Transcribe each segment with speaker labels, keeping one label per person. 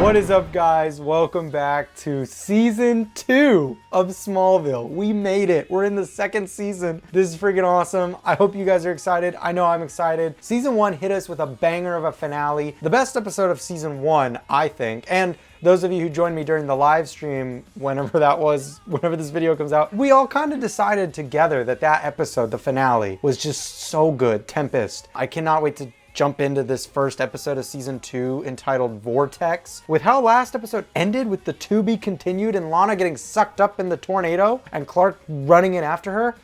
Speaker 1: What is up, guys? Welcome back to season 2 of Smallville. We made it. We're in the second season. This is freaking awesome. I hope you guys are excited. I know I'm excited. Season 1 hit us with a banger of a finale. The best episode of season 1, I think. And those of you who joined me during the live stream, whenever that was, whenever this video comes out, we all kind of decided together that episode, the finale, was just so good. Tempest. I cannot wait to jump into this first episode of season 2 entitled Vortex. With how last episode ended with the to be continued and Lana getting sucked up in the tornado and Clark running in after her.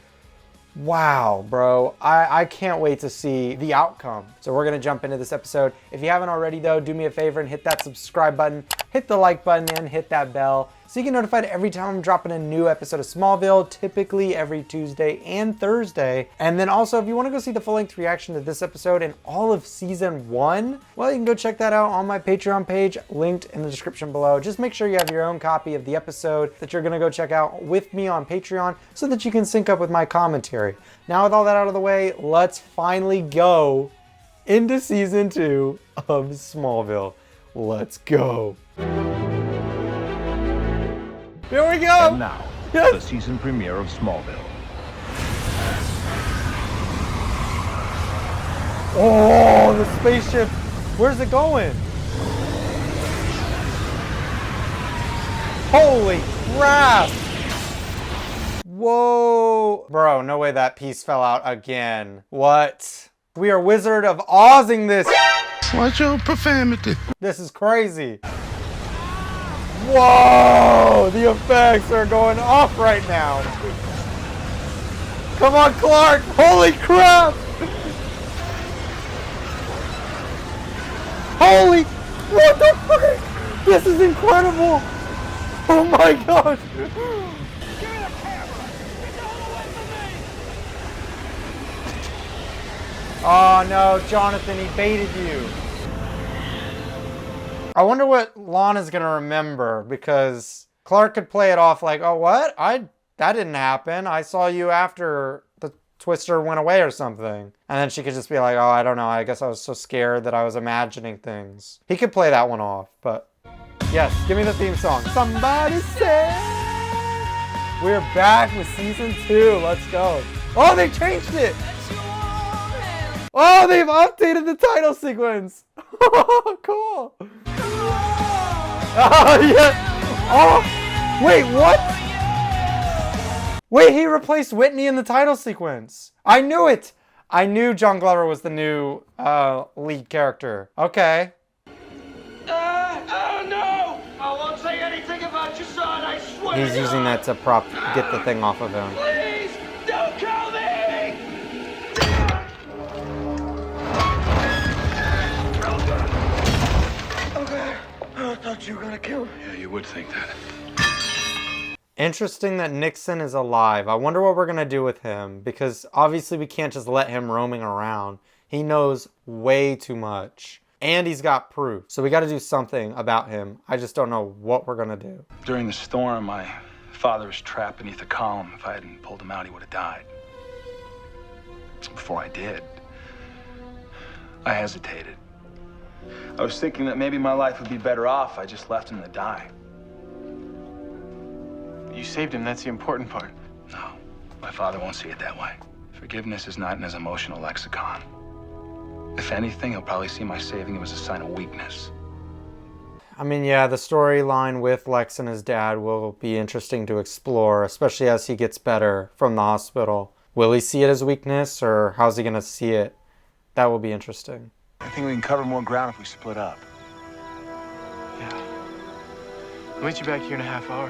Speaker 1: Wow, bro. I can't wait to see the outcome. So we're gonna jump into this episode. If you haven't already though, do me a favor and hit that subscribe button, hit the like button, and hit that bell so you get notified every time I'm dropping a new episode of Smallville, typically every Tuesday and Thursday. And then also, if you want to go see the full-length reaction to this episode and all of season 1, well, you can go check that out on my Patreon page, linked in the description below. Just make sure you have your own copy of the episode that you're going to go check out with me on Patreon so that you can sync up with my commentary. Now, with all that out of the way, let's finally go into season 2 of Smallville. Let's go. Here we go!
Speaker 2: And now,
Speaker 1: yes,
Speaker 2: the season premiere of Smallville.
Speaker 1: Oh, the spaceship! Where's it going? Holy crap! Whoa! Bro, no way that piece fell out again. What? We are Wizard of Ozing this.
Speaker 3: Watch your profanity.
Speaker 1: This is crazy. Whoa! The effects are going off right now. Come on, Clark! Holy crap! Holy... What the fuck? This is incredible! Oh my god!
Speaker 4: Give me the camera! Get the hell away from me!
Speaker 1: Oh no, Jonathan, he baited you. I wonder what Lana's gonna remember, because Clark could play it off like, oh what? That didn't happen. I saw you after the twister went away or something. And then she could just be like, oh, I don't know. I guess I was so scared that I was imagining things. He could play that one off, but yes, give me the theme song. Somebody say. We're back with season 2. Let's go. Oh, they changed it. Oh, they've updated the title sequence. Cool. Oh, yeah. Oh, wait, what? Wait, he replaced Whitney in the title sequence. I knew it. I knew John Glover was the new lead character. Okay.
Speaker 4: Oh no! I won't say anything about your son, I swear.
Speaker 1: He's using that to get the thing off of him.
Speaker 4: Please, don't kill me! Okay. I thought you were gonna kill me.
Speaker 3: Yeah, you would think that.
Speaker 1: Interesting that Nixon is alive. I wonder what we're gonna do with him, because obviously we can't just let him roaming around. He knows way too much. And he's got proof. So we gotta do something about him. I just don't know what we're gonna do.
Speaker 5: During the storm, my father was trapped beneath a column. If I hadn't pulled him out, he would have died. Before I did, I hesitated. I was thinking that maybe my life would be better off if I just left him to die.
Speaker 6: You saved him, that's the important part.
Speaker 5: No, my father won't see it that way. Forgiveness is not in his emotional lexicon. If anything, he'll probably see my saving him as a sign of weakness.
Speaker 1: I mean, yeah, the storyline with Lex and his dad will be interesting to explore, especially as he gets better from the hospital. Will he see it as weakness, or how's he gonna see it? That will be interesting.
Speaker 6: I think we can cover more ground if we split up. Yeah. I'll meet you back here in a half hour.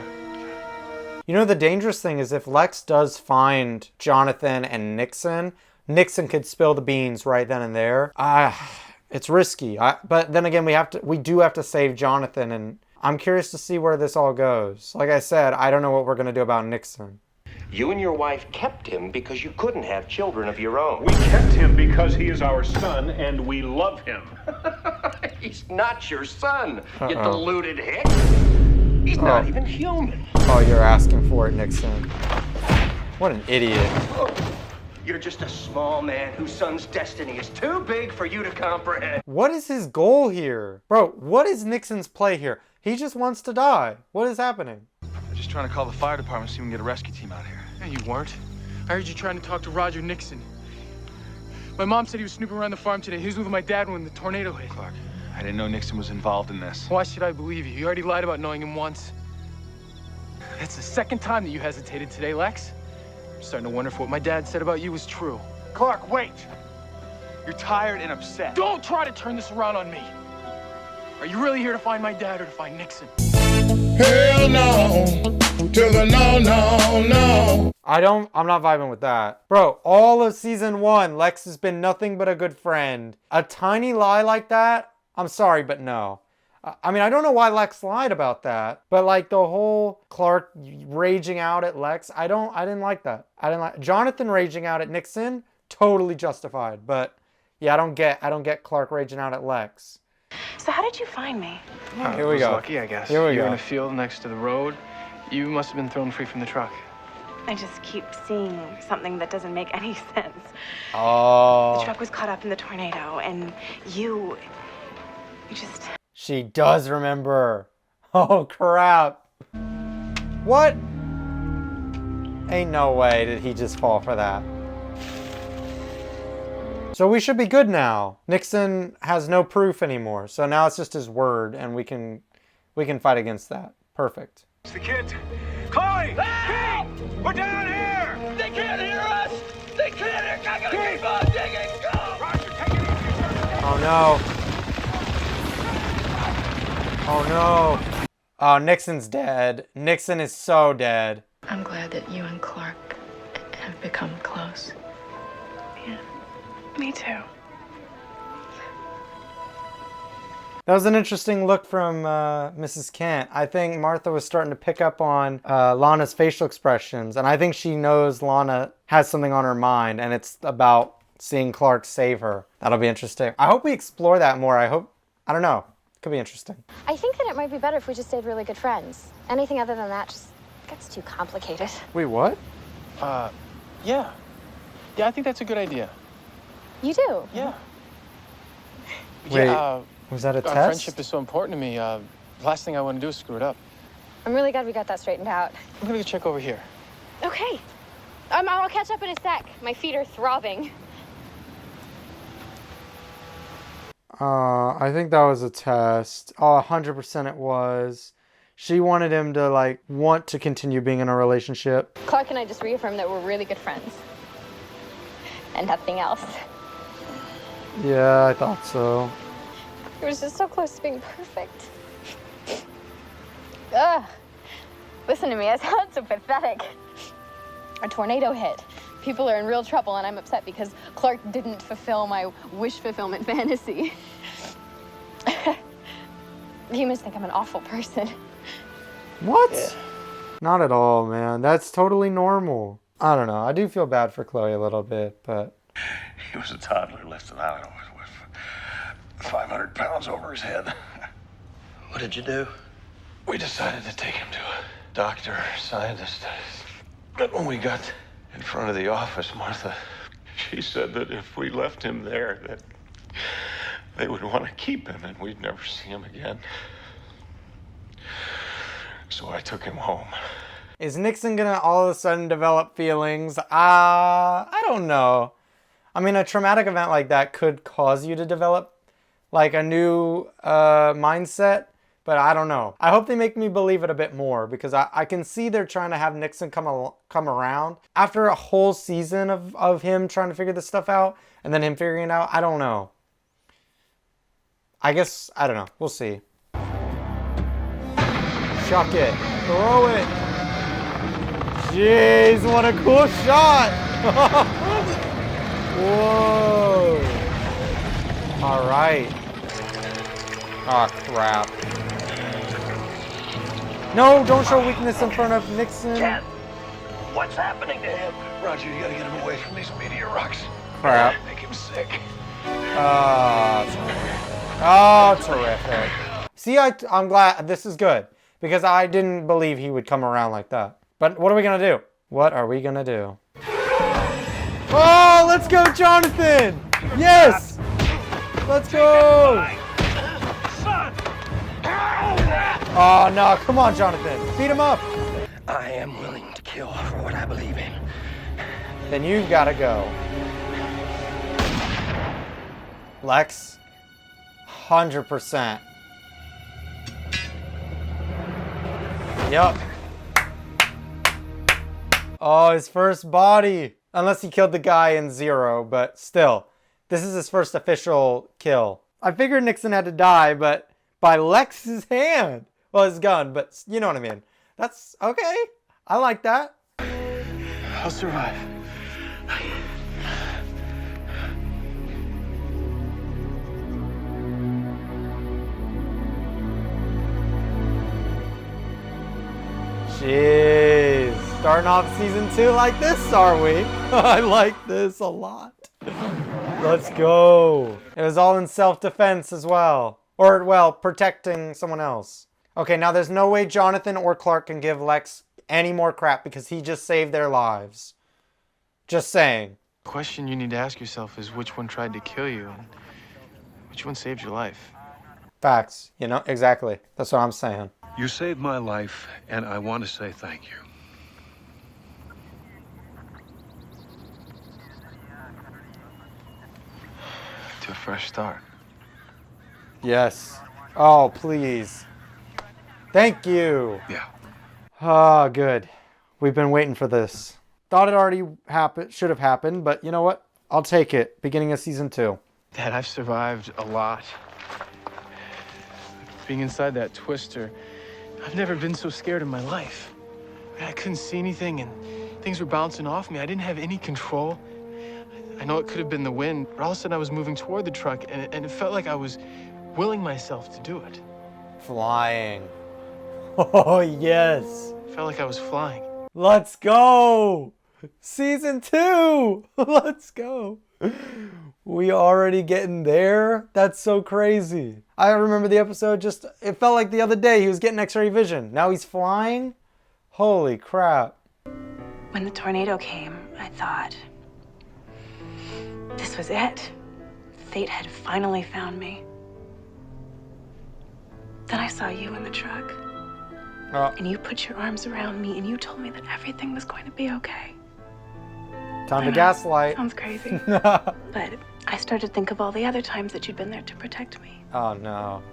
Speaker 1: You know, the dangerous thing is if Lex does find Jonathan and Nixon, Nixon could spill the beans right then and there. It's risky. But then again, we do have to save Jonathan, and I'm curious to see where this all goes. Like I said, I don't know what we're gonna do about Nixon.
Speaker 7: You and your wife kept him because you couldn't have children of your own.
Speaker 8: We kept him because he is our son and we love him.
Speaker 7: He's not your son, you deluded hick. He's not even human.
Speaker 1: Oh, you're asking for it, Nixon. What an idiot.
Speaker 7: You're just a small man whose son's destiny is too big for you to comprehend.
Speaker 1: What is his goal here? Bro, what is Nixon's play here? He just wants to die. What is happening?
Speaker 6: I'm just trying to call the fire department so we can get a rescue team out here.
Speaker 2: No, you weren't. I heard you trying to talk to Roger Nixon. My mom said he was snooping around the farm today. He was with my dad when the tornado hit.
Speaker 6: Clark, I didn't know Nixon was involved in this.
Speaker 2: Why should I believe you? You already lied about knowing him once. That's the second time that you hesitated today, Lex. I'm starting to wonder if what my dad said about you was true.
Speaker 6: Clark, wait! You're tired and upset.
Speaker 2: Don't try to turn this around on me. Are you really here to find my dad or to find Nixon?
Speaker 3: Hell no. To the no, no, no.
Speaker 1: I'm not vibing with that. Bro, all of season 1, Lex has been nothing but a good friend. A tiny lie like that? I'm sorry, but no. I mean, I don't know why Lex lied about that, but like the whole Clark raging out at Lex, I didn't like that. I didn't like Jonathan raging out at Nixon, totally justified. But yeah, I don't get Clark raging out at Lex.
Speaker 9: So how did you find me?
Speaker 1: Here we go.
Speaker 6: Lucky, I guess.
Speaker 1: Here we
Speaker 2: You were in
Speaker 1: go.
Speaker 2: a field next to the road. You must have been thrown free from the truck.
Speaker 9: I just keep seeing something that doesn't make any sense. The
Speaker 1: Oh,
Speaker 9: truck was caught up in the tornado, and you just...
Speaker 1: she does remember. Oh crap. What? Ain't no way did he just fall for that. So we should be good now. Nixon has no proof anymore. So now it's just his word and we can fight against that. Perfect.
Speaker 4: It's the kids. Chloe! Pete! We're down here!
Speaker 7: They can't hear us! They can't hear! I gotta keep on digging! Go!
Speaker 4: Roger, take it easy.
Speaker 1: Oh no. Oh no. Oh, Nixon's dead. Nixon is so dead.
Speaker 10: I'm glad that you and Clark have become close.
Speaker 9: Yeah, me too.
Speaker 1: That was an interesting look from Mrs. Kent. I think Martha was starting to pick up on Lana's facial expressions, and I think she knows Lana has something on her mind, and it's about seeing Clark save her. That'll be interesting. I hope we explore that more. I don't know. It could be interesting.
Speaker 11: I think that it might be better if we just stayed really good friends. Anything other than that just gets too complicated.
Speaker 1: Wait, what?
Speaker 2: Yeah. Yeah, I think that's a good idea.
Speaker 11: You do?
Speaker 2: Yeah.
Speaker 1: Wait,
Speaker 2: Yeah,
Speaker 1: was that a
Speaker 2: our
Speaker 1: test?
Speaker 2: friendship is so important to me. Last thing I want to do is screw it up.
Speaker 11: I'm really glad we got that straightened out.
Speaker 2: I'm gonna go check over here.
Speaker 11: Okay. I'll catch up in a sec. My feet are throbbing.
Speaker 1: I think that was a test. Oh, 100% it was. She wanted him to, like, want to continue being in a relationship.
Speaker 11: Clark and I just reaffirmed that we're really good friends. And nothing else.
Speaker 1: Yeah, I thought so.
Speaker 11: It was just so close to being perfect. Ugh. Listen to me, I sound so pathetic. A tornado hit. People are in real trouble, and I'm upset because Clark didn't fulfill my wish fulfillment fantasy. You must think I'm an awful person.
Speaker 1: What? Yeah. Not at all, man. That's totally normal. I don't know. I do feel bad for Chloe a little bit, but...
Speaker 3: He was a toddler lifted, I don't know, with 500 pounds over his head.
Speaker 7: What did you do?
Speaker 3: We decided to take him to a doctor, scientist. But when we got in front of the office, Martha, she said that if we left him there, that they would want to keep him and we'd never see him again. So I took him home.
Speaker 1: Is Nixon gonna all of a sudden develop feelings? I don't know. I mean, a traumatic event like that could cause you to develop like a new mindset, but I don't know. I hope they make me believe it a bit more because I can see they're trying to have Nixon come around after a whole season of him trying to figure this stuff out and then him figuring it out. I don't know. I guess, I don't know. We'll see. Chuck it. Throw it. Jeez, what a cool shot. Whoa. All right. Oh, crap. No, don't show weakness in front of Nixon.
Speaker 7: Ken, what's happening to him?
Speaker 3: Roger, you gotta get him away from these meteor rocks.
Speaker 1: Crap.
Speaker 3: Make him sick.
Speaker 1: Oh, terrific. See, I'm glad this is good because I didn't believe he would come around like that. But what are we going to do? What are we going to do? Oh, let's go, Jonathan! Yes! Let's go! Oh, no, come on, Jonathan. Beat him up.
Speaker 7: I am willing to kill for what I believe in.
Speaker 1: Then you've got to go. Lex, 100%. Yup. Oh, his first body. Unless he killed the guy in Zero, but still. This is his first official kill. I figured Nixon had to die, but by Lex's hand. Well, his gun, but you know what I mean. That's okay. I like that.
Speaker 2: I'll survive.
Speaker 1: Jeez. Starting off season 2 like this, are we? I like this a lot. Let's go. It was all in self-defense as well. Or, well, protecting someone else. Okay, now there's no way Jonathan or Clark can give Lex any more crap because he just saved their lives. Just saying.
Speaker 2: The question you need to ask yourself is which one tried to kill you and which one saved your life?
Speaker 1: Facts. You know, exactly. That's what I'm saying.
Speaker 3: You saved my life, and I want to say thank you.
Speaker 2: To a fresh start.
Speaker 1: Yes. Oh, please. Thank you.
Speaker 3: Yeah.
Speaker 1: Ah, good. We've been waiting for this. Thought it already should have happened, but you know what? I'll take it. Beginning of season 2.
Speaker 2: Dad, I've survived a lot. Being inside that twister, I've never been so scared in my life. I couldn't see anything and things were bouncing off me. I didn't have any control. I know it could have been the wind, but all of a sudden I was moving toward the truck and it felt like I was willing myself to do it.
Speaker 1: Flying. Oh, yes.
Speaker 2: It felt like I was flying.
Speaker 1: Let's go. Season 2. Let's go. We already getting there? That's so crazy. I remember the episode it felt like the other day he was getting X-ray vision. Now he's flying? Holy crap.
Speaker 9: When the tornado came, I thought, this was it. Fate had finally found me. Then I saw you in the truck. And you put your arms around me and you told me that everything was going to be okay.
Speaker 1: Time to gaslight.
Speaker 9: Sounds crazy. But I started to think of all the other times that you'd been there to protect me.
Speaker 1: Oh, no.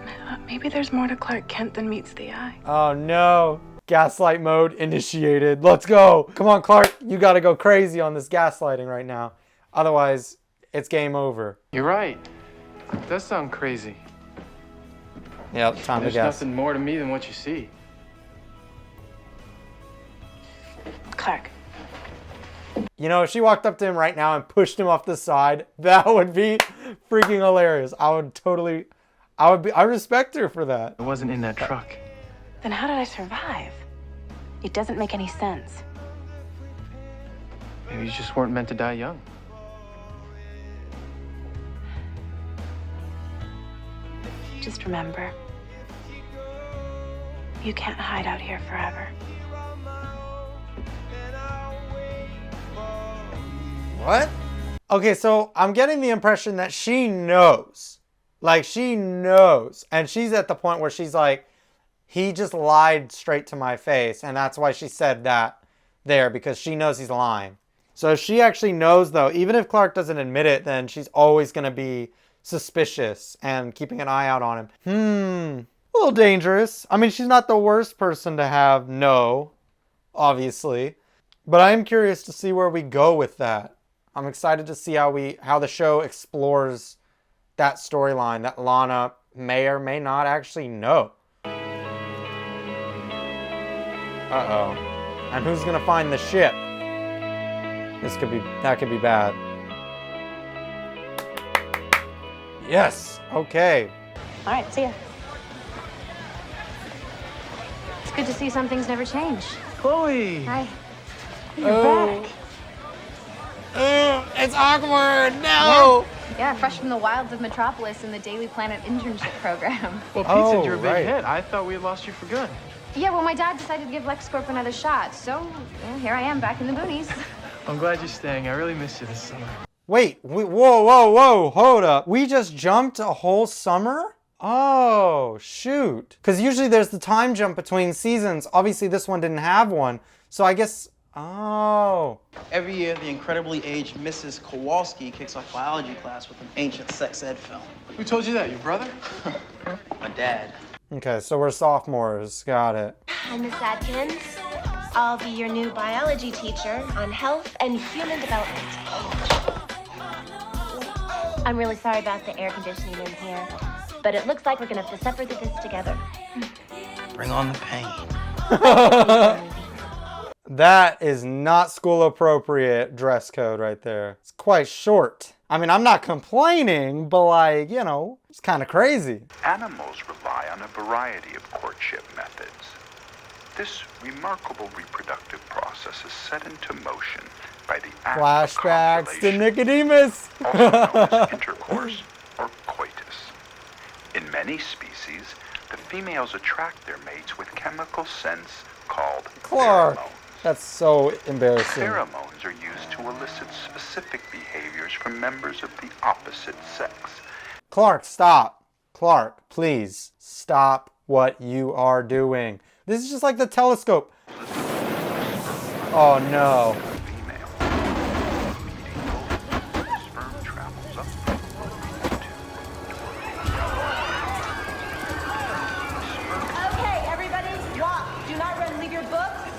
Speaker 9: And I thought maybe there's more to Clark Kent than meets the eye.
Speaker 1: Oh, no. Gaslight mode initiated. Let's go. Come on, Clark. You got to go crazy on this gaslighting right now. Otherwise, it's game over.
Speaker 2: You're right. It does sound crazy.
Speaker 1: Yep, time to
Speaker 2: There's
Speaker 1: guess.
Speaker 2: nothing more to me than what you see.
Speaker 9: Clark.
Speaker 1: You know, if she walked up to him right now and pushed him off the side, that would be freaking hilarious. I respect her for that.
Speaker 2: I wasn't in that truck.
Speaker 9: Then how did I survive? It doesn't make any sense.
Speaker 2: Maybe you just weren't meant to die young.
Speaker 9: Just remember, you can't hide out here forever.
Speaker 1: What? Okay, so I'm getting the impression that she knows. Like, she knows. And she's at the point where she's like, he just lied straight to my face. And that's why she said that there, because she knows he's lying. So she actually knows, though, even if Clark doesn't admit it, then she's always going to be suspicious and keeping an eye out on him. A little dangerous. I mean, she's not the worst person to have no, obviously. But I am curious to see where we go with that. I'm excited to see how the show explores that storyline that Lana may or may not actually know. Uh-oh. And who's gonna find the ship? That could be bad. Yes, okay.
Speaker 11: All right, see ya. It's good to see some things never change.
Speaker 2: Chloe!
Speaker 11: Hi. You're back.
Speaker 1: It's awkward. No.
Speaker 11: Yeah, fresh from the wilds of Metropolis in the Daily Planet internship program.
Speaker 2: Well, Pete said you're a big hit. I thought we had lost you for good.
Speaker 11: Yeah, well, my dad decided to give LexCorp another shot, so here I am back in the boonies.
Speaker 2: I'm glad you're staying. I really missed you this summer.
Speaker 1: Wait, whoa, hold up. We just jumped a whole summer? Oh, shoot. Because usually there's the time jump between seasons. Obviously this one didn't have one. So I guess, oh.
Speaker 12: Every year, the incredibly aged Mrs. Kowalski kicks off biology class with an ancient sex ed film.
Speaker 2: Who told you that? Your brother?
Speaker 12: My dad.
Speaker 1: Okay, so we're sophomores. Got it.
Speaker 13: I'm Miss Adkins. I'll be your new biology teacher on health and human development. I'm really sorry about the air conditioning in here, but it looks like we're gonna have to suffer through this together.
Speaker 12: Bring on the pain.
Speaker 1: That is not school appropriate dress code right there. It's quite short. I mean, I'm not complaining, but like, you know, it's kind of crazy.
Speaker 14: Animals rely on a variety of courtship methods. This remarkable reproductive process is set into motion by the act
Speaker 1: Flashbacks
Speaker 14: of
Speaker 1: to Nicodemus.
Speaker 14: also known as intercourse or coitus. In many species, the females attract their mates with chemical scents called
Speaker 1: Clark.
Speaker 14: pheromones.
Speaker 1: That's so embarrassing.
Speaker 14: Pheromones are used to elicit specific behaviors from members of the opposite sex.
Speaker 1: Clark, stop. Clark, please stop what you are doing. This is just like the telescope. Oh no.
Speaker 13: Okay, everybody, walk. Do not run. Leave your books.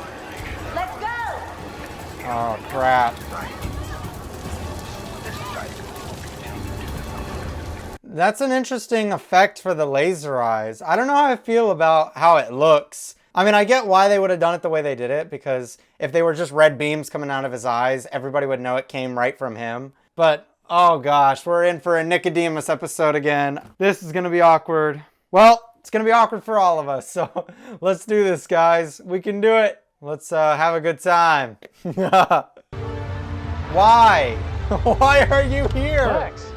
Speaker 13: Let's go.
Speaker 1: Oh crap. That's an interesting effect for the laser eyes. I don't know how I feel about how it looks. I mean, I get why they would have done it the way they did it, because if they were just red beams coming out of his eyes, everybody would know it came right from him. But, oh gosh, we're in for a Nicodemus episode again. This is gonna be awkward. Well, it's gonna be awkward for all of us, so let's do this, guys. We can do it. Let's have a good time. Why? Why are you here?
Speaker 6: Max.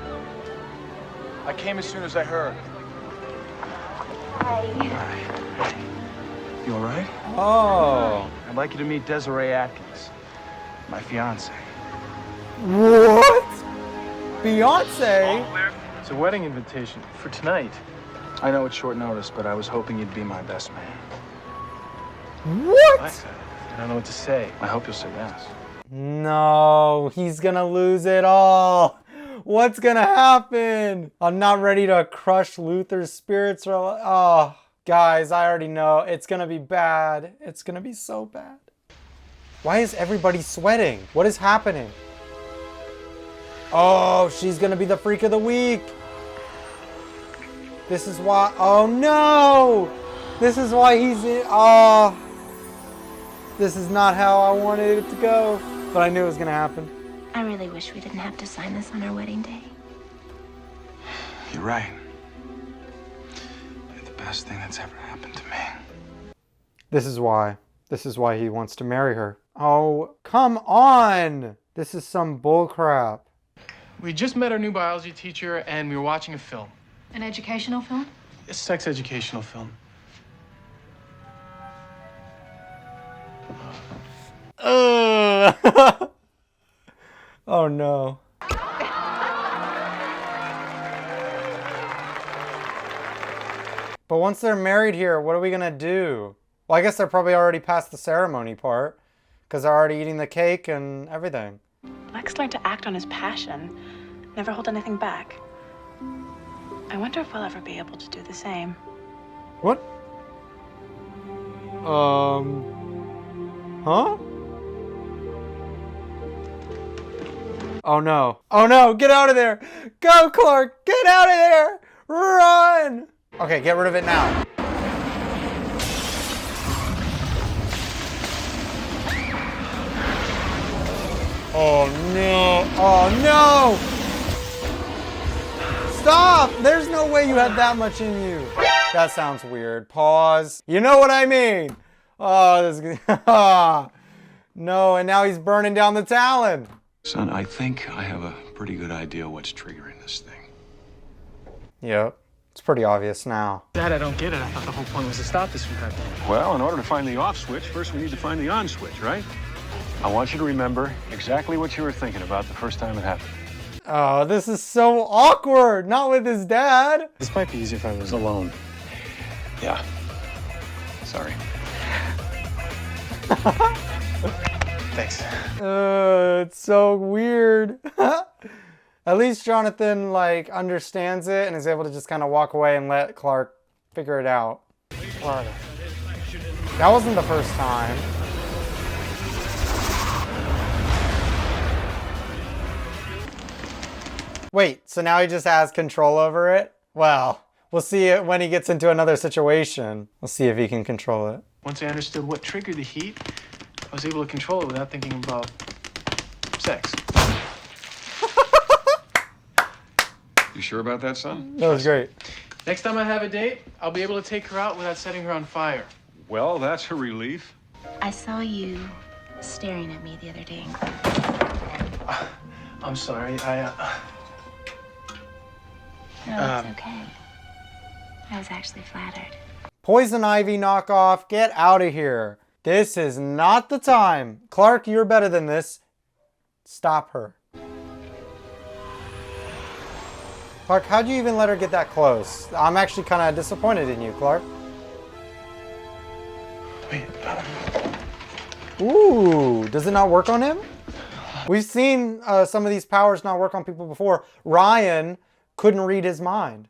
Speaker 6: I came as soon as I heard.
Speaker 13: Hi.
Speaker 6: You all right?
Speaker 1: Oh.
Speaker 6: I'd like you to meet Desiree Atkins, my fiance.
Speaker 1: What? Beyonce?
Speaker 2: It's a wedding invitation for tonight.
Speaker 6: I know it's short notice, but I was hoping you'd be my best man.
Speaker 1: What?
Speaker 2: I don't know what to say.
Speaker 6: I hope you'll say yes.
Speaker 1: No, he's gonna lose it all. What's gonna happen? I'm not ready to crush Luther's spirits. Oh, guys, I already know. It's gonna be bad. It's gonna be so bad. Why is everybody sweating? What is happening? Oh, she's gonna be the freak of the week. This is why. Oh no! This is why he's in. Oh, this is not how I wanted it to go, but I knew it was gonna happen.
Speaker 13: I really wish we didn't have to sign this on our wedding day.
Speaker 5: You're right. You're the best thing that's ever happened to me.
Speaker 1: This is why. This is why he wants to marry her. Oh, come on! This is some bull crap.
Speaker 2: We just met our new biology teacher and we were watching a film.
Speaker 11: An educational film?
Speaker 2: A sex educational film.
Speaker 1: Oh no. But once they're married here, what are we gonna do? Well, I guess they're probably already past the ceremony part, because they're already eating the cake and everything.
Speaker 9: Lex learned to act on his passion, never hold anything back. I wonder if we'll ever be able to do the same.
Speaker 1: What? Huh? Oh no. Oh no, get out of there! Go, Clark! Get out of there! Run! Okay, get rid of it now. Oh no! Oh no! Stop! There's no way you had that much in you. That sounds weird. Pause. You know what I mean? Oh, this is no, and now he's burning down the Talon.
Speaker 5: Son, I think I have a pretty good idea what's triggering this thing.
Speaker 1: Yep, it's pretty obvious now.
Speaker 2: Dad, I don't get it. I thought the whole point was to stop this from happening.
Speaker 8: Well, in order to find the off switch, first we need to find the on switch, right? I want you to remember exactly what you were thinking about the first time it happened.
Speaker 1: Oh, this is so awkward. Not with his dad.
Speaker 8: This might be easier if I was alone. Yeah. Sorry.
Speaker 2: Thanks.
Speaker 1: It's so weird. At least Jonathan like understands it and is able to just kind of walk away and let Clark figure it out. Florida. That wasn't the first time. Wait, so now he just has control over it? Well, we'll see it when he gets into another situation. We'll see if he can control it.
Speaker 2: Once I understood what triggered the heat, I was able to control it without thinking about sex.
Speaker 8: You sure about that, son?
Speaker 1: That was great.
Speaker 2: Next time I have a date, I'll be able to take her out without setting her on fire.
Speaker 8: Well, that's a relief.
Speaker 13: I saw you staring at me the other day.
Speaker 2: I'm sorry,
Speaker 13: No, it's okay. I was actually flattered.
Speaker 1: Poison Ivy knockoff, get out of here. This is not the time. Clark, you're better than this. Stop her. Clark, how'd you even let her get that close? I'm actually kind of disappointed in you, Clark.
Speaker 2: Wait.
Speaker 1: Ooh, does it not work on him? We've seen some of these powers not work on people before. Ryan couldn't read his mind.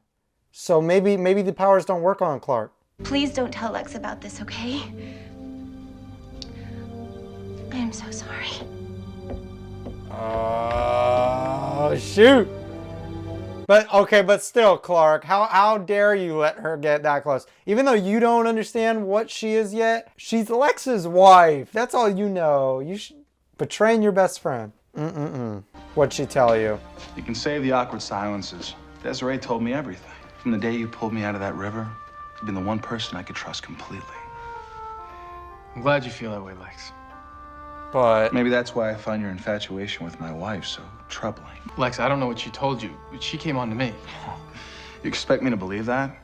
Speaker 1: So maybe the powers don't work on Clark.
Speaker 13: Please don't tell Lex about this, okay? I am so sorry.
Speaker 1: Oh, shoot. But still, Clark, how dare you let her get that close? Even though you don't understand what she is yet, she's Lex's wife. That's all you know. You should betraying your best friend. What'd she tell you?
Speaker 5: You can save the awkward silences. Desiree told me everything. From the day you pulled me out of that river, you've been the one person I could trust completely.
Speaker 2: I'm glad you feel that way, Lex.
Speaker 1: But
Speaker 5: maybe that's why I find your infatuation with my wife so troubling.
Speaker 2: Lex, I don't know what she told you, but she came on to me.
Speaker 5: You expect me to believe that?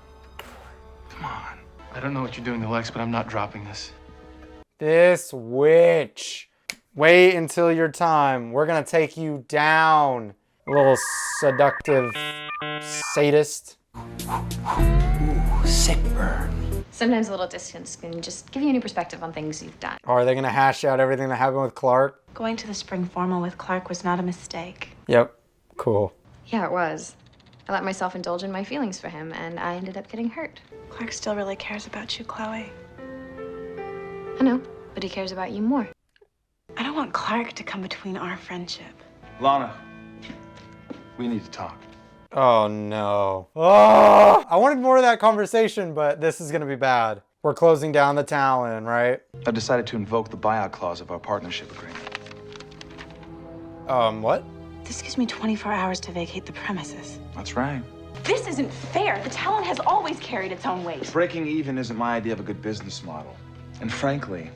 Speaker 5: Come on.
Speaker 2: I don't know what you're doing to Lex, but I'm not dropping this.
Speaker 1: This witch. Wait until your time. We're gonna take you down. A little seductive sadist.
Speaker 15: Ooh, sick burn.
Speaker 16: Sometimes a little distance can just give you a new perspective on things you've done.
Speaker 1: Are they gonna hash out everything that happened with Clark?
Speaker 9: Going to the spring formal with Clark was not a mistake.
Speaker 1: Yep. Cool.
Speaker 16: Yeah, it was. I let myself indulge in my feelings for him, and I ended up getting hurt.
Speaker 9: Clark still really cares about you, Chloe.
Speaker 16: I know, but he cares about you more.
Speaker 9: I don't want Clark to come between our friendship.
Speaker 5: Lana, we need to talk.
Speaker 1: Oh no. Oh, I wanted more of that conversation, but this is gonna be bad. We're closing down the Talon, right?
Speaker 5: I've decided to invoke the buyout clause of our partnership agreement.
Speaker 1: What?
Speaker 9: This gives me 24 hours to vacate the premises.
Speaker 5: That's right.
Speaker 9: This isn't fair. The Talon has always carried its own weight.
Speaker 5: Breaking even isn't my idea of a good business model. And frankly,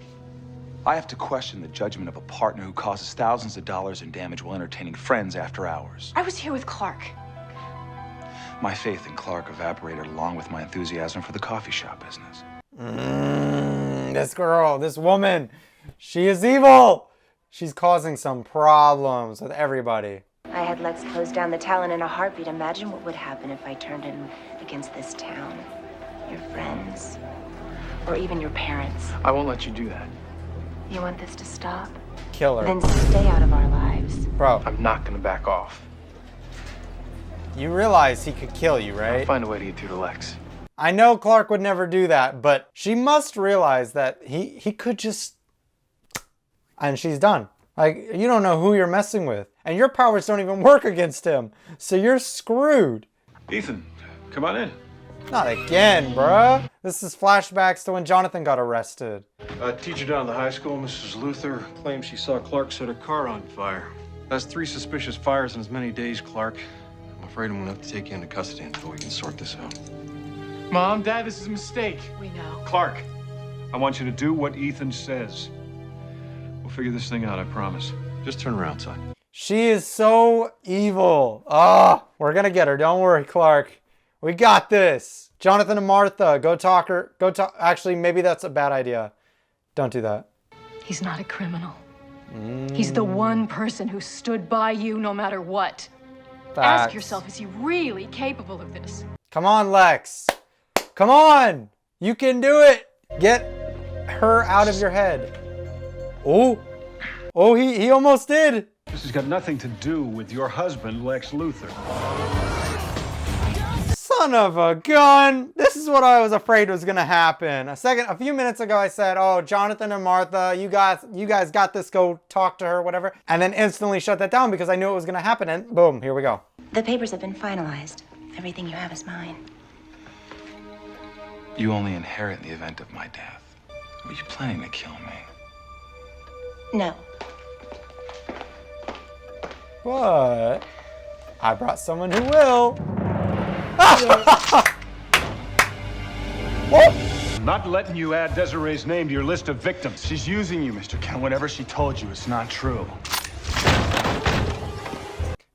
Speaker 5: I have to question the judgment of a partner who causes thousands of dollars in damage while entertaining friends after hours.
Speaker 9: I was here with Clark.
Speaker 5: My faith in Clark evaporated along with my enthusiasm for the coffee shop business.
Speaker 1: This girl, this woman, she is evil. She's causing some problems with everybody.
Speaker 13: I had Lex close down the Talon in a heartbeat. Imagine what would happen if I turned him against this town. Your friends. Or even your parents.
Speaker 2: I won't let you do that.
Speaker 13: You want this to stop?
Speaker 1: Kill her.
Speaker 13: Then stay out of our lives.
Speaker 1: Bro.
Speaker 2: I'm not gonna back off.
Speaker 1: You realize he could kill you, right?
Speaker 2: I'll find a way to get through to Lex.
Speaker 1: I know Clark would never do that, but she must realize that he could just... And she's done. Like, you don't know who you're messing with. And your powers don't even work against him. So you're screwed.
Speaker 8: Ethan, come on in.
Speaker 1: Not again, bruh. This is flashbacks to when Jonathan got arrested.
Speaker 17: A teacher down at the high school, Mrs. Luther, claims she saw Clark set a car on fire. That's 3 suspicious fires in as many days, Clark. I'm afraid I'm gonna have to take you into custody until we can sort this out.
Speaker 2: Mom, Dad, this is a mistake.
Speaker 9: We know.
Speaker 8: Clark, I want you to do what Ethan says. We'll figure this thing out, I promise. Just turn around, son.
Speaker 1: She is so evil. We're gonna get her. Don't worry, Clark. We got this. Jonathan and Martha, go talk her. Go talk. Actually, maybe that's a bad idea. Don't do that.
Speaker 10: He's not a criminal.
Speaker 18: He's the one person who stood by you no matter what.
Speaker 1: Facts.
Speaker 18: Ask yourself, is he really capable of this?
Speaker 1: Come on, Lex. Come on. You can do it. Get her out of your head. Oh. Oh, he almost did.
Speaker 8: This has got nothing to do with your husband, Lex Luthor.
Speaker 1: Son of a gun. This is what I was afraid was going to happen. A few minutes ago, I said, oh, Jonathan and Martha, you guys got this. Go talk to her, whatever. And then instantly shut that down because I knew it was going to happen. And boom, here we go.
Speaker 13: The papers have been finalized. Everything you have is mine.
Speaker 5: You only inherit in the event of my death. Were you planning to kill me?
Speaker 13: No.
Speaker 1: But I brought someone who will.
Speaker 8: I'm not letting you add Desiree's name to your list of victims.
Speaker 6: She's using you, Mr. Kent. Whatever she told you, it's not true.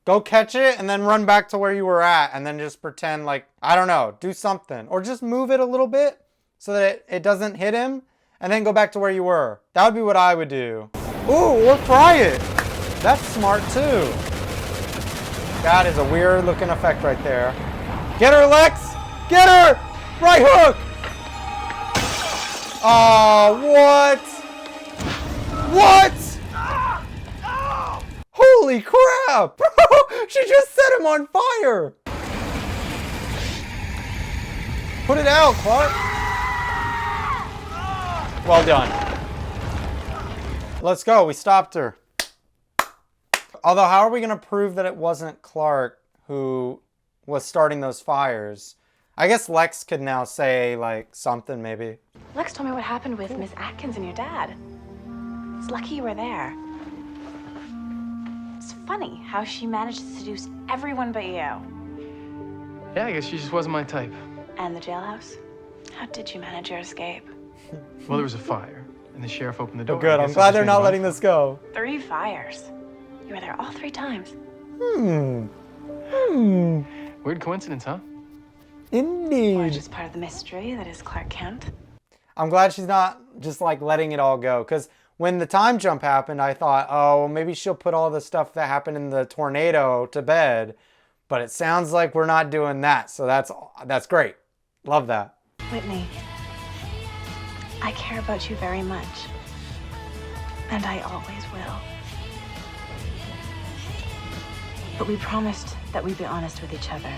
Speaker 1: Go catch it and then run back to where you were at and then just pretend like, I don't know, do something. Or just move it a little bit so that it doesn't hit him and then go back to where you were. That would be what I would do. Ooh, or fry it. That's smart too. That is a weird looking effect right there. Get her, Lex! Get her! Right hook! Oh, what? What? Holy crap! She just set him on fire! Put it out, Clark! Well done. Let's go, we stopped her. Although, how are we going to prove that it wasn't Clark who was starting those fires? I guess Lex could now say, like, something maybe.
Speaker 9: Lex told me what happened with Miss Atkins and your dad. It's lucky you were there. It's funny how she managed to seduce everyone but you.
Speaker 2: Yeah, I guess she just wasn't my type.
Speaker 9: And the jailhouse? How did you manage your escape?
Speaker 2: Well, there was a fire, and the sheriff opened the door.
Speaker 1: Oh, good. I'm glad they're not letting this go.
Speaker 9: 3 fires. You were there all 3 times.
Speaker 2: Weird coincidence, huh?
Speaker 1: Indeed.
Speaker 9: Or just part of the mystery that is Clark Kent.
Speaker 1: I'm glad she's not just like letting it all go. Because when the time jump happened, I thought, oh, well, maybe she'll put all the stuff that happened in the tornado to bed. But it sounds like we're not doing that. So that's great. Love that.
Speaker 9: Whitney, I care about you very much. And I always will. But we promised that we'd be honest with each other.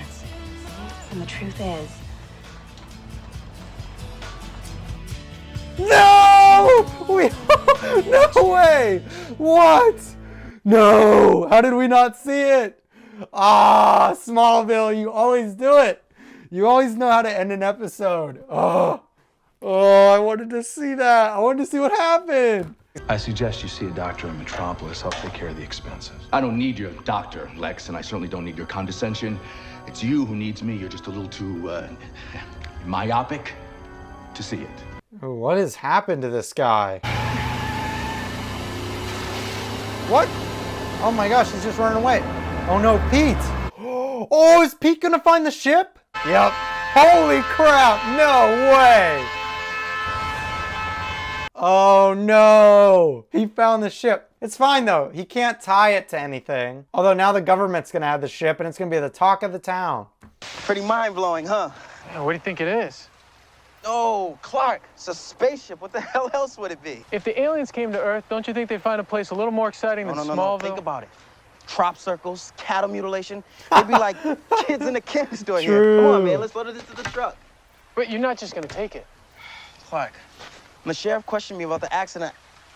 Speaker 9: And the truth is...
Speaker 1: No! No way! What? No! How did we not see it? Ah, Smallville, you always do it. You always know how to end an episode. Oh, I wanted to see that. I wanted to see what happened.
Speaker 5: I suggest you see a doctor in Metropolis. Help take care of the expenses.
Speaker 19: I don't need your doctor, Lex, and I certainly don't need your condescension. It's you who needs me. You're just a little too, myopic to see it.
Speaker 1: What has happened to this guy? What? Oh my gosh, he's just running away. Oh no, Pete. Oh, is Pete gonna find the ship? Yep. Holy crap, no way. Oh no, he found the ship. It's fine though, he can't tie it to anything. Although now the government's gonna have the ship and it's gonna be the talk of the town.
Speaker 12: Pretty mind-blowing, huh?
Speaker 2: Yeah, what do you think it is?
Speaker 12: Oh, Clark, it's a spaceship. What the hell else would it be?
Speaker 2: If the aliens came to Earth, don't you think they'd find a place a little more exciting than Smallville?
Speaker 12: No, think about it. Crop circles, cattle mutilation. They'd be like kids in the candy store here. Come on, man, let's load it into the truck.
Speaker 2: But you're not just gonna take it.
Speaker 12: Clark, when the sheriff questioned me about the accident,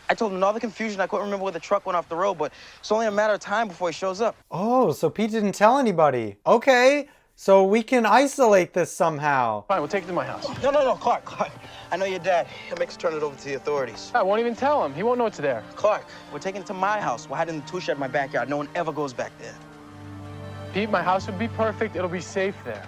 Speaker 12: I told him in all the confusion I couldn't remember where the truck went off the road, but it's only a matter of time before he shows up.
Speaker 1: Oh, so Pete didn't tell anybody. Okay, so we can isolate this somehow.
Speaker 2: Fine, we'll take it to my house.
Speaker 12: No, Clark. I know your dad. He'll make us turn it over to the authorities.
Speaker 2: I won't even tell him. He won't know it's there.
Speaker 12: Clark, we're taking it to my house. We're hiding the tool shed in my backyard. No one ever goes back there.
Speaker 2: Pete, my house would be perfect. It'll be safe there.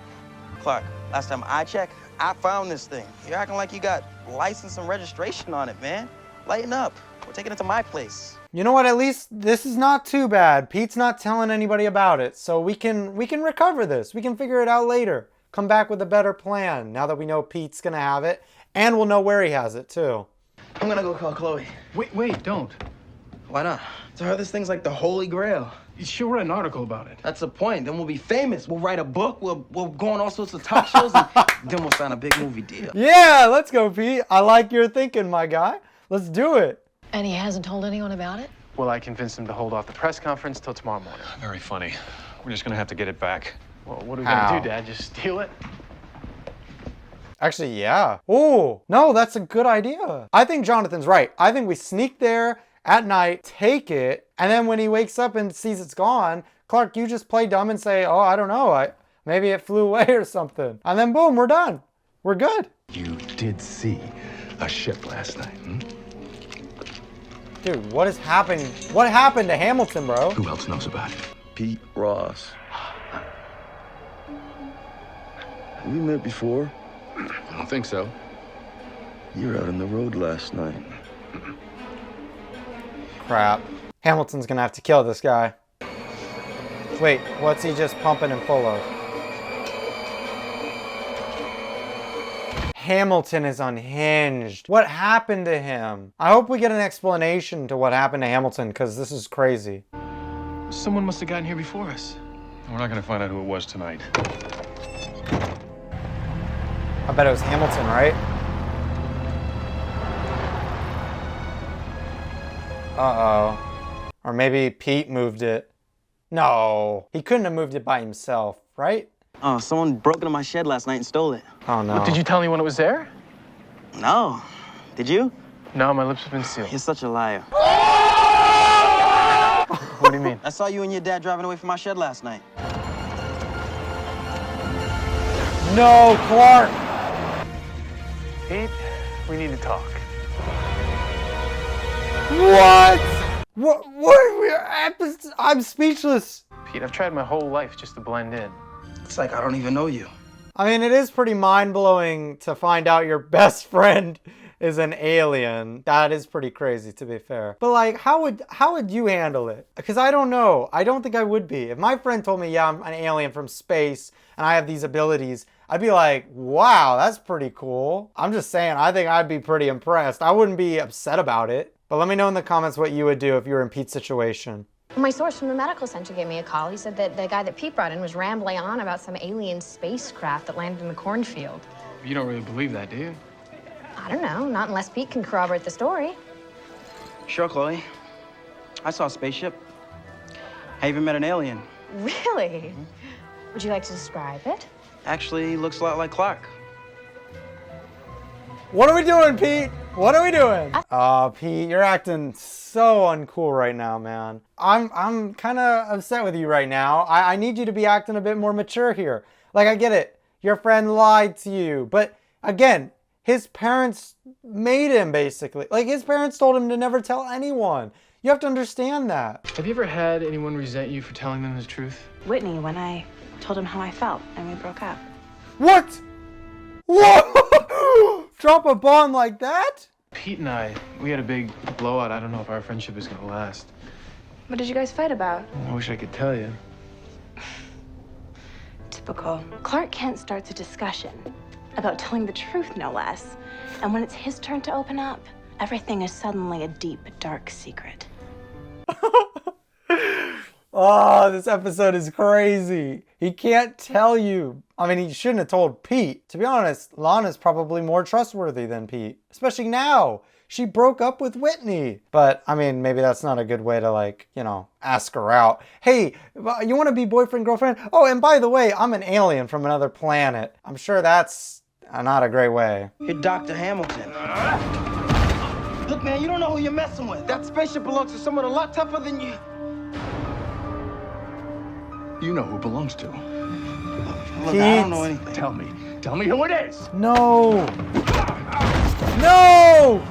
Speaker 12: Clark, last time I checked, I found this thing. You're acting like you got license and registration on it, man. Lighten up. We're taking it to my place.
Speaker 1: You know what? At least this is not too bad. Pete's not telling anybody about it, so we can recover this. We can figure it out later. Come back with a better plan now that we know Pete's gonna have it, and we'll know where he has it too.
Speaker 12: I'm gonna go call Chloe.
Speaker 2: Wait, don't.
Speaker 12: Why not? To her, this thing's like the Holy Grail.
Speaker 2: She'll write an article about it.
Speaker 12: That's the point. Then we'll be famous. We'll write a book. We'll go on all sorts of talk shows, and then we'll sign a big movie deal.
Speaker 1: Yeah, let's go, Pete. I like your thinking, my guy. Let's do it.
Speaker 18: And he hasn't told anyone about it?
Speaker 2: Well, I convinced him to hold off the press conference till tomorrow morning.
Speaker 8: Very funny. We're just gonna have to get it back.
Speaker 2: Well, what are we gonna do, Dad? Just steal it?
Speaker 1: Actually, yeah. Oh, no, that's a good idea. I think Jonathan's right. I think we sneak there at night, take it, and then when he wakes up and sees it's gone, Clark, you just play dumb and say, oh, I don't know, maybe it flew away or something. And then boom, we're done. We're good.
Speaker 19: You did see a ship last night, hmm?
Speaker 1: Dude, what is happening? What happened to Hamilton, bro?
Speaker 19: Who else knows about it?
Speaker 20: Pete Ross. Have we met before?
Speaker 19: I don't think so.
Speaker 20: You were out on the road last night.
Speaker 1: Crap. Hamilton's gonna have to kill this guy. Wait, what's he just pumping him full of? Hamilton is unhinged. What happened to him? I hope we get an explanation to what happened to Hamilton, because this is crazy.
Speaker 2: Someone must have gotten here before us.
Speaker 8: We're not gonna find out who it was tonight.
Speaker 1: I bet it was Hamilton, right? Uh-oh. Or maybe Pete moved it. No, he couldn't have moved it by himself, right?
Speaker 12: Oh, someone broke into my shed last night and stole it.
Speaker 1: Oh, no.
Speaker 2: What, did you tell anyone it was there?
Speaker 12: No. Did you?
Speaker 2: No, my lips have been sealed.
Speaker 12: You're such a liar.
Speaker 2: What do you mean?
Speaker 12: I saw you and your dad driving away from my shed last night.
Speaker 1: No, Clark!
Speaker 2: Pete, we need to talk.
Speaker 1: What? I'm speechless.
Speaker 2: Pete, I've tried my whole life just to blend in.
Speaker 12: It's like I don't even know you.
Speaker 1: I mean, it is pretty mind-blowing to find out your best friend is an alien. That is pretty crazy, to be fair. But like, how would you handle it? Because I don't know. I don't think I would be. If my friend told me, yeah, I'm an alien from space and I have these abilities, I'd be like, wow, that's pretty cool. I'm just saying, I think I'd be pretty impressed. I wouldn't be upset about it. But let me know in the comments what you would do if you were in Pete's situation.
Speaker 16: My source from the medical center gave me a call. He said that the guy that Pete brought in was rambling on about some alien spacecraft that landed in the cornfield.
Speaker 2: You don't really believe that, do you?
Speaker 16: I don't know, not unless Pete can corroborate the story.
Speaker 12: Sure, Chloe. I saw a spaceship. I even met an alien.
Speaker 16: Really? Would you like to describe it?
Speaker 12: Actually, he looks a lot like Clark.
Speaker 1: What are we doing, Pete? What are we doing? Pete, you're acting so uncool right now, man. I'm kind of upset with you right now. I need you to be acting a bit more mature here. Like, I get it. Your friend lied to you. But again, his parents made him, basically. Like, his parents told him to never tell anyone. You have to understand that.
Speaker 2: Have you ever had anyone resent you for telling them the truth?
Speaker 9: Whitney, when I told him how I felt and we broke up.
Speaker 1: What? Whoa! Drop a bomb like that?
Speaker 2: Pete and we had a big blowout. I don't know if our friendship is gonna last.
Speaker 9: What did you guys fight about?
Speaker 2: I wish I could tell you.
Speaker 9: Typical. Clark Kent starts a discussion about telling the truth, no less. And when it's his turn to open up, everything is suddenly a deep, dark secret.
Speaker 1: Oh, this episode is crazy. He can't tell you. I mean, he shouldn't have told Pete. To be honest, Lana's probably more trustworthy than Pete, especially now. She broke up with Whitney. But, I mean, maybe that's not a good way to, like, you know, ask her out. Hey, you want to be boyfriend, girlfriend? Oh, and by the way, I'm an alien from another planet. I'm sure that's not a great way.
Speaker 12: You're Dr. Hamilton. Look, man, you don't know who you're messing with. That spaceship belongs to someone a lot tougher than you.
Speaker 19: You know who it belongs to.
Speaker 12: Look, I don't know anything.
Speaker 19: Tell me who it is.
Speaker 1: No. No!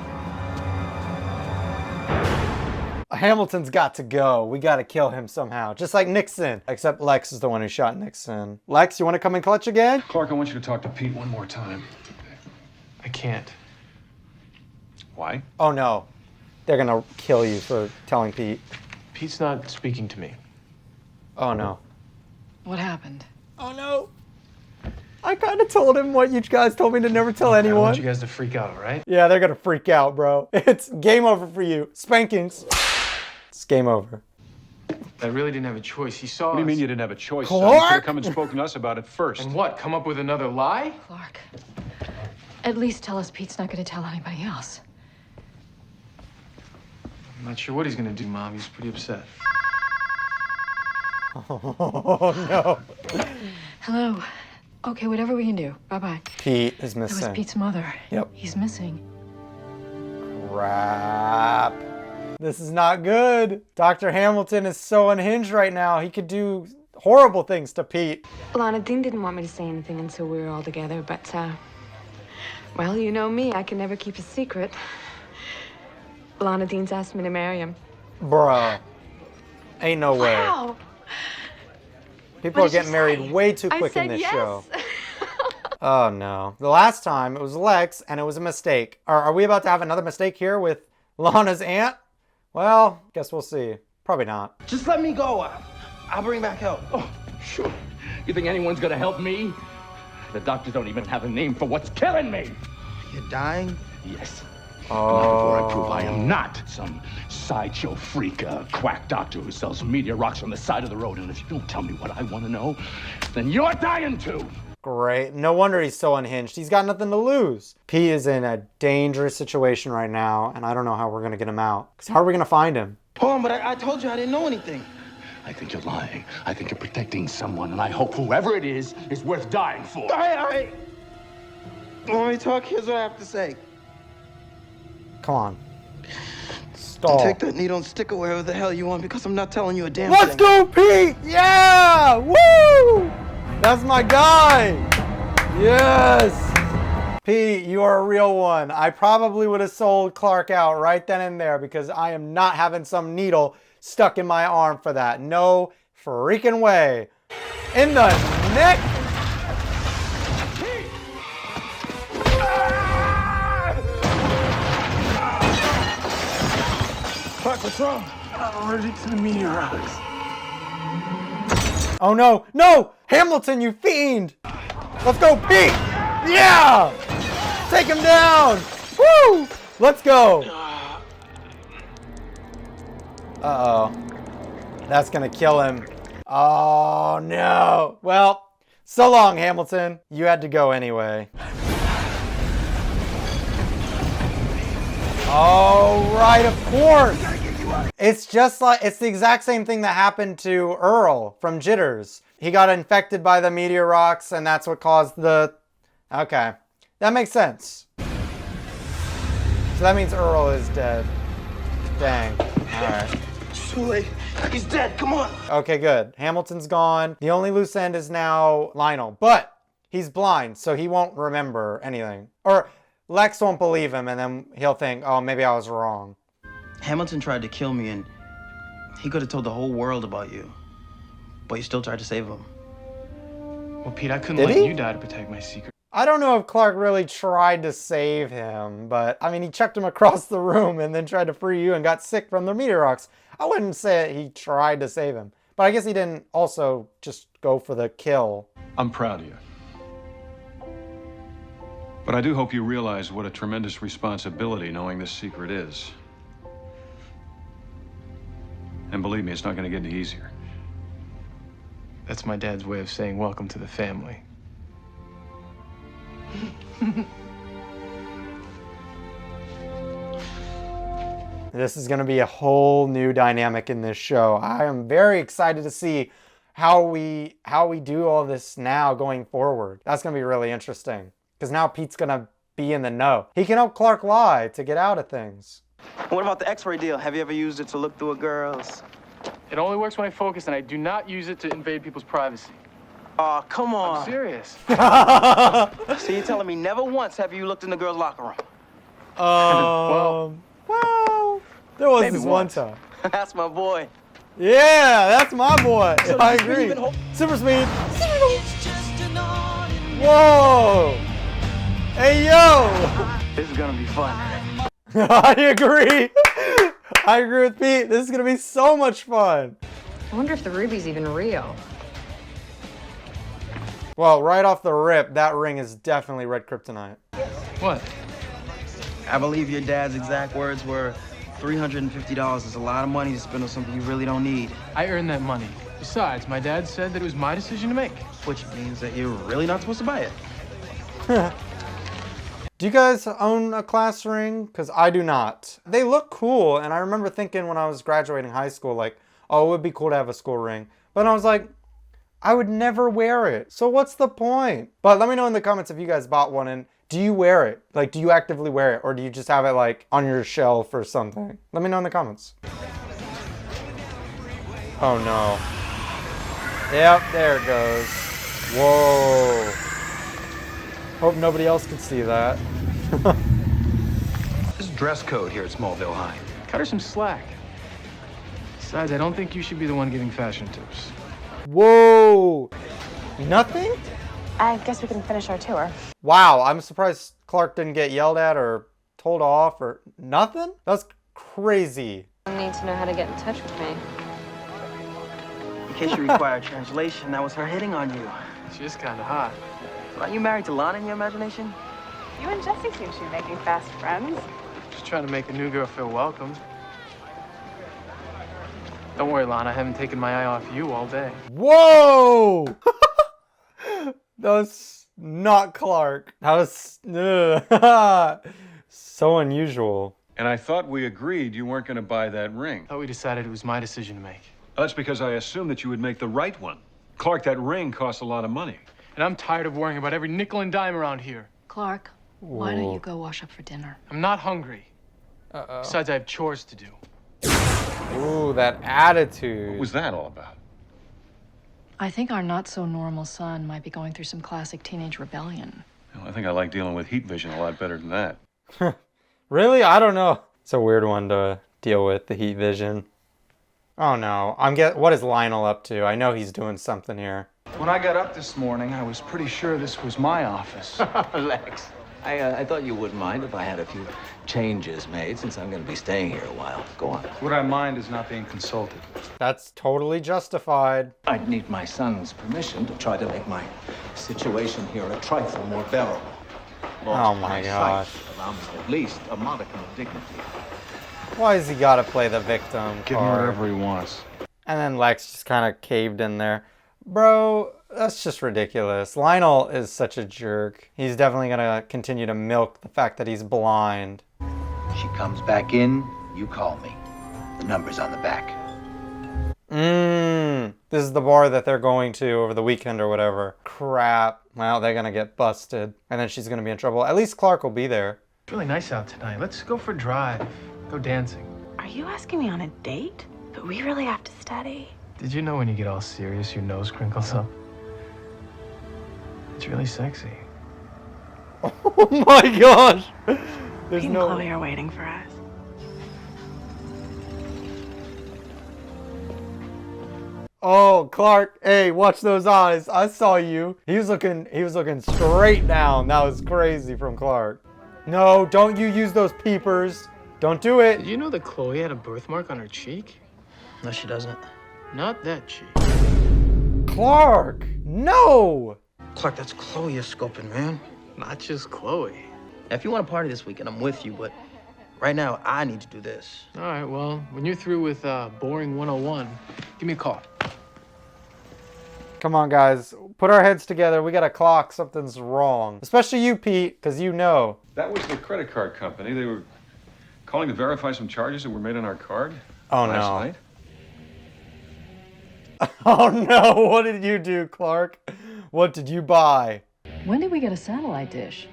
Speaker 1: Hamilton's got to go. We got to kill him somehow. Just like Nixon. Except Lex is the one who shot Nixon. Lex, you want to come in clutch again?
Speaker 8: Clark, I want you to talk to Pete one more time.
Speaker 2: I can't.
Speaker 8: Why?
Speaker 1: Oh no. They're going to kill you for telling Pete.
Speaker 2: Pete's not speaking to me.
Speaker 1: Oh no.
Speaker 18: What happened?
Speaker 1: Oh no. I kind of told him what you guys told me to never tell anyone.
Speaker 2: I want you guys to freak out, all right?
Speaker 1: Yeah, they're going to freak out, bro. It's game over for you. Spankings. It's game over.
Speaker 2: I really didn't have a choice. He saw
Speaker 8: What do you
Speaker 2: us.
Speaker 8: mean you didn't have a choice, son? You
Speaker 1: Clark?
Speaker 8: could have come and spoken to us about it first.
Speaker 2: And what, come up with another lie?
Speaker 18: Clark, at least tell us Pete's not going to tell anybody else.
Speaker 2: I'm not sure what he's gonna do, Mom. He's pretty upset.
Speaker 1: Oh, no.
Speaker 18: Hello. Okay, whatever we can do. Bye-bye.
Speaker 1: Pete is
Speaker 18: That was
Speaker 1: missing.
Speaker 18: Pete's mother.
Speaker 1: Yep.
Speaker 18: He's missing.
Speaker 1: Crap. This is not good. Dr. Hamilton is so unhinged right now. He could do horrible things to Pete.
Speaker 10: Lana, Dean didn't want me to say anything until we were all together, but, well, you know me. I can never keep a secret. Lana Dean's asked me to marry him.
Speaker 1: Bruh. Ain't no way.
Speaker 10: Wow.
Speaker 1: People
Speaker 10: What
Speaker 1: are
Speaker 10: did you
Speaker 1: getting married
Speaker 10: say?
Speaker 1: way too
Speaker 10: I
Speaker 1: quick in
Speaker 10: said
Speaker 1: this
Speaker 10: yes.
Speaker 1: show. Oh, no. The last time, it was Lex, and it was a mistake. Are we about to have another mistake here with Lana's aunt? Well, guess we'll see. Probably not.
Speaker 12: Just let me go. I'll bring back help.
Speaker 19: Oh, sure. You think anyone's gonna help me? The doctors don't even have a name for what's killing me.
Speaker 12: You're dying?
Speaker 19: Yes.
Speaker 1: Oh.
Speaker 19: Not before I prove I am not some sideshow freak, quack doctor who sells meteor rocks on the side of the road. And if you don't tell me what I want to know, then you're dying too.
Speaker 1: Great. No wonder he's so unhinged. He's got nothing to lose. Pete is in a dangerous situation right now, and I don't know how we're going to get him out. Because how are we going to find him?
Speaker 12: Hold on, but I told you I didn't know anything.
Speaker 19: I think you're lying. I think you're protecting someone, and I hope whoever it is worth dying for.
Speaker 12: All right. When we talk, here's what I have to say.
Speaker 1: Come on. Stall.
Speaker 12: Take that needle and stick it wherever the hell you want, because I'm not telling you a damn
Speaker 1: Let's
Speaker 12: thing.
Speaker 1: go, Pete! Yeah! Woo! That's my guy! Yes! Pete, you are a real one. I probably would have sold Clark out right then and there because I am not having some needle stuck in my arm for that. No freaking way. In the neck!
Speaker 12: Clark, what's wrong?
Speaker 2: I'm allergic to the meteor rocks.
Speaker 1: Oh no, no! Hamilton, you fiend! Let's go, Pete! Yeah! Take him down! Woo! Let's go! Uh-oh. That's gonna kill him. Oh no! Well, so long, Hamilton. You had to go anyway. Oh, right, of course! It's just like, it's the exact same thing that happened to Earl from Jitters. He got infected by the meteor rocks and that's what caused the... Okay. That makes sense. So that means Earl is dead. Dang. Alright.
Speaker 12: It's too late. He's dead. Come on.
Speaker 1: Okay, good. Hamilton's gone. The only loose end is now Lionel. But he's blind, so he won't remember anything. Or Lex won't believe him and then he'll think, oh, maybe I was wrong.
Speaker 12: Hamilton tried to kill me, and he could have told the whole world about you. But you still tried to save him.
Speaker 2: Well, Pete, I couldn't
Speaker 1: Did
Speaker 2: let
Speaker 1: he?
Speaker 2: you die to protect my secret.
Speaker 1: I don't know if Clark really tried to save him, but I mean, he chucked him across the room and then tried to free you and got sick from the meteor rocks. I wouldn't say he tried to save him, but I guess he didn't also just go for the kill.
Speaker 8: I'm proud of you. But I do hope you realize what a tremendous responsibility knowing this secret is. And believe me, it's not going to get any easier.
Speaker 2: That's my dad's way of saying welcome to the family.
Speaker 1: This is going to be a whole new dynamic in this show. I am very excited to see how we do all this now going forward. That's going to be really interesting because now Pete's going to be in the know. He can help Clark lie to get out of things.
Speaker 12: What about the X-ray deal? Have you ever used it to look through a girl's?
Speaker 2: It only works when I focus, and I do not use it to invade people's privacy.
Speaker 12: Aw, come on.
Speaker 2: I'm serious.
Speaker 12: So you're telling me never once have you looked in the girl's locker room?
Speaker 1: Well, there was
Speaker 12: maybe
Speaker 1: this one
Speaker 12: once.
Speaker 1: time.
Speaker 12: That's my boy.
Speaker 1: Yeah, that's my boy.
Speaker 12: So
Speaker 1: I
Speaker 12: does this
Speaker 1: agree.
Speaker 12: even hold-
Speaker 1: Super speed. Whoa. Hey, yo.
Speaker 2: This is gonna be fun.
Speaker 1: I agree. I agree with Pete. This is going to be so much fun.
Speaker 16: I wonder if the ruby's even real.
Speaker 1: Well, right off the rip, that ring is definitely red kryptonite.
Speaker 2: What?
Speaker 12: I believe your dad's exact words were, $350 is a lot of money to spend on something you really don't need.
Speaker 2: I earned that money. Besides, my dad said that it was my decision to make.
Speaker 12: Which means that you're really not supposed to buy it.
Speaker 1: Do you guys own a class ring? Because I do not. They look cool, and I remember thinking when I was graduating high school, like, oh, it would be cool to have a school ring. But I was like, I would never wear it. So what's the point? But let me know in the comments if you guys bought one, and do you wear it? Like, do you actively wear it? Or do you just have it, like, on your shelf or something? Let me know in the comments. Oh, no. Yep, there it goes. Whoa. Hope nobody else can see that.
Speaker 6: This is dress code here at Smallville High.
Speaker 2: Cut her some slack. Besides, I don't think you should be the one giving fashion tips.
Speaker 1: Whoa. Nothing?
Speaker 11: I guess we can finish our tour.
Speaker 1: Wow, I'm surprised Clark didn't get yelled at or told off or nothing? That's crazy.
Speaker 10: You need to know how to get in touch with me.
Speaker 12: In case you require a translation, that was her hitting on you.
Speaker 2: She is kind of hot.
Speaker 12: Aren't you married to Lana in your imagination?
Speaker 11: You and Jesse seem to be making fast friends.
Speaker 2: Just trying to make a new girl feel welcome. Don't worry, Lana, I haven't taken my eye off you all day.
Speaker 1: Whoa! That was not Clark. That was so unusual.
Speaker 8: And I thought we agreed you weren't going to buy that ring.
Speaker 2: I thought we decided it was my decision to make.
Speaker 8: That's because I assumed that you would make the right one. Clark, that ring costs a lot of money.
Speaker 2: And I'm tired of worrying about every nickel and dime around here.
Speaker 18: Clark, why don't you go wash up for dinner?
Speaker 2: I'm not hungry. Besides, I have chores to do.
Speaker 1: Ooh, that attitude.
Speaker 8: What was that all about?
Speaker 18: I think our not-so-normal son might be going through some classic teenage rebellion.
Speaker 8: Well, I think I like dealing with heat vision a lot better than that.
Speaker 1: Really? I don't know. It's a weird one to deal with, the heat vision. Oh no, what is Lionel up to? I know he's doing something here.
Speaker 5: When I got up this morning, I was pretty sure this was my office.
Speaker 15: Lex, I thought you wouldn't mind if I had a few changes made since I'm going to be staying here a while. Go on.
Speaker 5: What I mind is not being consulted.
Speaker 1: That's totally justified.
Speaker 15: I'd need my son's permission to try to make my situation here a trifle more bearable.
Speaker 1: Oh my gosh.
Speaker 15: Allow me at least a modicum of dignity.
Speaker 1: Why has he got to play the victim
Speaker 5: Give him
Speaker 1: card?
Speaker 5: whatever he wants.
Speaker 1: And then Lex just kind of caved in there. Bro, that's just ridiculous. Lionel is such a jerk. He's definitely going to continue to milk the fact that he's blind.
Speaker 15: She comes back in, you call me. The number's on the back.
Speaker 1: This is the bar that they're going to over the weekend or whatever. Crap. Well, they're going to get busted. And then she's going to be in trouble. At least Clark will be there.
Speaker 2: It's really nice out tonight. Let's go for a drive. Go dancing.
Speaker 9: Are you asking me on a date? But we really have to study.
Speaker 2: Did you know when you get all serious, your nose crinkles up? It's really sexy.
Speaker 1: Oh my gosh. There's
Speaker 9: Pete and
Speaker 1: no...
Speaker 9: Chloe are waiting for us.
Speaker 1: Oh, Clark, hey, watch those eyes. I saw you. He was looking straight down. That was crazy from Clark. No, don't you use those peepers. Don't do it.
Speaker 2: Did you know that Chloe had a birthmark on her cheek?
Speaker 12: No, she doesn't.
Speaker 2: Not that cheek.
Speaker 1: Clark, no.
Speaker 12: Clark, that's Chloe you're scoping, man.
Speaker 2: Not just Chloe.
Speaker 12: If you want to party this weekend, I'm with you, but right now, I need to do this.
Speaker 2: All right, well, when you're through with Boring 101, give me a call.
Speaker 1: Come on, guys. Put our heads together. We got a clock. Something's wrong. Especially you, Pete, because you know.
Speaker 8: That was the credit card company. They were calling to verify some charges that were made on our card
Speaker 1: Oh,
Speaker 8: last
Speaker 1: no.
Speaker 8: night.
Speaker 1: Oh, no. What did you do, Clark? What did you buy?
Speaker 18: When did we get a satellite dish?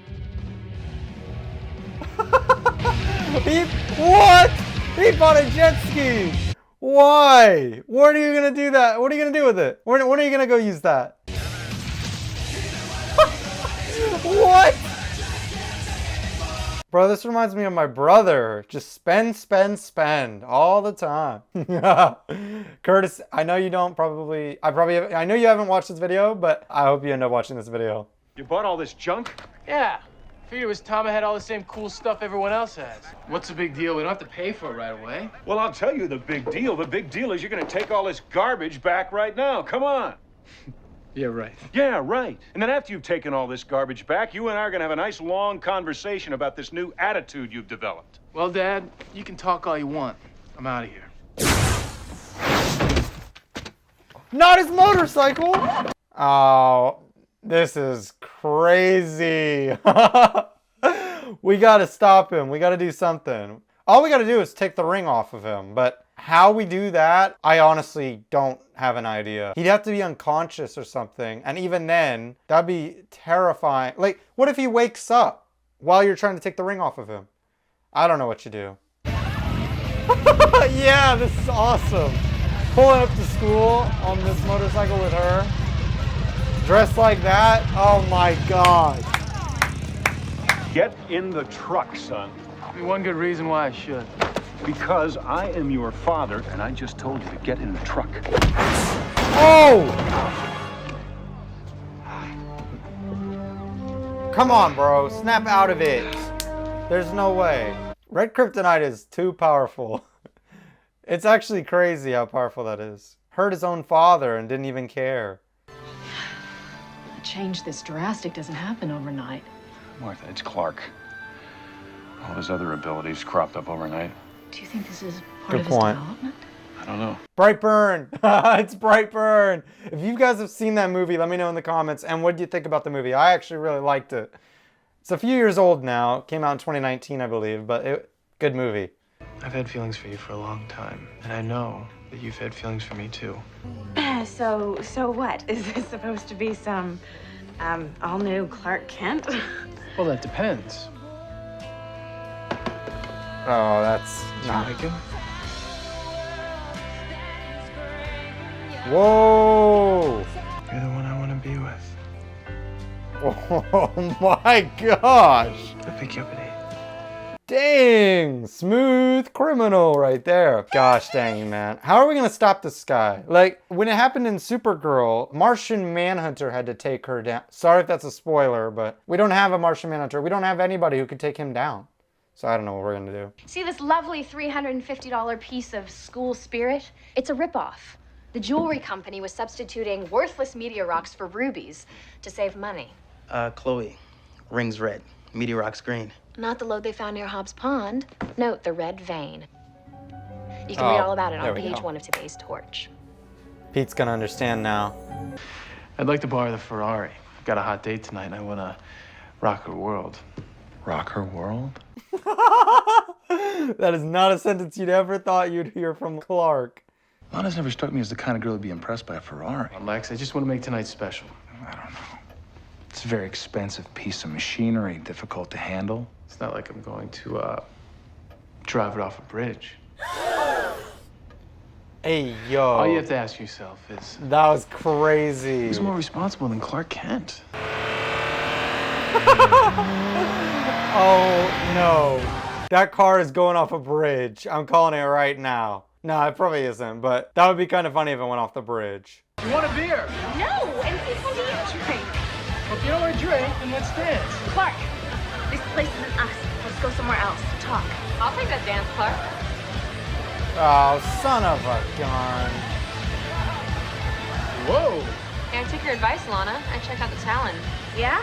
Speaker 1: What? He bought a jet ski. Why? What are you going to do that? What are you going to do with it? When are you going to go use that? What? Bro, this reminds me of my brother. Just spend, spend, spend all the time. Curtis, I know you don't probably, I know you haven't watched this video, but I hope you end up watching this video.
Speaker 8: You bought all this junk?
Speaker 2: Yeah. Figured it was Tom had all the same cool stuff everyone else has. What's the big deal? We don't have to pay for it right away.
Speaker 8: Well, I'll tell you the big deal. The big deal is you're going to take all this garbage back right now. Come on.
Speaker 2: All right, well, when you're through with Boring 101, give me a call.
Speaker 8: The big deal is you're going to take all this garbage back right now. Come on. Well, I'll tell you the big deal. The big deal is you're going to take all this garbage back right now. Come on.
Speaker 2: Yeah, right.
Speaker 8: Yeah, right. And then after you've taken all this garbage back, you and I are gonna have a nice long conversation about this new attitude you've developed.
Speaker 2: Well, Dad, you can talk all you want. I'm out of here.
Speaker 1: Not his motorcycle! Oh, this is crazy. We gotta stop him. We gotta do something. All we gotta do is take the ring off of him, but how we do that, I honestly don't have an idea. He'd have to be unconscious or something, and even then, that'd be terrifying. Like, what if he wakes up while you're trying to take the ring off of him? I don't know what you do. Yeah, this is awesome. Pulling up to school on this motorcycle with her. Dressed like that? Oh my God.
Speaker 8: Get in the truck, son.
Speaker 2: One good reason why I should.
Speaker 8: Because I am your father, and I just told you to get in the truck.
Speaker 1: Oh! Come on, bro. Snap out of it. There's no way. Red kryptonite is too powerful. It's actually crazy how powerful that is. Hurt his own father and didn't even care.
Speaker 18: A change this drastic doesn't happen overnight.
Speaker 8: Martha, it's Clark. All his other abilities cropped up overnight.
Speaker 18: Do you think this is part
Speaker 1: Good
Speaker 18: of his
Speaker 1: point.
Speaker 18: development?
Speaker 8: I don't know.
Speaker 1: Brightburn. It's Brightburn. If you guys have seen that movie, let me know in the comments. And what do you think about the movie? I actually really liked it. It's a few years old now. It came out in 2019, I believe, but good movie.
Speaker 2: I've had feelings for you for a long time, and I know that you've had feelings for me too.
Speaker 9: So what? Is this supposed to be some, all-new Clark Kent?
Speaker 2: Well, that depends.
Speaker 1: Oh, that's not.
Speaker 2: Like him?
Speaker 1: Whoa!
Speaker 2: You're the one I want to be with.
Speaker 1: Oh my gosh!
Speaker 2: I'll pick you up at 8.
Speaker 1: Dang! Smooth criminal right there. Gosh dang, man. How are we gonna stop this guy? Like, when it happened in Supergirl, Martian Manhunter had to take her down. Sorry if that's a spoiler, but we don't have a Martian Manhunter. We don't have anybody who could take him down. So I don't know what we're gonna do.
Speaker 16: See this lovely $350 piece of school spirit? It's a ripoff. The jewelry company was substituting worthless meteor rocks for rubies to save money.
Speaker 12: Chloe, ring's red, meteor rock's green.
Speaker 16: Not the lode they found near Hobbs Pond. Note the red vein. You can read all about it on page 1 of today's Torch.
Speaker 1: Pete's gonna understand now.
Speaker 2: I'd like to borrow the Ferrari. I've got a hot date tonight and I want to rock her world.
Speaker 5: Rock her world?
Speaker 1: That is not a sentence you'd ever thought you'd hear from Clark.
Speaker 5: Lana's never struck me as the kind of girl who'd be impressed by a Ferrari.
Speaker 2: Well, Lex, I just want to make tonight special.
Speaker 5: I don't know. It's a very expensive piece of machinery, difficult to handle.
Speaker 2: It's not like I'm going to drive it off a bridge.
Speaker 1: Hey, yo.
Speaker 2: All you have to ask yourself is...
Speaker 1: That was crazy.
Speaker 2: Who's more responsible than Clark Kent?
Speaker 1: Oh, no. That car is going off a bridge. I'm calling it right now. No, it probably isn't, but that would be kind of funny if it went off the bridge.
Speaker 2: You want a beer?
Speaker 16: No, and please want to drink.
Speaker 2: Well, if you don't want to drink, then let's dance.
Speaker 9: Clark, this place isn't us. Let's go somewhere else. Talk.
Speaker 16: I'll take that dance, Clark.
Speaker 1: Oh, son of a gun.
Speaker 2: Whoa.
Speaker 16: Hey, I took your advice, Lana. I checked out the Talon.
Speaker 9: Yeah?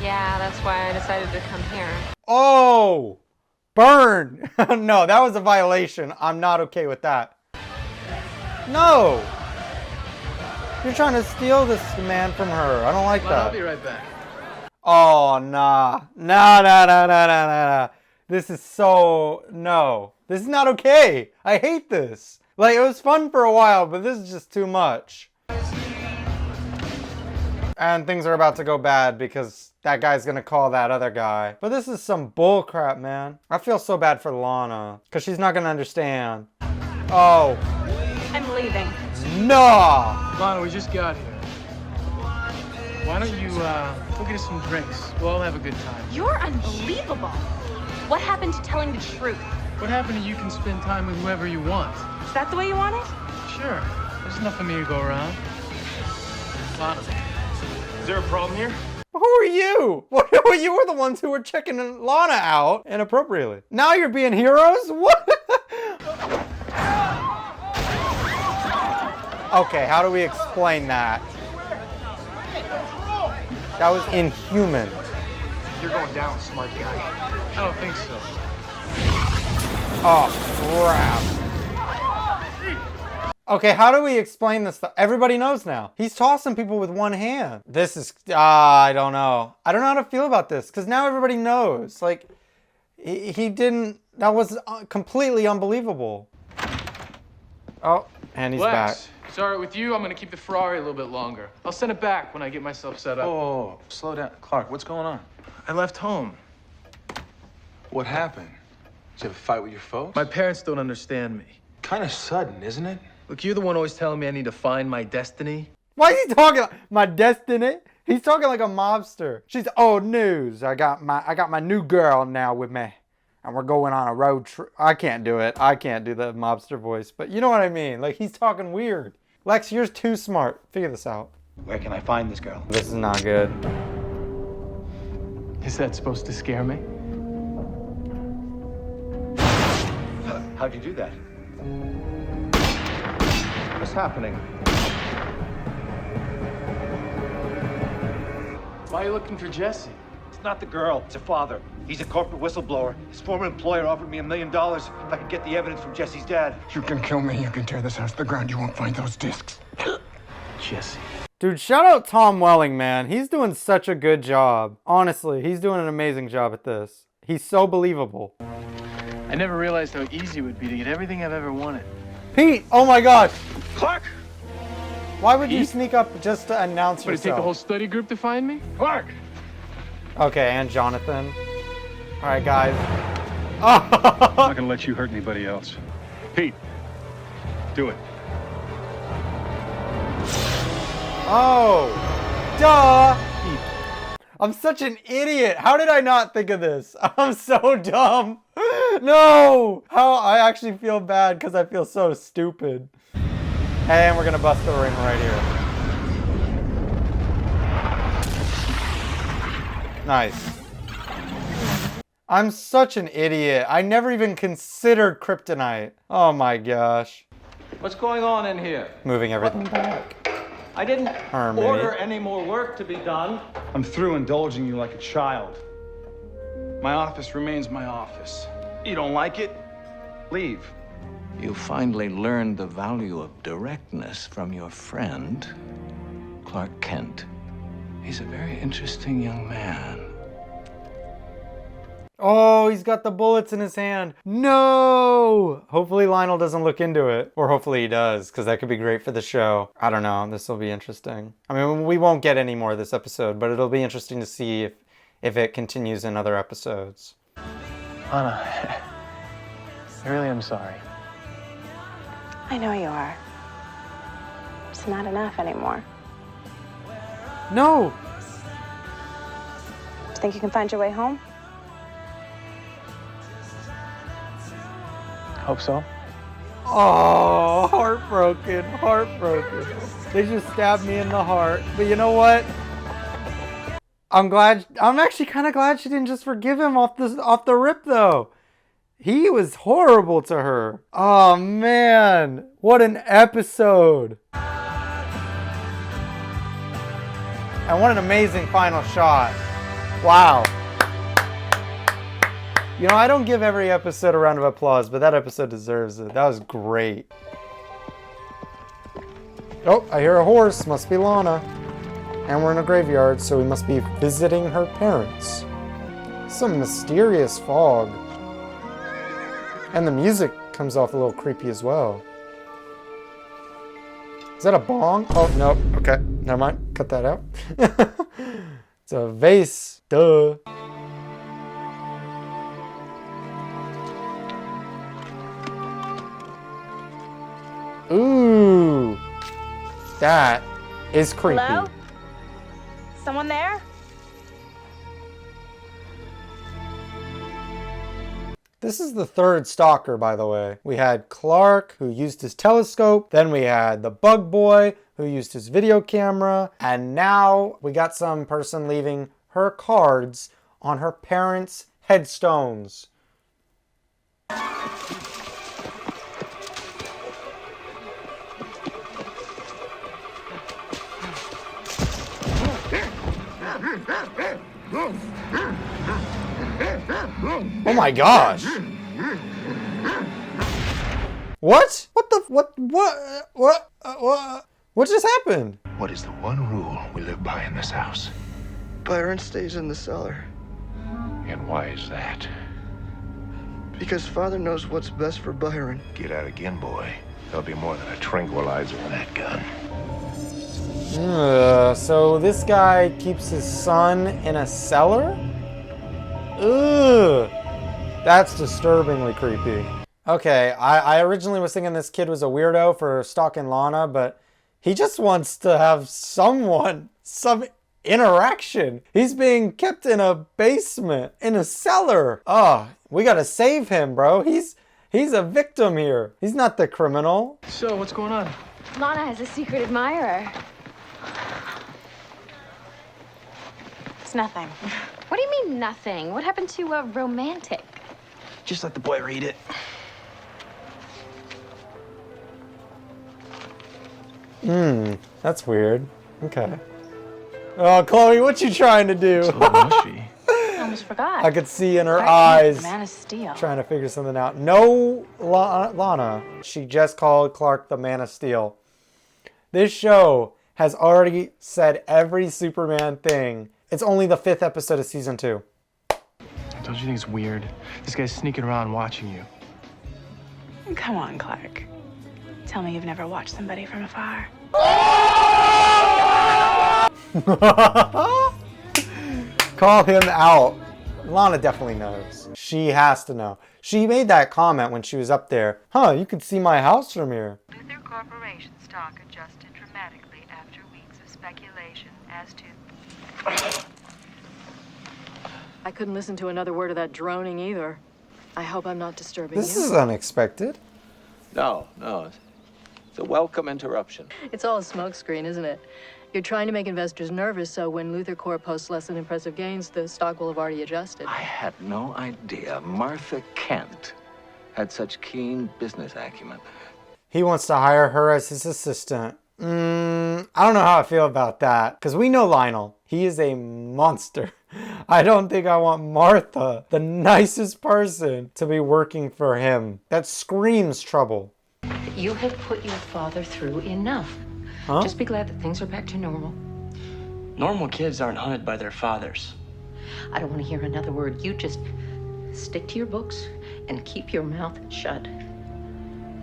Speaker 16: Yeah, that's why I decided to come here.
Speaker 1: Oh! Burn! No, that was a violation. I'm not okay with that. No! You're trying to steal this man from her. I don't like that.
Speaker 2: I'll be right back.
Speaker 1: Oh, nah. Nah. This is so... No. This is not okay. I hate this. Like, it was fun for a while, but this is just too much. And things are about to go bad because that guy's gonna call that other guy. But this is some bull crap, man. I feel so bad for Lana because she's not gonna understand. Oh.
Speaker 9: I'm leaving.
Speaker 1: Nah.
Speaker 2: Lana, we just got here. Why don't you go get us some drinks? We'll all have a good time.
Speaker 9: You're unbelievable. What happened to telling the truth?
Speaker 2: What happened to you can spend time with whoever you want?
Speaker 9: Is that the way you want it?
Speaker 2: Sure. There's enough of me to go around. Lana, is there a problem here?
Speaker 1: Who are you? You were the ones who were checking Lana out inappropriately. Now you're being heroes? What? Okay, how do we explain that? That was inhuman.
Speaker 2: You're going down, smart guy. I don't think so.
Speaker 1: Oh, crap. Okay, how do we explain this stuff? Everybody knows now. He's tossing people with one hand. This is, I don't know. I don't know how to feel about this, because now everybody knows. Like, he didn't, that was completely unbelievable. Oh, and he's back.
Speaker 2: It's all right with you. I'm gonna keep the Ferrari a little bit longer. I'll send it back when I get myself set up.
Speaker 5: Oh, slow down. Clark, what's going on?
Speaker 2: I left home.
Speaker 5: What happened? Did you have a fight with your folks?
Speaker 2: My parents don't understand me.
Speaker 5: Kind of sudden, isn't it?
Speaker 2: Look, you're the one always telling me I need to find my destiny.
Speaker 1: Why is he talking like my destiny? He's talking like a mobster. She's old news. I got my new girl now with me. And we're going on a road trip. I can't do it. I can't do the mobster voice. But you know what I mean. Like, he's talking weird. Lex, you're too smart. Figure this out.
Speaker 6: Where can I find this girl?
Speaker 1: This is not good.
Speaker 2: Is that supposed to scare me?
Speaker 6: How'd you do that? What's happening?
Speaker 2: Why are you looking for Jesse?
Speaker 6: It's not the girl, it's her father. He's a corporate whistleblower. His former employer offered me $1 million if I could get the evidence from Jesse's dad.
Speaker 21: You can kill me, you can tear this house to the ground, you won't find those discs.
Speaker 2: Jesse.
Speaker 1: Dude, shout out Tom Welling, man. He's doing such a good job. Honestly, he's doing an amazing job at this. He's so believable.
Speaker 2: I never realized how easy it would be to get everything I've ever wanted.
Speaker 1: Pete, oh my gosh.
Speaker 2: Clark!
Speaker 1: Why would you sneak up just to announce
Speaker 2: Would it take the
Speaker 1: yourself?
Speaker 2: whole study group to find me?
Speaker 6: Clark!
Speaker 1: Okay, and Jonathan. All right, guys.
Speaker 8: I'm not gonna let you hurt anybody else. Pete, do it.
Speaker 1: Oh, duh. I'm such an idiot. How did I not think of this? I'm so dumb. No. How I actually feel bad because I feel so stupid. And we're gonna bust the ring right here. Nice. I'm such an idiot. I never even considered kryptonite. Oh my gosh.
Speaker 15: What's going on in here?
Speaker 1: Moving everything back.
Speaker 15: I didn't
Speaker 1: Harmony.
Speaker 15: order any more work to be done.
Speaker 5: I'm through indulging you like a child. My office remains my office. You don't like it? Leave.
Speaker 15: You finally learned the value of directness from your friend, Clark Kent. He's a very interesting young man.
Speaker 1: Oh, he's got the bullets in his hand. No! Hopefully Lionel doesn't look into it. Or hopefully he does, because that could be great for the show. I don't know. This will be interesting. I mean, we won't get any more of this episode, but it'll be interesting to see if it continues in other episodes.
Speaker 2: Anna, I really am sorry.
Speaker 9: I know you are. It's not enough anymore.
Speaker 1: No!
Speaker 9: Do you think you can find your way home?
Speaker 2: Hope so.
Speaker 1: Oh, heartbroken, heartbroken. They just stabbed me in the heart. But you know what? I'm actually kind of glad she didn't just forgive him off the rip though. He was horrible to her. Oh man, what an episode. And what an amazing final shot. Wow. You know, I don't give every episode a round of applause, but that episode deserves it. That was great. Oh, I hear a horse. Must be Lana. And we're in a graveyard, so we must be visiting her parents. Some mysterious fog. And the music comes off a little creepy as well. Is that a bong? Oh, no. Okay, never mind. Cut that out. It's a vase. Duh. Ooh, that is creepy.
Speaker 9: Hello? Someone there?
Speaker 1: This is the third stalker, by the way. We had Clark, who used his telescope. Then we had the bug boy, who used his video camera. And now we got some person leaving her cards on her parents' headstones. Oh my gosh. What? What just happened?
Speaker 4: What is the one rule we live by in this house?
Speaker 22: Byron stays in the cellar.
Speaker 4: And why is that?
Speaker 22: Because Father knows what's best for Byron.
Speaker 4: Get out again, boy. There'll be more than a tranquilizer in that gun.
Speaker 1: So this guy keeps his son in a cellar? Ugh. That's disturbingly creepy. Okay, I originally was thinking this kid was a weirdo for stalking Lana, but he just wants to have some interaction. He's being kept in a basement, in a cellar. Oh, we gotta save him, bro. He's a victim here. He's not the criminal.
Speaker 2: So, what's going on?
Speaker 16: Lana has a secret admirer.
Speaker 9: It's nothing.
Speaker 16: What do you mean, nothing? What happened to romantic?
Speaker 12: Just let the boy read it.
Speaker 1: That's weird. Okay. Oh, Chloe, what you trying to do?
Speaker 2: It's a little mushy.
Speaker 9: I almost forgot.
Speaker 1: I could see in her
Speaker 9: Clark
Speaker 1: eyes
Speaker 9: Kent, the Man of Steel.
Speaker 1: trying to figure something out. No, Lana. She just called Clark the Man of Steel. This show has already said every Superman thing. It's only the 5th episode of season 2.
Speaker 2: Don't you think it's weird? This guy's sneaking around watching you.
Speaker 9: Come on, Clark. Tell me you've never watched somebody from afar.
Speaker 1: Call him out. Lana definitely knows. She has to know. She made that comment when she was up there. Huh, you can see my house from here.
Speaker 23: Luther Corporation stock adjusted dramatically after weeks of speculation as to...
Speaker 18: I couldn't listen to another word of that droning either. I hope I'm not disturbing
Speaker 1: This
Speaker 18: you.
Speaker 1: is unexpected.
Speaker 15: No. It's a welcome interruption.
Speaker 18: It's all a smokescreen, isn't it? You're trying to make investors nervous, so when Luther Corp posts less than impressive gains, the stock will have already adjusted.
Speaker 15: I had no idea Martha Kent had such keen business acumen.
Speaker 1: He wants to hire her as his assistant. I don't know how I feel about that. Because we know Lionel. He is a monster. I don't think I want Martha, the nicest person, to be working for him. That screams trouble.
Speaker 24: You have put your father through enough.
Speaker 1: Huh?
Speaker 24: Just be glad that things are back to normal.
Speaker 12: Normal kids aren't hunted by their fathers.
Speaker 24: I don't want to hear another word. You just stick to your books and keep your mouth shut.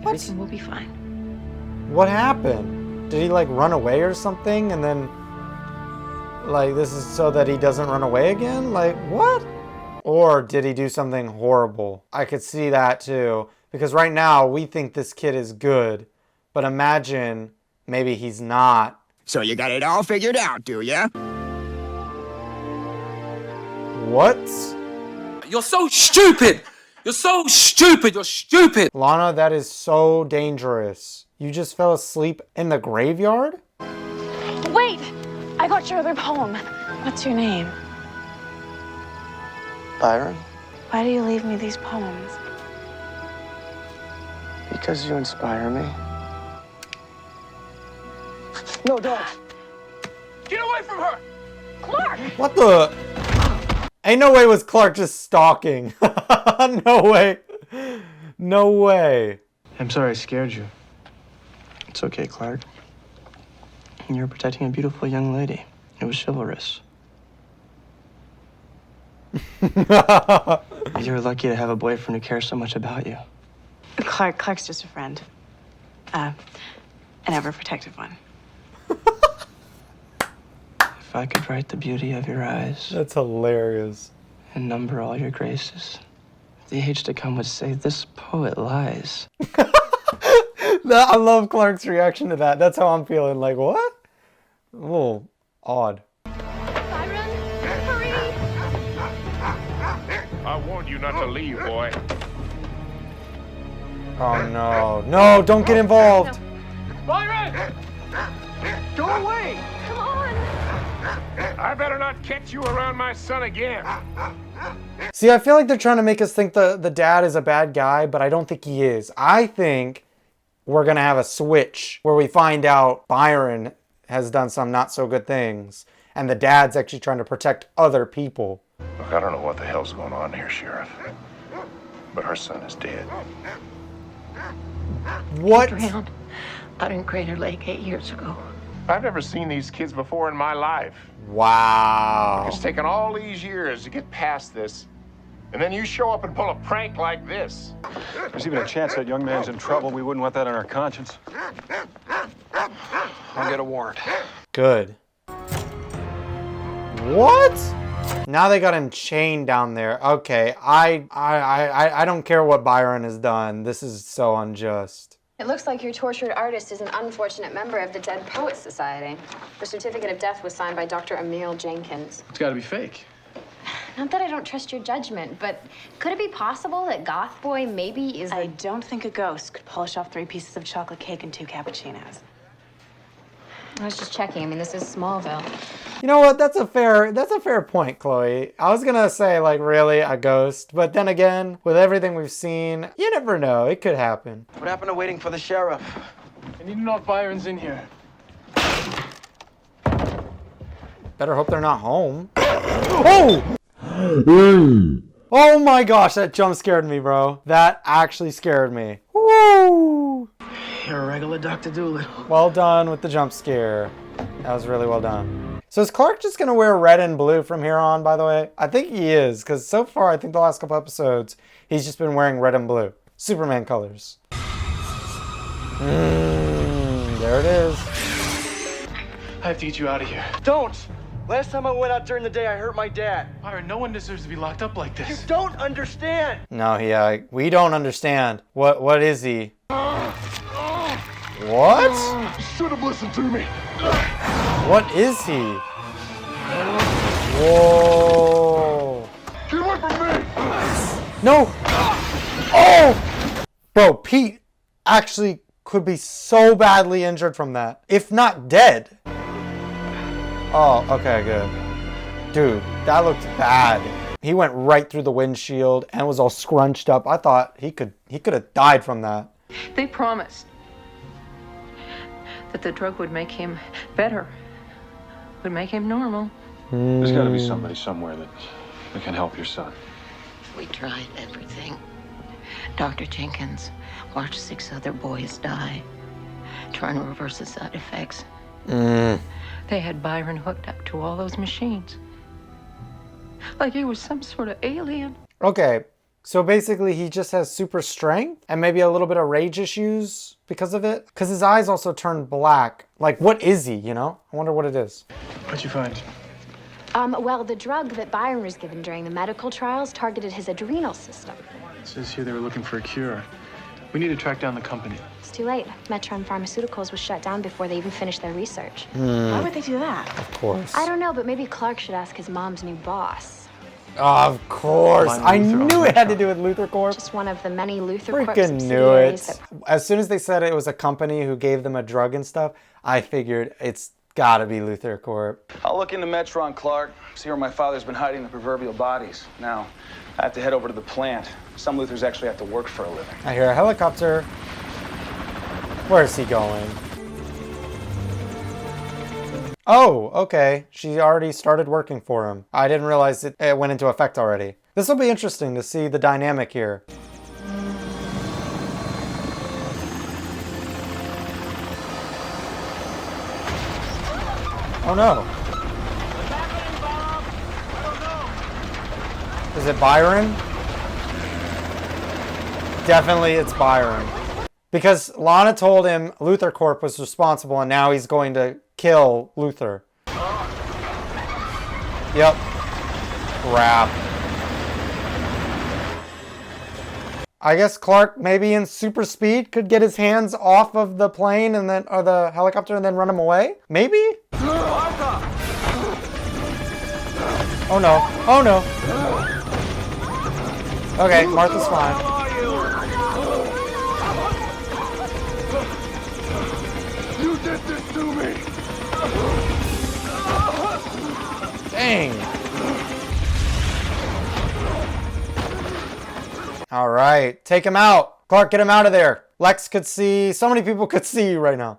Speaker 24: Everything will be fine.
Speaker 1: What happened? Did he like run away or something? And then like this is so that he doesn't run away again? Like what? Or did he do something horrible? I could see that too. Because right now we think this kid is good. But imagine maybe he's not.
Speaker 25: So you got it all figured out, do ya?
Speaker 1: What?
Speaker 26: You're so stupid! You're so stupid! You're stupid!
Speaker 1: Lana, that is so dangerous. You just fell asleep in the graveyard?
Speaker 9: Wait! I got your other poem. What's your name?
Speaker 12: Byron?
Speaker 9: Why do you leave me these poems?
Speaker 12: Because you inspire me. No, don't.
Speaker 26: Get away from her!
Speaker 9: Clark!
Speaker 1: What the? Ain't no way was Clark just stalking. No way. No way.
Speaker 2: I'm sorry I scared you. It's okay, Clark. You were protecting a beautiful young lady. It was chivalrous. You're lucky to have a boyfriend who cares so much about you.
Speaker 9: Clark's just a friend. An overprotective one.
Speaker 2: If I could write the beauty of your eyes.
Speaker 1: That's hilarious.
Speaker 2: And number all your graces, the age to come would say, this poet lies.
Speaker 1: I love Clark's reaction to that. That's how I'm feeling. Like, what? A little odd.
Speaker 4: I warned you not to leave, boy.
Speaker 1: Oh no. No, don't get involved.
Speaker 4: Byron!
Speaker 12: Go away!
Speaker 16: Come on!
Speaker 4: I better not catch you around my son again.
Speaker 1: See, I feel like they're trying to make us think the dad is a bad guy, but I don't think he is. I think we're going to have a switch where we find out Byron has done some not so good things. and the dad's actually trying to protect other people.
Speaker 4: Look, I don't know what the hell's going on here, Sheriff. But our son is dead.
Speaker 1: What?
Speaker 24: Drowned out in Crater Lake 8 years ago.
Speaker 4: I've never seen these kids before in my life.
Speaker 1: Wow.
Speaker 4: It's taken all these years to get past this. And then you show up and pull a prank like this.
Speaker 8: There's even a chance that young man's in trouble. We wouldn't want that on our conscience. I'll get a warrant.
Speaker 1: Good. What? Now they got him chained down there. Okay, I don't care what Byron has done. This is so unjust.
Speaker 16: It looks like your tortured artist is an unfortunate member of the Dead Poets Society. The certificate of death was signed by Dr. Emil Jenkins.
Speaker 2: It's gotta be fake.
Speaker 16: Not that I don't trust your judgment, but could it be possible that Goth Boy maybe is
Speaker 9: I don't think a ghost could polish off 3 pieces of chocolate cake and 2 cappuccinos.
Speaker 16: I was just checking. I mean, this is Smallville.
Speaker 1: You know what? That's a fair point, Chloe. I was gonna say, like, really, a ghost, but then again, with everything we've seen, you never know. It could happen.
Speaker 12: What happened to waiting for the sheriff?
Speaker 2: I need to know if Byron's in here.
Speaker 1: Better hope they're not home. Oh! Oh my gosh, that jump scared me, bro. That actually scared me. Woo!
Speaker 12: You're a regular Dr. Doolittle.
Speaker 1: Well done with the jump scare. That was really well done. So is Clark just gonna wear red and blue from here on, by the way? I think he is, because so far, I think the last couple episodes, he's just been wearing red and blue. Superman colors. There it is.
Speaker 2: I have to get you out of here.
Speaker 12: Don't! Last time I went out during the day, I hurt my dad.
Speaker 2: Byron, no one deserves to be locked up like
Speaker 12: You
Speaker 2: this.
Speaker 12: don't understand!
Speaker 1: No, yeah, we don't understand. What is he? What?
Speaker 21: You should have listened to me.
Speaker 1: What is he? Whoa.
Speaker 21: Get away from me!
Speaker 1: No! Oh! Bro, Pete actually could be so badly injured from that. If not dead. Oh, okay, good. Dude, that looked bad. He went right through the windshield and was all scrunched up. I thought he could have died from that.
Speaker 24: They promised that the drug would make him better, would make him normal.
Speaker 8: There's got to be somebody somewhere that can help your son.
Speaker 24: We tried everything. Dr. Jenkins watched 6 other boys die, trying to reverse the side effects. They had Byron hooked up to all those machines. Like he was some sort of alien.
Speaker 1: Okay, so basically he just has super strength and maybe a little bit of rage issues because of it. Because his eyes also turn black. Like, what is he, you know? I wonder what it is.
Speaker 2: What'd you find?
Speaker 16: Well, the drug that Byron was given during the medical trials targeted his adrenal system.
Speaker 2: It says here they were looking for a cure. We need to track down the company.
Speaker 16: It's too late. Metron Pharmaceuticals was shut down before they even finished their research.
Speaker 9: Why would they do that?
Speaker 1: Of course.
Speaker 16: I don't know, but maybe Clark should ask his mom's new boss.
Speaker 1: Of course. I knew it had to do with Luthor Corp.
Speaker 16: Just one of the many Luthor Corp
Speaker 1: Freaking knew it.
Speaker 16: subsidiaries that-
Speaker 1: As soon as they said it was a company who gave them a drug and stuff, I figured it's gotta be Luthor Corp.
Speaker 5: I'll look into Metron, Clark, see where my father's been hiding the proverbial bodies. Now, I have to head over to the plant. Some Luthors actually have to work for a living.
Speaker 1: I hear a helicopter. Where's he going? Oh, okay. She already started working for him. I didn't realize it went into effect already. This will be interesting to see the dynamic here. Oh no. Is it Byron? Definitely it's Byron. Because Lana told him Luthor Corp was responsible and now he's going to kill Luthor. Yep. Crap. I guess Clark, maybe in super speed, could get his hands off of the plane and then, or the helicopter and then run him away? Maybe? Oh no. Oh no. Okay, Martha's fine.
Speaker 21: You did this to me!
Speaker 1: Dang. All right, take him out. Clark, get him out of there. Lex could see, so many people could see you right now.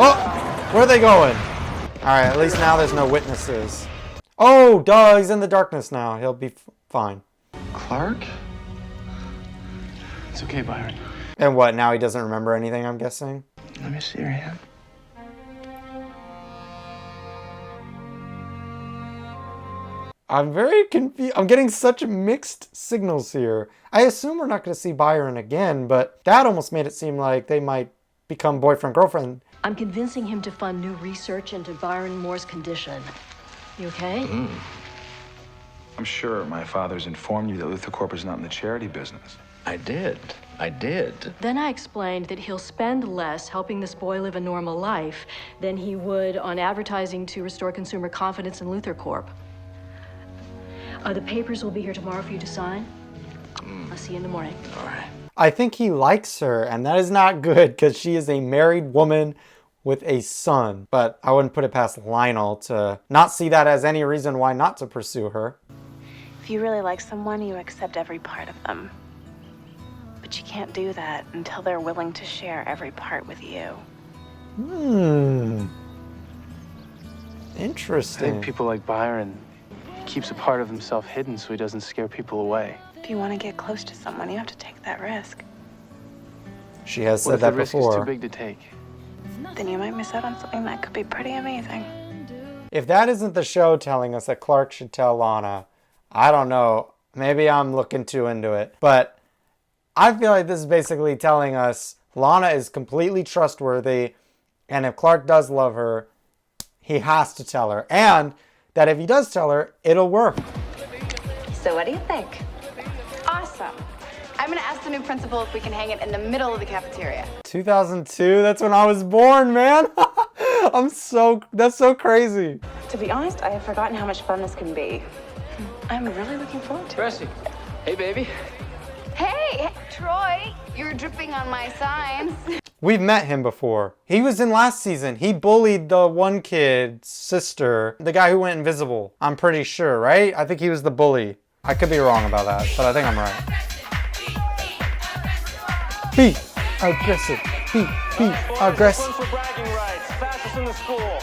Speaker 1: Oh, where are they going? All right, at least now there's no witnesses. Oh, duh, he's in the darkness now. He'll be fine.
Speaker 2: Clark? It's okay, Byron.
Speaker 1: And what, now he doesn't remember anything, I'm guessing?
Speaker 2: Let me see your hand.
Speaker 1: I'm very confused. I'm getting such mixed signals here. I assume we're not going to see Byron again, but that almost made it seem like they might become boyfriend-girlfriend.
Speaker 18: I'm convincing him to fund new research into Byron Moore's condition. You okay?
Speaker 5: I'm sure my father's informed you that Luther Corp is not in the charity business.
Speaker 15: I did.
Speaker 18: Then I explained that he'll spend less helping this boy live a normal life than he would on advertising to restore consumer confidence in Luther Corp. The papers will be here tomorrow for you to sign. I'll see you in the morning.
Speaker 15: All right.
Speaker 1: I think he likes her, and that is not good because she is a married woman with a son. But I wouldn't put it past Lionel to not see that as any reason why not to pursue her.
Speaker 9: If you really like someone, you accept every part of them. But you can't do that until they're willing to share every part with you.
Speaker 2: I
Speaker 1: Interesting.
Speaker 2: think people like Byron, he keeps a part of himself hidden so he doesn't scare people away.
Speaker 9: If you want to get close to someone, you have to take that risk.
Speaker 1: She has
Speaker 2: What
Speaker 1: said
Speaker 2: if
Speaker 1: that
Speaker 2: the risk
Speaker 1: before.
Speaker 2: is too big to take?
Speaker 9: Then you might miss out on something that could be pretty amazing.
Speaker 1: If that isn't the show telling us that Clark should tell Lana, I don't know. Maybe I'm looking too into it. But I feel like this is basically telling us Lana is completely trustworthy, and if Clark does love her, he has to tell her. And that if he does tell her, it'll work.
Speaker 11: So what do you think? Awesome. I'm gonna ask the new principal if we can hang it in the middle of the cafeteria.
Speaker 1: 2002, that's when I was born, man. That's so crazy.
Speaker 9: To be honest, I have forgotten how much fun this can be. I'm really looking forward to it.
Speaker 2: Bessie. Hey, baby.
Speaker 11: Hey, Troy, you're dripping on my signs.
Speaker 1: We've met him before. He was in last season. He bullied the one kid's sister, the guy who went invisible. I'm pretty sure, right? I think he was the bully. I could be wrong about that, but I think I'm right. Be aggressive. Be aggressive.
Speaker 6: For bragging rights, fastest in the school.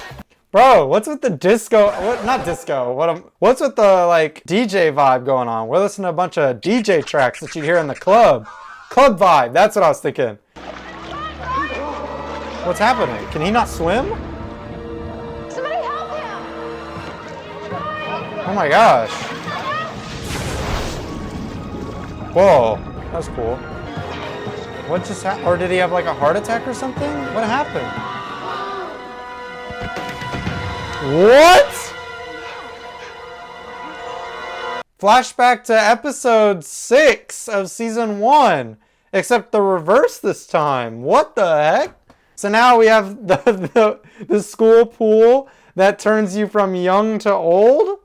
Speaker 1: Bro, what's with the disco? Not disco. What's with the like DJ vibe going on? We're listening to a bunch of DJ tracks that you'd hear in the club. Club vibe. That's what I was thinking. What's happening? Can he not swim?
Speaker 11: Somebody help him!
Speaker 1: Oh my gosh. Whoa, that was cool. What just happened? Or did he have like a heart attack or something? What happened? What? Flashback to episode 6 of season 1. Except the reverse this time. What the heck? So now we have the school pool that turns you from young to old?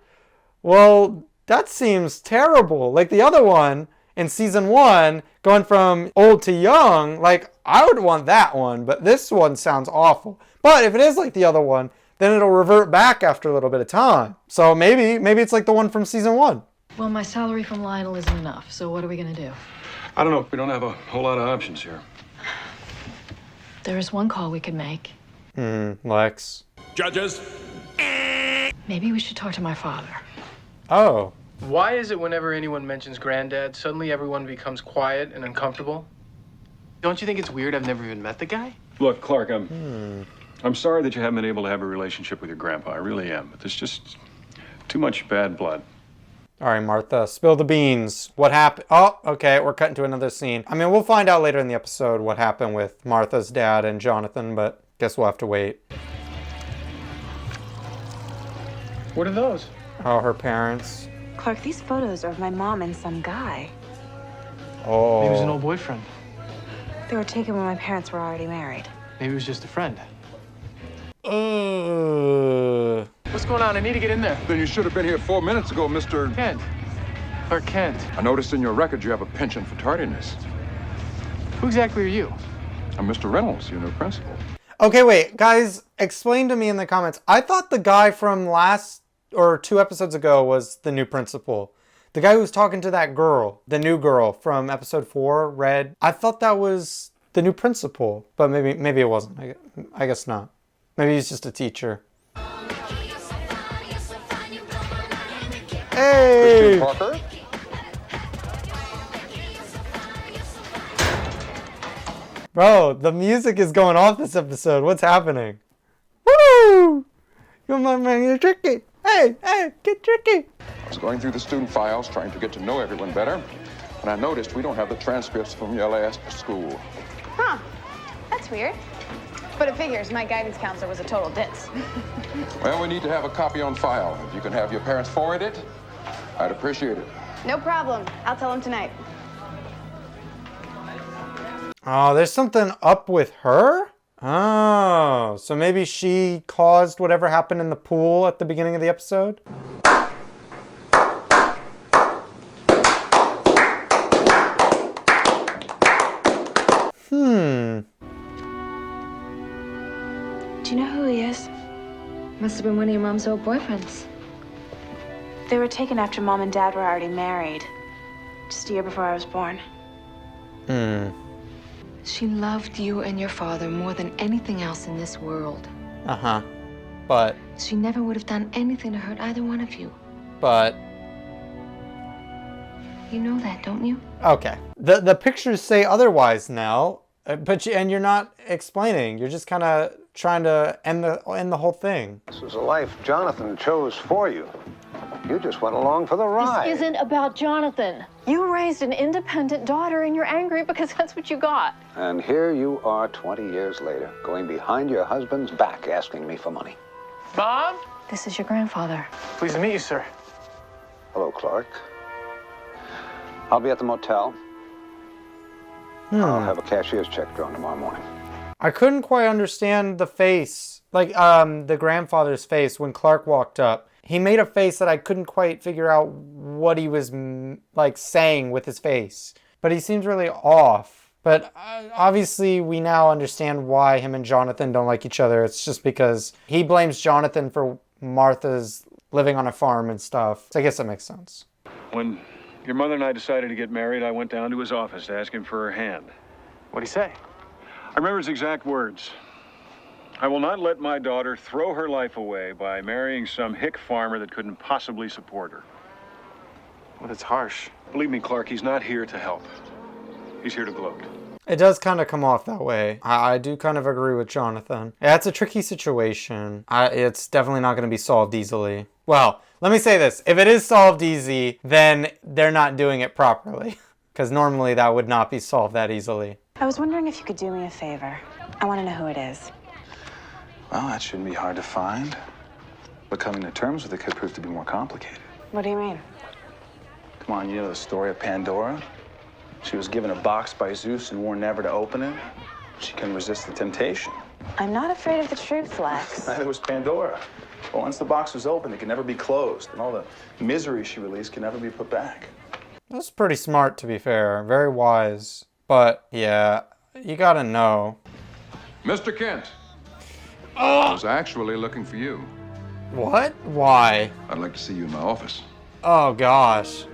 Speaker 1: Well, that seems terrible. Like the other one in season 1, going from old to young, like I would want that one, but this one sounds awful. But if it is like the other one, then it'll revert back after a little bit of time. So maybe it's like the one from season 1.
Speaker 18: Well, my salary from Lionel isn't enough, so what are we gonna do?
Speaker 8: I don't know. We don't have a whole lot of options here.
Speaker 18: There is one call we could make.
Speaker 1: Lex.
Speaker 8: Judges.
Speaker 18: Maybe we should talk to my father.
Speaker 1: Oh.
Speaker 2: Why is it whenever anyone mentions Granddad, suddenly everyone becomes quiet and uncomfortable? Don't you think it's weird I've never even met the guy?
Speaker 8: Look, Clark, I'm sorry that you haven't been able to have a relationship with your grandpa. I really am. But there's just too much bad blood.
Speaker 1: All right, Martha, spill the beans. What happened? Oh, okay, we're cutting to another scene. I mean, we'll find out later in the episode what happened with Martha's dad and Jonathan, but guess we'll have to wait.
Speaker 2: What are those?
Speaker 1: Oh, her parents.
Speaker 9: Clark, these photos are of my mom and some guy.
Speaker 1: Oh.
Speaker 2: He was an old boyfriend.
Speaker 9: They were taken when my parents were already married.
Speaker 2: Maybe it was just a friend.
Speaker 8: What's going on? I need to get in there. Then you should have been here 4 minutes ago, Mr.
Speaker 2: Kent. Clark Kent.
Speaker 8: I noticed in your record you have a penchant for tardiness.
Speaker 2: Who exactly are you?
Speaker 8: I'm Mr. Reynolds, your new principal.
Speaker 1: Okay, wait, guys, explain to me in the comments. I thought the guy from last or 2 episodes ago was the new principal. The guy who was talking to that girl, the new girl from episode 4, Red. I thought that was the new principal, but maybe it wasn't. I guess not. Maybe he's just a teacher. Hey!
Speaker 3: Parker?
Speaker 1: Bro, the music is going off this episode. What's happening? Woo! Come on, man, you're tricky. Hey, get tricky.
Speaker 3: I was going through the student files, trying to get to know everyone better, and I noticed we don't have the transcripts from your last school.
Speaker 11: Huh. That's weird. But it figures my guidance counselor was a total ditz.
Speaker 3: Well, we need to have a copy on file. If you can have your parents forward it, I'd appreciate it.
Speaker 11: No problem. I'll tell him tonight.
Speaker 1: Oh, there's something up with her? Oh, so maybe she caused whatever happened in the pool at the beginning of the episode?
Speaker 9: Do you know who he is?
Speaker 10: Must have been one of your mom's old boyfriends.
Speaker 9: They were taken after Mom and Dad were already married. Just a year before I was born.
Speaker 10: She loved you and your father more than anything else in this world.
Speaker 1: Uh-huh. But...
Speaker 10: She never would have done anything to hurt either one of you.
Speaker 1: But...
Speaker 10: You know that, don't you?
Speaker 1: Okay. The pictures say otherwise now, but you're not explaining. You're just kind of trying to end the whole thing.
Speaker 7: This is a life Jonathan chose for you. You just went along for the ride.
Speaker 18: This isn't about Jonathan. You raised an independent daughter and you're angry because that's what you got.
Speaker 7: And here you are 20 years later, going behind your husband's back asking me for money.
Speaker 2: Mom?
Speaker 18: This is your grandfather.
Speaker 2: Pleased to meet you, sir.
Speaker 7: Hello, Clark. I'll be at the motel. I'll have a cashier's check drawn tomorrow morning.
Speaker 1: I couldn't quite understand the face, like the grandfather's face when Clark walked up. He made a face that I couldn't quite figure out what he was like saying with his face. But he seems really off. But obviously we now understand why him and Jonathan don't like each other. It's just because he blames Jonathan for Martha's living on a farm and stuff. So I guess that makes sense.
Speaker 8: When your mother and I decided to get married, I went down to his office to ask him for her hand.
Speaker 2: What'd he say?
Speaker 8: I remember his exact words. I will not let my daughter throw her life away by marrying some hick farmer that couldn't possibly support her.
Speaker 2: Well, that's harsh.
Speaker 8: Believe me, Clark, he's not here to help. He's here to gloat.
Speaker 1: It does kind of come off that way. I do kind of agree with Jonathan. Yeah, it's a tricky situation. It's definitely not going to be solved easily. Well, let me say this. If it is solved easy, then they're not doing it properly. Because normally that would not be solved that easily.
Speaker 9: I was wondering if you could do me a favor. I want to know who it is.
Speaker 5: Well, that shouldn't be hard to find. But coming to terms with it could prove to be more complicated.
Speaker 9: What do you mean?
Speaker 5: Come on, you know the story of Pandora? She was given a box by Zeus and warned never to open it. She couldn't resist the temptation.
Speaker 9: I'm not afraid of the truth, Lex.
Speaker 5: Neither was Pandora. But once the box was opened, it could never be closed, and all the misery she released could never be put back.
Speaker 1: That's pretty smart, to be fair. Very wise. But, yeah, you gotta know.
Speaker 3: Mr. Kent. I was actually looking for you.
Speaker 1: What? Why?
Speaker 3: I'd like to see you in my office.
Speaker 1: Oh, gosh.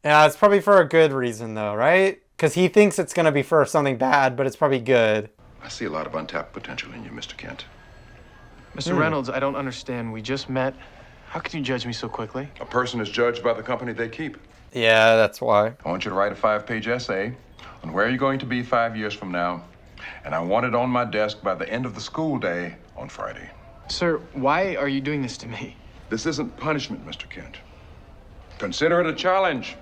Speaker 1: Yeah, it's probably for a good reason, though, right? Because he thinks it's gonna be for something bad, but it's probably good.
Speaker 3: I see a lot of untapped potential in you, Mr. Kent.
Speaker 2: Mr. Reynolds, I don't understand. We just met. How could you judge me so quickly?
Speaker 3: A person is judged by the company they keep.
Speaker 1: Yeah, that's why.
Speaker 3: I want you to write a 5-page essay on where you're going to be 5 years from now, and I want it on my desk by the end of the school day on Friday.
Speaker 2: Sir, why are you doing this to me?
Speaker 3: This isn't punishment, Mr. Kent. Consider it a challenge.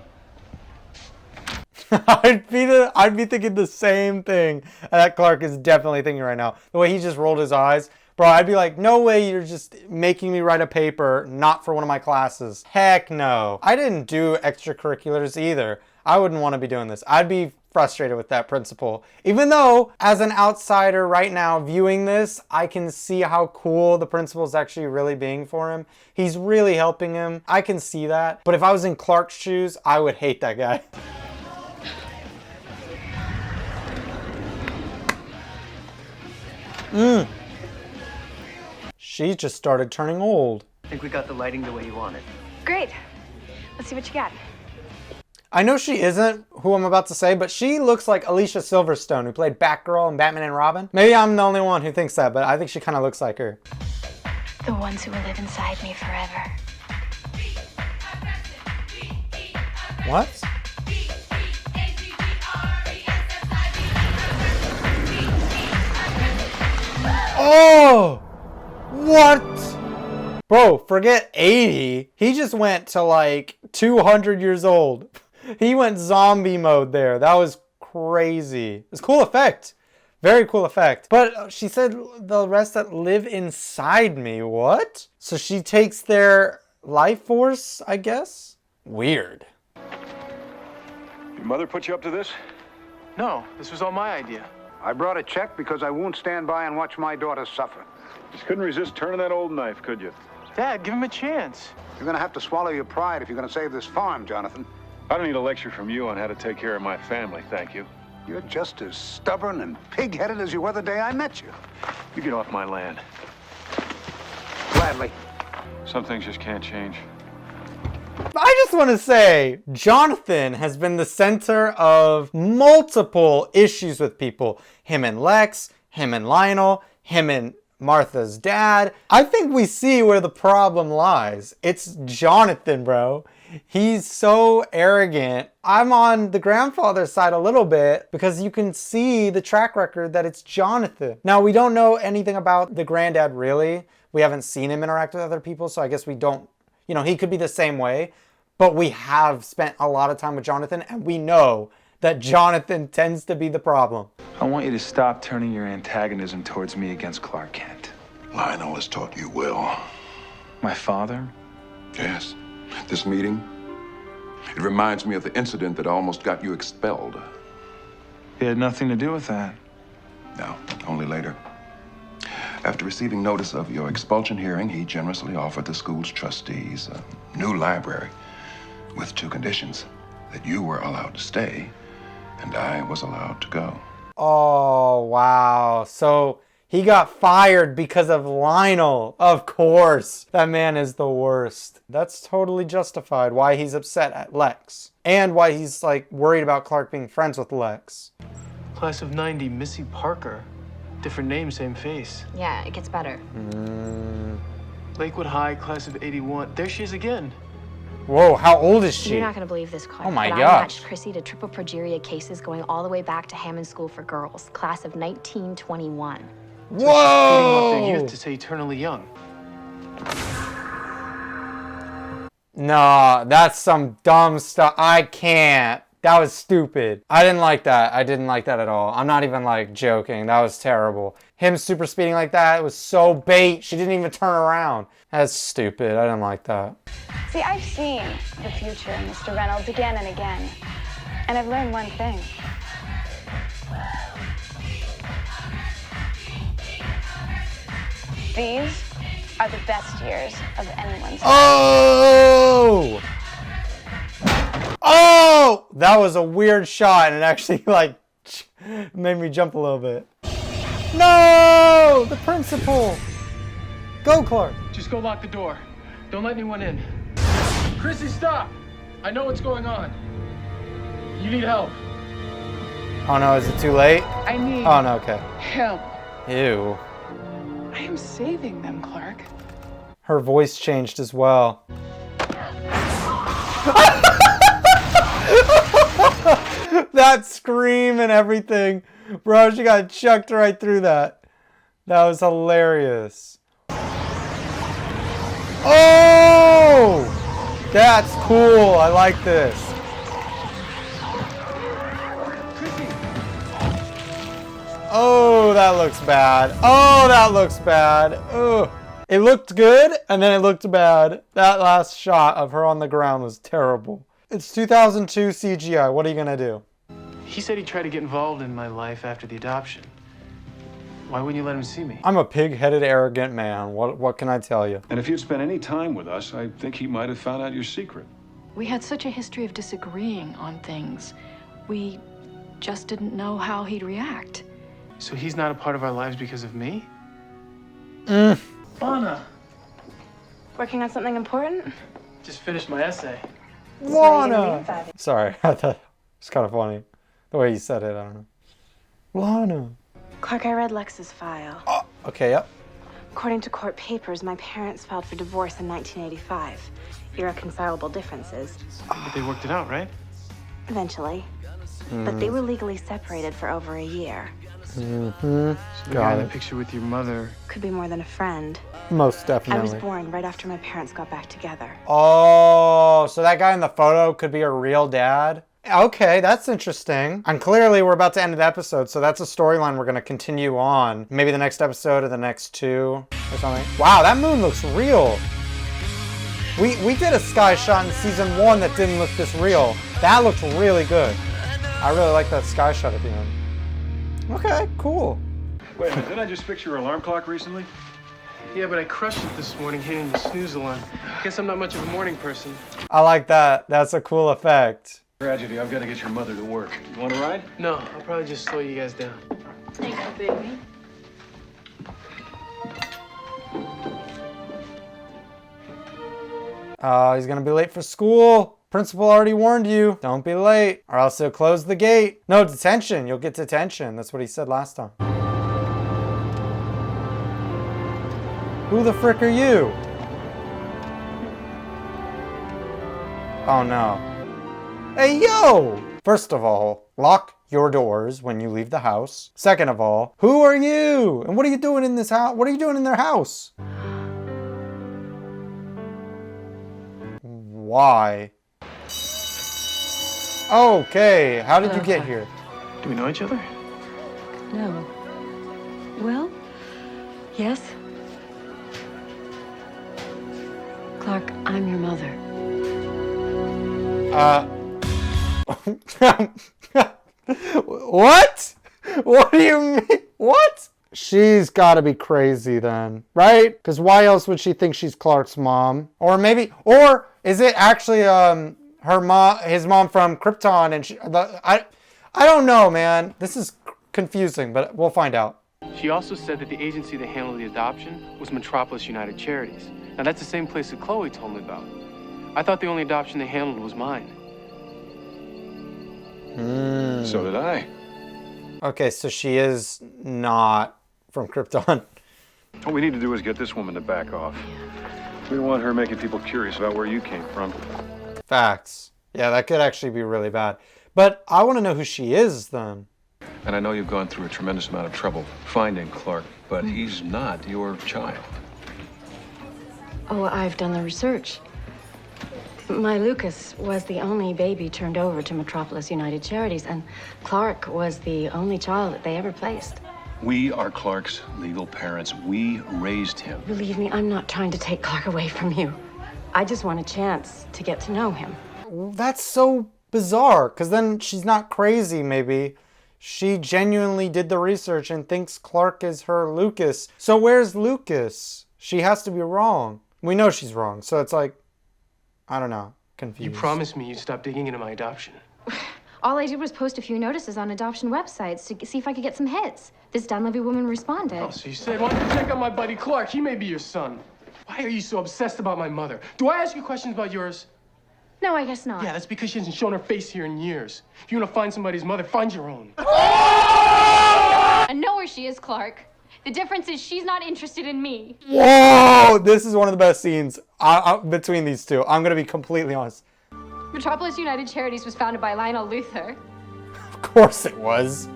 Speaker 1: I'd be thinking the same thing that Clark is definitely thinking right now. The way he just rolled his eyes. Bro, I'd be like, no way you're just making me write a paper not for one of my classes. Heck no. I didn't do extracurriculars either. I wouldn't want to be doing this. I'd be frustrated with that principal. Even though, as an outsider right now viewing this, I can see how cool the principal's actually really being for him. He's really helping him. I can see that. But if I was in Clark's shoes, I would hate that guy. She just started turning old.
Speaker 13: I think we got the lighting the way you want it.
Speaker 11: Great. Let's see what you got.
Speaker 1: I know she isn't who I'm about to say, but she looks like Alicia Silverstone, who played Batgirl in Batman and Robin. Maybe I'm the only one who thinks that, but I think she kind of looks like her.
Speaker 16: The ones who will live inside me forever.
Speaker 1: What? Oh! What? Bro, forget 80. He just went to like 200 years old. He went zombie mode there. That was crazy. It's a cool effect. Very cool effect. But she said the rest that live inside me. What? So she takes their life force, I guess? Weird.
Speaker 8: Your mother put you up to this?
Speaker 2: No, this was all my idea.
Speaker 21: I brought a check because I won't stand by and watch my daughter suffer.
Speaker 8: Just couldn't resist turning that old knife, could you?
Speaker 2: Dad, give him a chance.
Speaker 21: You're gonna have to swallow your pride if you're gonna save this farm, Jonathan.
Speaker 8: I don't need a lecture from you on how to take care of my family, thank you.
Speaker 21: You're just as stubborn and pig-headed as you were the day I met you.
Speaker 8: You get off my land.
Speaker 21: Gladly.
Speaker 8: Some things just can't change.
Speaker 1: I just want to say, Jonathan has been the center of multiple issues with people. Him and Lex, him and Lionel, him and Martha's dad. I think we see where the problem lies. It's Jonathan, bro. He's so arrogant. I'm on the grandfather's side a little bit because you can see the track record that it's Jonathan. Now, we don't know anything about the granddad really. We haven't seen him interact with other people, so I guess we don't, you know, he could be the same way. But we have spent a lot of time with Jonathan, and we know that Jonathan tends to be the problem.
Speaker 5: I want you to stop turning your antagonism towards me against Clark Kent.
Speaker 3: Lionel has taught you well.
Speaker 5: My father?
Speaker 3: Yes. This meeting, it reminds me of the incident that almost got you expelled.
Speaker 5: He had nothing to do with that.
Speaker 3: No, only later. After receiving notice of your expulsion hearing, he generously offered the school's trustees a new library with two conditions: that you were allowed to stay and I was allowed to go.
Speaker 1: Oh, wow. So he got fired because of Lionel. Of course. That man is the worst. That's totally justified why he's upset at Lex. And why he's like worried about Clark being friends with Lex.
Speaker 2: Class of 90, Missy Parker. Different name, same face.
Speaker 16: Yeah, it gets better.
Speaker 2: Lakewood High, class of 81. There she is again.
Speaker 1: Whoa, how old is she?
Speaker 16: You're not gonna believe this, Clark.
Speaker 1: Oh my
Speaker 16: but
Speaker 1: gosh.
Speaker 16: I matched Chrissy to triple progeria cases going all the way back to Hammond School for Girls, class of 1921.
Speaker 2: So she's feeding off their youth to stay eternally young.
Speaker 1: Nah, that's some dumb stuff. I can't. That was stupid. I didn't like that. I didn't like that at all. I'm not even like joking. That was terrible. Him super speeding like that, it was so bait. She didn't even turn around. That's stupid. I didn't like that.
Speaker 13: See, I've seen the future, Mr. Reynolds, again and again. And I've learned one thing. These are the best years of anyone's life.
Speaker 1: Oh! Oh! That was a weird shot, and it actually like made me jump a little bit. No! The principal! Go, Clark.
Speaker 2: Just go lock the door. Don't let anyone in. Chrissy, stop! I know what's going on. You need help.
Speaker 1: Oh no, is it too late?
Speaker 14: I need
Speaker 1: Oh no, okay.
Speaker 14: help.
Speaker 1: Ew.
Speaker 14: I am saving them, Clark.
Speaker 1: Her voice changed as well. That scream and everything. Bro, she got chucked right through that. That was hilarious. Oh! That's cool. I like this. Oh, that looks bad. Oh, that looks bad. Ugh. It looked good, and then it looked bad. That last shot of her on the ground was terrible. It's 2002 CGI. What are you gonna do?
Speaker 2: He said he'd try to get involved in my life after the adoption. Why wouldn't you let him see me?
Speaker 1: I'm a pig-headed, arrogant man. What can I tell you?
Speaker 8: And if you'd spent any time with us, I think he might have found out your secret.
Speaker 18: We had such a history of disagreeing on things. We just didn't know how he'd react.
Speaker 2: So he's not a part of our lives because of me?
Speaker 13: Lana. Working on something important?
Speaker 2: Just finished my essay.
Speaker 1: Lana! Sorry, I thought It's kind of funny. The way you said it, I don't know. Lana.
Speaker 9: Clark, I read Lex's file.
Speaker 1: Okay, yep.
Speaker 9: According to court papers, my parents filed for divorce in 1985. Irreconcilable differences.
Speaker 2: But they worked it out, right?
Speaker 9: Eventually. But they were legally separated for over a year.
Speaker 1: Mm-hmm.
Speaker 2: The guy in the picture with your mother
Speaker 9: could be more than a friend.
Speaker 1: Most
Speaker 9: I
Speaker 1: definitely.
Speaker 9: was born right after my parents got back together.
Speaker 1: Oh, so that guy in the photo could be a real dad? Okay, that's interesting. And clearly we're about to end the episode, so that's a storyline we're going to continue on. Maybe the next episode or the next two or something. Wow, that moon looks real. We did a sky shot in season 1 that didn't look this real. That looked really good. I really like that sky shot at the end. Okay, cool.
Speaker 8: Wait a minute, didn't I just fix your alarm clock recently?
Speaker 2: Yeah, but I crushed it this morning hitting the snooze alarm. Guess I'm not much of a morning person.
Speaker 1: I like that. That's a cool effect.
Speaker 8: Tragedy, I've got to get your mother to work. You want to ride?
Speaker 2: No, I'll probably just slow you guys down.
Speaker 18: Thank you, baby.
Speaker 1: He's gonna be late for school. Principal already warned you. Don't be late, or else he'll close the gate. No, detention. You'll get detention. That's what he said last time. Who the frick are you? Oh no. Hey, yo! First of all, lock your doors when you leave the house. Second of all, who are you? And what are you doing in this house? What are you doing in their house? Why? Okay, how did you get here?
Speaker 2: Do we know each other?
Speaker 18: No. Well, yes. Clark, I'm your mother.
Speaker 1: What? What do you mean? What? She's gotta be crazy then, right? Because why else would she think she's Clark's mom? Or maybe, or is it actually her mom, his mom from Krypton? And I don't know, man. This is confusing, but we'll find out.
Speaker 2: She also said that the agency that handled the adoption was Metropolis United Charities. Now that's the same place that Chloe told me about. I thought the only adoption they handled was mine.
Speaker 8: So did I.
Speaker 1: Okay, so she is not from Krypton.
Speaker 8: What we need to do is get this woman to back off. We don't want her making people curious about where you came from.
Speaker 1: Facts. Yeah, that could actually be really bad. But I want to know who she is then.
Speaker 8: And I know you've gone through a tremendous amount of trouble finding Clark, but he's not your child.
Speaker 18: Oh, I've done the research. My Lucas was the only baby turned over to Metropolis United Charities, and Clark was the only child that they ever placed.
Speaker 8: We are Clark's legal parents. We raised him.
Speaker 18: Believe me, I'm not trying to take Clark away from you. I just want a chance to get to know him.
Speaker 1: That's so bizarre, because then she's not crazy, maybe. She genuinely did the research and thinks Clark is her Lucas. So where's Lucas? She has to be wrong. We know she's wrong, so it's like, I don't know, confused.
Speaker 2: You promised me you'd stop digging into my adoption.
Speaker 16: All I did was post a few notices on adoption websites to see if I could get some hits. This Dunleavy woman responded.
Speaker 2: Oh, so you said, why don't you check out my buddy Clark? He may be your son. Why are you so obsessed about my mother? Do I ask you questions about yours?
Speaker 16: No, I guess not.
Speaker 2: Yeah, that's because she hasn't shown her face here in years. If you want to find somebody's mother, find your own.
Speaker 16: I know where she is, Clark. The difference is she's not interested in me.
Speaker 1: Whoa! This is one of the best scenes between these two. I'm going to be completely honest.
Speaker 16: Metropolis United Charities was founded by Lionel Luthor.
Speaker 1: Of course it was.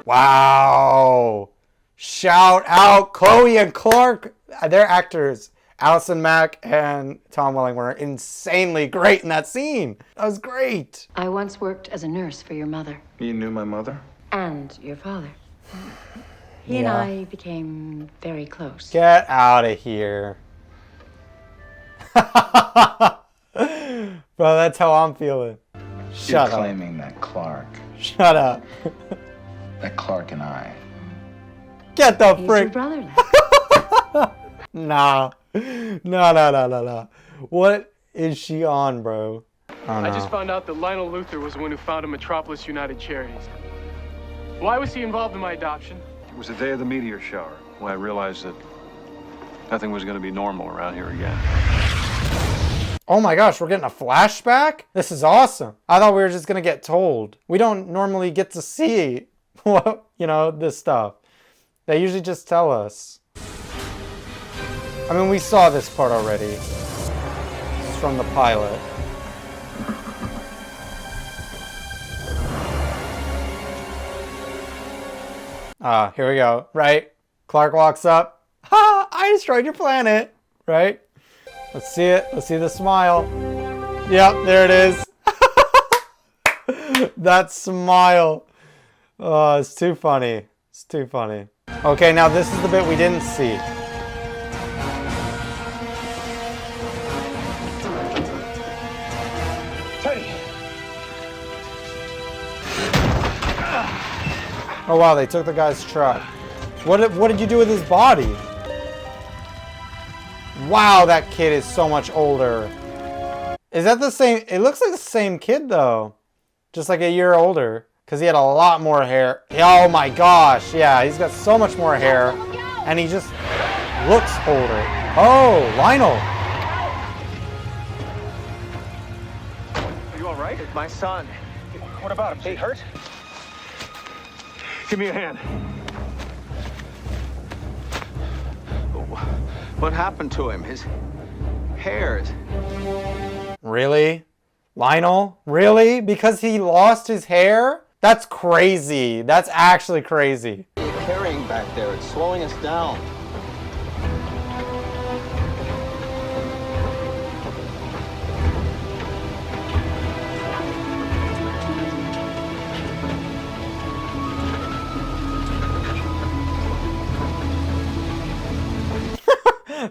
Speaker 1: Wow. Shout out Chloe and Clark. They're actors. Allison Mack and Tom Welling were insanely great in that scene. That was great.
Speaker 18: I once worked as a nurse for your mother.
Speaker 5: You knew my mother?
Speaker 18: And your father. He and I became very close.
Speaker 1: Get out of here. Bro, that's how I'm feeling. Shut
Speaker 5: You're
Speaker 1: up.
Speaker 5: claiming that Clark.
Speaker 1: Shut up.
Speaker 5: That Clark and I.
Speaker 1: Get the
Speaker 18: He's
Speaker 1: frick.
Speaker 18: your brother.
Speaker 1: Nah. No. What is she on, bro? Oh, no.
Speaker 2: I just found out that Lionel Luthor was the one who founded Metropolis United Charities. Why was he involved in my adoption?
Speaker 8: It was the day of the meteor shower when I realized that nothing was going to be normal around here again.
Speaker 1: Oh my gosh, we're getting a flashback? This is awesome. I thought we were just gonna get told. We don't normally get to see what, this stuff. They usually just tell us. I mean, we saw this part already. It's from the pilot. Here we go, right? Clark walks up. Ha! I destroyed your planet, right? Let's see it. Let's see the smile. Yep, there it is. That smile. Oh, it's too funny. It's too funny. Okay, now this is the bit we didn't see.
Speaker 6: Teddy!
Speaker 1: Oh wow, they took the guy's truck. What did you do with his body? Wow, that kid is so much older. Is that the same? It looks like the same kid though. Just like a year older. Because he had a lot more hair. Oh my gosh, yeah, he's got so much more hair. And he just looks older. Oh, Lionel.
Speaker 6: Are you all right? My son. What about him? Is he hurt? Give me a hand.
Speaker 15: What happened to him? His hair is...
Speaker 1: Really? Lionel? Really? Because he lost his hair? That's crazy. That's actually crazy.
Speaker 12: Carrying back there, it's slowing us down.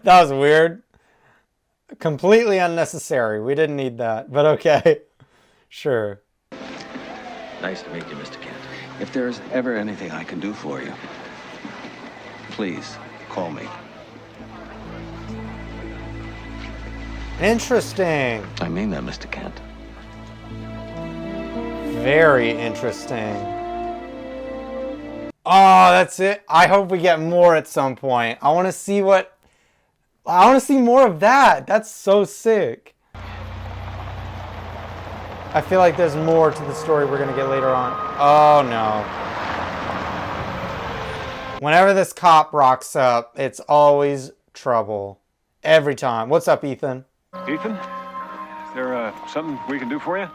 Speaker 1: That was weird. Completely unnecessary. We didn't need that, but okay. Sure.
Speaker 15: Nice to meet you, Mr. Kent. If there's ever anything I can do for you, please call me.
Speaker 1: Interesting.
Speaker 15: I mean that, Mr. Kent.
Speaker 1: Very interesting. Oh, that's it. I hope we get more at some point. I want to see more of that. That's so sick. I feel like there's more to the story we're going to get later on. Oh, no. Whenever this cop rocks up, it's always trouble. Every time. What's up, Ethan?
Speaker 8: Ethan? Is there something we can do for you?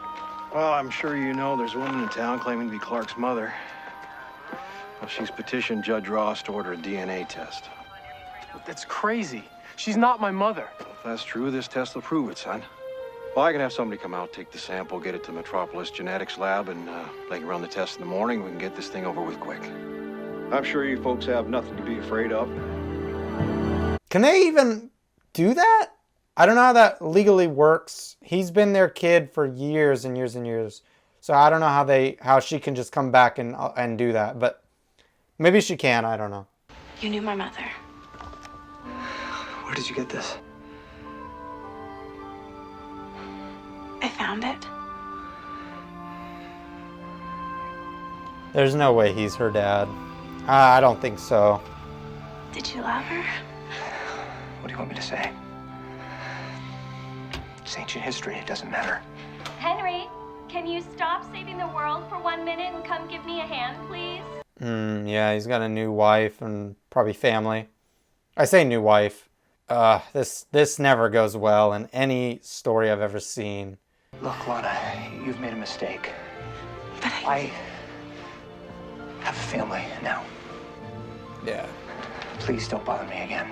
Speaker 6: Well, I'm sure you know there's a woman in town claiming to be Clark's mother. Well, she's petitioned Judge Ross to order a DNA test.
Speaker 2: That's crazy. She's not my mother.
Speaker 6: Well, if that's true, this test will prove it, son. Well, I can have somebody come out, take the sample, get it to the Metropolis Genetics Lab, and they can run the test in the morning. We can get this thing over with quick. I'm sure you folks have nothing to be afraid of.
Speaker 1: Can they even do that? I don't know how that legally works. He's been their kid for years and years and years. So I don't know how she can just come back and do that. But maybe she can. I don't know.
Speaker 9: You knew my mother.
Speaker 6: Where did you get this?
Speaker 9: I found it.
Speaker 1: There's no way he's her dad. I don't think so.
Speaker 9: Did you love her?
Speaker 6: What do you want me to say? It's ancient history. It doesn't matter.
Speaker 17: Henry, can you stop saving the world for 1 minute and come give me a hand, please?
Speaker 1: Yeah, he's got a new wife and probably family. I say new wife. This never goes well in any story I've ever seen.
Speaker 6: Look, Lana, you've made a mistake. But I have a family now.
Speaker 1: Yeah.
Speaker 6: Please don't bother me again.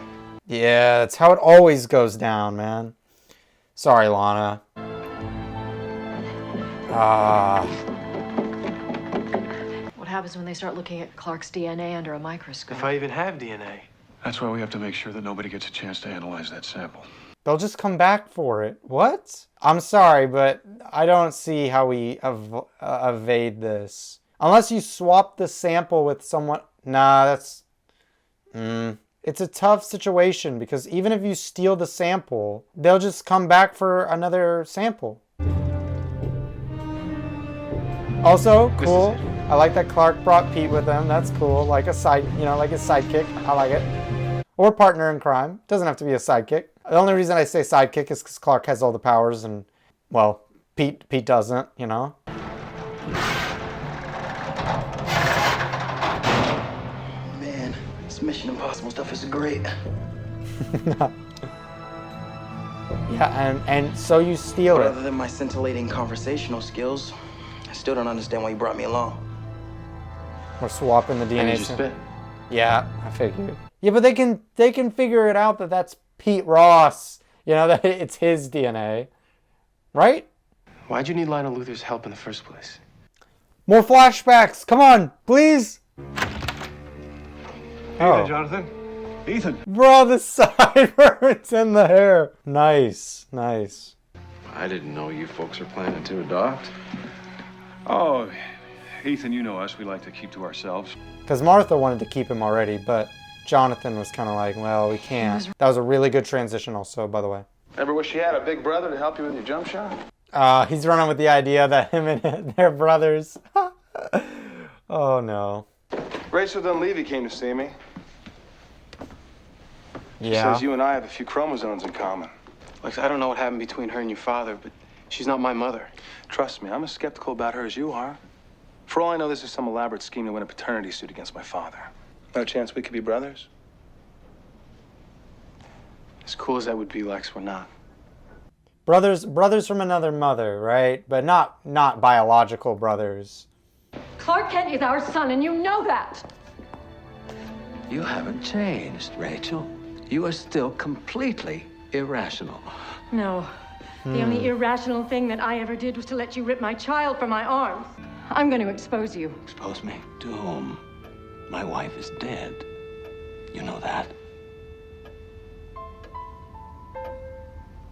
Speaker 1: Yeah, that's how it always goes down, man. Sorry, Lana.
Speaker 18: What happens when they start looking at Clark's DNA under a microscope?
Speaker 2: If I even have DNA.
Speaker 8: That's why we have to make sure that nobody gets a chance to analyze that sample.
Speaker 1: They'll just come back for it. What? I'm sorry, but I don't see how we evade this. Unless you swap the sample with someone. Nah, that's... It's a tough situation because even if you steal the sample, they'll just come back for another sample. Also, cool. I like that Clark brought Pete with him. That's cool. Like a side, like his sidekick. I like it. Or partner in crime. Doesn't have to be a sidekick. The only reason I say sidekick is because Clark has all the powers and, well, Pete doesn't, you know?
Speaker 12: Man, this Mission Impossible stuff is great.
Speaker 1: Yeah, and so you steal
Speaker 12: But
Speaker 1: it.
Speaker 12: other than my scintillating conversational skills, I still don't understand why you brought me along.
Speaker 1: We're swapping the
Speaker 2: I
Speaker 1: DNA.
Speaker 2: need you spit.
Speaker 1: Yeah, I figured. Yeah, but they can figure it out that that's Pete Ross. You know, that it's his DNA. Right?
Speaker 2: Why'd you need Lionel Luther's help in the first place?
Speaker 1: More flashbacks. Come on, please.
Speaker 8: Hey, Jonathan. Ethan.
Speaker 1: Bro, the sideburns and the hair. Nice, nice.
Speaker 6: I didn't know you folks are planning to adopt.
Speaker 8: Oh, Ethan, you know us. We like to keep to ourselves.
Speaker 1: Because Martha wanted to keep him already, but Jonathan was kind of like, well, we can't. That was a really good transition also, by the way.
Speaker 6: Ever wish you had a big brother to help you with your jump shot?
Speaker 1: He's running with the idea that him and their brothers. Oh, no.
Speaker 6: Rachel Dunleavy came to see me. She
Speaker 1: Yeah.
Speaker 6: says you and I have a few chromosomes in common.
Speaker 2: Like, I don't know what happened between her and your father, but she's not my mother.
Speaker 6: Trust me, I'm as skeptical about her as you are. For all I know, this is some elaborate scheme to win a paternity suit against my father. No chance we could be brothers?
Speaker 2: As cool as that would be, Lex, we're not.
Speaker 1: Brothers from another mother, right? But not biological brothers.
Speaker 18: Clark Kent is our son, and you know that.
Speaker 15: You haven't changed, Rachel. You are still completely irrational.
Speaker 18: No. The only irrational thing that I ever did was to let you rip my child from my arms. I'm going to expose you.
Speaker 15: Expose me? To whom? My wife is dead. You know that?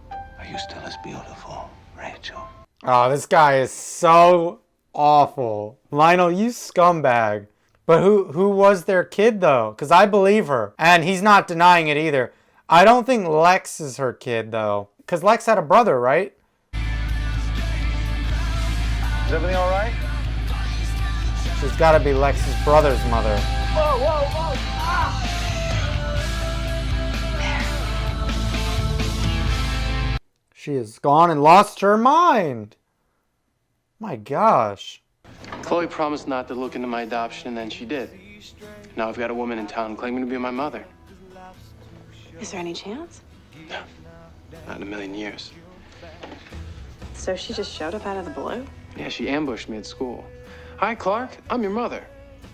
Speaker 15: Are you still as beautiful, Rachel?
Speaker 1: Oh, this guy is so awful. Lionel, you scumbag. But who was their kid, though? Because I believe her. And he's not denying it either. I don't think Lex is her kid, though. Because Lex had a brother, right?
Speaker 6: Is everything all right?
Speaker 1: She's got to be Lex's brother's mother.
Speaker 6: Whoa, whoa, whoa! Ah!
Speaker 1: She has gone and lost her mind. My gosh.
Speaker 2: Chloe promised not to look into my adoption, and then she did. Now I've got a woman in town claiming to be my mother.
Speaker 9: Is there any chance?
Speaker 2: No, not in a million years.
Speaker 9: So she just showed up out of the blue?
Speaker 2: Yeah, she ambushed me at school. Hi, Clark. I'm your mother.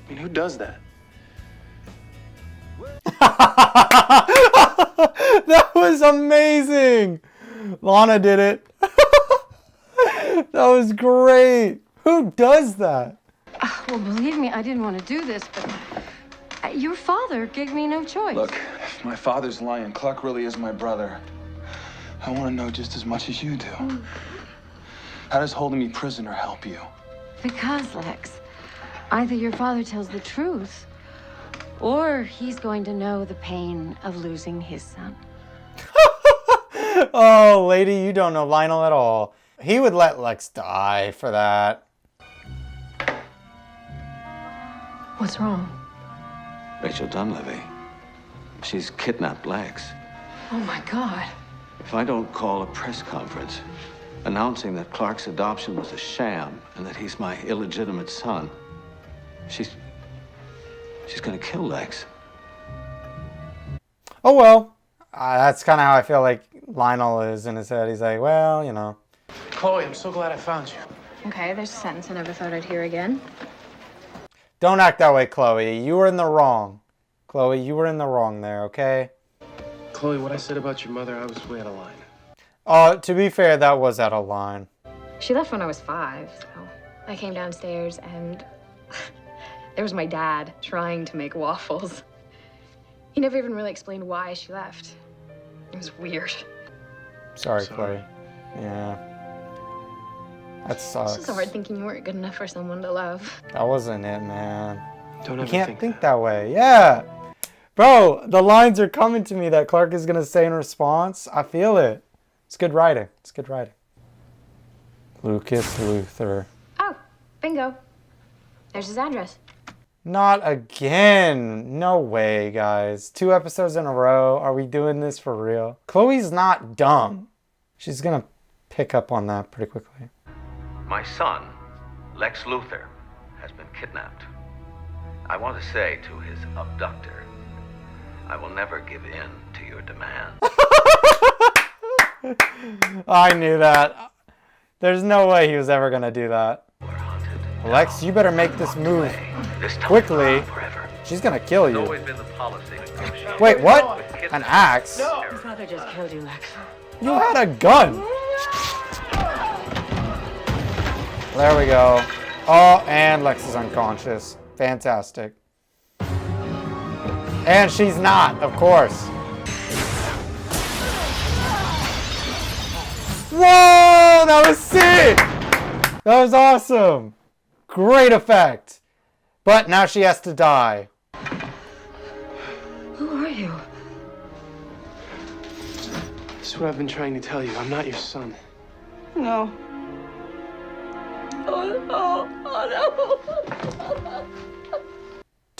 Speaker 2: I mean, who does that?
Speaker 1: That was amazing. Lana did it. That was great. Who does that?
Speaker 18: Well, believe me, I didn't want to do this, but your father gave me no choice.
Speaker 5: Look, if my father's lying, Clark really is my brother. I want to know just as much as you do. How does holding me prisoner help you?
Speaker 18: Because, Lex, either your father tells the truth, or he's going to know the pain of losing his son.
Speaker 1: Oh, lady, you don't know Lionel at all. He would let Lex die for that.
Speaker 18: What's wrong?
Speaker 15: Rachel Dunleavy. She's kidnapped Lex.
Speaker 18: Oh, my God.
Speaker 15: If I don't call a press conference announcing that Clark's adoption was a sham and that he's my illegitimate son, she's gonna kill Lex.
Speaker 1: Oh, well. That's kind of how I feel like Lionel is in his head. He's like, well, you know.
Speaker 2: Chloe, I'm so glad I found you.
Speaker 11: Okay, there's a sentence I never thought I'd hear again.
Speaker 1: Don't act that way, Chloe. You were in the wrong. Chloe, you were in the wrong there, okay?
Speaker 2: Chloe, what I said about your mother, I was way out of line.
Speaker 1: To be fair, that was out of line.
Speaker 11: She left when I was 5, so I came downstairs and there was my dad trying to make waffles. He never even really explained why she left. It was weird.
Speaker 1: Sorry, Chloe. Yeah. That sucks.
Speaker 11: It's just hard thinking you weren't good enough for someone to love.
Speaker 1: That wasn't it, man.
Speaker 2: Don't
Speaker 1: You
Speaker 2: ever
Speaker 1: can't think
Speaker 2: that.
Speaker 1: that way. Yeah. Bro, the lines are coming to me that Clark is going to say in response. I feel it. It's good writing. It's good writing. Lucas Luther.
Speaker 11: Oh, bingo. There's his address.
Speaker 1: Not again. No way, guys. 2 episodes in a row. Are we doing this for real? Chloe's not dumb. She's gonna pick up on that pretty quickly.
Speaker 15: My son, Lex Luthor, has been kidnapped. I want to say to his abductor, I will never give in to your demands.
Speaker 1: I knew that. There's no way he was ever gonna do that. Lex, you better make this move quickly. She's gonna kill you. Wait, what? An axe?
Speaker 10: Your father just killed you, Lex.
Speaker 1: You had a gun. There we go. Oh, and Lex is unconscious. Fantastic. And she's not, of course. Whoa, that was sick. That was awesome. Great effect. But now she has to die.
Speaker 10: Who are you?
Speaker 2: This is what I've been trying to tell you. I'm not your son.
Speaker 10: No. Oh,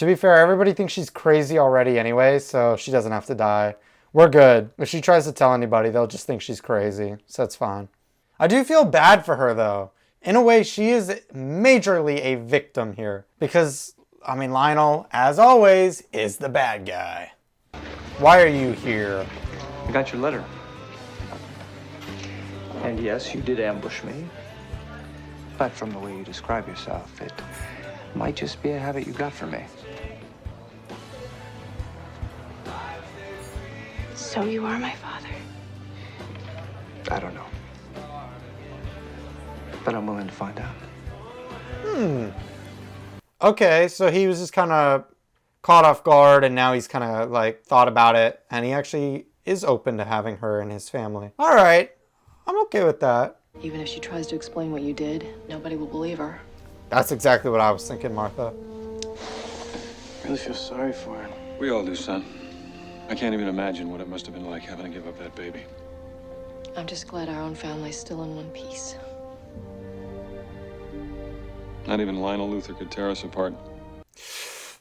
Speaker 1: To be fair, everybody thinks she's crazy already anyway, so she doesn't have to die. We're good. If she tries to tell anybody, they'll just think she's crazy, so that's fine. I do feel bad for her, though. In a way, she is majorly a victim here. Because, I mean, Lionel, as always, is the bad guy. Why are you here?
Speaker 19: I got your letter. And yes, you did ambush me. But from the way you describe yourself, it might just be a habit you got from me.
Speaker 9: So you are my father.
Speaker 19: I don't know. But I'm willing to find out.
Speaker 1: Okay, so he was just kind of caught off guard, and now he's kind of like thought about it, and he actually is open to having her in his family. All right, I'm okay with that.
Speaker 18: Even if she tries to explain what you did, nobody will believe her.
Speaker 1: That's exactly what I was thinking, Martha.
Speaker 2: I really feel sorry for her.
Speaker 8: We all do, son. I can't even imagine what it must have been like having to give up that baby.
Speaker 18: I'm just glad our own family's still in one piece.
Speaker 8: Not even Lionel Luthor could tear us apart.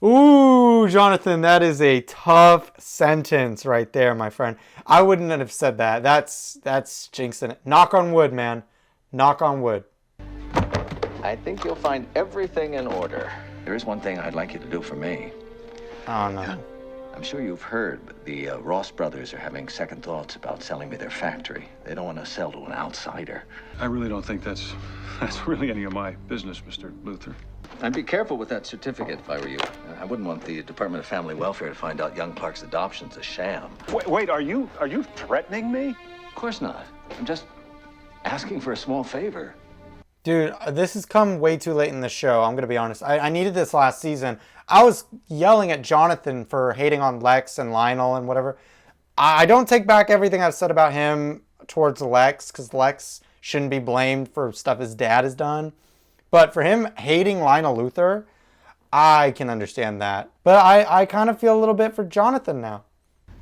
Speaker 1: Ooh, Jonathan, that is a tough sentence right there, my friend. I wouldn't have said that. That's jinxing it. Knock on wood, man. Knock on wood.
Speaker 15: I think you'll find everything in order. There is one thing I'd like you to do for me.
Speaker 1: Oh, no.
Speaker 15: I'm sure you've heard, but the Ross brothers are having second thoughts about selling me their factory. They don't want to sell to an outsider.
Speaker 8: I really don't think that's really any of my business, Mr. Luthor.
Speaker 15: I'd be careful with that certificate if I were you. I wouldn't want the Department of Family Welfare to find out young Clark's adoption's a sham.
Speaker 8: Wait, are you threatening me?
Speaker 15: Of course not. I'm just asking for a small favor.
Speaker 1: Dude, this has come way too late in the show, I'm going to be honest. I needed this last season. I was yelling at Jonathan for hating on Lex and Lionel and whatever. I don't take back everything I've said about him towards Lex, because Lex shouldn't be blamed for stuff his dad has done. But for him hating Lionel Luthor, I can understand that. But I kind of feel a little bit for Jonathan now.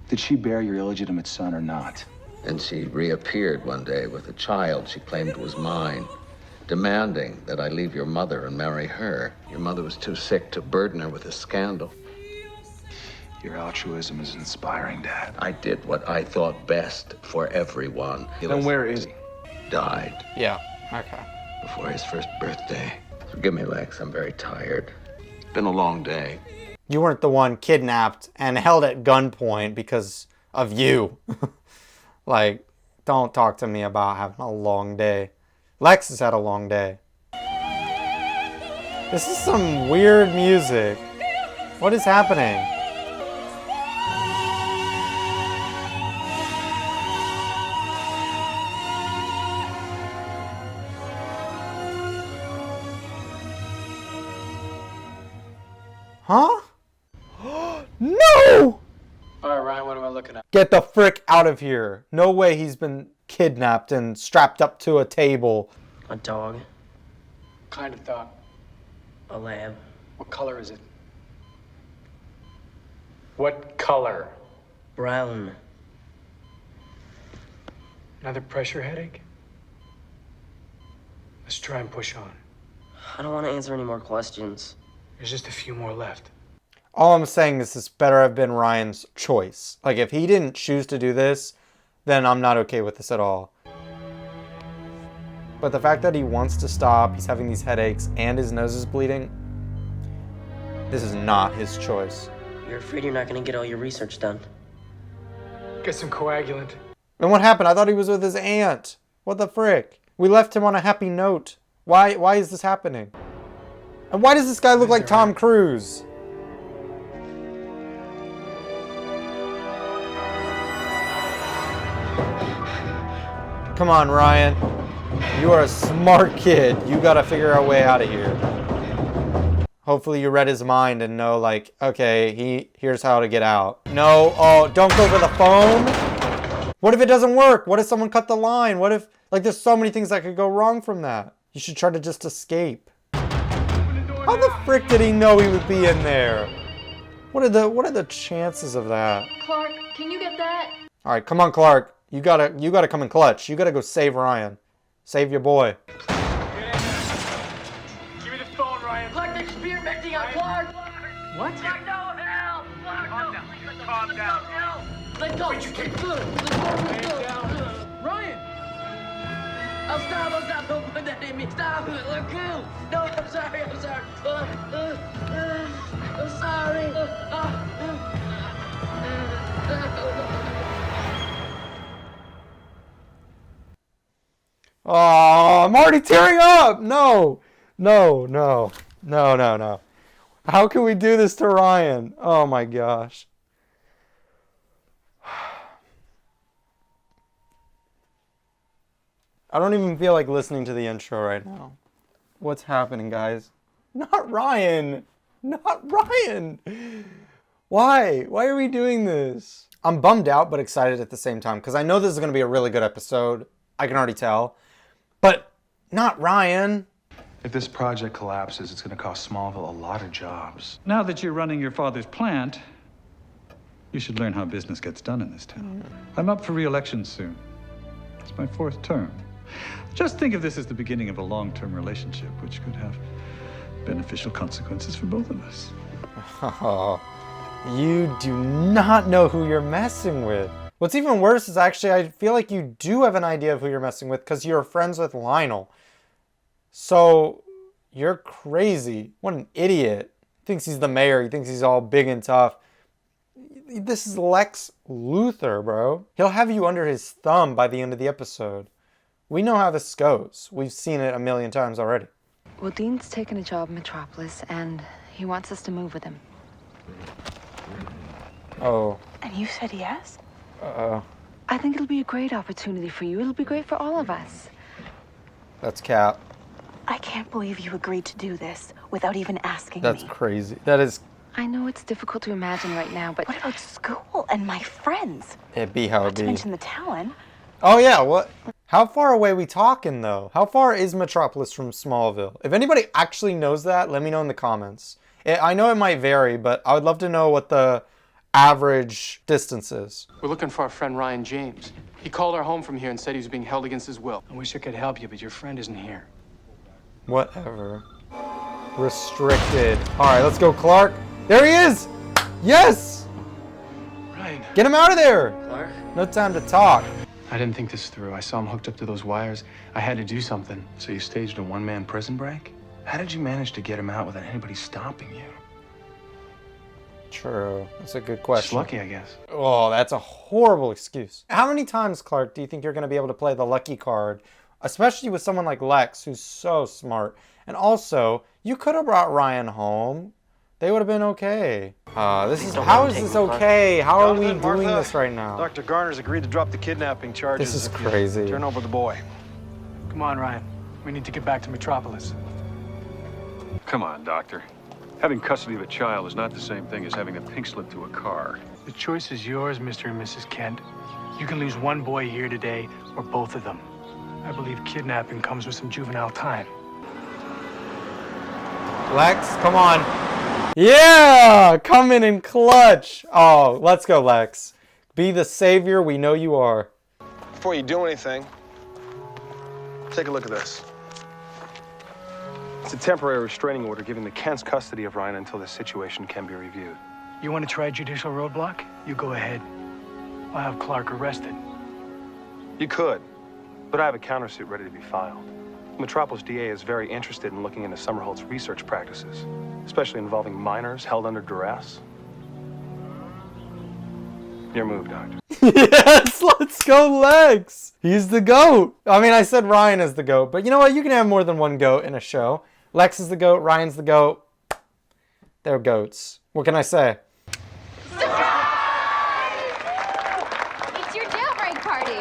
Speaker 5: Did she bear your illegitimate son or not?
Speaker 15: Then she reappeared one day with a child she claimed was mine, demanding that I leave your mother and marry her. Your mother was too sick to burden her with a scandal.
Speaker 5: Your altruism is inspiring, Dad.
Speaker 15: I did what I thought best for everyone.
Speaker 2: Then where is he?
Speaker 15: Died.
Speaker 1: Yeah, okay.
Speaker 15: Before his first birthday. Forgive me, Lex, I'm very tired. It's been a long day.
Speaker 1: You weren't the one kidnapped and held at gunpoint because of you. Like, don't talk to me about having a long day. Lex has had a long day. This is some weird music. What is happening? Huh? No!
Speaker 2: All right, Ryan, what am I looking at?
Speaker 1: Get the frick out of here. No way he's been kidnapped and strapped up to a table.
Speaker 20: A dog.
Speaker 2: What kind of dog?
Speaker 20: A lamb.
Speaker 2: What color is it? What color?
Speaker 20: Brown.
Speaker 2: Another pressure headache? Let's try and push on.
Speaker 20: I don't want to answer any more questions.
Speaker 4: There's just a few more left.
Speaker 1: All I'm saying is this better have been Ryan's choice. Like, if he didn't choose to do this, then I'm not okay with this at all. But the fact that he wants to stop, he's having these headaches, and his nose is bleeding, this is not his choice.
Speaker 20: You're afraid you're not gonna get all your research done.
Speaker 4: Get some coagulant.
Speaker 1: And what happened? I thought he was with his aunt. What the frick? We left him on a happy note. Why is this happening? And why does this guy look like Tom Cruise? Come on, Ryan. You are a smart kid. You gotta figure a way out of here. Hopefully you read his mind and know, like, okay, here's how to get out. No, oh, don't go for the phone. What if it doesn't work? What if someone cut the line? What if, like, there's so many things that could go wrong from that. You should try to just escape. How the frick did he know he would be in there? What are the chances of that?
Speaker 18: Clark, can you get that?
Speaker 1: All right, come on, Clark. You gotta come in clutch. You gotta go save Ryan. Save your boy.
Speaker 4: Give me the phone, Ryan.
Speaker 18: Clark, they're experimenting on Clark!
Speaker 4: What?
Speaker 18: Clark, no, help! Clark,
Speaker 4: Calm down. Calm down.
Speaker 18: Let go!
Speaker 4: Wait, you can't.
Speaker 18: Let go!
Speaker 4: Ryan!
Speaker 18: I'll stop! Don't put that in me! Stop! Let go! No, I'm sorry! I'm sorry!
Speaker 1: Oh, I'm already tearing up! No! How can we do this to Ryan? Oh my gosh. I don't even feel like listening to the intro right now. What's happening, guys? Not Ryan! Not Ryan! Why? Why are we doing this? I'm bummed out but excited at the same time because I know this is going to be a really good episode. I can already tell. But not Ryan.
Speaker 5: If this project collapses, it's going to cost Smallville a lot of jobs.
Speaker 22: Now that you're running your father's plant, you should learn how business gets done in this town. I'm up for re-election soon. It's my 4th term. Just think of this as the beginning of a long-term relationship, which could have beneficial consequences for both of us.
Speaker 1: Oh, you do not know who you're messing with. What's even worse is actually I feel like you do have an idea of who you're messing with because you're friends with Lionel. So you're crazy. What an idiot. He thinks he's the mayor. He thinks he's all big and tough. This is Lex Luthor, bro. He'll have you under his thumb by the end of the episode. We know how this goes. We've seen it a million times already.
Speaker 10: Well, Dean's taken a job in Metropolis, and he wants us to move with him.
Speaker 1: Oh.
Speaker 13: And you said yes?
Speaker 10: I think it'll be a great opportunity for you. It'll be great for all of us.
Speaker 1: That's Cap.
Speaker 13: I can't believe you agreed to do this without even asking
Speaker 1: That's
Speaker 13: me.
Speaker 1: crazy. That is...
Speaker 10: I know it's difficult to imagine right now, but...
Speaker 13: What about school and my friends?
Speaker 1: It'd be how
Speaker 13: Not
Speaker 1: it
Speaker 13: to
Speaker 1: be.
Speaker 13: mention the talent.
Speaker 1: Oh yeah, what? How far away are we talking though? How far is Metropolis from Smallville? If anybody actually knows that, let me know in the comments. I know it might vary, but I would love to know what the average distance is.
Speaker 2: We're looking for our friend Ryan James. He called our home from here and said he was being held against his will.
Speaker 4: I wish I could help you, but your friend isn't here.
Speaker 1: Whatever. Restricted. All right, let's go, Clark. There he is! Yes!
Speaker 2: Ryan.
Speaker 1: Get him out of there!
Speaker 20: Clark?
Speaker 1: No time to talk.
Speaker 2: I didn't think this through. I saw him hooked up to those wires. I had to do something.
Speaker 5: So you staged a one-man prison break? How did you manage to get him out without anybody stopping you?
Speaker 1: True. That's a good question.
Speaker 2: Just lucky, I guess.
Speaker 1: Oh, that's a horrible excuse. How many times, Clark, do you think you're going to be able to play the lucky card? Especially with someone like Lex, who's so smart. And also, you could have brought Ryan home. They would have been okay. How is this okay? How are we doing this right now?
Speaker 6: Dr. Garner's agreed to drop the kidnapping charges.
Speaker 1: This is
Speaker 6: if you
Speaker 1: crazy.
Speaker 6: Turn over the boy.
Speaker 4: Come on, Ryan. We need to get back to Metropolis.
Speaker 8: Come on, Doctor. Having custody of a child is not the same thing as having a pink slip to a car.
Speaker 4: The choice is yours, Mr. and Mrs. Kent. You can lose one boy here today, or both of them. I believe kidnapping comes with some juvenile time.
Speaker 1: Lex, come on. Yeah! Come in clutch. Oh, let's go, Lex. Be the savior we know you are.
Speaker 6: Before you do anything, take a look at this.
Speaker 7: It's a temporary restraining order giving the Kents custody of Ryan until the situation can be reviewed.
Speaker 4: You want to try judicial roadblock? You go ahead. I'll have Clark arrested.
Speaker 7: You could, but I have a countersuit ready to be filed. The Metropolis DA is very interested in looking into Summerholt's research practices, especially involving minors held under duress. Your move, Doctor.
Speaker 1: Yes, let's go, Lex. He's the GOAT. I mean, I said Ryan is the GOAT, but you know what? You can have more than one GOAT in a show. Lex is the GOAT. Ryan's the GOAT. They're GOATs. What can I say?
Speaker 16: It's your jailbreak party.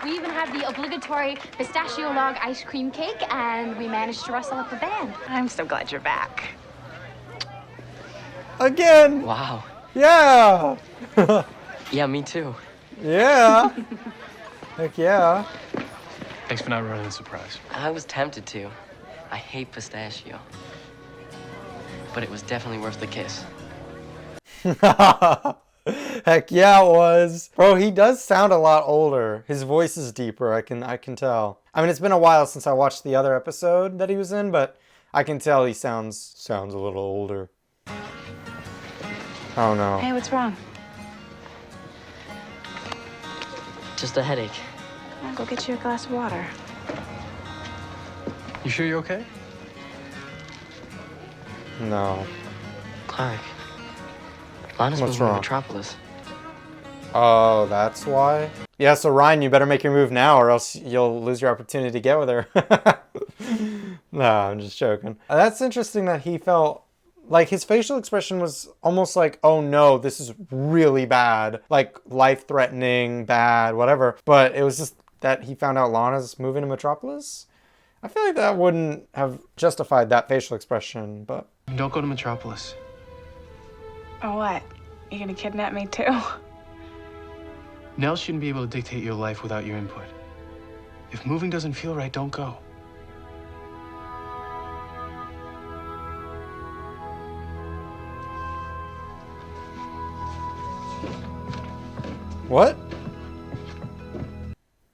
Speaker 16: We even have the obligatory pistachio log ice cream cake, and we managed to rustle up a band.
Speaker 14: I'm so glad you're back.
Speaker 1: Again.
Speaker 20: Wow.
Speaker 1: Yeah.
Speaker 20: Yeah, me too.
Speaker 1: Yeah. Heck yeah.
Speaker 2: Thanks for not ruining the surprise.
Speaker 20: I was tempted to. I hate pistachio. But it was definitely worth the kiss.
Speaker 1: Heck yeah, it was. Bro, he does sound a lot older. His voice is deeper, I can tell. I mean, it's been a while since I watched the other episode that he was in, but I can tell he sounds a little older. Oh no.
Speaker 13: Hey, what's wrong?
Speaker 20: Just a headache.
Speaker 13: I'll go get you a glass of water.
Speaker 2: You sure you're okay?
Speaker 1: No.
Speaker 20: Clark. Lana's
Speaker 1: What's
Speaker 20: moving to
Speaker 1: wrong?
Speaker 20: Metropolis.
Speaker 1: Oh, that's why? Yeah, so Ryan, you better make your move now or else you'll lose your opportunity to get with her. No, I'm just joking. That's interesting that he felt like his facial expression was almost like, oh no, this is really bad. Like life-threatening, bad, whatever. But it was just that he found out Lana's moving to Metropolis. I feel like that wouldn't have justified that facial expression, but...
Speaker 2: Don't go to Metropolis.
Speaker 13: Oh, what? You gonna kidnap me too?
Speaker 2: Nell shouldn't be able to dictate your life without your input. If moving doesn't feel right, don't go.
Speaker 1: What?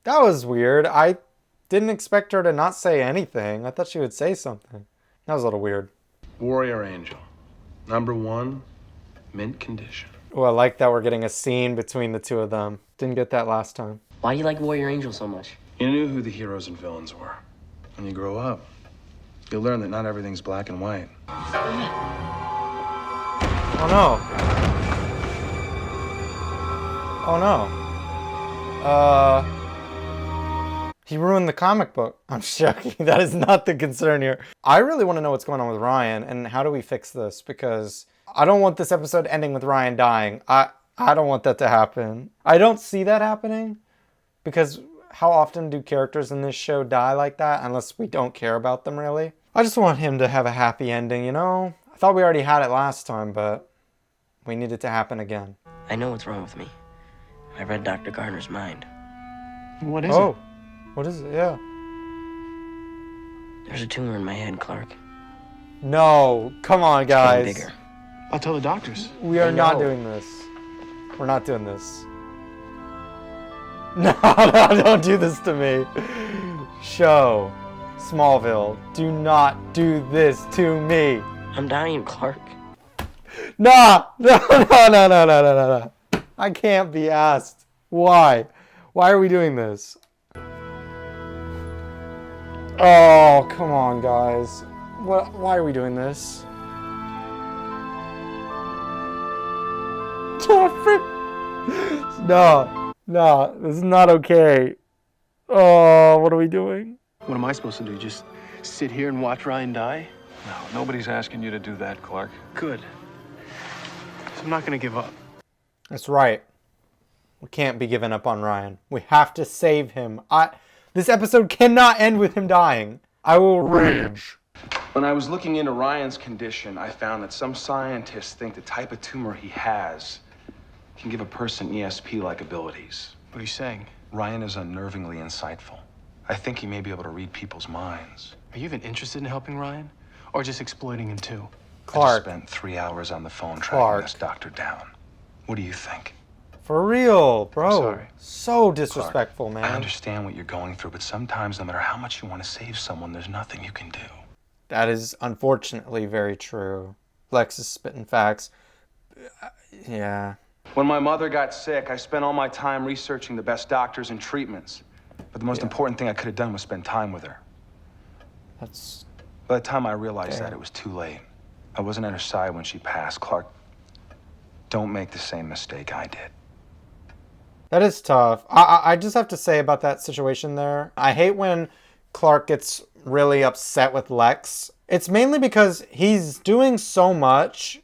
Speaker 1: That was weird. I didn't expect her to not say anything. I thought she would say something. That was a little weird.
Speaker 7: Warrior Angel. #1, mint condition.
Speaker 1: Oh, I like that we're getting a scene between the two of them. Didn't get that last time.
Speaker 20: Why do you like Warrior Angel so much?
Speaker 7: You knew who the heroes and villains were. When you grow up, you'll learn that not everything's black and white.
Speaker 1: Oh no. Oh no. He ruined the comic book. I'm just joking. That is not the concern here. I really want to know what's going on with Ryan and how do we fix this, because I don't want this episode ending with Ryan dying. I don't want that to happen. I don't see that happening because how often do characters in this show die like that unless we don't care about them really? I just want him to have a happy ending, you know? I thought we already had it last time, but we need it to happen again.
Speaker 20: I know what's wrong with me. I read Dr. Gardner's mind.
Speaker 2: What is it?
Speaker 1: What is it? Yeah.
Speaker 20: There's a tumor in my head, Clark.
Speaker 1: No, come on, guys.
Speaker 20: Getting bigger.
Speaker 2: I'll tell the doctors.
Speaker 1: We are not doing this. We're not doing this. No, no, don't do this to me. Show. Smallville. Do not do this to me.
Speaker 20: I'm dying, Clark.
Speaker 1: Nah! No, no, no, no, no, no, no. I can't be asked. Why? Why are we doing this? Oh, come on, guys. Why are we doing this? No, no, this is not okay. Oh, what are we doing?
Speaker 2: What am I supposed to do? Just sit here and watch Ryan die?
Speaker 8: No, nobody's asking you to do that, Clark.
Speaker 2: Good. So I'm not gonna give up.
Speaker 1: That's right. We can't be giving up on Ryan. We have to save him. This episode cannot end with him dying. I will rage.
Speaker 7: When I was looking into Ryan's condition, I found that some scientists think the type of tumor he has can give a person ESP-like abilities.
Speaker 2: What are you saying?
Speaker 7: Ryan is unnervingly insightful. I think he may be able to read people's minds.
Speaker 2: Are you even interested in helping Ryan? Or just exploiting him too?
Speaker 1: Clark.
Speaker 7: I just spent 3 hours on the phone tracking this doctor down. What do you think?
Speaker 1: For real, bro.
Speaker 7: Sorry.
Speaker 1: So disrespectful,
Speaker 7: Clark,
Speaker 1: man.
Speaker 7: I understand what you're going through, but sometimes no matter how much you want to save someone, there's nothing you can do.
Speaker 1: That is unfortunately very true. Lex is spitting facts. Yeah.
Speaker 5: When my mother got sick, I spent all my time researching the best doctors and treatments. But the most important thing I could have done was spend time with her.
Speaker 1: That's...
Speaker 5: By the time I realized that, it was too late. I wasn't at her side when she passed. Clark, don't make the same mistake I did.
Speaker 1: That is tough. I just have to say about that situation there, I hate when Clark gets really upset with Lex. It's mainly because he's doing so much,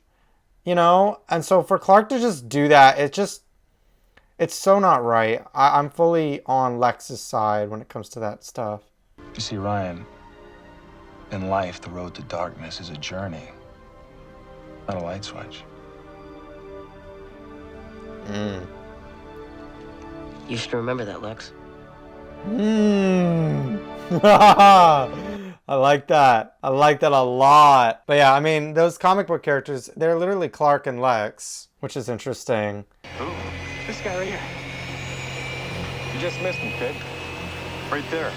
Speaker 1: you know? And so for Clark to just do that, it's so not right. I'm fully on Lex's side when it comes to that stuff.
Speaker 5: You see, Ryan, in life, the road to darkness is a journey, not a light switch.
Speaker 20: You should remember that, Lex.
Speaker 1: I like that. I like that a lot. But yeah, I mean, those comic book characters, they're literally Clark and Lex, which is interesting.
Speaker 2: Ooh, this guy right here.
Speaker 8: You just missed him, kid. Right there.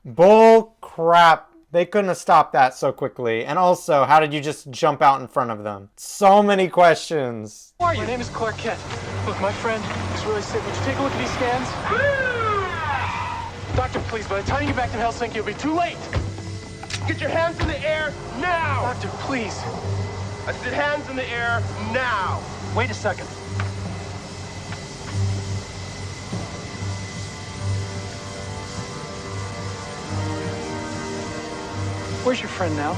Speaker 1: Bull crap. They couldn't have stopped that so quickly. And also, how did you just jump out in front of them? So many questions.
Speaker 2: Who are you? My name is Clark Kent. Look, my friend is really sick. Would you take a look at these scans? Doctor, please, by the time you get back to Helsinki, it'll be too late.
Speaker 3: Get your hands in the air now!
Speaker 2: Doctor, please.
Speaker 3: I said hands in the air now!
Speaker 2: Wait a second. Where's your friend now?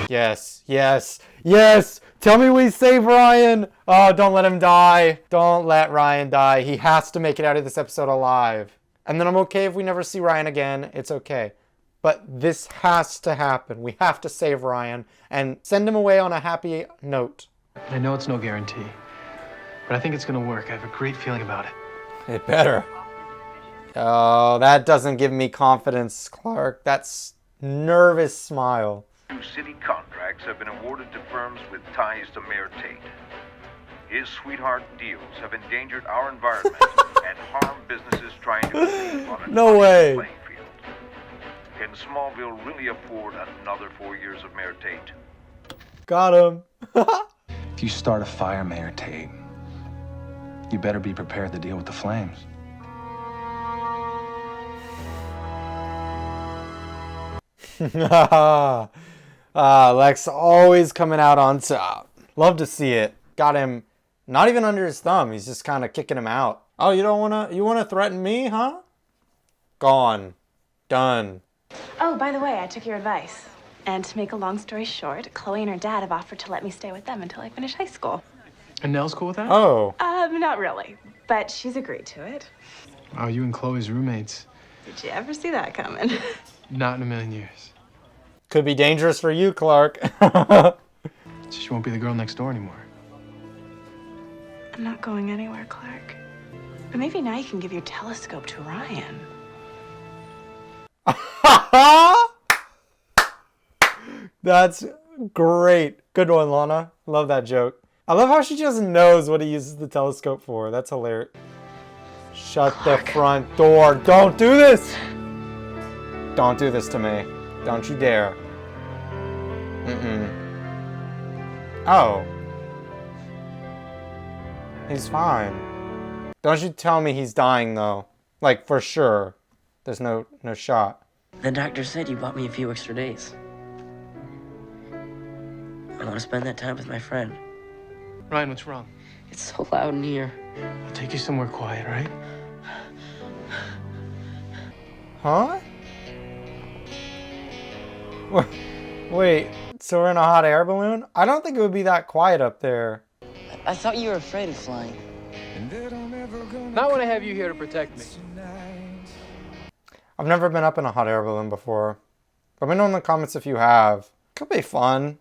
Speaker 1: Yes, yes, yes! Tell me we save Ryan! Oh, don't let him die. Don't let Ryan die. He has to make it out of this episode alive. And then I'm okay if we never see Ryan again. It's okay. But this has to happen. We have to save Ryan and send him away on a happy note.
Speaker 2: I know it's no guarantee, but I think it's gonna work. I have a great feeling about it.
Speaker 1: It better. Oh, that doesn't give me confidence, Clark. That's nervous smile.
Speaker 21: Two city contracts have been awarded to firms with ties to Mayor Tate. His sweetheart deals have endangered our environment and harmed businesses trying to compete on an
Speaker 1: No way.
Speaker 21: playing field. Can Smallville really afford another 4 years of Mayor Tate?
Speaker 1: Got him.
Speaker 5: If you start a fire, Mayor Tate, you better be prepared to deal with the flames.
Speaker 1: Lex always coming out on top. Love to see it. Got him not even under his thumb. He's just kind of kicking him out. Oh, you wanna threaten me, huh? Gone. Done.
Speaker 9: Oh, by the way, I took your advice. And to make a long story short, Chloe and her dad have offered to let me stay with them until I finish high school.
Speaker 2: And Nell's cool with that?
Speaker 1: Oh.
Speaker 9: Not really, but she's agreed to it.
Speaker 2: Wow, you and Chloe's roommates.
Speaker 9: Did you ever see that coming?
Speaker 2: Not in a million years.
Speaker 1: Could be dangerous for you, Clark.
Speaker 2: She won't be the girl next door anymore.
Speaker 9: I'm not going anywhere, Clark. But maybe now you can give your telescope to Ryan.
Speaker 1: That's great. Good one, Lana. Love that joke. I love how she just knows what he uses the telescope for. That's hilarious. Shut Clark. The front door. Don't do this. Don't do this to me. Don't you dare. Oh. He's fine. Don't you tell me he's dying, though. Like, for sure. There's no shot.
Speaker 20: The doctor said you bought me a few extra days. I want to spend that time with my friend.
Speaker 2: Ryan, what's wrong?
Speaker 20: It's so loud in here.
Speaker 2: I'll take you somewhere quiet, right?
Speaker 1: Huh? Wait, so we're in a hot air balloon? I don't think it would be that quiet up there.
Speaker 20: I thought you were afraid of flying.
Speaker 2: Not when I have you here to protect me.
Speaker 1: I've never been up in a hot air balloon before. Let me know in the comments if you have. Could be fun,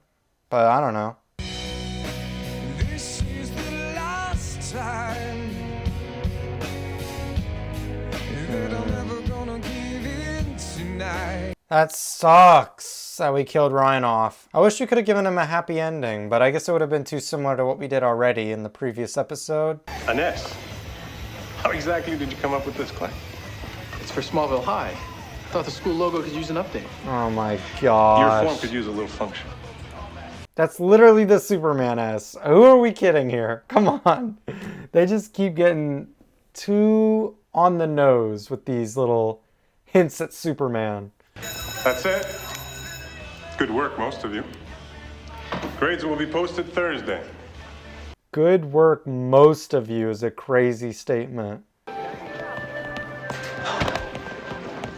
Speaker 1: but I don't know.
Speaker 23: This is the last time that I'm ever gonna give in tonight.
Speaker 1: That sucks. sucks that we killed Ryan off. I wish we could have given him a happy ending, but I guess it would have been too similar to what we did already in the previous episode.
Speaker 7: Inez, how exactly did you come up with this, Clay?
Speaker 2: It's for Smallville High. I thought the school logo could use an update.
Speaker 1: Oh my gosh.
Speaker 7: Your form could use a little function.
Speaker 1: That's literally the Superman S. Who are we kidding here? Come on. They just keep getting too on the nose with these little hints at Superman.
Speaker 7: That's it. Good work, most of you. Grades will be posted Thursday.
Speaker 1: Good work, most of you, is a crazy statement.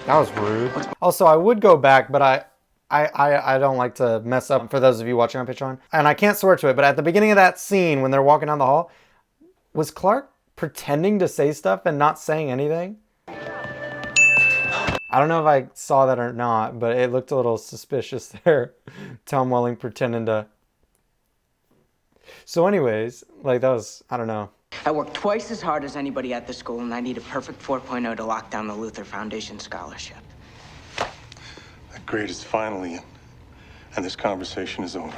Speaker 1: That was rude. Also, I would go back, but I don't like to mess up for those of you watching on Patreon. And I can't swear to it, but at the beginning of that scene when they're walking down the hall, was Clark pretending to say stuff and not saying anything? I don't know if I saw that or not, but it looked a little suspicious there. Tom Welling pretending to... So anyways, like that was, I don't know.
Speaker 11: I worked twice as hard as anybody at the school, and I need a perfect 4.0 to lock down the Luther Foundation scholarship.
Speaker 7: That grade is finally in, and this conversation is over.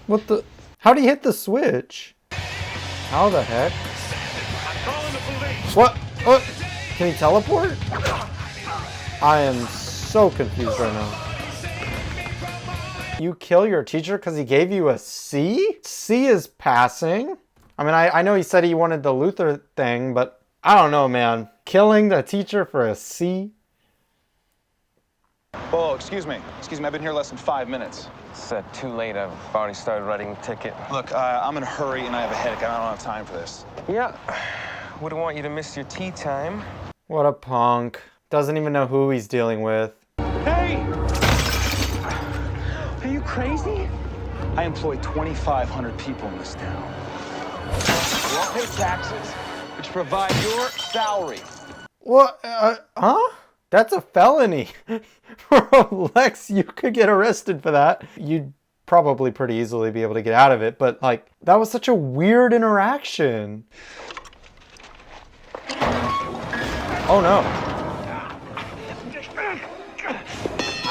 Speaker 1: What the? How do you hit the switch? How the heck? What? What? Can he teleport? I am so confused right now. You kill your teacher because he gave you a C? C is passing. I mean, I know he said he wanted the Luther thing, but I don't know, man. Killing the teacher for a C?
Speaker 5: Oh, excuse me. I've been here less than 5 minutes.
Speaker 19: It's too late. I've already started writing the ticket.
Speaker 5: Look, I'm in a hurry and I have a headache. I don't have time for this.
Speaker 19: Yeah. Wouldn't want you to miss your tea time.
Speaker 1: What a punk. Doesn't even know who he's dealing with.
Speaker 5: Hey! Are you crazy? I employ 2,500 people in this town. You all pay taxes, which provide your salary.
Speaker 1: What? Huh? That's a felony. Lex, you could get arrested for that. You'd probably pretty easily be able to get out of it, but like, that was such a weird interaction. Oh no.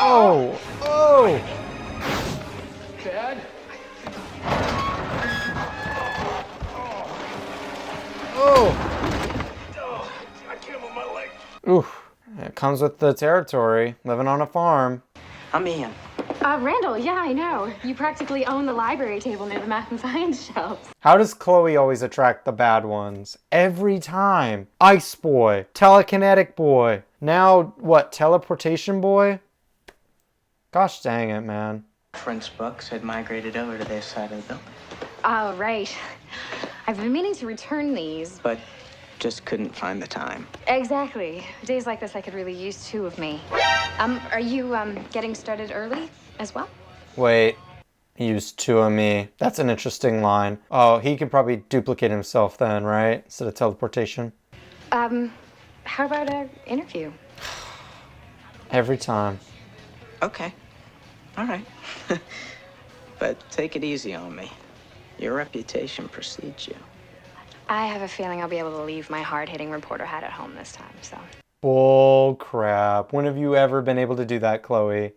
Speaker 1: Oh, oh.
Speaker 2: Dad?
Speaker 1: Oh.
Speaker 2: I can't move my leg.
Speaker 1: Oof. It comes with the territory, living on a farm.
Speaker 11: I'm Ian.
Speaker 16: Randall, yeah, I know. You practically own the library table near the math and science shelves.
Speaker 1: How does Chloe always attract the bad ones? Every time. Ice boy, telekinetic boy. Now, what, teleportation boy? Gosh dang it, man.
Speaker 11: Friend's books had migrated over to this side of the building.
Speaker 16: Oh, right. I've been meaning to return these.
Speaker 11: But just couldn't find the time.
Speaker 16: Exactly. Days like this, I could really use two of me. Are you, getting started early as well?
Speaker 1: Wait, he used two of me. That's an interesting line. Oh, he could probably duplicate himself then, right? Instead of teleportation.
Speaker 16: How about an interview?
Speaker 1: Every time.
Speaker 11: Okay. All right. But take it easy on me. Your reputation precedes you.
Speaker 16: I have a feeling I'll be able to leave my hard-hitting reporter hat at home this time, so.
Speaker 1: Bull crap. When have you ever been able to do that, Chloe?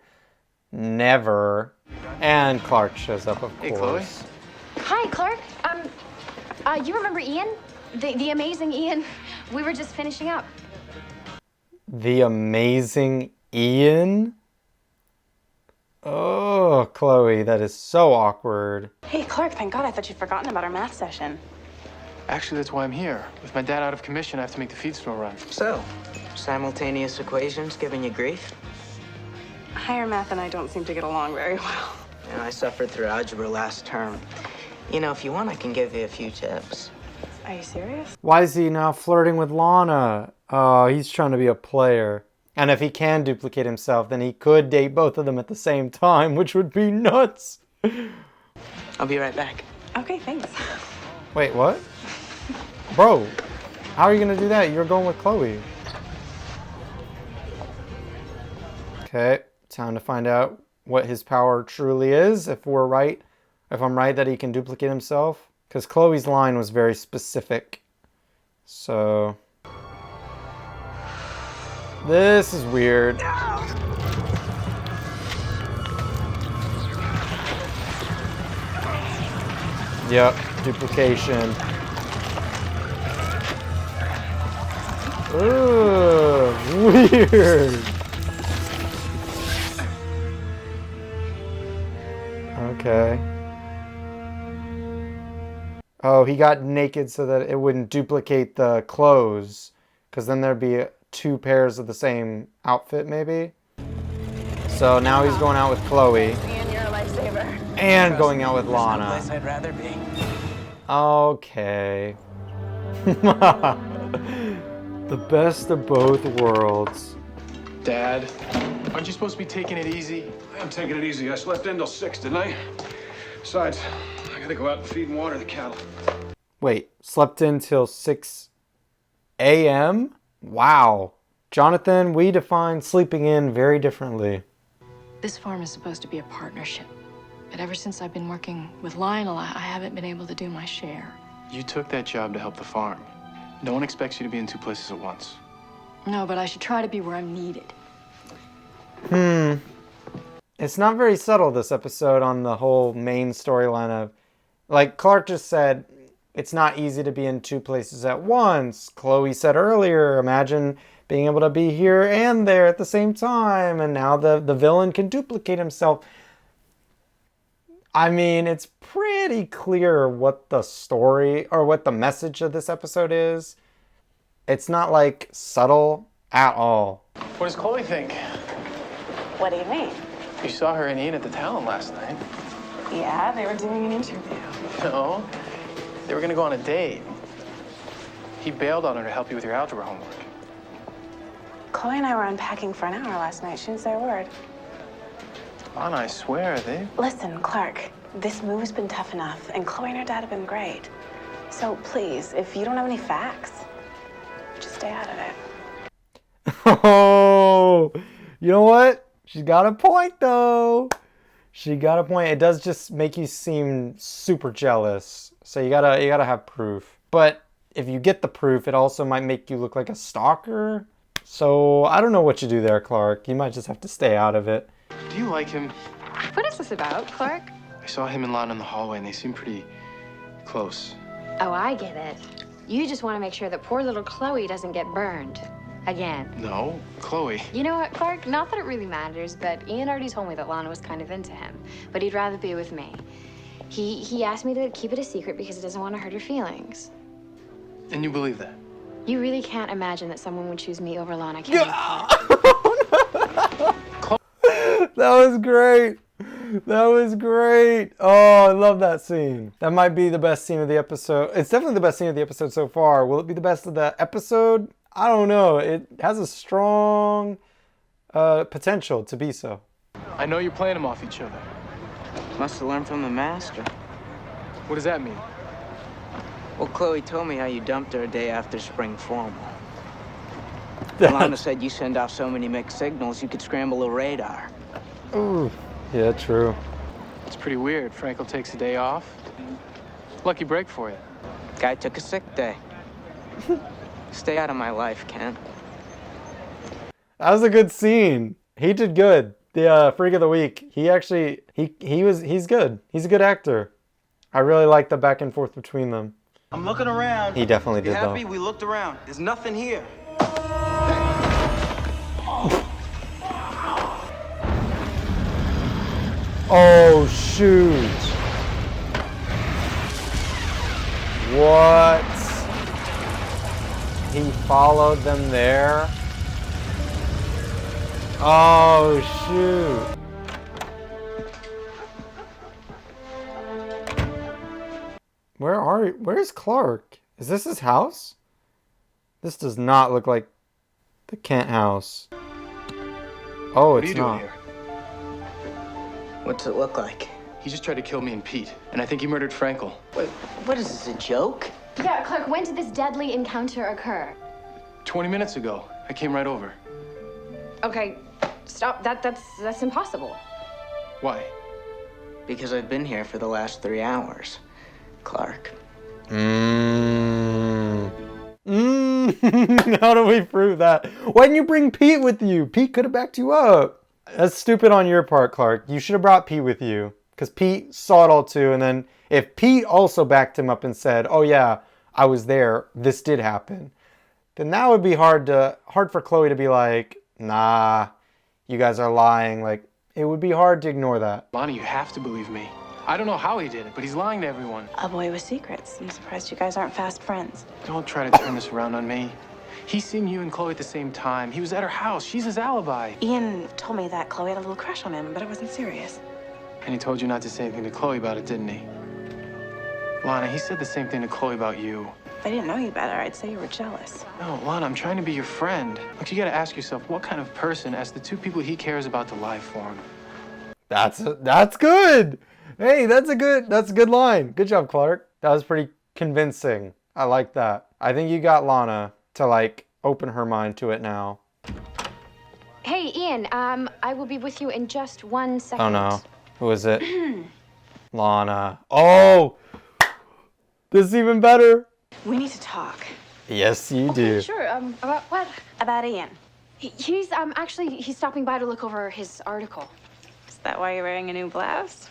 Speaker 1: Never. And Clark shows up, of course.
Speaker 2: Hey, Chloe.
Speaker 16: Hi, Clark. You remember Ian? The amazing Ian? We were just finishing up.
Speaker 1: The amazing Ian? Oh, Chloe, that is so awkward.
Speaker 9: Hey, Clark, thank God. I thought you'd forgotten about our math session.
Speaker 2: Actually, that's why I'm here. With my dad out of commission, I have to make the feed store run.
Speaker 11: So, simultaneous equations giving you grief?
Speaker 9: Higher math and I don't seem to get along very well.
Speaker 11: Yeah, I suffered through algebra last term. You know, if you want, I can give you a few tips.
Speaker 9: Are you serious?
Speaker 1: Why is he now flirting with Lana? Oh, he's trying to be a player. And if he can duplicate himself, then he could date both of them at the same time, which would be nuts.
Speaker 11: I'll be right back.
Speaker 9: Okay, thanks.
Speaker 1: Wait, what? Bro, how are you gonna do that? You're going with Chloe. Okay, time to find out what his power truly is, if we're right. If I'm right that he can duplicate himself. Because Chloe's line was very specific. So... This is weird. Yep, duplication. Ugh, weird. Okay. Oh, he got naked so that it wouldn't duplicate the clothes, because then there'd be two pairs of the same outfit, maybe. So now he's going out with Chloe.
Speaker 11: And you're a lifesaver.
Speaker 1: And going out with
Speaker 11: There's no
Speaker 1: Lana.
Speaker 11: place I'd rather be.
Speaker 1: Okay. The best of both worlds.
Speaker 2: Dad, aren't you supposed to be taking it easy?
Speaker 8: I'm taking it easy. I slept in till 6, didn't I? Besides, I gotta go out and feed and water the cattle.
Speaker 1: Wait, slept in till 6 a.m.? Wow. Jonathan, we define sleeping in very differently.
Speaker 18: This farm is supposed to be a partnership. But ever since I've been working with Lionel, I haven't been able to do my share.
Speaker 2: You took that job to help the farm. No one expects you to be in two places at once.
Speaker 18: No, but I should try to be where I'm needed.
Speaker 1: It's not very subtle, this episode, on the whole main storyline of... Like Clark just said, it's not easy to be in two places at once. Chloe said earlier, imagine being able to be here and there at the same time. And now the villain can duplicate himself. I mean, it's pretty clear what the story or what the message of this episode is. It's not like subtle at all.
Speaker 2: What does Chloe think?
Speaker 11: What do you mean?
Speaker 2: You saw her and Ian at the talent last night.
Speaker 11: Yeah, they were doing an interview.
Speaker 2: No, they were gonna go on a date. He bailed on her to help you with your algebra homework.
Speaker 11: Chloe and I were unpacking for an hour last night. She didn't say a word.
Speaker 2: Lana, I swear,
Speaker 11: Listen, Clark, this move has been tough enough, and Chloe and her dad have been great. So please, if you don't have any facts, just stay out of it.
Speaker 1: Oh, you know what? She's got a point, though. She got a point. It does just make you seem super jealous. So you gotta have proof. But if you get the proof, it also might make you look like a stalker. So I don't know what you do there, Clark. You might just have to stay out of it.
Speaker 2: Do you like him?
Speaker 16: What is this about, Clark?
Speaker 2: I saw him and Lana in the hallway, and they seem pretty close.
Speaker 16: Oh, I get it. You just want to make sure that poor little Chloe doesn't get burned. Again.
Speaker 2: No, Chloe.
Speaker 16: You know what, Clark? Not that it really matters, but Ian already told me that Lana was kind of into him. But he'd rather be with me. He asked me to keep it a secret because he doesn't want to hurt her feelings.
Speaker 2: And you believe that?
Speaker 16: You really can't imagine that someone would choose me over Lana, can you?
Speaker 1: That was great. That was great. Oh, I love that scene. That might be the best scene of the episode. It's definitely the best scene of the episode so far. Will it be the best of the episode? I don't know. It has a strong potential to be so.
Speaker 2: I know you're playing them off each other.
Speaker 11: Must have learned from the master.
Speaker 2: What does that mean?
Speaker 11: Well, Chloe told me how you dumped her a day after spring formal. Lana said you send off so many mixed signals you could scramble a radar.
Speaker 1: Ooh, yeah, true.
Speaker 2: It's pretty weird. Frankel takes a day off. Lucky break for you.
Speaker 11: Guy took a sick day. Stay out of my life, Ken.
Speaker 1: That was a good scene. He did good. The Freak of the Week. He actually, he's good. He's a good actor. I really like the back and forth between them.
Speaker 12: I'm looking around.
Speaker 1: He definitely did,
Speaker 12: You
Speaker 1: though.
Speaker 12: happy? We looked around. There's nothing here.
Speaker 1: Oh, shoot. What? He followed them there? Oh, shoot. Where's Clark? Is this his house? This does not look like the Kent house. Oh, it's not.
Speaker 2: Here?
Speaker 11: What's it look like?
Speaker 2: He just tried to kill me and Pete, and I think he murdered Frankel.
Speaker 11: Wait, what is this, a joke?
Speaker 16: Yeah, Clark, when did this deadly encounter occur?
Speaker 2: 20 minutes ago. I came right over.
Speaker 16: Okay, stop. That's impossible.
Speaker 2: Why?
Speaker 11: Because I've been here for the last 3 hours, Clark.
Speaker 1: How do we prove that? Why didn't you bring Pete with you? Pete could have backed you up. That's stupid on your part, Clark. You should have brought Pete with you. Because Pete saw it all too. And then if Pete also backed him up and said, oh yeah, I was there, this did happen, then that would be hard for Chloe to be like, nah, you guys are lying. Like, it would be hard to ignore that.
Speaker 2: Lonnie, you have to believe me. I don't know how he did it, but he's lying to everyone.
Speaker 9: A boy with secrets. I'm surprised you guys aren't fast friends.
Speaker 2: Don't try to turn this around on me. He's seen you and Chloe at the same time. He was at her house. She's his alibi.
Speaker 9: Ian told me that Chloe had a little crush on him, but it wasn't serious.
Speaker 2: And he told you not to say anything to Chloe about it, didn't he? Lana, he said the same thing to Chloe about you.
Speaker 9: If I didn't know you better, I'd say you were jealous.
Speaker 2: No, Lana, I'm trying to be your friend. Look, you gotta ask yourself, what kind of person asked the two people he cares about to lie for him?
Speaker 1: That's good. Hey, that's a good line. Good job, Clark. That was pretty convincing. I like that. I think you got Lana to like open her mind to it now.
Speaker 16: Hey, Ian, I will be with you in just 1 second.
Speaker 1: Oh no. Who is it? Lana. Oh! This is even better.
Speaker 9: We need to talk.
Speaker 1: Yes, you do.
Speaker 16: Sure, about what?
Speaker 9: About Ian.
Speaker 16: He's actually stopping by to look over his article.
Speaker 9: Is that why you're wearing a new blouse?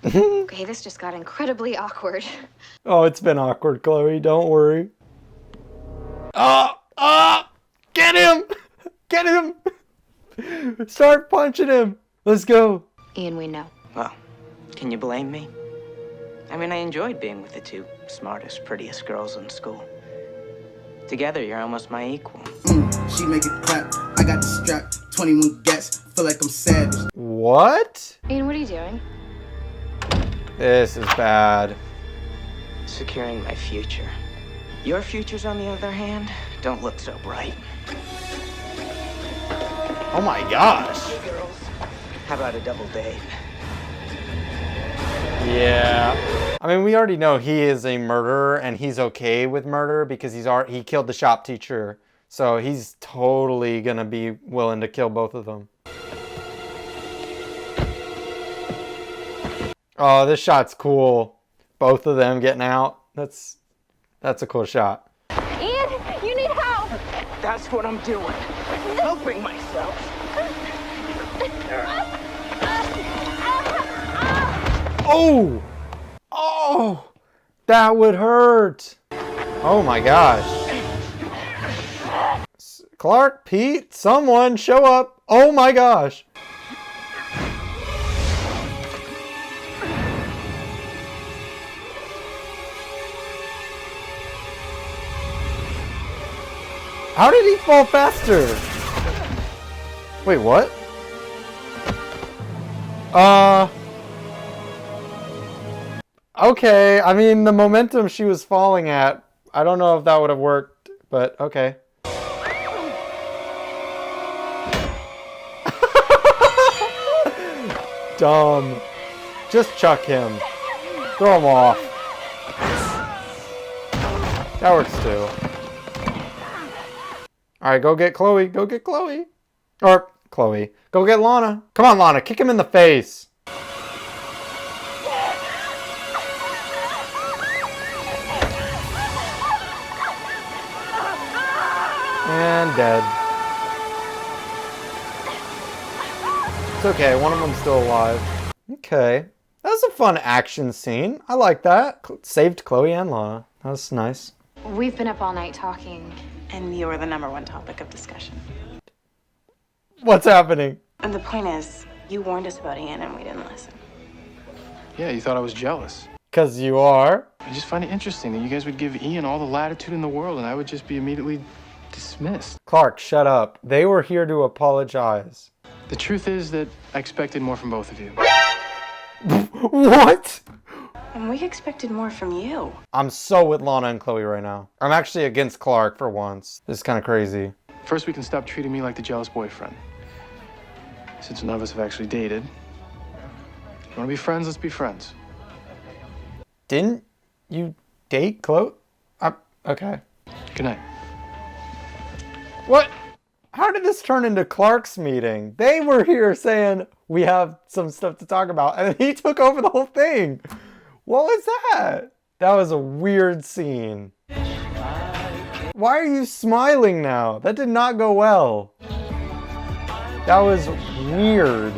Speaker 16: Okay, this just got incredibly awkward.
Speaker 1: Oh, it's been awkward, Chloe. Don't worry. Get him! Get him! Start punching him. Let's go.
Speaker 16: Ian, we know.
Speaker 11: Well, can you blame me? I mean, I enjoyed being with the two smartest, prettiest girls in school. Together, you're almost my equal.
Speaker 15: She make it clap. I got the strap. 21 gats. Feel like I'm savage.
Speaker 1: What?
Speaker 16: Ian, what are you doing?
Speaker 1: This is bad.
Speaker 11: Securing my future. Your futures, on the other hand, don't look so bright.
Speaker 1: Oh my gosh.
Speaker 11: Hey, girls. How about a double date?
Speaker 1: Yeah. I mean, we already know he is a murderer and he's okay with murder because he killed the shop teacher. So he's totally gonna be willing to kill both of them. Oh, this shot's cool. Both of them getting out. That's a cool shot.
Speaker 16: Ian, you need help!
Speaker 11: That's what I'm doing. Helping myself.
Speaker 1: Oh! Oh! That would hurt. Oh my gosh. Clark, Pete, someone show up. Oh my gosh. How did he fall faster? Wait, what? Okay, I mean, the momentum she was falling at, I don't know if that would have worked, but okay. Dumb. Just chuck him. Throw him off. That works too. Alright, go get Chloe. Go get Chloe. Or, Chloe. Go get Lana. Come on, Lana. Kick him in the face. And dead. It's okay, one of them's still alive. Okay. That was a fun action scene. I like that. Saved Chloe and Lana. That was nice.
Speaker 16: We've been up all night talking.
Speaker 9: And you were the #1 topic of discussion.
Speaker 1: What's happening?
Speaker 9: And the point is, you warned us about Ian and we didn't listen.
Speaker 2: Yeah, you thought I was jealous.
Speaker 1: 'Cause you are.
Speaker 2: I just find it interesting that you guys would give Ian all the latitude in the world and I would just be immediately dismissed.
Speaker 1: Clark, shut up. They were here to apologize.
Speaker 2: The truth is that I expected more from both of you.
Speaker 1: What?
Speaker 9: And we expected more from you.
Speaker 1: I'm so with Lana and Chloe right now. I'm actually against Clark for once. This is kind of crazy.
Speaker 2: First, we can stop treating me like the jealous boyfriend. Since none of us have actually dated. If you want to be friends, let's be friends.
Speaker 1: Didn't you date Chloe? Okay.
Speaker 2: Good night.
Speaker 1: What? How did this turn into Clark's meeting? They were here saying, we have some stuff to talk about, and he took over the whole thing. What was that? That was a weird scene. Why are you smiling now? That did not go well. That was weird.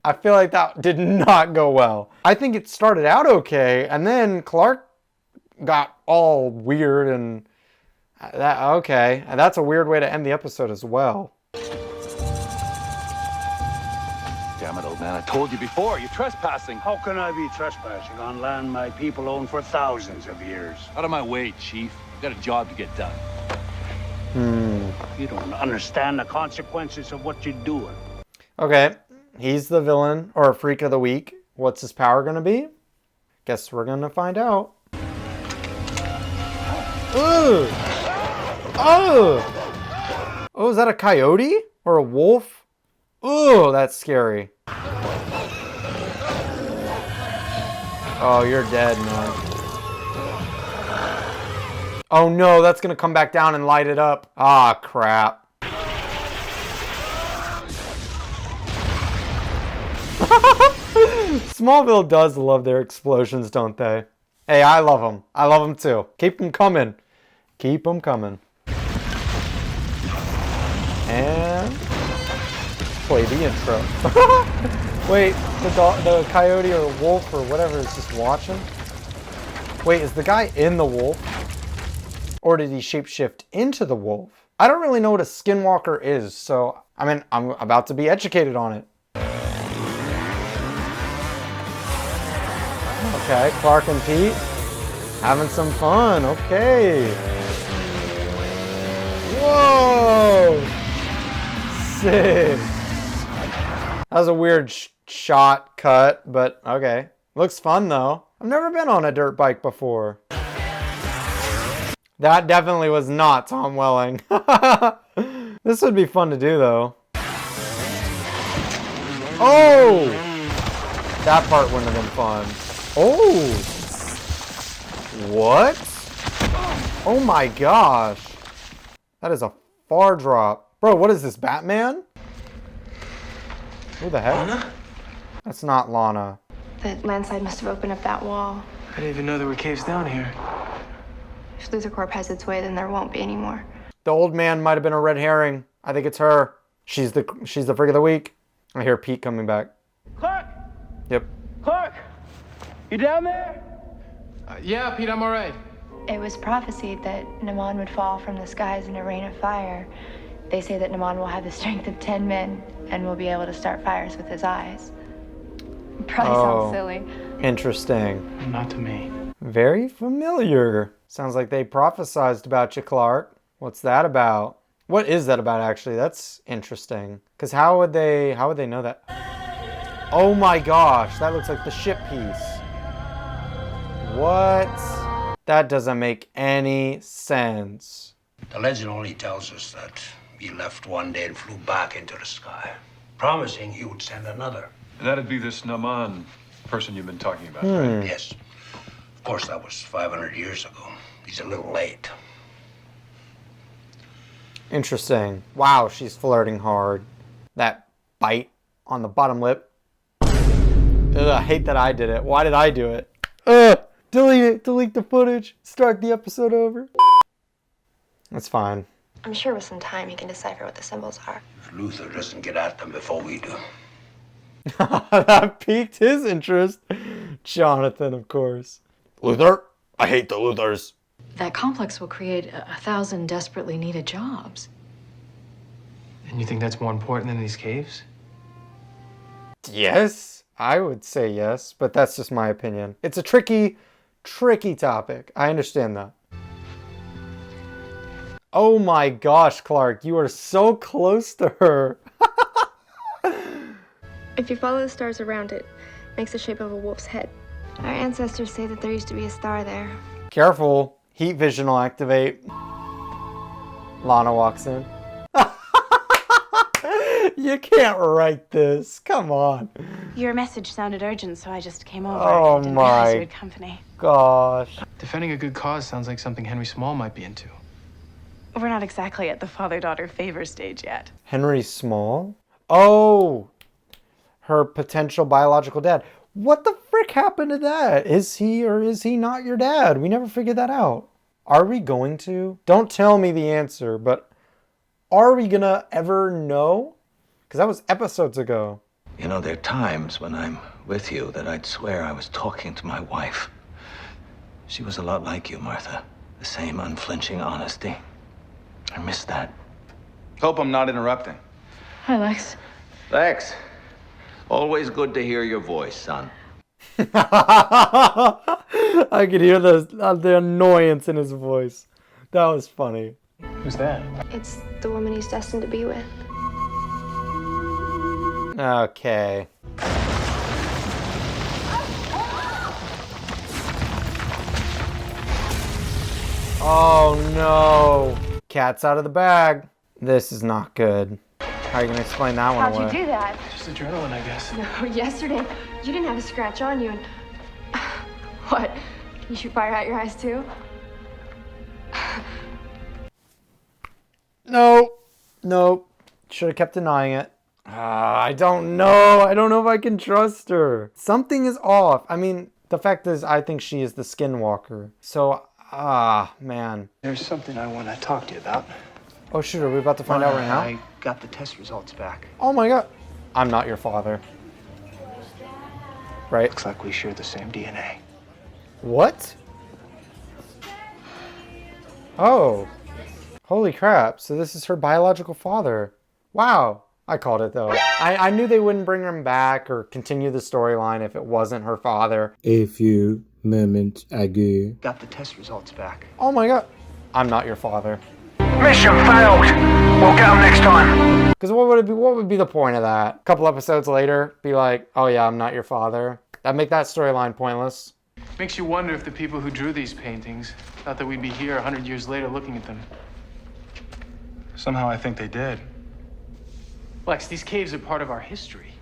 Speaker 1: I feel like that did not go well. I think it started out okay, and then Clark got all weird, and that, okay. And that's a weird way to end the episode as well.
Speaker 10: Damn it, old man, I told you before, you're trespassing.
Speaker 17: How can I be trespassing on land my people own for thousands of years?
Speaker 10: Out of my way, Chief. I've got a job to get done.
Speaker 17: You don't understand the consequences of what you're doing.
Speaker 1: Okay, he's the villain, or freak of the week. What's his power gonna be? Guess we're gonna find out. Ugh! Oh! Oh, is that a coyote? Or a wolf? Ooh, that's scary. Oh, you're dead, man. Oh no, that's gonna come back down and light it up. Ah, crap. Smallville does love their explosions, don't they? Hey, I love them. I love them too. Keep them coming. Keep them coming. And play the intro. Wait, the coyote or wolf or whatever is just watching? Wait, is the guy in the wolf? Or did he shapeshift into the wolf? I don't really know what a skinwalker is, so I mean, I'm about to be educated on it. Okay, Clark and Pete having some fun. Okay. Whoa! Sick. That was a weird shot cut, but okay. Looks fun though. I've never been on a dirt bike before. That definitely was not Tom Welling. This would be fun to do though. Oh! That part wouldn't have been fun. Oh! What? Oh my gosh. That is a far drop. Bro, what is this, Batman? Who the heck? Lana? That's not Lana.
Speaker 13: The landslide must have opened up that wall.
Speaker 2: I didn't even know there were caves down here.
Speaker 13: If Luthor Corp has its way, then there won't be any more.
Speaker 1: The old man might have been a red herring. I think it's her. She's the freak of the week. I hear Pete coming back.
Speaker 12: Clark!
Speaker 1: Yep.
Speaker 12: Clark! You down there?
Speaker 2: Yeah, Pete, I'm all right.
Speaker 13: It was prophesied that Naman would fall from the skies in a rain of fire. They say that Naman will have the strength of 10 men and will be able to start fires with his eyes. Probably sounds silly.
Speaker 1: Interesting.
Speaker 2: Not to me.
Speaker 1: Very familiar. Sounds like they prophesized about you, Clark. What's that about? What is that about, actually? That's interesting. Because how would they know that? Oh my gosh, that looks like the ship piece. What? That doesn't make any sense.
Speaker 17: The legend only tells us that he left one day and flew back into the sky, promising he would send another.
Speaker 8: That'd be this Naman person you've been talking about,
Speaker 17: right? Yes. Of course, that was 500 years ago. He's a little late.
Speaker 1: Interesting. Wow, she's flirting hard. That bite on the bottom lip. Ugh, I hate that I did it. Why did I do it? Ugh, delete it. Delete the footage. Start the episode over. That's fine.
Speaker 13: I'm sure with some time he can decipher what the symbols are.
Speaker 17: If Luthor doesn't get at them before we do.
Speaker 1: That piqued his interest. Jonathan, of course. Luthor? I hate the Luthors.
Speaker 18: That complex will create 1,000 desperately needed jobs.
Speaker 2: And you think that's more important than these caves?
Speaker 1: Yes, I would say yes, but that's just my opinion. It's a tricky topic. I understand that. Oh my gosh, Clark, you are so close to her.
Speaker 13: If you follow the stars around it, it makes the shape of a wolf's head. Our ancestors say that there used to be a star there.
Speaker 1: Careful, heat vision will activate. Lana walks in. You can't write this. Come on.
Speaker 9: Your message sounded urgent, so I just came over.
Speaker 1: Oh
Speaker 9: Didn't realize you
Speaker 1: my
Speaker 9: had company.
Speaker 1: gosh.
Speaker 2: Defending a good cause sounds like something Henry Small might be into.
Speaker 9: We're not exactly at the father-daughter favor stage yet.
Speaker 1: Henry Small? Oh, her potential biological dad. What the frick happened to that? Is he or is he not your dad? We never figured that out. Are we going to? Don't tell me the answer, but are we gonna ever know? Because that was episodes ago.
Speaker 10: You know, there are times when I'm with you that I'd swear I was talking to my wife. She was a lot like you, Martha. The same unflinching honesty. I miss that.
Speaker 5: Hope I'm not interrupting.
Speaker 18: Hi, Lex.
Speaker 10: Lex, always good to hear your voice, son.
Speaker 1: I could hear the annoyance in his voice. That was funny.
Speaker 2: Who's that?
Speaker 13: It's the woman he's destined to be with.
Speaker 1: Okay. Oh no. Cat's out of the bag. This is not good. How are you gonna explain that one away?
Speaker 13: How'd you do that?
Speaker 2: Just adrenaline, I guess.
Speaker 13: No, yesterday you didn't have a scratch on you and... What? You shoot fire out your eyes too?
Speaker 1: Nope. Should have kept denying it. I don't know. I don't know if I can trust her. Something is off. I mean, the fact is, I think she is the skinwalker. So, man.
Speaker 19: There's something I want to talk to you about.
Speaker 1: Oh shoot, are we about to find out right now?
Speaker 19: I got the test results back.
Speaker 1: Oh my god. I'm not your father. Right?
Speaker 19: Looks like we share the same DNA.
Speaker 1: What? Oh. Holy crap. So this is her biological father. Wow. I called it though. I knew they wouldn't bring him back or continue the storyline if it wasn't her father.
Speaker 4: A few moments ago.
Speaker 19: Got the test results back.
Speaker 1: Oh my god. I'm not your father.
Speaker 12: Mission failed. We'll get them next time.
Speaker 1: Because what would be the point of that? A couple episodes later, be like, oh yeah, I'm not your father. That'd make that storyline pointless.
Speaker 2: Makes you wonder if the people who drew these paintings thought that we'd be here 100 years later looking at them.
Speaker 7: Somehow I think they did.
Speaker 2: Lex, these caves are part of our history.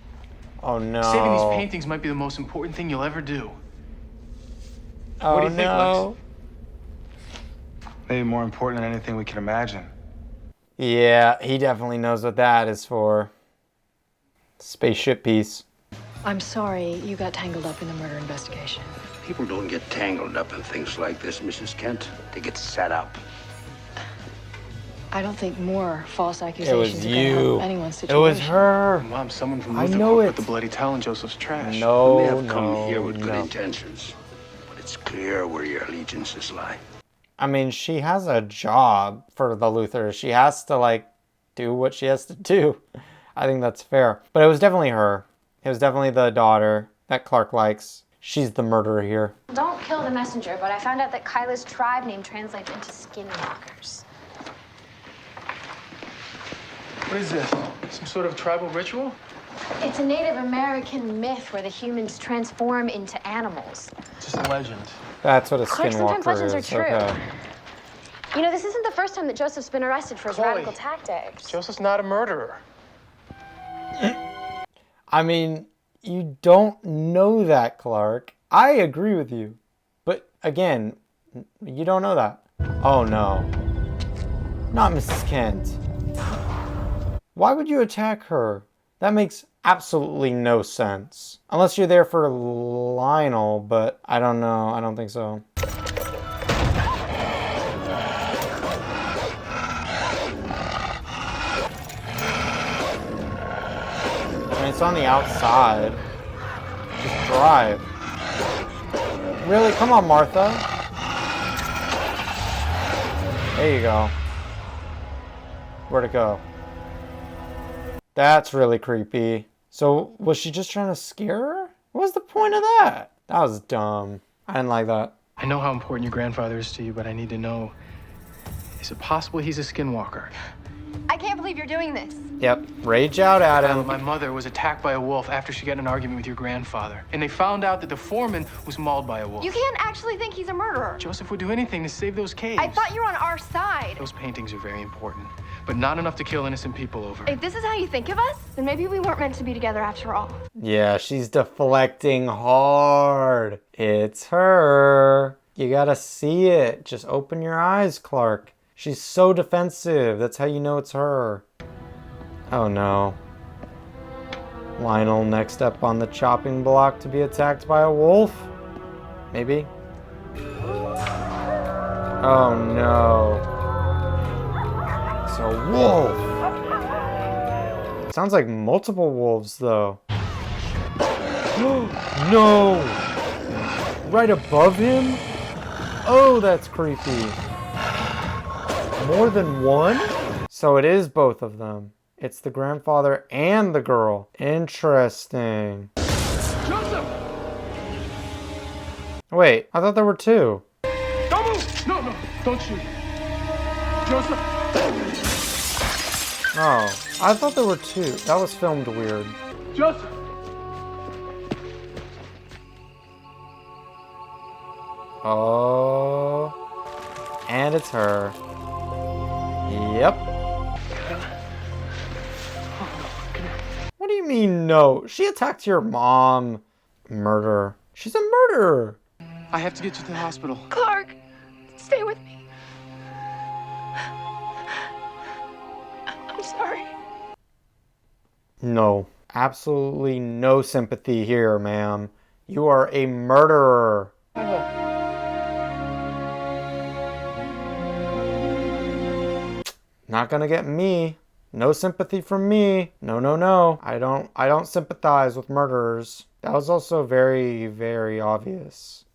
Speaker 1: Oh no.
Speaker 2: Saving these paintings might be the most important thing you'll ever do.
Speaker 1: Oh
Speaker 2: What do you think,
Speaker 1: no.
Speaker 2: Lex?
Speaker 7: Maybe more important than anything we can imagine.
Speaker 1: Yeah, he definitely knows what that is for. Spaceship piece.
Speaker 18: I'm sorry you got tangled up in the murder investigation.
Speaker 17: People don't get tangled up in things like this, Mrs. Kent. They get set up.
Speaker 18: I don't think more false
Speaker 1: It
Speaker 18: accusations
Speaker 1: was
Speaker 18: are going to
Speaker 1: you.
Speaker 18: help anyone's situation.
Speaker 1: It was her.
Speaker 2: Mom, someone from
Speaker 1: I
Speaker 2: Luther
Speaker 1: know
Speaker 2: put
Speaker 1: it.
Speaker 2: the bloody towel in Joseph's trash.
Speaker 1: No,
Speaker 17: You may have come
Speaker 1: no,
Speaker 17: here with good
Speaker 1: no.
Speaker 17: intentions, but it's clear where your allegiances lie.
Speaker 1: I mean, she has a job for the Luthers. She has to, like, do what she has to do. I think that's fair. But it was definitely her. It was definitely the daughter that Clark likes. She's the murderer here.
Speaker 16: Don't kill the messenger, but I found out that Kyla's tribe name translates into skinwalkers.
Speaker 2: What is this? Some sort of tribal ritual?
Speaker 16: It's a Native American myth where the humans transform into animals.
Speaker 2: Just a legend.
Speaker 1: That's what a
Speaker 16: Clark, sometimes legends
Speaker 1: skinwalker
Speaker 16: are
Speaker 1: is.
Speaker 16: true.
Speaker 1: Okay.
Speaker 16: You know, this isn't the first time that Joseph's been arrested for his
Speaker 2: Chloe.
Speaker 16: radical tactics.
Speaker 2: Joseph's not a murderer.
Speaker 1: I mean, you don't know that, Clark. I agree with you. But again, you don't know that. Oh no. Not Mrs. Kent. Why would you attack her? That makes absolutely no sense. Unless you're there for Lionel, but I don't know. I don't think so. I mean, it's on the outside. Just drive. Really? Come on, Martha. There you go. Where'd it go? That's really creepy. So, was she just trying to scare her? What was the point of that? That was dumb. I didn't like that.
Speaker 2: I know how important your grandfather is to you, but I need to know, is it possible he's a skinwalker?
Speaker 13: I can't believe you're doing this.
Speaker 1: Yep. Rage out at him.
Speaker 2: My mother was attacked by a wolf after she got in an argument with your grandfather. And they found out that the foreman was mauled by a wolf.
Speaker 13: You can't actually think he's a murderer.
Speaker 2: Joseph would do anything to save those caves.
Speaker 13: I thought you were on our side.
Speaker 2: Those paintings are very important, but not enough to kill innocent people over.
Speaker 13: If this is how you think of us, then maybe we weren't meant to be together after all.
Speaker 1: Yeah, she's deflecting hard. It's her. You gotta see it. Just open your eyes, Clark. She's so defensive. That's how you know it's her. Oh no. Lionel next up on the chopping block to be attacked by a wolf? Maybe? Oh no. It's a wolf. Sounds like multiple wolves though. No! Right above him? Oh, that's creepy. More than one? So it is both of them. It's the grandfather and the girl. Interesting.
Speaker 2: Joseph!
Speaker 1: Wait, I thought there were two.
Speaker 2: Don't move! No, no, don't shoot. Joseph!
Speaker 1: Oh, I thought there were two. That was filmed weird.
Speaker 2: Joseph!
Speaker 1: Oh, and it's her. Yep. What do you mean no? She attacked your mom. Murder. She's a murderer.
Speaker 2: I have to get you to the hospital.
Speaker 13: Clark, stay with me. I'm sorry.
Speaker 1: No, absolutely no sympathy here, ma'am. You are a murderer. Not gonna get me. No sympathy from me. No, no, no. I don't sympathize with murderers. That was also very, very obvious.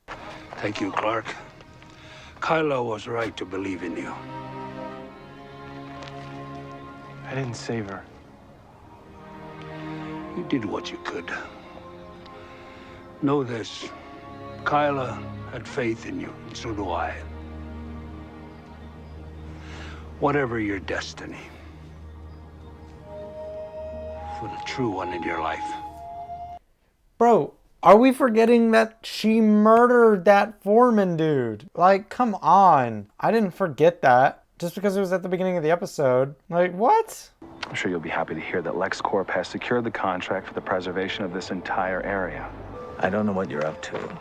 Speaker 17: Thank you, Clark. Kyla was right to believe in you.
Speaker 2: I didn't save her.
Speaker 17: You did what you could. Know this. Kyla had faith in you, and so do I. Whatever your destiny, for the true one in your life.
Speaker 1: Bro, are we forgetting that she murdered that foreman dude? Like, come on. I didn't forget that just because it was at the beginning of the episode. Like, what?
Speaker 7: I'm sure you'll be happy to hear that LexCorp has secured the contract for the preservation of this entire area.
Speaker 10: I don't know what you're up to,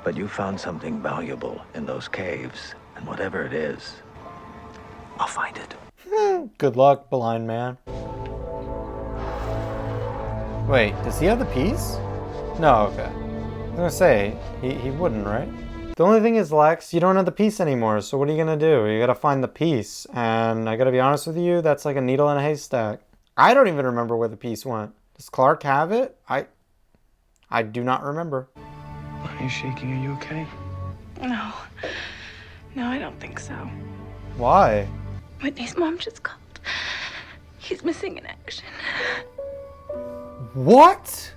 Speaker 10: but you found something valuable in those caves, and whatever it is, I'll find it.
Speaker 1: Good luck, blind man. Wait, does he have the piece? No, okay. I was gonna say, he wouldn't, right? The only thing is, Lex, you don't have the piece anymore, so what are you gonna do? You gotta find the piece, and I gotta be honest with you, that's like a needle in a haystack. I don't even remember where the piece went. Does Clark have it? I do not remember.
Speaker 2: Are you shaking? Are you okay?
Speaker 9: No. No, I don't think so.
Speaker 1: Why?
Speaker 9: Whitney's mom just called. He's missing in action.
Speaker 1: What?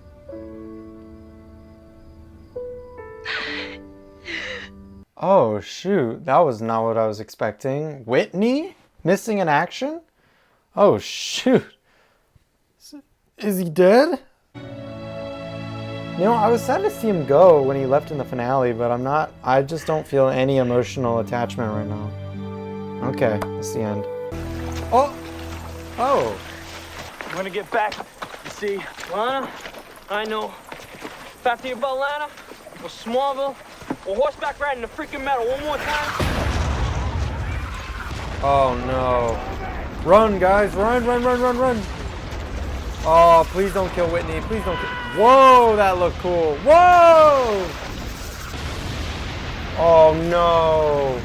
Speaker 1: Oh, shoot. That was not what I was expecting. Whitney? Missing in action? Oh, shoot. Is he dead? You know, I was sad to see him go when he left in the finale, but I just don't feel any emotional attachment right now. Okay, that's the end. Oh! Oh!
Speaker 6: I'm gonna get back. You see, Lana, I know. If after you about Lana, or Smallville, or horseback riding the freaking metal one more time.
Speaker 1: Oh no. Run, guys, run, run, run, run, run. Oh, please don't kill Whitney. Please don't kill. Whoa, that looked cool. Whoa! Oh no.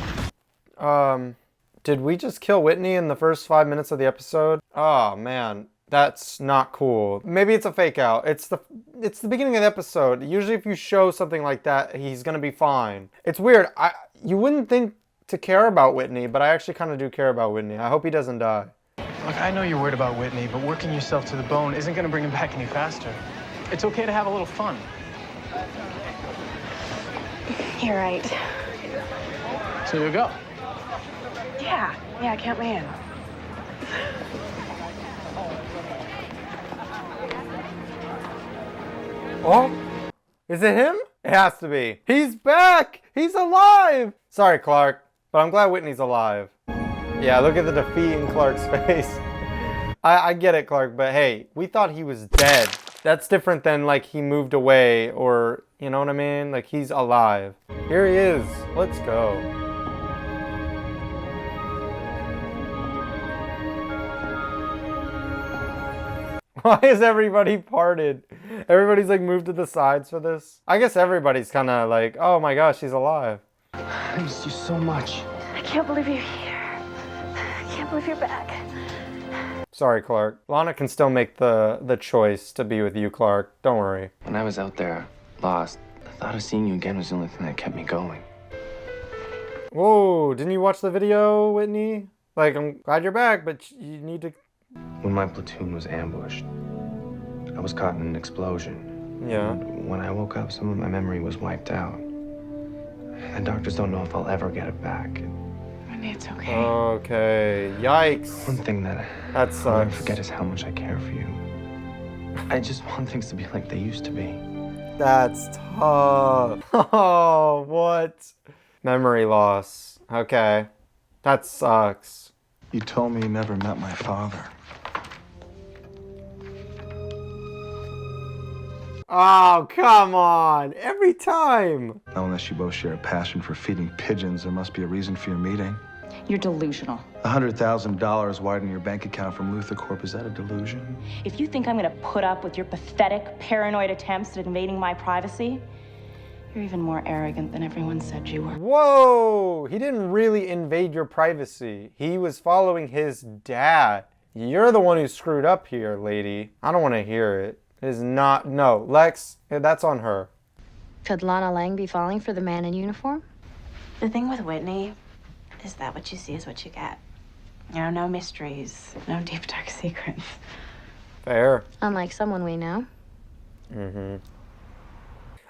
Speaker 1: Did we just kill Whitney in the first 5 minutes of the episode? Oh man, that's not cool. Maybe it's a fake out. It's the beginning of the episode. Usually if you show something like that, he's gonna be fine. It's weird. You wouldn't think to care about Whitney, but I actually kind of do care about Whitney. I hope he doesn't die.
Speaker 2: Look, I know you're worried about Whitney, but working yourself to the bone isn't gonna bring him back any faster. It's okay to have a little fun.
Speaker 9: You're right.
Speaker 2: So you'll go?
Speaker 9: Yeah, count me in.
Speaker 1: Oh, is it him? It has to be. He's back! He's alive! Sorry, Clark, but I'm glad Whitney's alive. Yeah, look at the defeat in Clark's face. I get it, Clark, but hey, we thought he was dead. That's different than like he moved away or, you know what I mean? Like he's alive. Here he is. Let's go. Why is everybody parted? Everybody's like moved to the sides for this. I guess everybody's kind of like, oh my gosh, he's alive.
Speaker 2: I missed you so much.
Speaker 9: I can't believe you're here. I can't believe you're back.
Speaker 1: Sorry, Clark. Lana can still make the choice to be with you, Clark. Don't worry.
Speaker 19: When I was out there, lost, the thought of seeing you again was the only thing that kept me going.
Speaker 1: Whoa, didn't you watch the video, Whitney? Like, I'm glad you're back, but you need to...
Speaker 19: When my platoon was ambushed, I was caught in an explosion.
Speaker 1: Yeah.
Speaker 19: When I woke up, some of my memory was wiped out. The doctors don't know if I'll ever get it back.
Speaker 9: Whitney, it's okay.
Speaker 1: Okay, yikes.
Speaker 19: One thing that
Speaker 1: That
Speaker 19: I'll never
Speaker 1: sucks.
Speaker 19: forget is how much I care for you. I just want things to be like they used to be.
Speaker 1: That's tough. Oh, what? Memory loss. Okay. That sucks.
Speaker 5: You told me you never met my father.
Speaker 1: Oh, come on. Every time.
Speaker 5: Now, unless you both share a passion for feeding pigeons, there must be a reason for your meeting.
Speaker 3: You're delusional.
Speaker 5: $100,000 wired in your bank account from Luther Corp. Is that a delusion?
Speaker 3: If you think I'm gonna put up with your pathetic, paranoid attempts at invading my privacy, you're even more arrogant than everyone said you were.
Speaker 1: Whoa! He didn't really invade your privacy. He was following his dad. You're the one who screwed up here, lady. I don't want to hear it. It is not... No, Lex, that's on her.
Speaker 16: Could Lana Lang be falling for the man in uniform?
Speaker 9: The thing with Whitney is that what you see is what you get. You know, no mysteries, no deep, dark secrets.
Speaker 1: Fair.
Speaker 16: Unlike someone we know.
Speaker 1: Mm-hmm.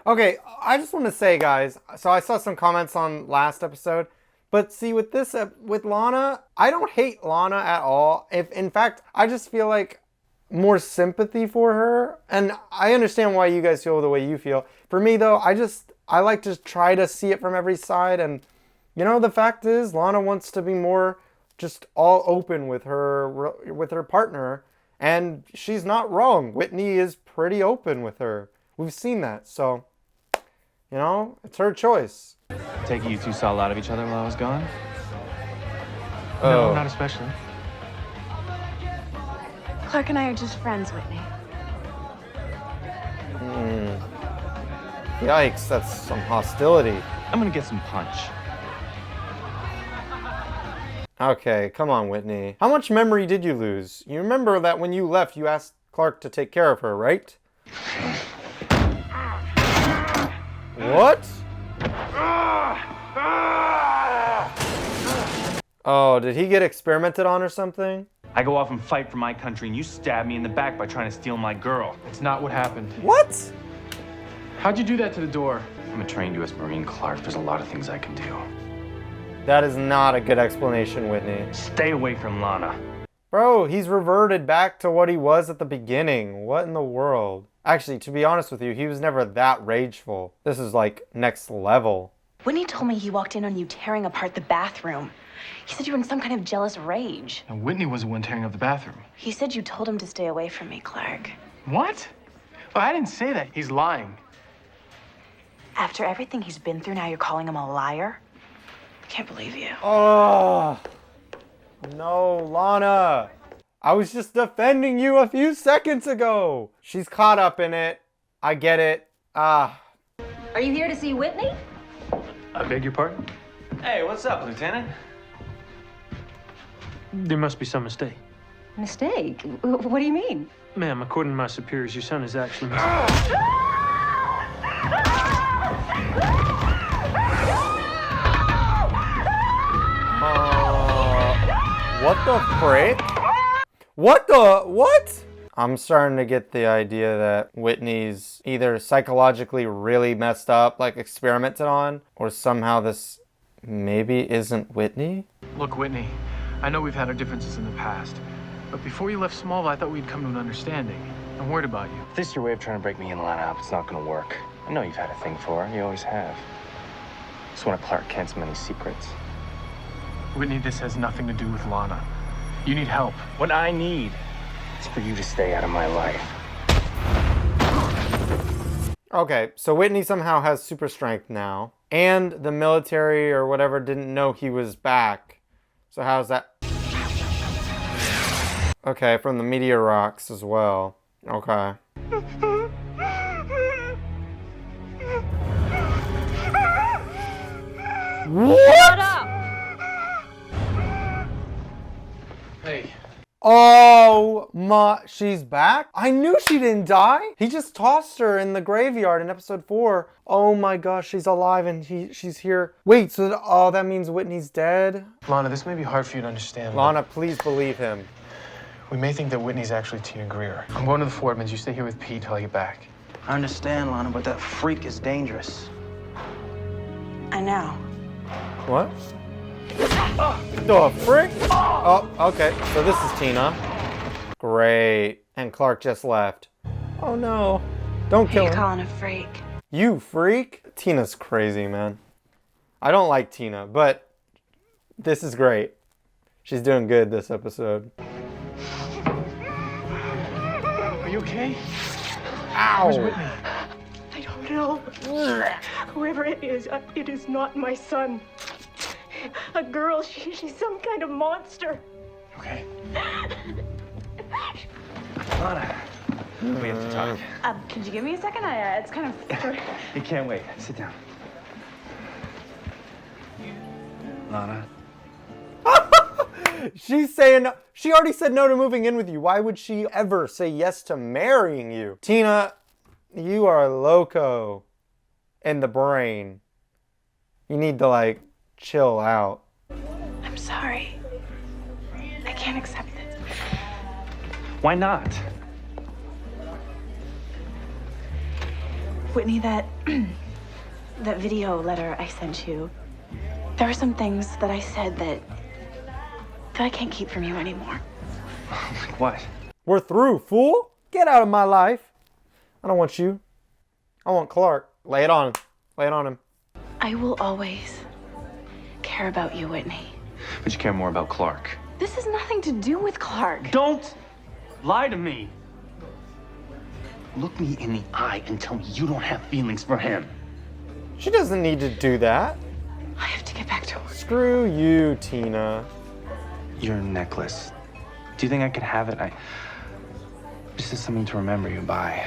Speaker 1: Okay, I just want to say, guys, so I saw some comments on last episode, but see, with this, with Lana, I don't hate Lana at all. In fact, I just feel like more sympathy for her, and I understand why you guys feel the way you feel. For me, though, I like to try to see it from every side, and, you know, the fact is, Lana wants to be more just all open with her partner, and she's not wrong. Whitney is pretty open with her. We've seen that, so... You know, it's her choice.
Speaker 2: Take it you two saw a lot of each other while I was gone?
Speaker 1: Oh.
Speaker 2: No, not especially.
Speaker 9: Clark and I are just friends, Whitney.
Speaker 1: Yikes, that's some hostility.
Speaker 2: I'm gonna get some punch.
Speaker 1: Okay, come on, Whitney. How much memory did you lose? You remember that when you left, you asked Clark to take care of her, right? What? Oh, did he get experimented on or something?
Speaker 2: I go off and fight for my country, and you stab me in the back by trying to steal my girl. It's not what happened.
Speaker 1: What?
Speaker 2: How'd you do that to the door?
Speaker 19: I'm a trained U.S. Marine, Clark. There's a lot of things I can do.
Speaker 1: That is not a good explanation, Whitney.
Speaker 2: Stay away from Lana.
Speaker 1: Bro, he's reverted back to what he was at the beginning. What in the world? Actually, to be honest with you, he was never that rageful. This is like next level.
Speaker 9: Whitney told me he walked in on you tearing apart the bathroom. He said you were in some kind of jealous rage.
Speaker 2: And Whitney was the one tearing up the bathroom.
Speaker 9: He said you told him to stay away from me, Clark.
Speaker 2: What? Oh, I didn't say that. He's lying.
Speaker 9: After everything he's been through, now you're calling him a liar? I can't believe you.
Speaker 1: Oh, no, Lana. I was just defending you a few seconds ago. She's caught up in it. I get it.
Speaker 3: Are you here to see Whitney?
Speaker 2: I beg your pardon?
Speaker 6: Hey, what's up, Lieutenant?
Speaker 14: There must be some mistake.
Speaker 3: Mistake? What do you mean?
Speaker 14: Ma'am, according to my superiors, your son is actually missing.
Speaker 1: What the frick? What? I'm starting to get the idea that Whitney's either psychologically really messed up, like experimented on, or somehow this maybe isn't Whitney?
Speaker 2: Look, Whitney, I know we've had our differences in the past, but before you left Smallville, I thought we'd come to an understanding. I'm worried about you.
Speaker 19: If this is your way of trying to break me and Lana up, it's not gonna work. I know you've had a thing for her. You always have. It's one of Clark Kent's many secrets.
Speaker 2: Whitney, this has nothing to do with Lana. You need help.
Speaker 19: What I need is for you to stay out of my life.
Speaker 1: Okay, so Whitney somehow has super strength now, and the military or whatever didn't know he was back. So how's that? Okay, from the meteor rocks as well. Okay.
Speaker 3: Shut up!
Speaker 1: Oh my, she's back? I knew she didn't die. He just tossed her in the graveyard in episode 4. Oh my gosh, she's alive and she's here. Wait, so that means Whitney's dead?
Speaker 2: Lana, this may be hard for you to understand.
Speaker 1: Lana, please believe him.
Speaker 2: We may think that Whitney's actually Tina Greer. I'm going to the Fordmans. You stay here with Pete till I get back.
Speaker 11: I understand, Lana, but that freak is dangerous.
Speaker 9: I know.
Speaker 1: What? The frick? Oh, okay. So this is Tina. Great. And Clark just left. Oh no. Don't kill him.
Speaker 9: You're calling a freak.
Speaker 1: You freak? Tina's crazy, man. I don't like Tina, but this is great. She's doing good this episode.
Speaker 2: Are you okay?
Speaker 1: Ow.
Speaker 2: Where's Whitney?
Speaker 20: I don't know. Whoever it is not my son. A girl, she's some kind of monster.
Speaker 2: Okay.
Speaker 19: Lana, we have to talk.
Speaker 9: Could you give me a second? It's kind of...
Speaker 19: You can't wait. Sit down. Lana.
Speaker 1: She's saying, she already said no to moving in with you. Why would she ever say yes to marrying you? Tina, you are loco in the brain. You need to, like, chill out.
Speaker 9: I'm sorry. I can't accept it.
Speaker 19: Why not?
Speaker 9: Whitney, that video letter I sent you, there were some things that I said that I can't keep from you anymore.
Speaker 19: Like what?
Speaker 1: We're through, fool. Get out of my life. I don't want you. I want Clark. Lay it on him. Lay it on him.
Speaker 9: I will always care about you, Whitney.
Speaker 19: But you care more about Clark.
Speaker 9: This has nothing to do with Clark.
Speaker 19: Don't lie to me. Look me in the eye and tell me you don't have feelings for him.
Speaker 1: She doesn't need to do that.
Speaker 9: I have to get back to work.
Speaker 1: Screw you, Tina.
Speaker 19: Your necklace. Do you think I could have it? This is something to remember you by.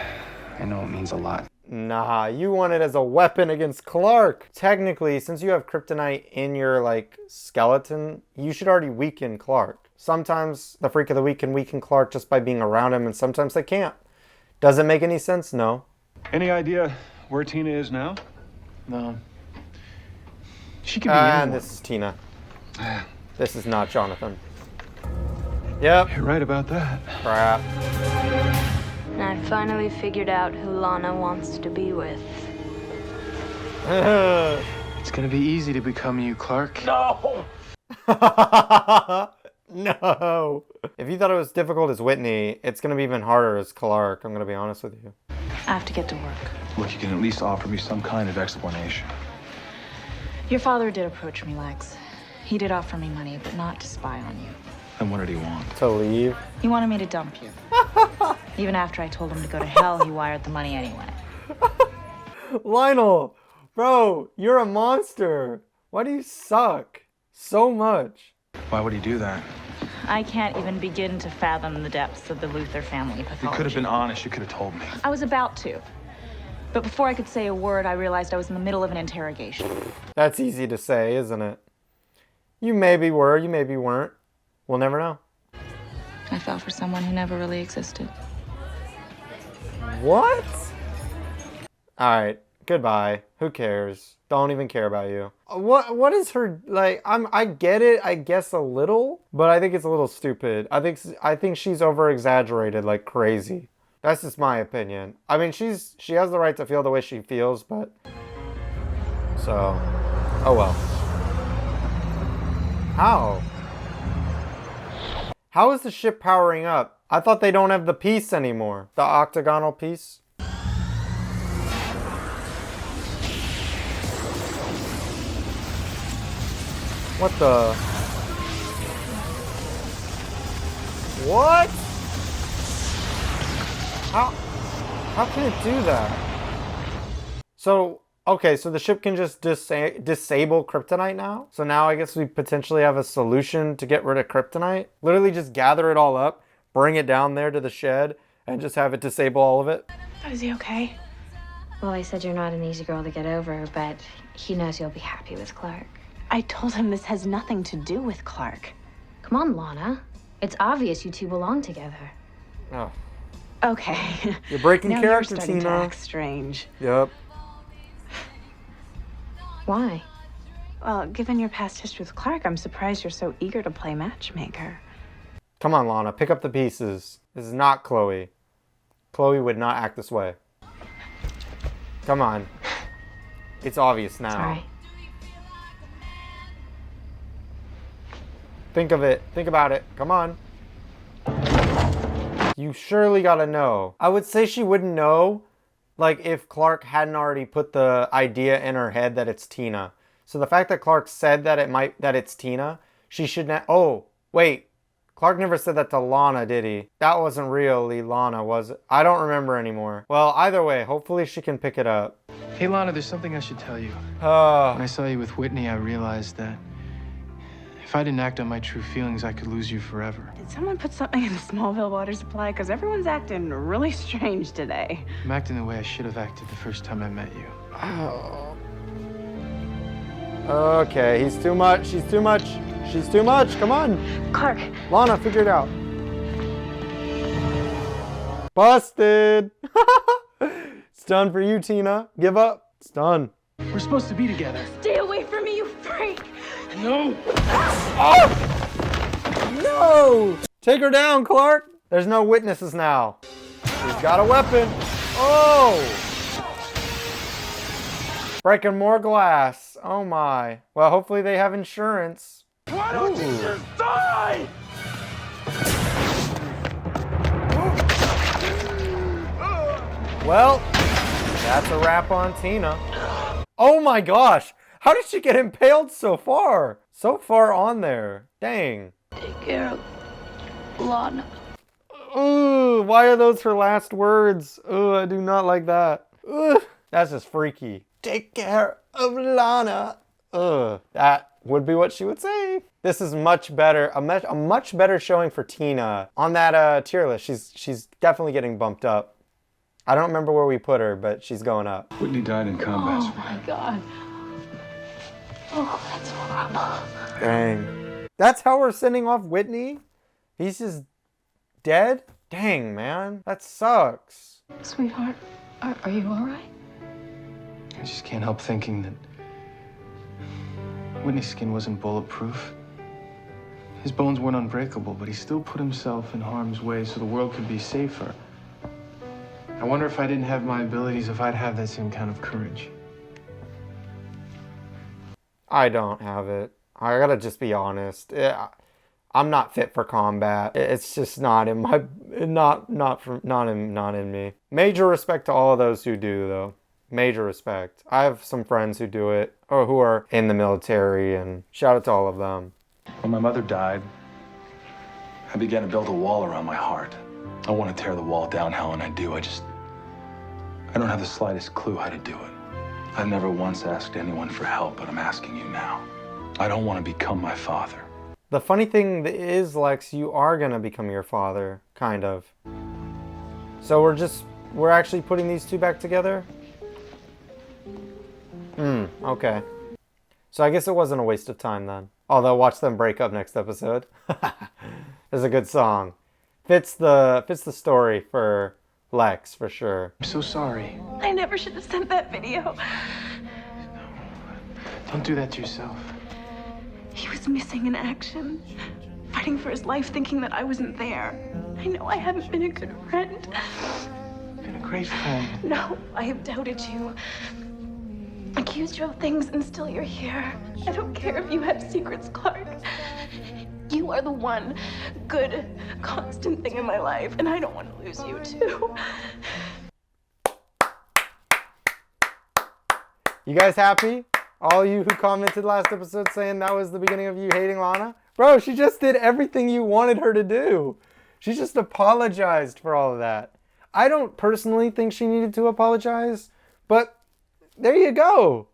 Speaker 19: I know it means a lot.
Speaker 1: Nah, you want it as a weapon against Clark. Technically, since you have kryptonite in your, like, skeleton, you should already weaken Clark. Sometimes the Freak of the Week can weaken Clark just by being around him, and sometimes they can't. Does it make any sense? No.
Speaker 8: Any idea where Tina is now?
Speaker 2: No. She could be
Speaker 1: And this is Tina. This is not Jonathan. Yep.
Speaker 8: You're right about that.
Speaker 1: Crap.
Speaker 21: And I finally figured out who Lana wants to be with.
Speaker 2: It's gonna be easy to become you, Clark.
Speaker 19: No!
Speaker 1: No. If you thought it was difficult as Whitney, it's gonna be even harder as Clark. I'm gonna be honest with you.
Speaker 9: I have to get to work.
Speaker 5: Look, you can at least offer me some kind of explanation.
Speaker 22: Your father did approach me, Lex. He did offer me money, but not to spy on you.
Speaker 5: And what did he want?
Speaker 1: To leave?
Speaker 22: He wanted me to dump you. Even after I told him to go to hell, he wired the money anyway.
Speaker 1: Lionel, bro, you're a monster. Why do you suck so much?
Speaker 5: Why would he do that?
Speaker 22: I can't even begin to fathom the depths of the Luther family pathology.
Speaker 5: You could have been honest. You could have told me.
Speaker 22: I was about to. But before I could say a word, I realized I was in the middle of an interrogation.
Speaker 1: That's easy to say, isn't it? You maybe were, you maybe weren't. We'll never know.
Speaker 22: I fell for someone who never really existed.
Speaker 1: What? Alright, goodbye. Who cares? Don't even care about you. What is her, like, I get it, I guess a little, but I think it's a little stupid. I think she's over-exaggerated like crazy. That's just my opinion. I mean, she has the right to feel the way she feels, but... So, oh well. How? How is the ship powering up? I thought they don't have the piece anymore. The octagonal piece. What the? What? How can it do that? So, okay, so the ship can just disable kryptonite now? So now I guess we potentially have a solution to get rid of kryptonite? Literally just gather it all up, bring it down there to the shed, and just have it disable all of it?
Speaker 9: Is he okay?
Speaker 16: Well, I said you're not an easy girl to get over, but he knows you'll be happy with Clark.
Speaker 9: I told him this has nothing to do with Clark.
Speaker 16: Come on, Lana. It's obvious you two belong together.
Speaker 1: Oh.
Speaker 9: Okay.
Speaker 1: You're breaking
Speaker 9: now
Speaker 1: character,
Speaker 9: you're starting
Speaker 1: Tina.
Speaker 9: to act strange.
Speaker 1: Yep.
Speaker 16: Why?
Speaker 9: Well, given your past history with Clark, I'm surprised you're so eager to play matchmaker.
Speaker 1: Come on, Lana. Pick up the pieces. This is not Chloe. Chloe would not act this way. Come on. It's obvious now.
Speaker 16: Sorry.
Speaker 1: Think of it. Think about it. Come on. You surely gotta know. I would say she wouldn't know, like, if Clark hadn't already put the idea in her head that it's Tina. So the fact that Clark said that it's Tina, she should not. Oh, wait. Clark never said that to Lana, did he? That wasn't really Lana, was it? I don't remember anymore. Well, either way, hopefully she can pick it up.
Speaker 2: Hey, Lana, there's something I should tell you. When I saw you with Whitney, I realized that if I didn't act on my true feelings, I could lose you forever.
Speaker 9: Did someone put something in the Smallville water supply? Because everyone's acting really strange today.
Speaker 2: I'm acting the way I should have acted the first time I met you.
Speaker 1: Oh. Okay, he's too much. She's too much. She's too much. Come on.
Speaker 9: Clark.
Speaker 1: Lana, figure it out. Busted. It's done for you, Tina. Give up. It's done.
Speaker 2: We're supposed to be together.
Speaker 9: Stay away from me, you freak!
Speaker 2: No!
Speaker 1: Oh! No! Take her down, Clark. There's no witnesses now. He's got a weapon. Oh! Breaking more glass. Oh my. Well, hopefully they have insurance.
Speaker 12: Why don't you just die?
Speaker 1: Well, that's a wrap on Tina. Oh my gosh. How did she get impaled so far? So far on there. Dang.
Speaker 21: Take care of Lana.
Speaker 1: Ooh, why are those her last words? Ooh, I do not like that. Ugh, that's just freaky. Take care of Lana. Ugh, that would be what she would say. This is much better, a much better showing for Tina on that tier list. She's definitely getting bumped up. I don't remember where we put her, but she's going up.
Speaker 8: Whitney died in combat.
Speaker 21: Oh my God. Oh, that's horrible.
Speaker 1: Dang. That's how we're sending off Whitney? He's just dead? Dang, man. That sucks.
Speaker 21: Sweetheart, are you all right?
Speaker 2: I just can't help thinking that Whitney's skin wasn't bulletproof. His bones weren't unbreakable, but he still put himself in harm's way so the world could be safer. I wonder if I didn't have my abilities, if I'd have that same kind of courage.
Speaker 1: I don't have it. I gotta just be honest. I'm not fit for combat. It's just not in my, not in me. Major respect to all of those who do, though. Major respect. I have some friends who do it, or who are in the military, and shout out to all of them.
Speaker 5: When my mother died, I began to build a wall around my heart. I want to tear the wall down, Helen, I do. I don't have the slightest clue how to do it. I've never once asked anyone for help, but I'm asking you now. I don't want to become my father.
Speaker 1: The funny thing is, Lex, you are gonna become your father, kind of. So we're actually putting these two back together? Okay. So I guess it wasn't a waste of time then. Although watch them break up next episode. It's a good song. Fits the story for Lex, for sure.
Speaker 2: I'm so sorry.
Speaker 9: I never should have sent that video.
Speaker 2: Don't do that to yourself.
Speaker 9: He was missing in action, fighting for his life, thinking that I wasn't there. I know I haven't been a good friend.
Speaker 2: Been a great friend.
Speaker 9: No, I have doubted you. Accused you of things, and still you're here. I don't care if you have secrets, Clark. You are the one good, constant thing in my life, and I don't want to lose you too.
Speaker 1: You guys happy? All you who commented last episode saying that was the beginning of you hating Lana? Bro, she just did everything you wanted her to do. She just apologized for all of that. I don't personally think she needed to apologize, but there you go.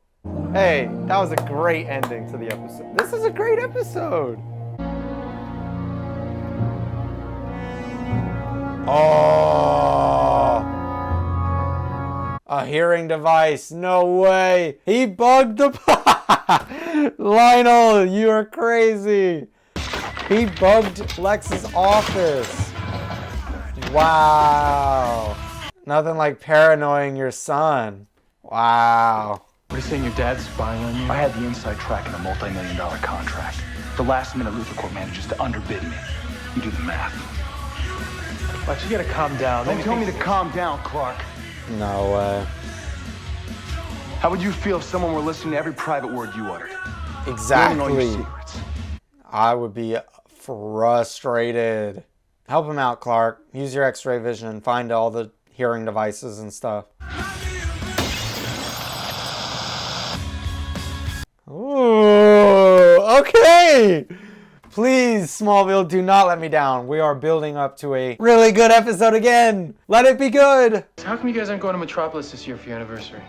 Speaker 1: Hey, that was a great ending to the episode. This is a great episode. Oh, a hearing device. No way. He bugged the Lionel, you are crazy. He bugged Lex's office. Wow. Nothing like paranoying your son. Wow.
Speaker 2: What are you saying, your dad's spying on you?
Speaker 5: I had the inside track in a multi-million-dollar contract. The last minute Luther Corp manages to underbid me. You do the math.
Speaker 2: Lex, you gotta calm down.
Speaker 5: Don't tell me to calm down, Clark.
Speaker 1: No way.
Speaker 5: How would you feel if someone were listening to every private word you uttered?
Speaker 1: Exactly.
Speaker 5: Learning all your secrets.
Speaker 1: I would be frustrated. Help him out, Clark. Use your X-ray vision and find all the hearing devices and stuff. Ooh, okay. Please, Smallville, do not let me down. We are building up to a really good episode again. Let it be good.
Speaker 2: How come you guys aren't going to Metropolis this year for your anniversary?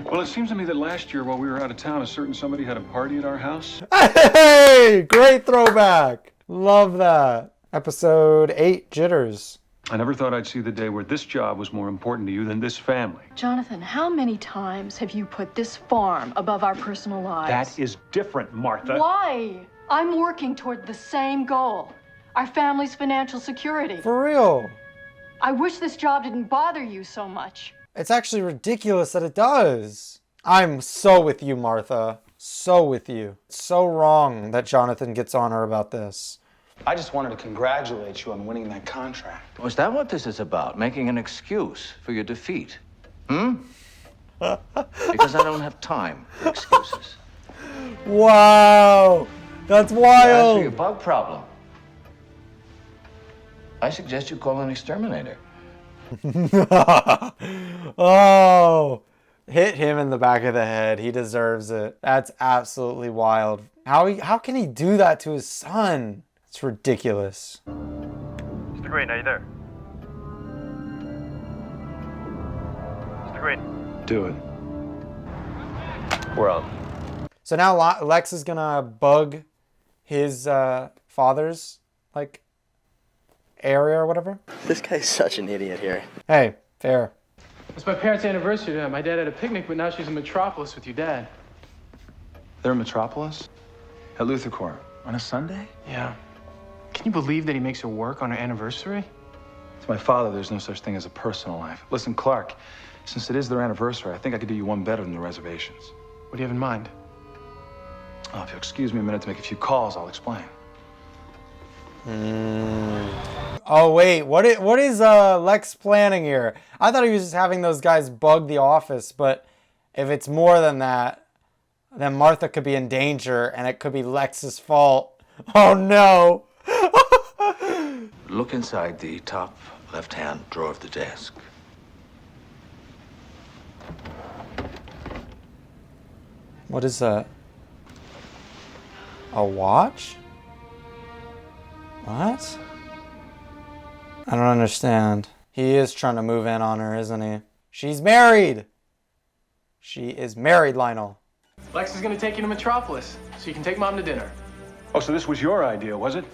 Speaker 8: Well, it seems to me that last year while we were out of town, a certain somebody had a party at our house.
Speaker 1: Hey, great throwback. Love that. Episode 8, Jitters.
Speaker 8: I never thought I'd see the day where this job was more important to you than this family.
Speaker 18: Jonathan, how many times have you put this farm above our personal lives?
Speaker 8: That is different, Martha.
Speaker 18: Why? I'm working toward the same goal. Our family's financial security.
Speaker 1: For real.
Speaker 18: I wish this job didn't bother you so much.
Speaker 1: It's actually ridiculous that it does. I'm so with you, Martha. So with you. It's so wrong that Jonathan gets on her about this.
Speaker 5: I just wanted to congratulate you on winning that contract.
Speaker 10: Was that what this is about? Making an excuse for your defeat? Because I don't have time for excuses.
Speaker 1: Wow. That's
Speaker 10: As for
Speaker 1: wild.
Speaker 10: your bug problem, I suggest you call an exterminator.
Speaker 1: Oh, hit him in the back of the head. He deserves it. That's absolutely wild. How can he do that to his son? It's ridiculous.
Speaker 4: Mr. Green, are you there? Mr. Green.
Speaker 5: Do it.
Speaker 4: We're on.
Speaker 1: So now Lex is gonna bug his father's area or whatever.
Speaker 15: This guy's such an idiot here.
Speaker 1: Hey, fair.
Speaker 2: It's my parents' anniversary tonight. My dad had a picnic, but now she's in Metropolis with your dad.
Speaker 5: They're in Metropolis? At Luther Corp? On a Sunday?
Speaker 2: Yeah. Can you believe that he makes her work on her anniversary?
Speaker 5: To my father, there's no such thing as a personal life. Listen, Clark, since it is their anniversary, I think I could do you one better than the reservations.
Speaker 2: What do you have in mind?
Speaker 5: Oh, if you'll excuse me a minute to make a few calls, I'll explain.
Speaker 1: Oh wait, what is Lex planning here? I thought he was just having those guys bug the office, but if it's more than that, then Martha could be in danger and it could be Lex's fault. Oh no.
Speaker 10: Look inside the top left-hand drawer of the desk.
Speaker 1: What is that? A watch? What? I don't understand. He is trying to move in on her, isn't he? She's married! She is married, Lionel.
Speaker 2: Lex is gonna take you to Metropolis, so you can take Mom to dinner.
Speaker 8: Oh, so this was your idea, was it?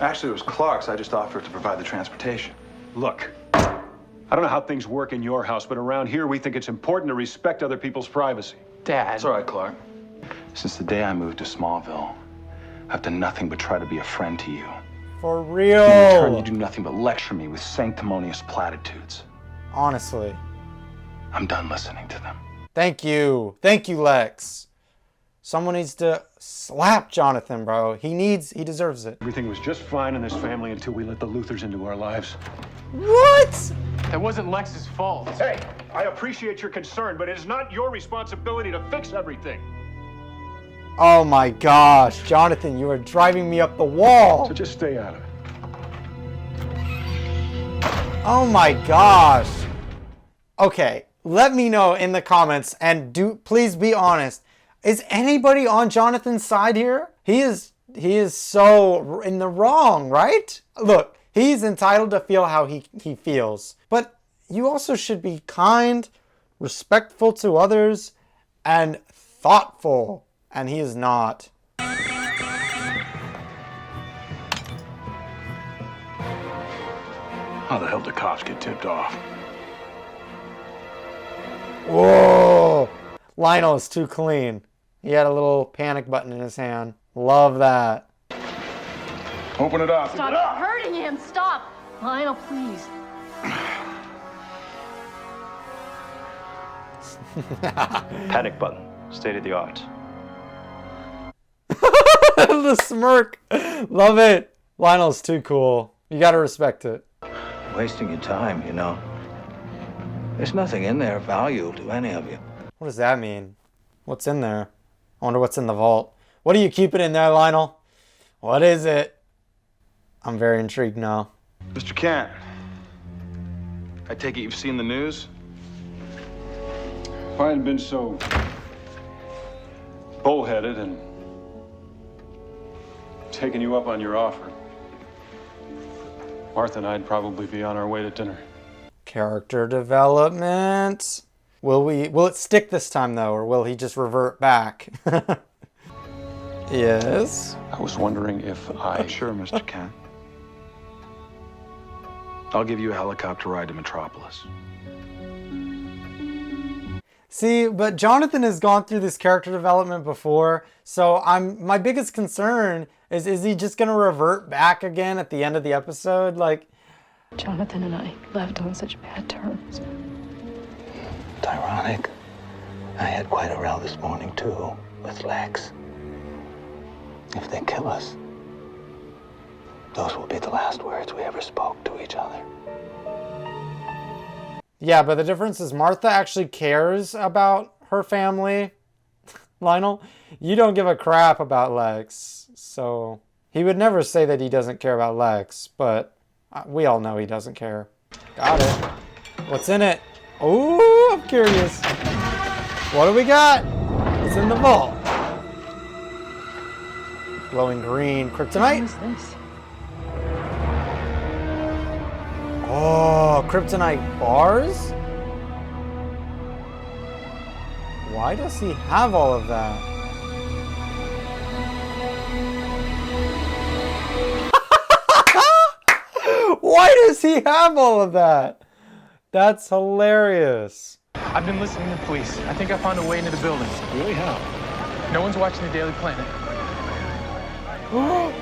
Speaker 5: Actually, it was Clark's. I just offered to provide the transportation.
Speaker 8: Look, I don't know how things work in your house, but around here we think it's important to respect other people's privacy.
Speaker 2: Dad.
Speaker 5: It's all right, Clark. Since the day I moved to Smallville, I've done nothing but try to be a friend to you.
Speaker 1: For
Speaker 5: In
Speaker 1: real.
Speaker 5: return, you do nothing but lecture me with sanctimonious platitudes.
Speaker 1: Honestly.
Speaker 5: I'm done listening to them.
Speaker 1: Thank you. Thank you, Lex. Someone needs to slap Jonathan, bro. He deserves it.
Speaker 8: Everything was just fine in this family until we let the Luthers into our lives.
Speaker 1: What?
Speaker 2: That wasn't Lex's fault.
Speaker 8: Hey, I appreciate your concern, but it is not your responsibility to fix everything.
Speaker 1: Oh my gosh, Jonathan, you are driving me up the wall.
Speaker 8: So just stay out of it.
Speaker 1: Oh my gosh. Okay, let me know in the comments and please be honest. Is anybody on Jonathan's side here? He is so in the wrong, right? Look, he's entitled to feel how he feels. But you also should be kind, respectful to others, and thoughtful. And he is not.
Speaker 8: How the hell did cops get tipped off?
Speaker 1: Whoa! Lionel is too clean. He had a little panic button in his hand. Love that.
Speaker 8: Open it up.
Speaker 18: Stop hurting him. Stop. Lionel, please.
Speaker 4: Panic button. State of the art.
Speaker 1: The smirk. Love it. Lionel's too cool. You gotta respect it.
Speaker 10: Wasting your time, you know. There's nothing in there of value to any of you.
Speaker 1: What does that mean? What's in there? I wonder what's in the vault. What are you keeping in there, Lionel? What is it? I'm very intrigued now.
Speaker 7: Mr. Kent, I take it you've seen the news?
Speaker 8: If I hadn't been so bullheaded and taken you up on your offer, Martha and I'd probably be on our way to dinner.
Speaker 1: Character development. Will it stick this time though, or will he just revert back? Yes.
Speaker 8: I was wondering if I...
Speaker 7: Sure, Mr. Kent. I'll give you a helicopter ride to Metropolis.
Speaker 1: See, but Jonathan has gone through this character development before, so my biggest concern is he just gonna revert back again at the end of the episode? Like,
Speaker 18: Jonathan and I left on such bad terms.
Speaker 10: It's ironic. I had quite a row this morning, too, with Lex. If they kill us, those will be the last words we ever spoke to each other.
Speaker 1: yeah, but the difference is Martha actually cares about her family. Lionel, you don't give a crap about Lex, so he would never say that he doesn't care about Lex, but we all know he doesn't care. Got it. What's in it? Oh, I'm curious. What do we got? What's in the vault? Glowing green kryptonite?
Speaker 18: What is this?
Speaker 1: Oh, kryptonite bars? Why does he have all of that? Why does he have all of that? That's hilarious.
Speaker 2: I've been listening to police. I think I found a way into the building.
Speaker 8: Really? How?
Speaker 2: No one's watching the Daily Planet.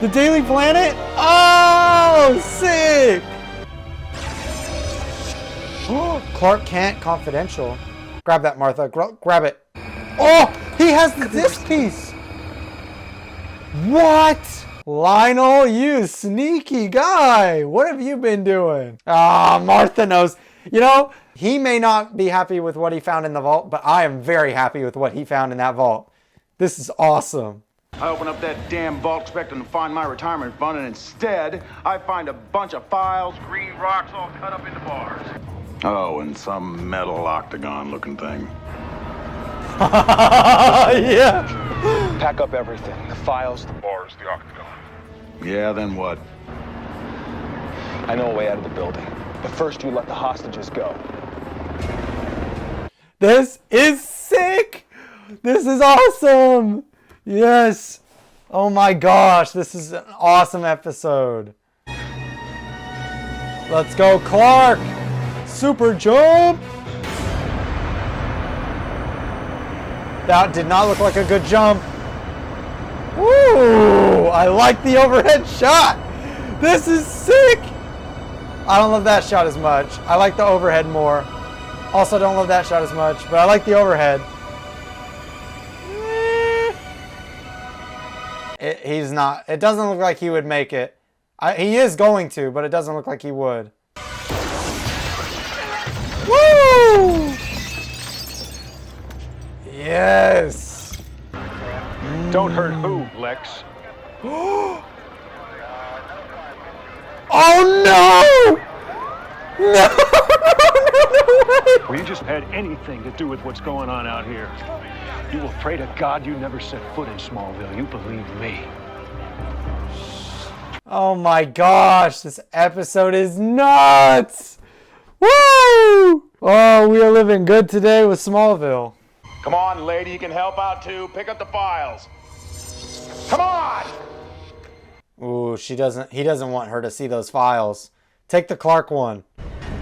Speaker 1: The Daily Planet? Oh, sick! Clark Kent Confidential. Grab that, Martha. Grab it. Oh, he has the disc piece. What? Lionel, you sneaky guy. What have you been doing? Ah, Martha knows. You know, he may not be happy with what he found in the vault, but I am very happy with what he found in that vault. This is awesome.
Speaker 13: I open up that damn vault expecting to find my retirement fund, and instead, I find a bunch of files, green rocks all cut up into bars.
Speaker 17: Oh, and some metal octagon-looking thing.
Speaker 1: Yeah.
Speaker 7: Pack up everything. The files, the bars, the octagon.
Speaker 17: Yeah, then what?
Speaker 7: I know a way out of the building. But first, you let the hostages go.
Speaker 1: This is sick! This is awesome! Yes! Oh my gosh, this is an awesome episode. Let's go, Clark! Super jump! That did not look like a good jump. Woo! I like the overhead shot! This is sick! I don't love that shot as much. I like the overhead more. Also don't love that shot as much, but I like the overhead. It doesn't look like he would make it. He is going to, but it doesn't look like he would. Woo! Yes!
Speaker 8: Don't hurt who, Lex?
Speaker 1: Oh no! No!
Speaker 8: Well, you just had anything to do with what's going on out here. You will pray to God you never set foot in Smallville. You believe me.
Speaker 1: Oh my gosh, this episode is nuts! Woo! Oh, we are living good today with Smallville.
Speaker 13: Come on, lady, you can help out too. Pick up the files. Come on!
Speaker 1: Ooh, he doesn't want her to see those files. Take the Clark one.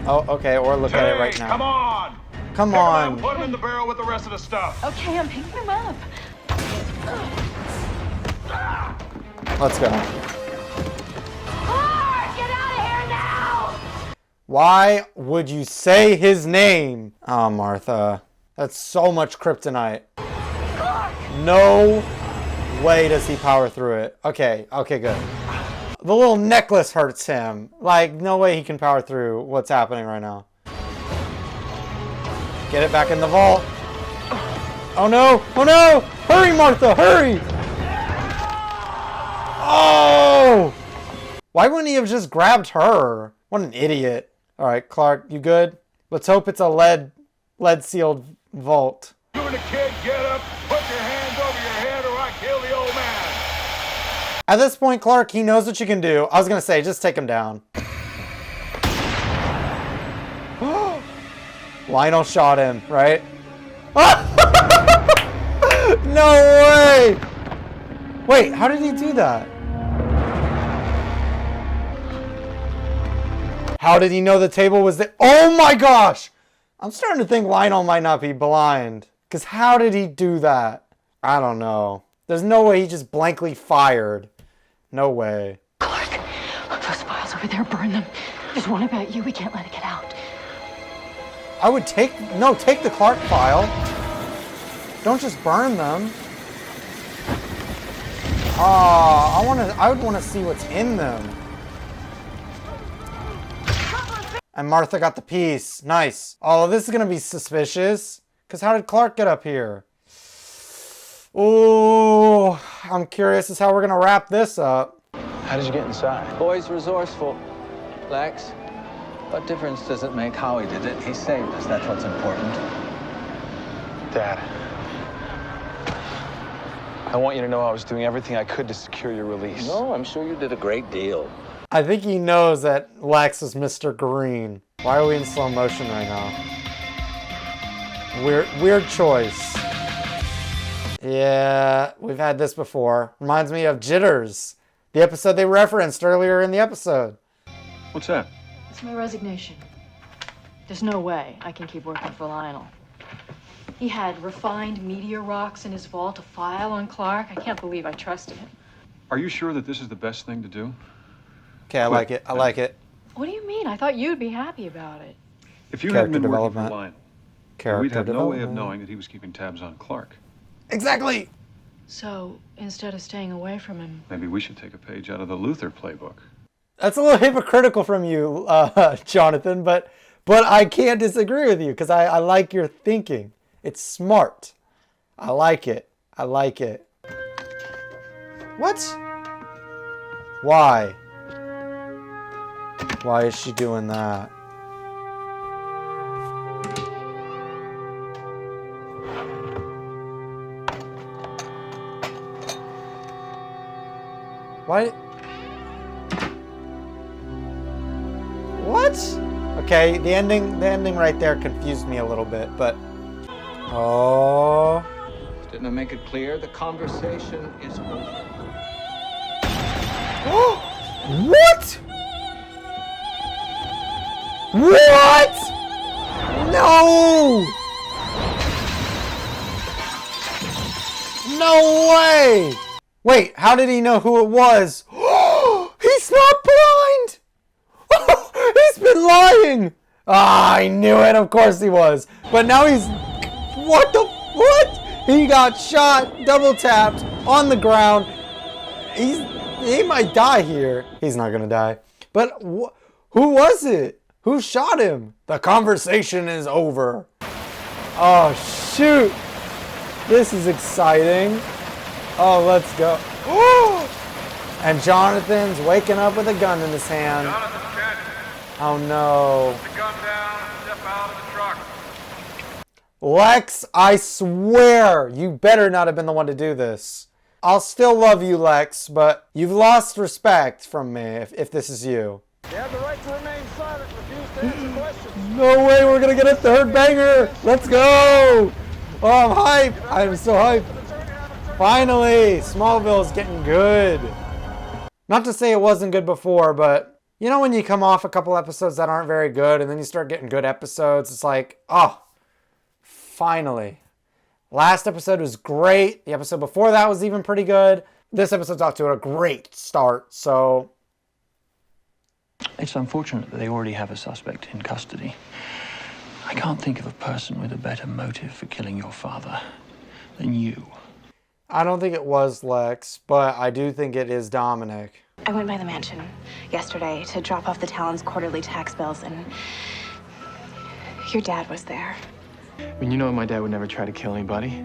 Speaker 1: Oh, okay, or look at it right now.
Speaker 13: Come on!
Speaker 1: Come
Speaker 13: Pick 'em
Speaker 1: on.
Speaker 13: up, put them in the barrel with the rest of the stuff.
Speaker 20: Okay, I'm picking them up.
Speaker 1: Let's go. Why would you say his name? Oh, Martha. That's so much kryptonite. No way does he power through it. Okay, good. The little necklace hurts him. Like, no way he can power through what's happening right now. Get it back in the vault. Oh no! Oh no! Hurry, Martha! Hurry! Oh! Why wouldn't he have just grabbed her? What an idiot. Alright, Clark, you good? Let's hope it's a lead-sealed vault.
Speaker 17: You and the kid, get up, put your hands over your head, or I kill the old man.
Speaker 1: At this point, Clark, he knows what you can do. I was gonna say, just take him down. Lionel shot him, right? No way! Wait, how did he do that? How did he know the table was there? Oh my gosh! I'm starting to think Lionel might not be blind. Because how did he do that? I don't know. There's no way he just blankly fired. No way.
Speaker 18: Clark, those files over there, burn them. There's one about you. We can't let it get out.
Speaker 1: I would take the Clark file. Don't just burn them. I would want to see what's in them. And Martha got the piece. Nice. Oh, this is going to be suspicious. Because how did Clark get up here? Oh, I'm curious as how we're going to wrap this up.
Speaker 19: How did you get inside? Boy's resourceful. Lex, what difference does it make how he did it? He saved us. That's what's important.
Speaker 7: Dad, I want you to know I was doing everything I could to secure your release.
Speaker 10: No, I'm sure you did a great deal.
Speaker 1: I think he knows that Lex is Mr. Green. Why are we in slow motion right now? Weird choice. Yeah, we've had this before. Reminds me of Jitters, the episode they referenced earlier in the episode.
Speaker 8: What's that?
Speaker 18: It's my resignation. There's no way I can keep working for Lionel. He had refined meteor rocks in his vault, a file on Clark. I can't believe I trusted him.
Speaker 8: Are you sure that this is the best thing to do?
Speaker 1: Okay, I like it. I like it.
Speaker 18: What do you mean? I thought you'd be happy about it.
Speaker 8: If you hadn't been working for
Speaker 1: development.
Speaker 8: Lionel, we'd have no way of knowing that he was keeping tabs on Clark.
Speaker 1: Exactly.
Speaker 18: So, instead of staying away from him...
Speaker 8: Maybe we should take a page out of the Luther playbook.
Speaker 1: That's a little hypocritical from you, Jonathan, but I can't disagree with you because I like your thinking. It's smart. I like it. I like it. What? Why? Why is she doing that? Why? What? Okay, the ending right there confused me a little bit, but oh.
Speaker 19: Didn't I make it clear? The conversation is over.
Speaker 1: What? What? No! No way! Wait, how did he know who it was? He's not blind! He's been lying! Ah, I knew it, of course he was. But now he's... What? He got shot, double tapped, on the ground. He might die here. He's not gonna die. But who was it? Who shot him? The conversation is over. Oh, shoot. This is exciting. Oh, let's go. And Jonathan's waking up with a gun in his hand. Oh, no.
Speaker 17: Put the gun down and step out of the truck.
Speaker 1: Lex, I swear, you better not have been the one to do this. I'll still love you, Lex, but you've lost respect from me if this is you.
Speaker 17: You have the right to remain silent. Refuse to answer questions.
Speaker 1: No way, we're gonna get a third banger. Let's go. Oh, I'm hyped. I'm so hyped. Finally, Smallville is getting good. Not to say it wasn't good before, but you know when you come off a couple episodes that aren't very good and then you start getting good episodes, it's like, oh, finally. Last episode was great. The episode before that was even pretty good. This episode's off to a great start, so...
Speaker 19: It's unfortunate that they already have a suspect in custody. I can't think of a person with a better motive for killing your father than you.
Speaker 1: I don't think it was Lex, but I do think it is Dominic.
Speaker 9: I went by the mansion yesterday to drop off the Talon's quarterly tax bills, and your dad was there.
Speaker 2: I mean, you know my dad would never try to kill anybody,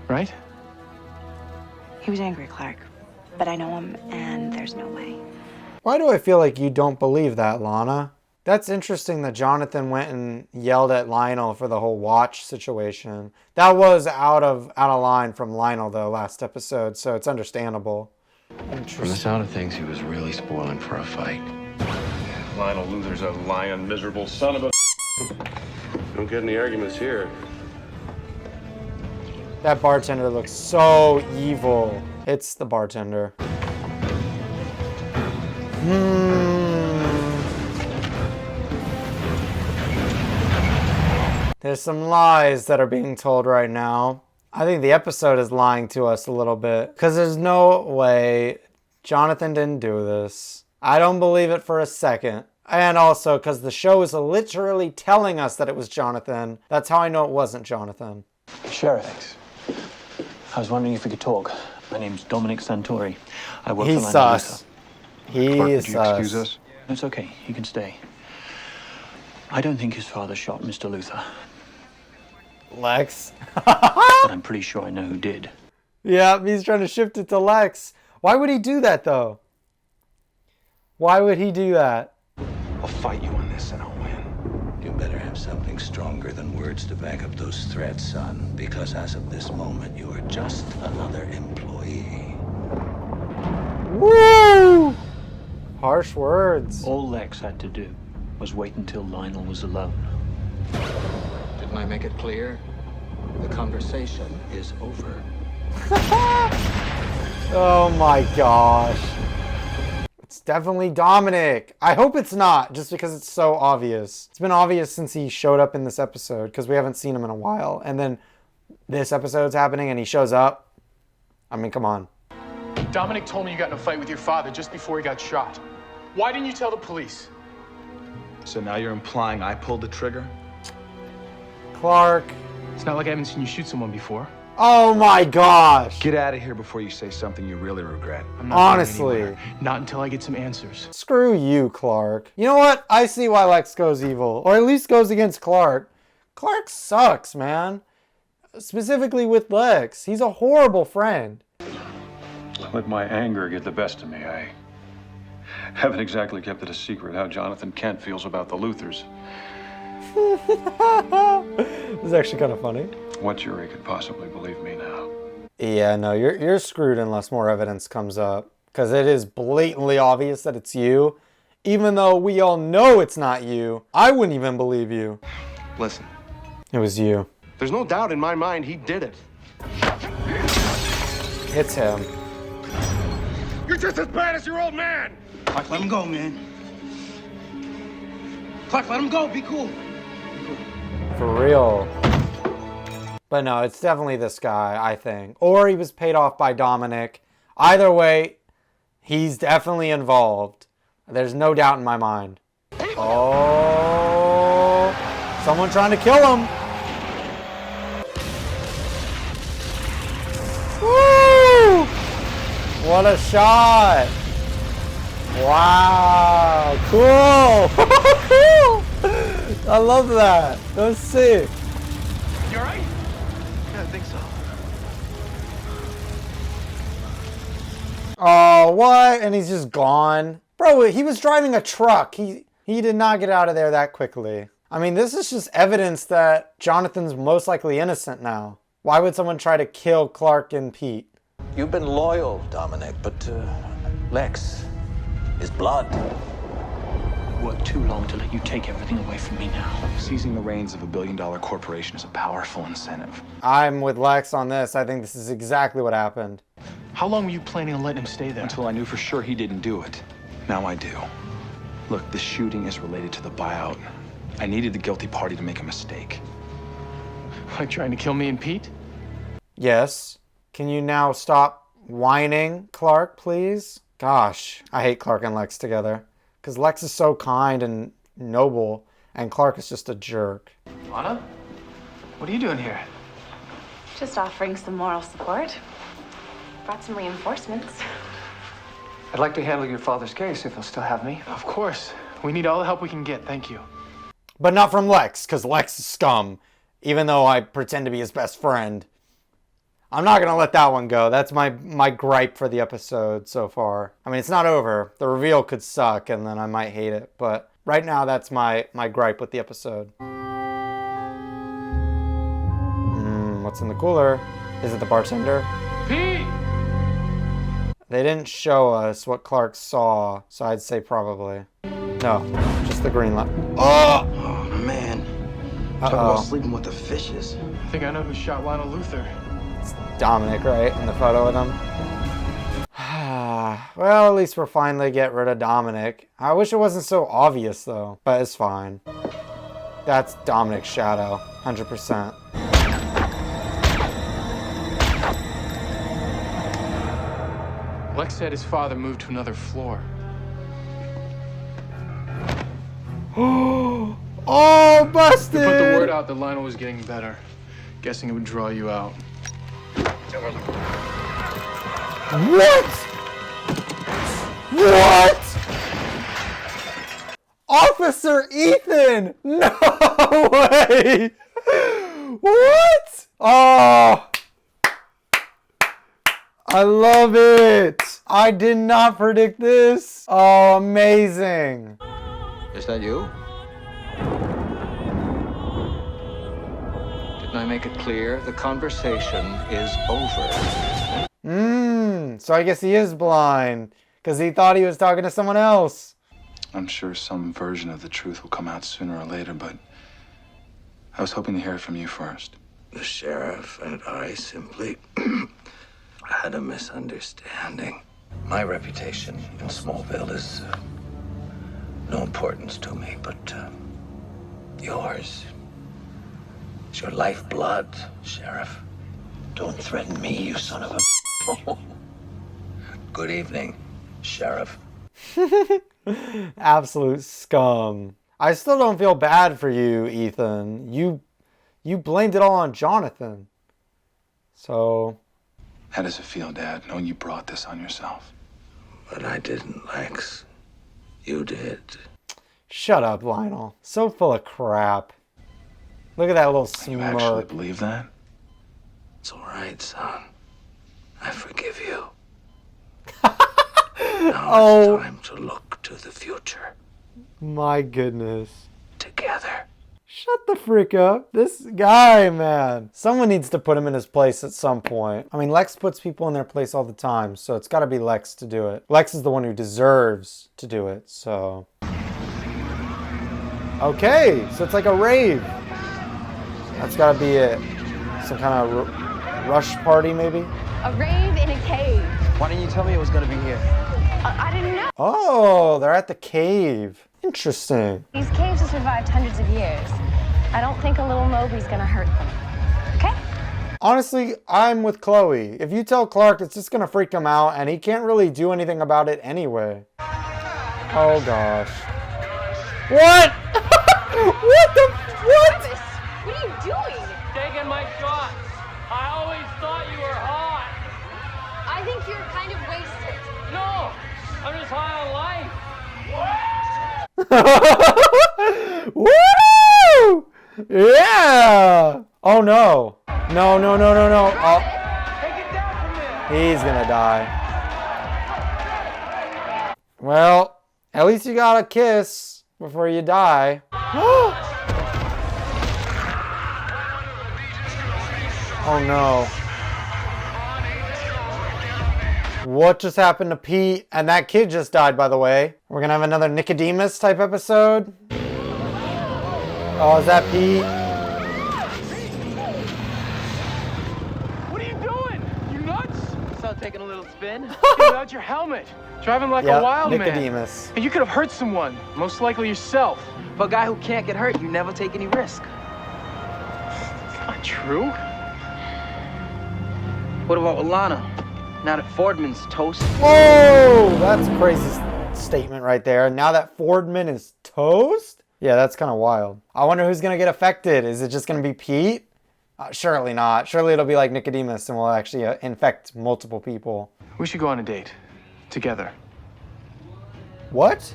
Speaker 2: right?
Speaker 9: He was angry, Clark, but I know him, and there's no way.
Speaker 1: Why do I feel like you don't believe that, Lana? That's interesting that Jonathan went and yelled at Lionel for the whole watch situation. That was out of line from Lionel, though, last episode, so it's understandable.
Speaker 6: From the sound of things, he was really spoiling for a fight.
Speaker 17: Lionel Luther's a lying, miserable son of a... Don't get any arguments here.
Speaker 1: That bartender looks so evil. It's the bartender. There's some lies that are being told right now. I think the episode is lying to us a little bit, because there's no way Jonathan didn't do this. I don't believe it for a second. And also because the show is literally telling us that it was Jonathan. That's how I know it wasn't Jonathan.
Speaker 19: Sheriff, I was wondering if we could talk. My name's Dominic Santori. I work
Speaker 1: He's
Speaker 19: for
Speaker 1: sus. He
Speaker 19: Clark,
Speaker 1: is
Speaker 19: would you
Speaker 1: sus.
Speaker 19: excuse us? It's okay. He can stay. I don't think his father shot Mr. Luther.
Speaker 1: Lex.
Speaker 19: But I'm pretty sure I know who did.
Speaker 1: Yeah, he's trying to shift it to Lex. Why would he do that, though? Why would he do that?
Speaker 13: I'll fight you on this and I'll win.
Speaker 10: You better have something stronger than words to back up those threats, son. Because as of this moment, you are just another employee.
Speaker 1: Woo! Harsh words.
Speaker 19: All Lex had to do was wait until Lionel was alone.
Speaker 10: Didn't I make it clear? The conversation is over.
Speaker 1: Oh my gosh. It's definitely Dominic. I hope it's not, just because it's so obvious. It's been obvious since he showed up in this episode, because we haven't seen him in a while. And then this episode's happening and he shows up. I mean, come on.
Speaker 2: Dominic told me you got in a fight with your father just before he got shot. Why didn't you tell the police?
Speaker 13: So now you're implying I pulled the trigger?
Speaker 1: Clark.
Speaker 2: It's not like I haven't seen you shoot someone before.
Speaker 1: Oh my gosh.
Speaker 13: Get out of here before you say something you really regret.
Speaker 2: I'm not going
Speaker 1: Honestly.
Speaker 2: anywhere. Not until I get some answers.
Speaker 1: Screw you, Clark. You know what? I see why Lex goes evil. Or at least goes against Clark. Clark sucks, man. Specifically with Lex. He's a horrible friend.
Speaker 8: Let my anger get the best of me. I haven't exactly kept it a secret how Jonathan Kent feels about the Luthers.
Speaker 1: This is actually kind of funny.
Speaker 8: What jury could possibly believe me now?
Speaker 1: Yeah, no, you're screwed unless more evidence comes up. Because it is blatantly obvious that it's you. Even though we all know it's not you. I wouldn't even believe you.
Speaker 6: Listen.
Speaker 1: It was you.
Speaker 6: There's no doubt in my mind he did it.
Speaker 1: It's him.
Speaker 17: You're just as bad as your old man!
Speaker 11: Clark, let him go, man. Clark, let him go. Be cool.
Speaker 1: For real. But no, it's definitely this guy, I think. Or he was paid off by Dominic. Either way, he's definitely involved. There's no doubt in my mind. Oh, someone trying to kill him. Woo! What a shot. Wow, cool. Cool. I love that. That was sick.
Speaker 2: You all right? Yeah, I think so.
Speaker 1: Oh, what? And he's just gone. Bro, he was driving a truck. He did not get out of there that quickly. I mean, this is just evidence that Jonathan's most likely innocent now. Why would someone try to kill Clark and Pete?
Speaker 10: You've been loyal, Dominic, but Lex is blood.
Speaker 19: I worked too long to let you take everything away from me now.
Speaker 13: Seizing the reins of a billion-dollar corporation is a powerful incentive.
Speaker 1: I'm with Lex on this. I think this is exactly what happened.
Speaker 2: How long were you planning on letting him stay there?
Speaker 13: Until I knew for sure he didn't do it. Now I do. Look, the shooting is related to the buyout. I needed the guilty party to make a mistake.
Speaker 2: Like trying to kill me and Pete?
Speaker 1: Yes. Can you now stop whining, Clark, please? Gosh, I hate Clark and Lex together. because Lex is so kind and noble, and Clark is just a jerk.
Speaker 2: Lana? What are you doing here?
Speaker 9: Just offering some moral support. Brought some reinforcements.
Speaker 3: I'd like to handle your father's case if he'll still have me.
Speaker 2: Of course. We need all the help we can get, thank you.
Speaker 1: But not from Lex, because Lex is scum, even though I pretend to be his best friend. I'm not going to let that one go. That's my gripe for the episode so far. I mean, it's not over. The reveal could suck, and then I might hate it. But right now, that's my gripe with the episode. What's in the cooler? Is it the bartender?
Speaker 2: Pete!
Speaker 1: They didn't show us what Clark saw, so I'd say probably. No, just the green light. Oh!
Speaker 15: Oh, man. Talk about sleeping with the fishes.
Speaker 2: I think I know who shot Lionel Luther.
Speaker 1: It's Dominic, right? In the photo with him. Well, at least we're finally get rid of Dominic. I wish it wasn't so obvious, though. But it's fine. That's Dominic's shadow. 100%.
Speaker 2: Lex said his father moved to another floor.
Speaker 1: Oh, busted!
Speaker 2: We put the word out that Lionel was getting better. Guessing it would draw you out.
Speaker 1: What? What? Officer Ethan! No way! What? Oh! I love it! I did not predict this. Oh, amazing.
Speaker 10: Is that you? Didn't I make it clear? The conversation is over.
Speaker 1: So I guess he is blind, because he thought he was talking to someone else.
Speaker 5: I'm sure some version of the truth will come out sooner or later, but I was hoping to hear it from you first.
Speaker 10: The sheriff and I simply had a misunderstanding. My reputation in Smallville is no importance to me, but yours is your lifeblood, Sheriff. Don't threaten me, you son of a... Good evening, Sheriff.
Speaker 1: Absolute scum. I still don't feel bad for you, Ethan. You blamed it all on Jonathan. So...
Speaker 5: How does it feel, Dad, knowing you brought this on yourself?
Speaker 10: But I didn't, Lex. You did.
Speaker 1: Shut up, Lionel. So full of crap. Look at that little smirk.
Speaker 5: You actually believe that?
Speaker 10: It's all right, son. I forgive you.
Speaker 1: Now
Speaker 10: it's time to look to the future.
Speaker 1: My goodness.
Speaker 10: Together.
Speaker 1: Shut the frick up. This guy, man. Someone needs to put him in his place at some point. I mean, Lex puts people in their place all the time, so it's got to be Lex to do it. Lex is the one who deserves to do it, so... Okay, so it's like a rave. That's got to be it. Some kind of rush party, maybe?
Speaker 16: A rave in a cave.
Speaker 15: Why didn't you tell me it was gonna be here?
Speaker 16: I didn't know.
Speaker 1: Oh, they're at the cave. Interesting.
Speaker 16: These caves have survived hundreds of years. I don't think a little Moby's gonna hurt them. Okay?
Speaker 1: Honestly, I'm with Chloe. If you tell Clark, it's just gonna freak him out, and he can't really do anything about it anyway. Oh gosh. What? What the? What?
Speaker 16: What are you doing?
Speaker 14: Taking my shots. I always thought you were hot.
Speaker 16: I think you're kind of wasted.
Speaker 14: No, I'm just high on life.
Speaker 1: Woo! Yeah! Oh no. No, no, no, no, no. Oh. He's gonna die. Well, at least you got a kiss before you die. Oh no. What just happened to Pete? And that kid just died, by the way. We're gonna have another Nicodemus type episode. Oh, is that Pete?
Speaker 2: What are you doing? You nuts?
Speaker 11: So taking a little spin?
Speaker 2: Without your helmet. Driving like a wild
Speaker 1: Nicodemus.
Speaker 2: man. And you could have hurt someone. Most likely yourself.
Speaker 11: For a guy who can't get hurt, you never take any risk.
Speaker 2: It's not true.
Speaker 11: What about Alana? Now that Fordman's toast.
Speaker 1: Whoa! That's crazy statement right there. Now that Fordman is toast? Yeah, that's kind of wild. I wonder who's going to get affected. Is it just going to be Pete? Surely not. Surely it'll be like Nicodemus and we'll actually infect multiple people.
Speaker 2: We should go on a date. Together.
Speaker 1: What?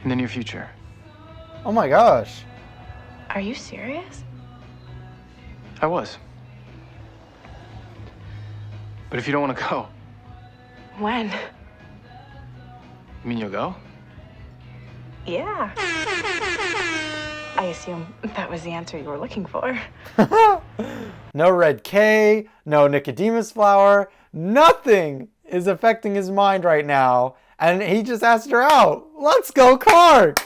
Speaker 2: In the near future.
Speaker 1: Oh my gosh.
Speaker 9: Are you serious?
Speaker 2: I was. But if you don't want to go,
Speaker 9: When?
Speaker 2: you mean you'll go?
Speaker 9: Yeah. I assume that was the answer you were looking for.
Speaker 1: No red K, no Nicodemus flower, nothing is affecting his mind right now. And he just asked her out. Let's go, Clark!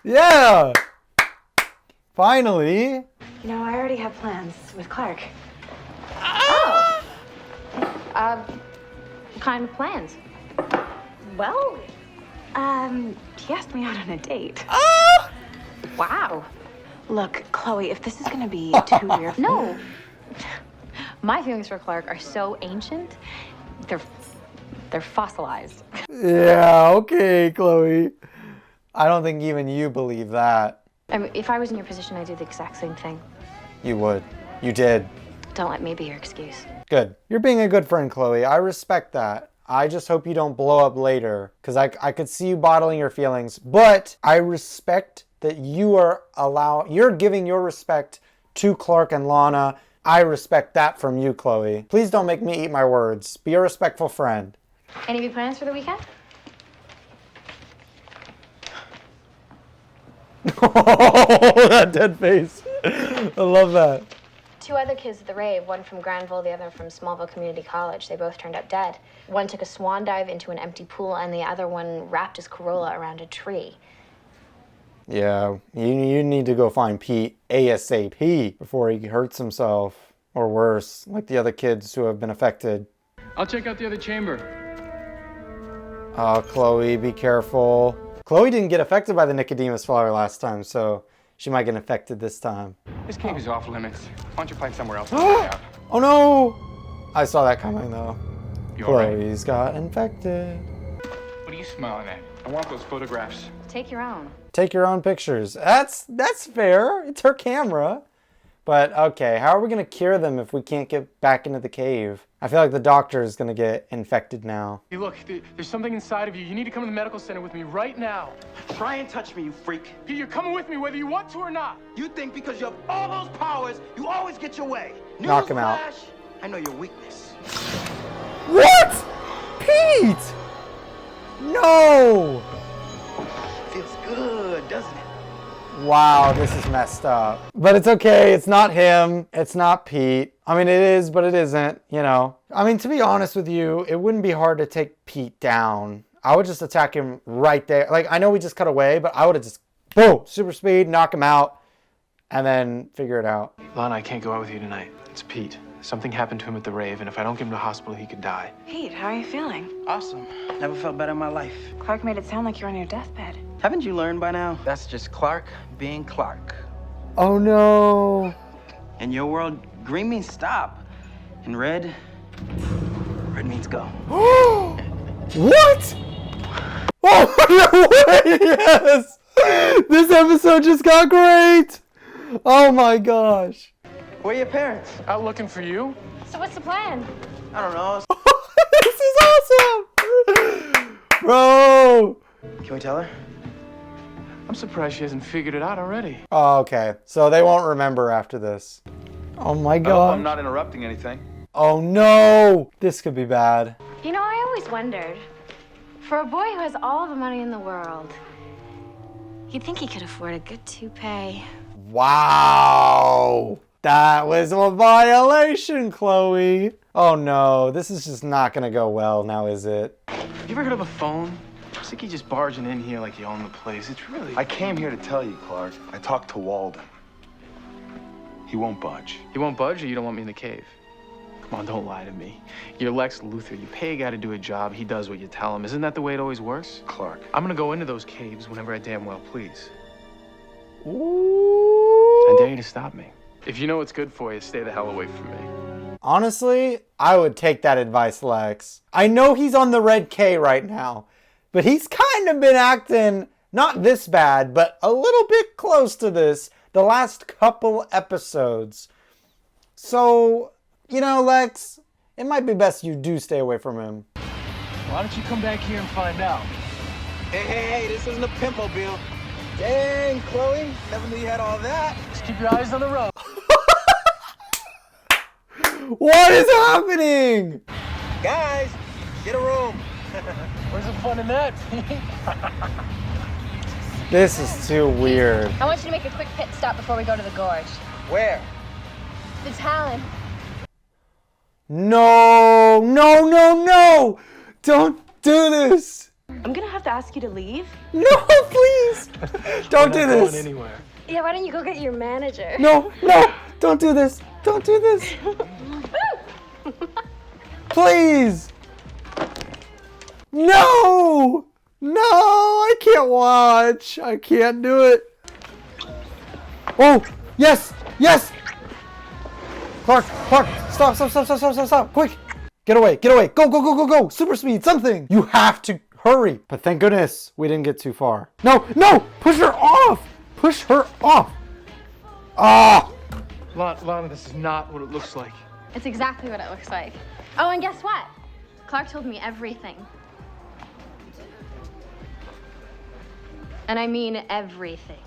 Speaker 1: Yeah! Finally.
Speaker 9: You know, I already have plans with Clark.
Speaker 16: Oh! Kind of plans?
Speaker 9: Well, he asked me out on a date.
Speaker 16: Wow.
Speaker 9: Look, Chloe, if this is gonna be too weird.
Speaker 16: No. My feelings for Clark are so ancient, they're fossilized.
Speaker 1: Yeah, okay, Chloe. I don't think even you believe that.
Speaker 16: I mean, if I was in your position, I'd do the exact same thing.
Speaker 1: You would. You did.
Speaker 16: Don't let me be your excuse.
Speaker 1: Good. You're being a good friend, Chloe. I respect that. I just hope you don't blow up later, because I could see you bottling your feelings. But I respect that you're giving your respect to Clark and Lana. I respect that from you, Chloe. Please don't make me eat my words. Be a respectful friend.
Speaker 16: Any big plans for the weekend?
Speaker 1: Oh, that dead face. I love that.
Speaker 16: 2 other kids at the rave, one from Granville, the other from Smallville Community College. They both turned up dead. One took a swan dive into an empty pool, and the other one wrapped his Corolla around a tree.
Speaker 1: Yeah, you need to go find Pete ASAP before he hurts himself, or worse, like the other kids who have been affected.
Speaker 2: I'll check out the other chamber.
Speaker 1: Oh, Chloe, be careful. Chloe didn't get affected by the Nicodemus flower last time, so she might get infected this time.
Speaker 12: This cave is off limits. Why don't you find somewhere else to hang out?
Speaker 1: Oh no! I saw that coming though.
Speaker 12: You all right?
Speaker 1: Chloe's got infected.
Speaker 12: What are you smiling at? I want those photographs.
Speaker 16: Take your own.
Speaker 1: Take your own pictures. That's fair. It's her camera. But okay, how are we gonna cure them if we can't get back into the cave? I feel like the doctor is gonna get infected now.
Speaker 2: Hey, look, there's something inside of you. You need to come to the medical center with me right now.
Speaker 13: Try and touch me, you freak.
Speaker 2: Pete, you're coming with me whether you want to or not.
Speaker 13: You think because you have all those powers, you always get your way.
Speaker 1: Knock him out.
Speaker 13: Newsflash, I know your weakness.
Speaker 1: What? Pete! No!
Speaker 13: Feels good, doesn't it?
Speaker 1: Wow, this is messed up. But it's okay, it's not him, it's not Pete. I mean, it is, but it isn't, you know. I mean, to be honest with you, it wouldn't be hard to take Pete down. I would just attack him right there. Like, I know we just cut away, but I would have just, boom, super speed, knock him out, and then figure it out.
Speaker 2: Lana, I can't go out with you tonight. It's Pete. Something happened to him at the rave, and if I don't get him to the hospital, he could die.
Speaker 11: Pete, how are you feeling?
Speaker 13: Awesome. Never felt better in my life.
Speaker 11: Clark made it sound like you're on your deathbed.
Speaker 13: Haven't you learned by now? That's just Clark being Clark.
Speaker 1: Oh no.
Speaker 13: In your world, green means stop. And red means go.
Speaker 1: What? Oh no way, yes! This episode just got great! Oh my gosh.
Speaker 13: Where are your parents?
Speaker 2: Out looking for you.
Speaker 16: So what's the plan?
Speaker 13: I don't know.
Speaker 1: This is awesome! Bro!
Speaker 13: Can we tell her?
Speaker 2: I'm surprised she hasn't figured it out already.
Speaker 1: Oh, okay, so they won't remember after this. Oh my
Speaker 7: I hope
Speaker 1: god.
Speaker 7: I'm not interrupting anything.
Speaker 1: Oh no! This could be bad.
Speaker 16: You know, I always wondered, for a boy who has all the money in the world, you'd think he could afford a good toupee.
Speaker 1: Wow! That was a violation, Chloe. Oh no, this is just not gonna go well now, is it?
Speaker 2: Have you ever heard of a phone? It's like you just barging in here like you own the place. It's really...
Speaker 7: I came here to tell you, Clark. I talked to Walden. He won't budge.
Speaker 2: You won't budge or you don't want me in the cave? Come on, don't lie to me. You're Lex Luthor. You pay a guy to do a job, he does what you tell him. Isn't that the way it always works?
Speaker 7: Clark.
Speaker 2: I'm gonna go into those caves whenever I damn well please.
Speaker 1: Ooh.
Speaker 2: I dare you to stop me. If you know what's good for you, stay the hell away from me.
Speaker 1: Honestly, I would take that advice, Lex. I know he's on the red K right now, But he's kind of been acting not this bad, but a little bit close to this the last couple episodes. So, you know, Lex, it might be best you do stay away from him.
Speaker 2: Why don't you come back here and find out?
Speaker 10: Hey, this isn't a pimpmobile. Dang, Chloe, never knew you had all that.
Speaker 2: Just keep your eyes on the road.
Speaker 1: What is happening?
Speaker 10: Guys, get a room.
Speaker 2: Where's the fun in that?
Speaker 1: This is too weird.
Speaker 16: I want you to make a quick pit stop before we go to the gorge.
Speaker 10: Where?
Speaker 16: The Talon.
Speaker 1: No, no, no, no! Don't do this!
Speaker 20: I'm gonna have to ask you to leave.
Speaker 1: No, please! Don't do this!
Speaker 2: Going anywhere.
Speaker 16: Yeah, why don't you go get your manager?
Speaker 1: No, no! Don't do this! Don't do this! Please! No! No! I can't watch! I can't do it! Oh! Yes! Yes! Clark! Clark! Stop! Stop! Stop! Stop! Stop! Stop! Stop! Quick! Get away! Get away! Go! Go! Go! Go! Go! Super speed! Something! You have to hurry! But thank goodness we didn't get too far. No! No! Push her off! Push her off! Ah!
Speaker 2: Lana, this is not what it looks like.
Speaker 16: It's exactly what it looks like. Oh, and guess what? Clark told me everything. And I mean everything.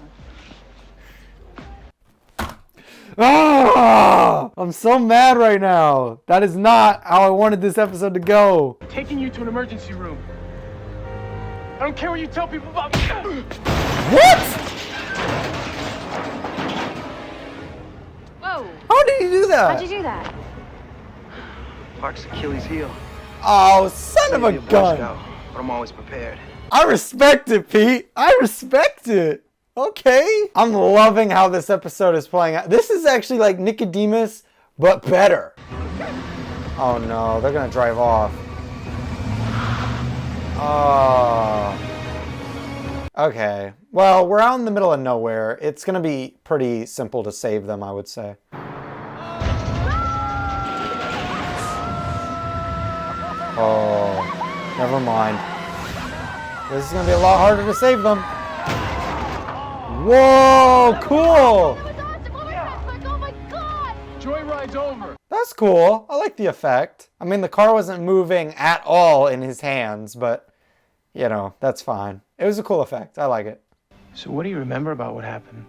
Speaker 1: Ah! I'm so mad right now. That is not how I wanted this episode to go.
Speaker 2: Taking you to an emergency room. I don't care what you tell people about me.
Speaker 1: What?
Speaker 16: Whoa.
Speaker 1: How did you do that?
Speaker 16: How'd you do that?
Speaker 10: Clark's Achilles heel.
Speaker 1: Oh, son of a gun.
Speaker 10: But I'm always prepared.
Speaker 1: I respect it, Pete. I respect it. Okay. I'm loving how this episode is playing out. This is actually like Nicodemus, but better. Oh no, they're gonna drive off. Oh. Okay. Well, we're out in the middle of nowhere. It's gonna be pretty simple to save them, I would say. Oh, never mind. This is gonna be a lot harder to save them. Whoa, cool!
Speaker 2: Joyride's over.
Speaker 1: That's cool. I like the effect. I mean, the car wasn't moving at all in his hands, but, you know, that's fine. It was a cool effect. I like it.
Speaker 2: So what do you remember about what happened?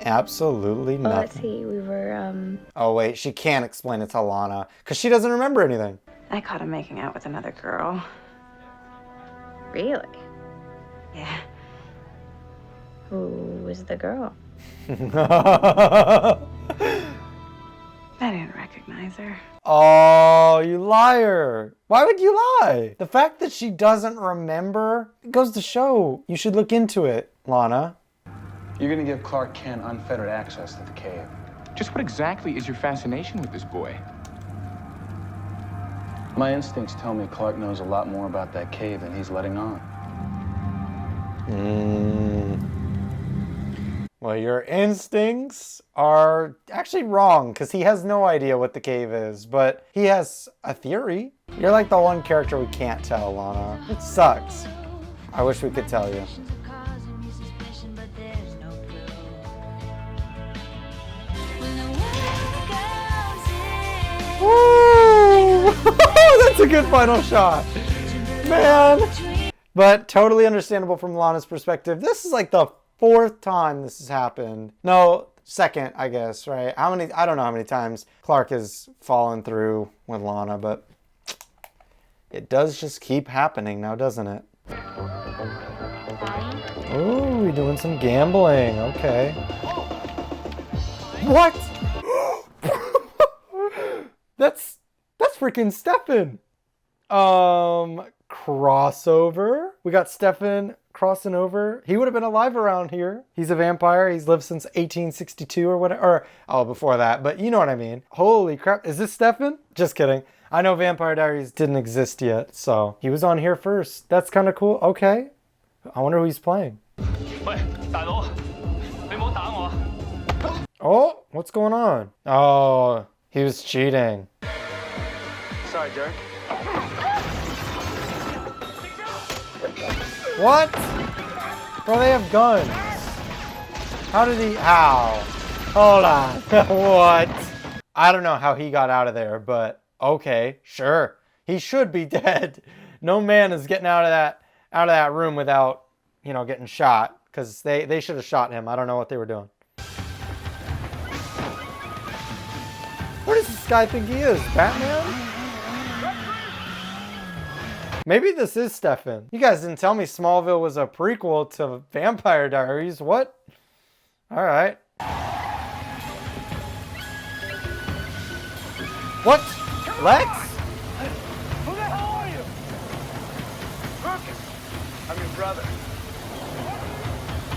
Speaker 1: Absolutely nothing.
Speaker 16: Well, let's see. We were,
Speaker 1: Oh, wait. She can't explain it to Lana, because she doesn't remember anything.
Speaker 20: I caught him making out with another girl.
Speaker 16: Really?
Speaker 20: Yeah.
Speaker 16: Who was the girl?
Speaker 20: I didn't recognize her.
Speaker 1: Oh, you liar. Why would you lie? The fact that she doesn't remember goes to show you should look into it, Lana.
Speaker 13: You're gonna give Clark Kent unfettered access to the cave.
Speaker 12: Just what exactly is your fascination with this boy?
Speaker 13: My instincts tell me Clark knows a lot more about that cave than he's letting on.
Speaker 1: Well, your instincts are actually wrong, because he has no idea what the cave is, but he has a theory. You're like the one character we can't tell, Lana. It sucks. I wish we could tell you. Woo! That's a good final shot. Man. But totally understandable from Lana's perspective. This is like the 4th time this has happened. No, 2nd, I guess, right? How many? I don't know how many times Clark has fallen through with Lana, but it does just keep happening now, doesn't it? Oh, we're doing some gambling. Okay. What? That's freaking Stefan. Crossover. We got Stefan crossing over. He would have been alive around here. He's a vampire. He's lived since 1862 or whatever. Or, oh, before that. But you know what I mean. Holy crap. Is this Stefan? Just kidding. I know Vampire Diaries didn't exist yet, so he was on here first. That's kind of cool. Okay. I wonder who he's playing. Oh, what's going on? Oh, he was cheating.
Speaker 10: Sorry, Derek.
Speaker 1: What? Bro, they have guns. How did he? How? Hold on. What? I don't know how he got out of there, but okay, sure. He should be dead. No man is getting out of that room without, you know, getting shot. Because they should have shot him. I don't know what they were doing. What does this guy think he is? Batman? Maybe this is Stefan. You guys didn't tell me Smallville was a prequel to Vampire Diaries. What? Alright. What? Lex?
Speaker 14: Who the hell are you? Lucas, I'm your brother.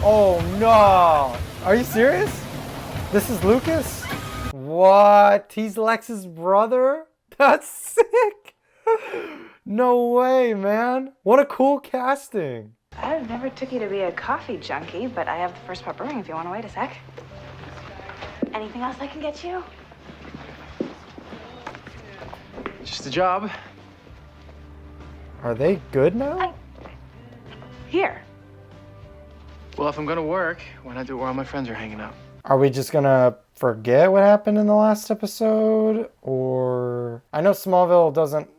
Speaker 1: Oh no! Are you serious? This is Lucas? What? He's Lex's brother? That's sick! No way, man. What a cool casting.
Speaker 21: I never took you to be a coffee junkie, but I have the first pot brewing if you want to wait a sec. Anything else I can get you?
Speaker 2: Just a job.
Speaker 1: Are they good now?
Speaker 21: Here.
Speaker 2: Well, if I'm gonna work, why not do it where all my friends are hanging out?
Speaker 1: Are we just gonna forget what happened in the last episode? Or... I know Smallville doesn't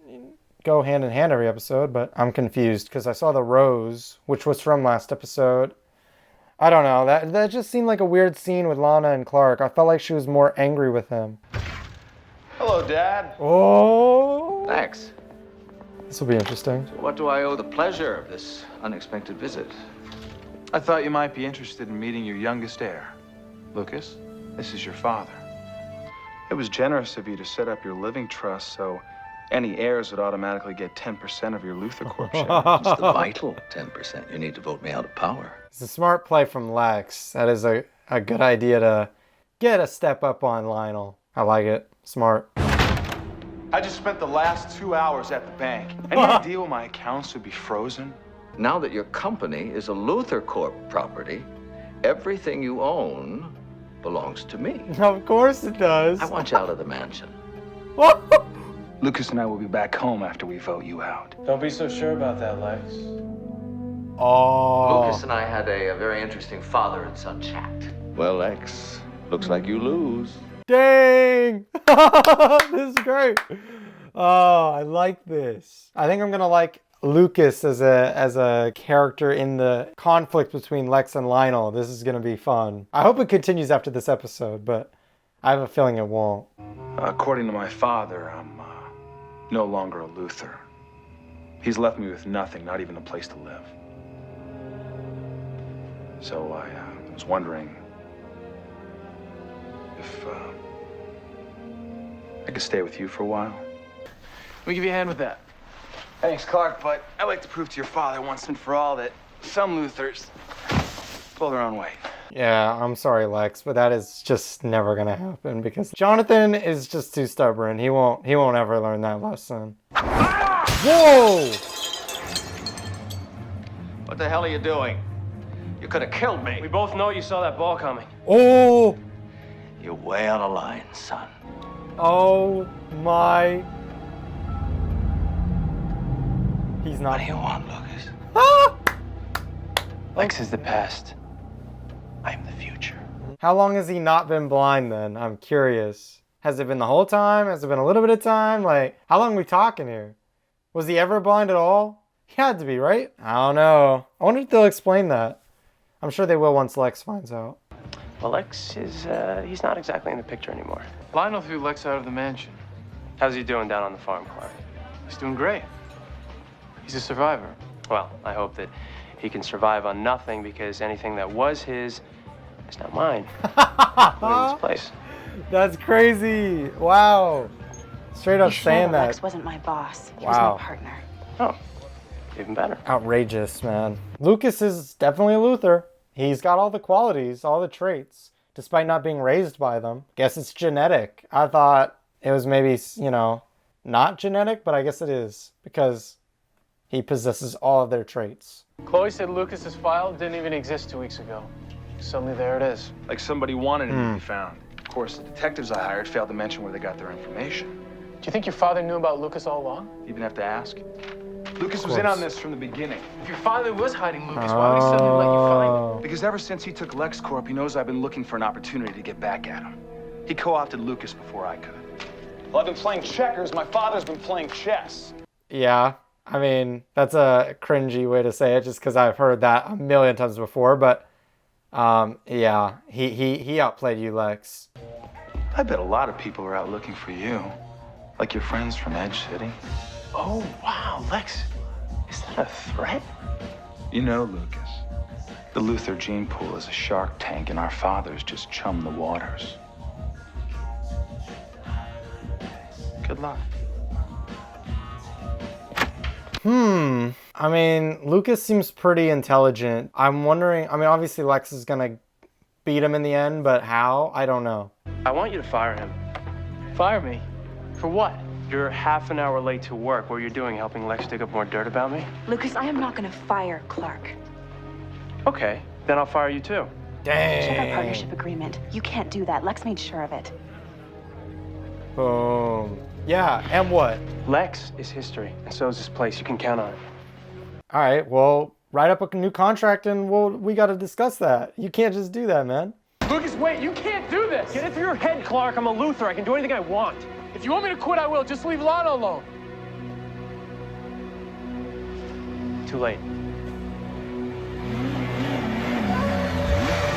Speaker 1: go hand in hand every episode, but I'm confused because I saw the rose, which was from last episode. I don't know. That just seemed like a weird scene with Lana and Clark. I felt like she was more angry with him.
Speaker 13: Hello, Dad.
Speaker 1: Oh.
Speaker 22: Thanks.
Speaker 1: This will be interesting.
Speaker 22: So what do I owe the pleasure of this unexpected visit?
Speaker 7: I thought you might be interested in meeting your youngest heir. Lucas, this is your father. It was generous of you to set up your living trust so any heirs would automatically get 10% of your Luthor Corp share.
Speaker 22: It's the vital 10%. You need to vote me out of power.
Speaker 1: It's a smart play from Lex. That is a good idea to get a step up on Lionel. I like it. Smart.
Speaker 13: I just spent the last 2 hours at the bank.
Speaker 7: Any idea my accounts would be frozen?
Speaker 22: Now that your company is a Luthor Corp property, everything you own belongs to me.
Speaker 1: Of course it does.
Speaker 22: I want you out of the mansion.
Speaker 7: Lucas and I will be back home after we vote you out.
Speaker 2: Don't be so sure about that, Lex.
Speaker 1: Oh.
Speaker 22: Lucas and I had a very interesting father and son chat. Well, Lex, looks like you lose.
Speaker 1: Dang! This is great. Oh, I like this. I think I'm gonna like Lucas as a character in the conflict between Lex and Lionel. This is gonna be fun. I hope it continues after this episode, but I have a feeling it won't.
Speaker 7: According to my father, I'm no longer a Luthor. He's left me with nothing, not even a place to live. So I was wondering if I could stay with you for a while.
Speaker 2: Let me give you a hand with that.
Speaker 13: Thanks, Clark, but I'd like to prove to your father once and for all that some Luthors pull their own weight.
Speaker 1: Yeah, I'm sorry, Lex, but that is just never gonna happen because Jonathan is just too stubborn. He won't ever learn that lesson. Whoa!
Speaker 22: What the hell are you doing? You could have killed me.
Speaker 14: We both know you saw that ball coming.
Speaker 1: Oh!
Speaker 22: You're way out of line, son.
Speaker 1: Oh my. He's not.
Speaker 22: What do you want, Lucas?
Speaker 1: Ah!
Speaker 2: Lex is the past. I'm the future.
Speaker 1: How long has he not been blind then? I'm curious. Has it been the whole time? Has it been a little bit of time? Like, how long are we talking here? Was he ever blind at all? He had to be, right? I don't know. I wonder if they'll explain that. I'm sure they will once Lex finds out.
Speaker 12: Well, Lex is, he's not exactly in the picture anymore.
Speaker 2: Lionel threw Lex out of the mansion.
Speaker 12: How's he doing down on the farm, Clark?
Speaker 2: He's doing great. He's a survivor.
Speaker 12: Well, I hope that he can survive on nothing because anything that was his is now mine. In this place.
Speaker 1: That's crazy. Wow. Straight up
Speaker 21: You should
Speaker 1: saying
Speaker 21: know
Speaker 1: that.
Speaker 21: Lex wasn't my boss. He
Speaker 1: Wow.
Speaker 21: was my partner.
Speaker 12: Oh, even better.
Speaker 1: Outrageous, man. Lucas is definitely a Luthor. He's got all the qualities, all the traits, despite not being raised by them. Guess it's genetic. I thought it was maybe, you know, not genetic, but I guess it is because he possesses all of their traits.
Speaker 2: Chloe said Lucas's file didn't even exist 2 weeks ago. Suddenly there it is.
Speaker 7: Like somebody wanted him to be found. Of course, the detectives I hired failed to mention where they got their information.
Speaker 2: Do you think your father knew about Lucas all along?
Speaker 7: You even have to ask. Lucas was in on this from the beginning.
Speaker 2: If your father was hiding Lucas, why would he suddenly let you find him?
Speaker 7: Because ever since he took LexCorp, he knows I've been looking for an opportunity to get back at him. He co-opted Lucas before I could.
Speaker 14: Well, I've been playing checkers. My father's been playing chess.
Speaker 1: Yeah, I mean, that's a cringy way to say it just because I've heard that a million times before, but yeah, he outplayed you, Lex.
Speaker 7: I bet a lot of people are out looking for you. Like your friends from Edge City.
Speaker 2: Oh, wow, Lex. Is that a threat?
Speaker 7: You know, Lucas, the Luther gene pool is a shark tank and our fathers just chum the waters. Good luck.
Speaker 1: I mean, Lucas seems pretty intelligent. I'm wondering, I mean, obviously Lex is gonna beat him in the end, but how? I don't know.
Speaker 12: I want you to fire him.
Speaker 2: Fire me? For what?
Speaker 12: You're half an hour late to work. What are you doing, helping Lex dig up more dirt about me?
Speaker 21: Lucas, I am not gonna fire Clark.
Speaker 12: Okay, then I'll fire you too.
Speaker 21: Check our partnership agreement. You can't do that. Lex made sure of it.
Speaker 1: Boom. Yeah, and what?
Speaker 12: Lex is history, and so is this place. You can count on it.
Speaker 1: All right, well, write up a new contract and we got to discuss that. You can't just do that, man.
Speaker 2: Lucas, wait, you can't do this!
Speaker 12: Get it through your head, Clark. I'm a Luther. I can do anything I want.
Speaker 2: If you want me to quit, I will. Just leave Lana alone.
Speaker 12: Too late.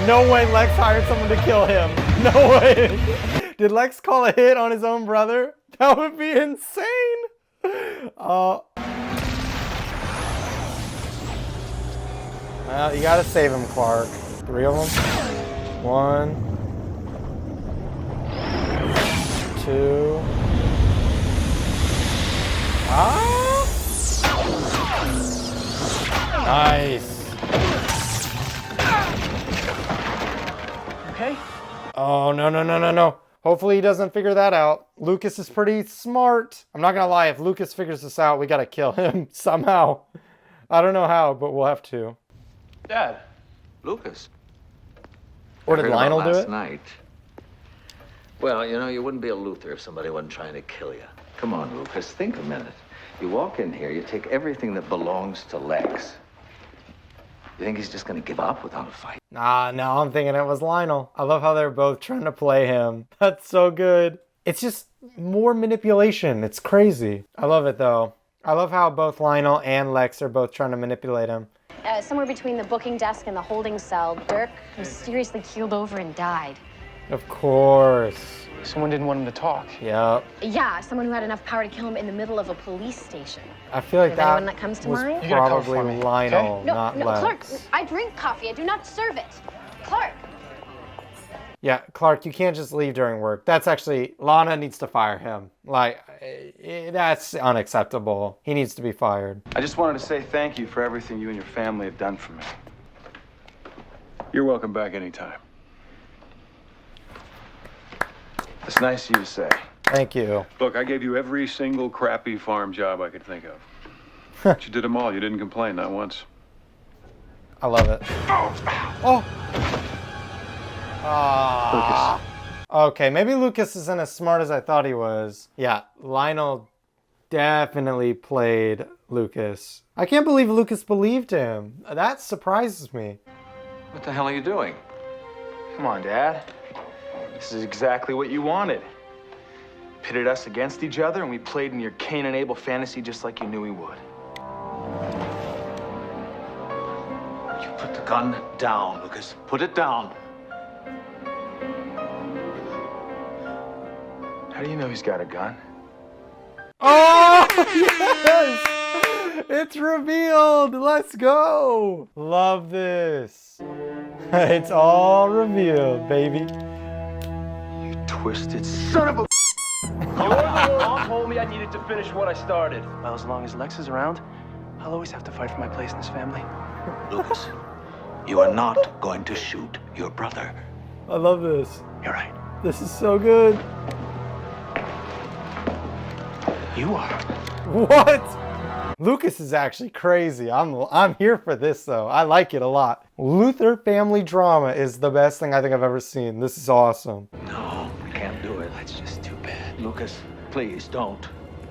Speaker 1: No way Lex hired someone to kill him. No way. Did Lex call a hit on his own brother? That would be insane. Well, you gotta save him, Clark. 3 of them. 1, 2. Ah! Nice.
Speaker 2: Okay?
Speaker 1: Oh, no. Hopefully he doesn't figure that out. Lucas is pretty smart. I'm not gonna lie, if Lucas figures this out, we gotta kill him somehow. I don't know how, but we'll have to.
Speaker 12: Dad.
Speaker 22: Lucas.
Speaker 1: Or did Lionel do
Speaker 22: last
Speaker 1: it?
Speaker 22: Night. Well, you know, you wouldn't be a Luther if somebody wasn't trying to kill you. Come on, Lucas, think a minute. You walk in here, you take everything that belongs to Lex. You think he's just gonna give up without a fight?
Speaker 1: Nah, now I'm thinking it was Lionel. I love how they're both trying to play him. That's so good. It's just more manipulation. It's crazy. I love it though. I love how both Lionel and Lex are both trying to manipulate him.
Speaker 16: Somewhere between the booking desk and the holding cell, Dirk mysteriously keeled over and died.
Speaker 1: Of course.
Speaker 2: Someone didn't want him to talk.
Speaker 1: Yep.
Speaker 16: Yeah, someone who had enough power to kill him in the middle of a police station.
Speaker 1: I feel like
Speaker 16: Is
Speaker 1: that
Speaker 16: anyone that comes to
Speaker 1: was
Speaker 16: mind?
Speaker 2: You gotta cover for
Speaker 1: probably
Speaker 2: me,
Speaker 1: Lionel,
Speaker 2: okay?
Speaker 1: not
Speaker 16: No,
Speaker 1: Lex.
Speaker 16: Clark, I drink coffee. I do not serve it. Clark.
Speaker 1: Yeah, Clark, you can't just leave during work. That's actually, Lana needs to fire him. Like, that's unacceptable. He needs to be fired.
Speaker 7: I just wanted to say thank you for everything you and your family have done for me.
Speaker 8: You're welcome back anytime.
Speaker 7: It's nice of you to say.
Speaker 1: Thank you.
Speaker 8: Look, I gave you every single crappy farm job I could think of. But you did them all. You didn't complain, not once.
Speaker 1: I love it. Oh! Ah. Okay, maybe Lucas isn't as smart as I thought he was. Yeah, Lionel definitely played Lucas. I can't believe Lucas believed him. That surprises me.
Speaker 22: What the hell are you doing?
Speaker 7: Come on, Dad. This is exactly what you wanted. Pitted us against each other, and we played in your Cain and Abel fantasy just like you knew we would.
Speaker 22: You put the gun down, Lucas. Put it down.
Speaker 7: How do you know he's got a gun?
Speaker 1: Oh, yes! It's revealed! Let's go! Love this. It's all revealed, baby.
Speaker 7: You twisted son of a...
Speaker 12: Mom told me I needed to finish what I started. Well, as long as Lex is around, I'll always have to fight for my place in this family.
Speaker 22: Lucas, you are not going to shoot your brother.
Speaker 1: I love this.
Speaker 22: You're right.
Speaker 1: This is so good.
Speaker 12: You are.
Speaker 1: What? Lucas is actually crazy. I'm here for this though. I like it a lot. Luther family drama is the best thing I think I've ever seen. This is awesome.
Speaker 22: No, I can't do it. That's just too bad. Lucas, please don't.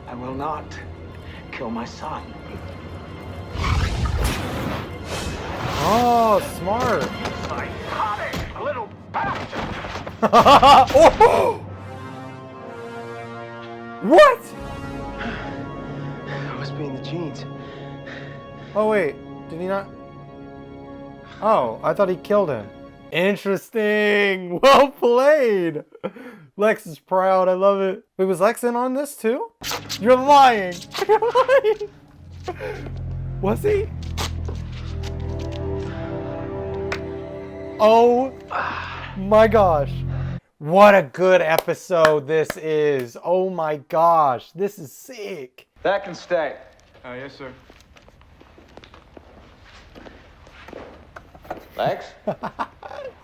Speaker 22: I will not
Speaker 11: kill my son.
Speaker 1: Oh, smart.
Speaker 14: Psychotic little bastard!
Speaker 1: Oh! What?
Speaker 2: It must be in the genes.
Speaker 1: Oh wait, did he not? Oh, I thought he killed him. Interesting. Well played. Lex is proud. I love it. Wait, was Lex in on this too? You're lying. You're lying. Was he? Oh my gosh. What a good episode this is. Oh my gosh. This is sick.
Speaker 7: That can stay.
Speaker 2: Yes, sir.
Speaker 22: Lex?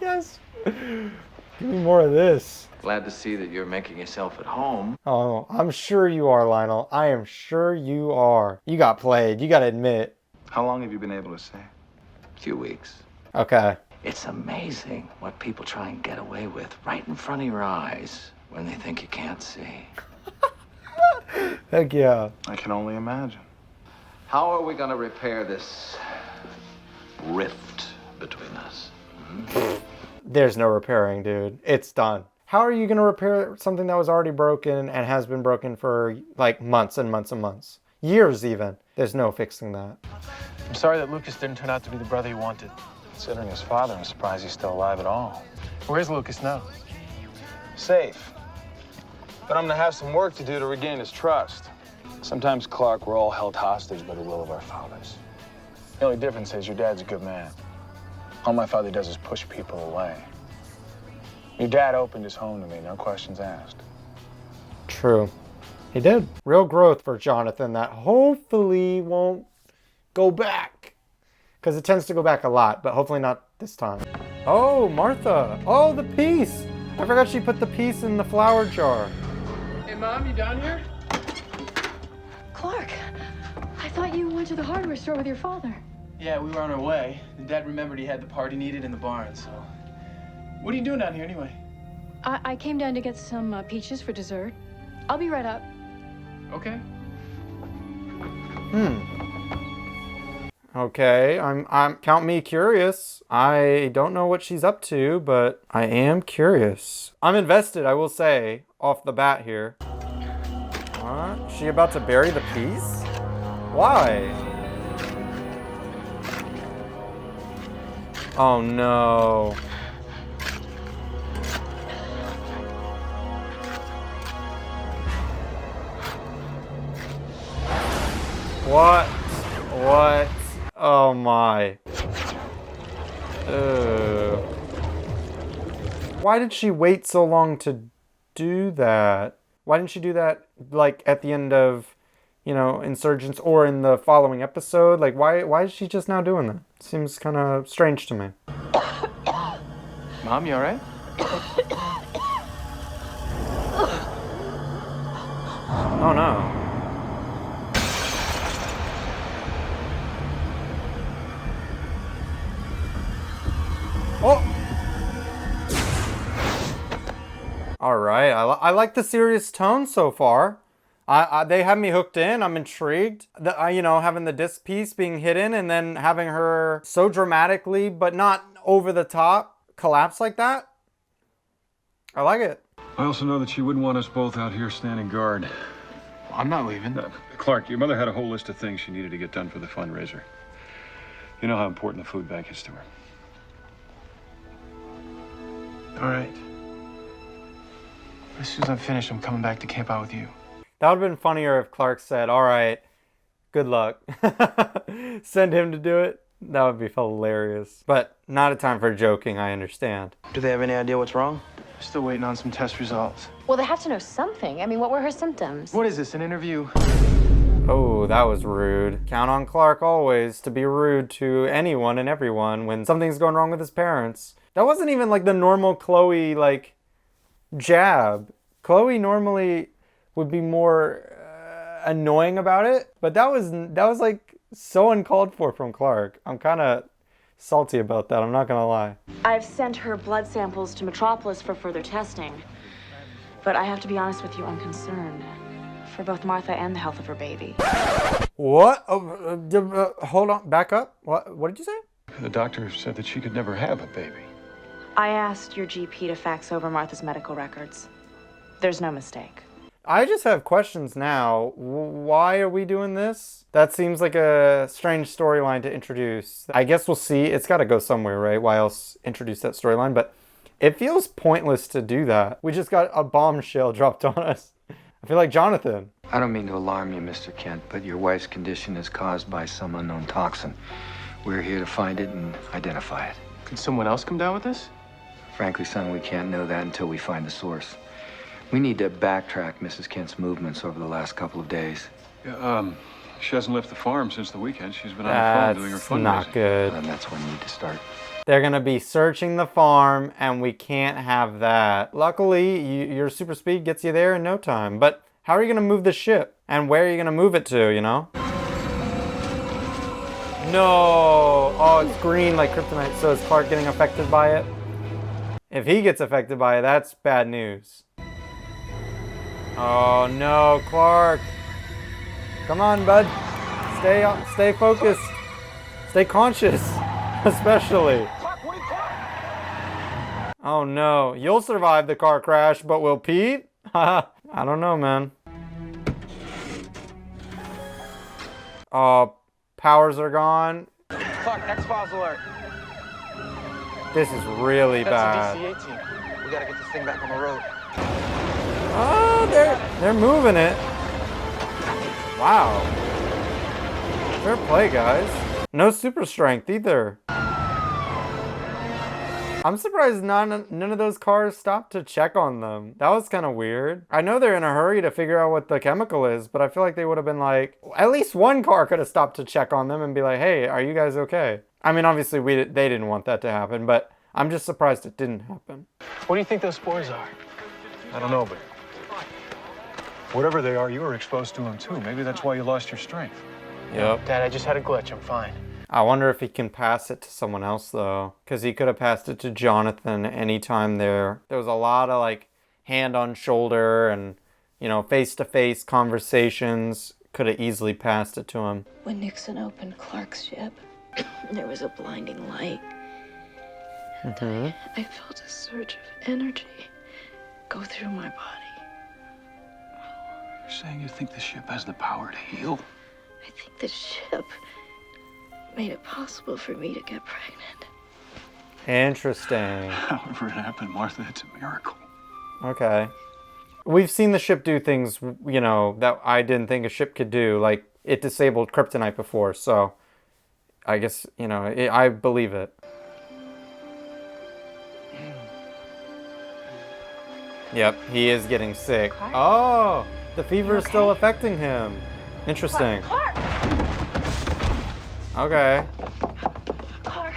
Speaker 1: Yes. Give me more of this.
Speaker 22: Glad to see that you're making yourself at home.
Speaker 1: Oh, I'm sure you are, Lionel. I am sure you are. You got played. You gotta admit.
Speaker 7: How long have you been able to stay?
Speaker 22: A few weeks.
Speaker 1: Okay.
Speaker 22: It's amazing what people try and get away with right in front of your eyes when they think you can't see.
Speaker 1: Heck yeah.
Speaker 7: I can only imagine.
Speaker 22: How are we going to repair this rift between us?
Speaker 1: There's no repairing, dude. It's done. How are you gonna repair something that was already broken and has been broken for like months and months and months? Years even. There's no fixing that.
Speaker 2: I'm sorry that Lucas didn't turn out to be the brother he wanted.
Speaker 7: Considering his father, I'm surprised he's still alive at all.
Speaker 2: Where's Lucas now?
Speaker 7: Safe. But I'm gonna have some work to do to regain his trust. Sometimes, Clark, we're all held hostage by the will of our fathers. The only difference is your dad's a good man. All my father does is push people away. Your dad opened his home to me, no questions asked.
Speaker 1: True. He did. Real growth for Jonathan that hopefully won't go back. Because it tends to go back a lot, but hopefully not this time. Oh, Martha. Oh, the piece. I forgot she put the piece in the flower jar.
Speaker 2: Hey, Mom, you down here?
Speaker 4: Clark, I thought you went to the hardware store with your father.
Speaker 2: Yeah, we were on our way. And Dad remembered he had the part he needed in the barn, so... What are you doing down here anyway?
Speaker 4: I came down to get some peaches for dessert. I'll be right up.
Speaker 2: Okay.
Speaker 1: Okay, I'm count me curious. I don't know what she's up to, but I am curious. I'm invested, I will say, off the bat here. What? She about to bury the piece? Why? Oh no. What? What? Oh my. Why did she wait so long to do that? Why didn't she do that like at the end of, you know, Insurgents or in the following episode? Like why is she just now doing that? Seems kind of strange to me.
Speaker 2: Mom, you all right?
Speaker 1: Oh no. Oh! Alright, I like the serious tone so far. They have me hooked in, I'm intrigued. You know, having the disc piece being hidden and then having her so dramatically, but not over the top, collapse like that. I like it.
Speaker 17: I also know that she wouldn't want us both out here standing guard.
Speaker 2: I'm not leaving.
Speaker 17: Clark, your mother had a whole list of things she needed to get done for the fundraiser. You know how important the food bank is to her.
Speaker 2: All right. As soon as I'm finished, I'm coming back to camp out with you.
Speaker 1: That would have been funnier if Clark said, all right, good luck. Send him to do it. That would be hilarious. But not a time for joking, I understand.
Speaker 2: Do they have any idea what's wrong? Still waiting on some test results.
Speaker 16: Well, they have to know something. I mean, what were her symptoms?
Speaker 2: What is this, an interview?
Speaker 1: Oh, that was rude. Count on Clark always to be rude to anyone and everyone when something's going wrong with his parents. That wasn't even like the normal Chloe, like, jab. Chloe normally would be more annoying about it, but that was like so uncalled for from Clark. I'm kind of salty about that, I'm not gonna lie.
Speaker 21: I've sent her blood samples to Metropolis for further testing, but I have to be honest with you, I'm concerned. for both Martha and the health of her baby.
Speaker 1: What? Hold on, back up. What did you say?
Speaker 8: The doctor said that she could never have a baby.
Speaker 21: I asked your GP to fax over Martha's medical records. There's no mistake.
Speaker 1: I just have questions now. Why are we doing this? That seems like a strange storyline to introduce. I guess we'll see. It's got to go somewhere, right? Why else introduce that storyline? But it feels pointless to do that. We just got a bombshell dropped on us. I feel like Jonathan.
Speaker 3: I don't mean to alarm you, Mr. Kent, but your wife's condition is caused by some unknown toxin. We're here to find it and identify it.
Speaker 2: Could someone else come down with this?
Speaker 3: Frankly, son, we can't know that until we find the source. We need to backtrack Mrs. Kent's movements over the last couple of days.
Speaker 8: Yeah, she hasn't left the farm since the weekend. She's been on the phone doing her
Speaker 1: That's
Speaker 8: fundraising.
Speaker 1: not good.
Speaker 3: And that's when you need to start.
Speaker 1: They're going to be searching the farm, and we can't have that. Luckily, your super speed gets you there in no time. But how are you going to move the ship? And where are you going to move it to, you know? No! Oh, it's green like kryptonite, so is Clark getting affected by it? If he gets affected by it, that's bad news. Oh no, Clark. Come on, bud. Stay focused. Stay conscious, especially. Oh no, you'll survive the car crash, but will Pete? I don't know, man. Oh, powers are gone.
Speaker 11: Clark, X-Files alert.
Speaker 1: This is really bad.
Speaker 11: That's the DCA team. We gotta get this thing back on the road.
Speaker 1: Oh, they're moving it. Wow. Fair play, guys. No super strength either. I'm surprised none of those cars stopped to check on them. That was kind of weird. I know they're in a hurry to figure out what the chemical is, but I feel like they would have been like, at least one car could have stopped to check on them and be like, hey, are you guys okay? I mean, obviously they didn't want that to happen, but I'm just surprised it didn't happen.
Speaker 2: What do you think those spores are?
Speaker 8: I don't know, but whatever they are, you were exposed to them too. Maybe that's why you lost your strength.
Speaker 1: Yep.
Speaker 2: Dad, I just had a glitch. I'm fine.
Speaker 1: I wonder if he can pass it to someone else, though. Because he could have passed it to Jonathan anytime there. There was a lot of, like, hand on shoulder and, you know, face-to-face conversations. Could have easily passed it to him.
Speaker 9: When Nixon opened Clark's ship, there was a blinding light. And I felt a surge of energy go through my body.
Speaker 8: You're saying you think the ship has the power to heal?
Speaker 9: I think the ship made it possible for me to get pregnant.
Speaker 1: Interesting.
Speaker 8: However it happened, Martha, it's a miracle.
Speaker 1: Okay. We've seen the ship do things, you know, that I didn't think a ship could do. Like, it disabled kryptonite before, so I guess, you know, I believe it. Yep, he is getting sick. Oh, the fever is still affecting him. Interesting.
Speaker 9: Clark!
Speaker 1: Okay.
Speaker 9: Clark!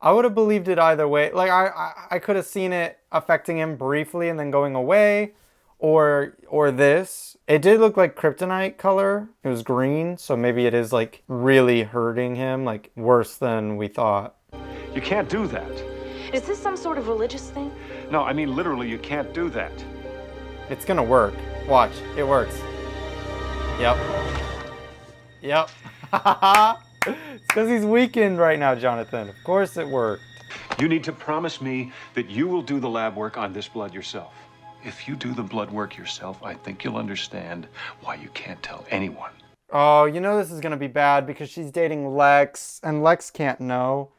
Speaker 1: I would have believed it either way. Like, I could have seen it affecting him briefly and then going away. Or this. It did look like kryptonite color. It was green, so maybe it is, like, really hurting him, like, worse than we thought.
Speaker 8: You can't do that.
Speaker 21: Is this some sort of religious thing?
Speaker 8: No, I mean literally, you can't do that.
Speaker 1: It's gonna work. Watch, it works. Yep. Yep. It's because he's weakened right now, Jonathan. Of course it worked.
Speaker 8: You need to promise me that you will do the lab work on this blood yourself. If you do the blood work yourself, I think you'll understand why you can't tell anyone.
Speaker 1: Oh, you know this is gonna be bad because she's dating Lex, and Lex can't know.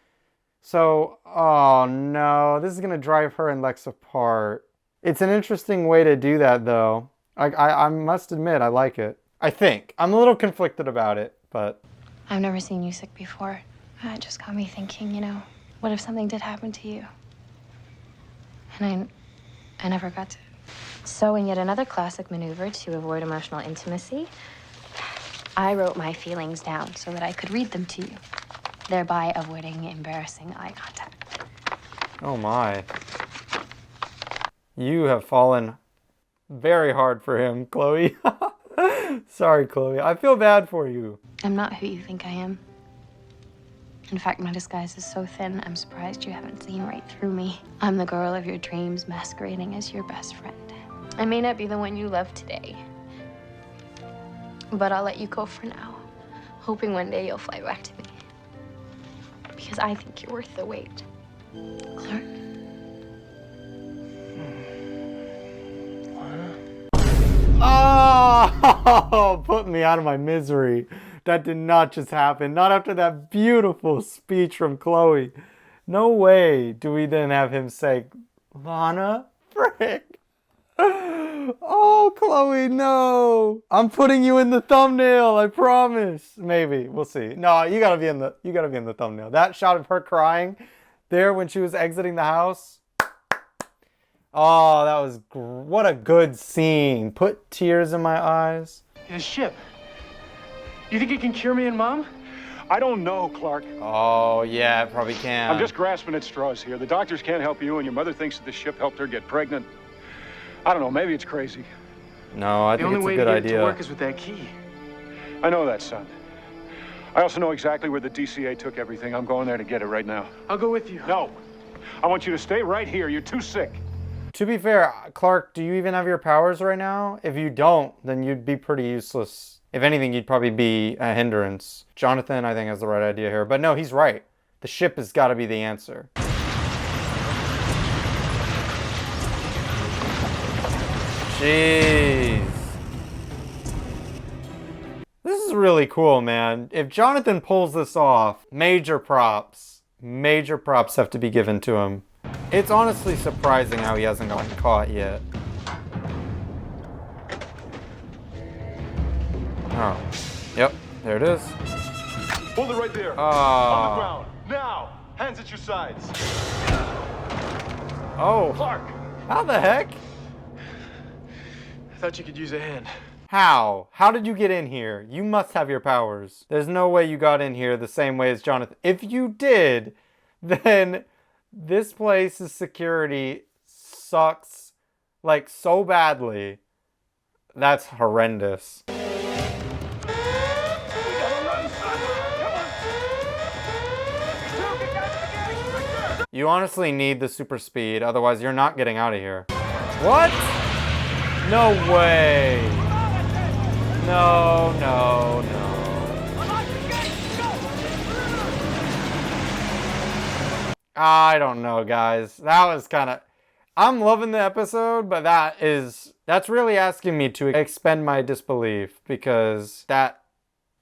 Speaker 1: So, oh no, this is gonna drive her and Lex apart. It's an interesting way to do that, though. I must admit, I like it. I think. I'm a little conflicted about it, but...
Speaker 16: I've never seen you sick before. It just got me thinking, you know, what if something did happen to you? And I never got to. So in yet another classic maneuver to avoid emotional intimacy, I wrote my feelings down so that I could read them to you, thereby avoiding embarrassing eye contact.
Speaker 1: Oh my. You have fallen very hard for him, Chloe. Sorry, Chloe. I feel bad for you.
Speaker 16: I'm not who you think I am. In fact, my disguise is so thin, I'm surprised you haven't seen right through me. I'm the girl of your dreams masquerading as your best friend. I may not be the one you love today, But I'll let you go for now, hoping one day you'll fly back to me. Because I think you're worth the wait. Clark?
Speaker 1: Oh, put me out of my misery. That did not just happen. Not after that beautiful speech from Chloe. No way do we then have him say, Lana? Frick. Oh, Chloe, no. I'm putting you in the thumbnail, I promise. Maybe. We'll see. No, you gotta be in the thumbnail. That shot of her crying there when she was exiting the house. Oh, that was what a good scene. Put tears in my eyes.
Speaker 2: The ship. You think it can cure me and Mom?
Speaker 8: I don't know, Clark.
Speaker 1: Oh, yeah, it probably can.
Speaker 8: I'm just grasping at straws here. The doctors can't help you, and your mother thinks that the ship helped her get pregnant. I don't know, maybe it's crazy.
Speaker 1: No, I think it's a good idea.
Speaker 2: The only way to get it to work is with that key.
Speaker 8: I know that, son. I also know exactly where the DCA took everything. I'm going there to get it right now.
Speaker 2: I'll go with you.
Speaker 8: No. I want you to stay right here. You're too sick.
Speaker 1: To be fair, Clark, do you even have your powers right now? If you don't, then you'd be pretty useless. If anything, you'd probably be a hindrance. Jonathan, I think, has the right idea here. But no, he's right. The ship has got to be the answer. Jeez. This is really cool, man. If Jonathan pulls this off, major props. Major props have to be given to him. It's honestly surprising how he hasn't gotten caught yet. Oh. Yep, there it is.
Speaker 17: Hold it right there. On the ground. Now. Hands at your sides.
Speaker 1: Oh.
Speaker 17: Clark.
Speaker 1: How the heck?
Speaker 2: I thought you could use a hand.
Speaker 1: How? How did you get in here? You must have your powers. There's no way you got in here the same way as Jonathan. If you did, then this place's security sucks like so badly. That's horrendous. You honestly need the super speed, otherwise you're not getting out of here. What? No way. No, no, no. I don't know, guys. That was kind of... I'm loving the episode, but that's really asking me to expend my disbelief, because that...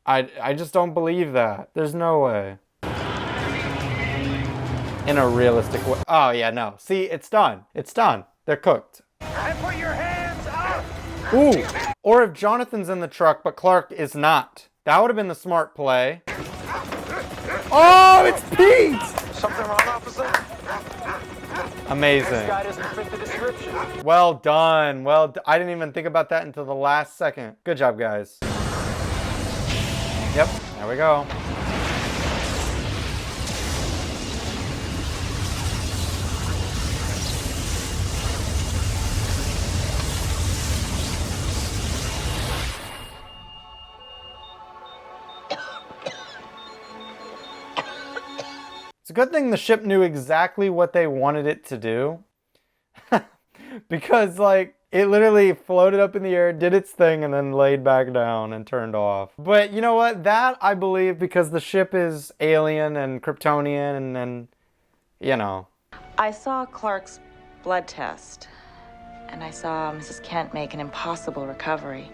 Speaker 1: I just don't believe that. There's no way. In a realistic way. Oh, yeah, no. See, it's done. It's done. They're cooked.
Speaker 14: And put your hands up!
Speaker 1: Ooh. Or if Jonathan's in the truck, but Clark is not. That would have been the smart play. Oh, it's Pete!
Speaker 14: Something wrong, officer?
Speaker 1: Amazing.
Speaker 14: This guy doesn't fit the description.
Speaker 1: Well done. I didn't even think about that until the last second. Good job, guys. Yep, there we go. It's a good thing the ship knew exactly what they wanted it to do. Because, like, it literally floated up in the air, did its thing, and then laid back down and turned off. But you know what? That, I believe, because the ship is alien and Kryptonian and you know.
Speaker 21: I saw Clark's blood test, and I saw Mrs. Kent make an impossible recovery.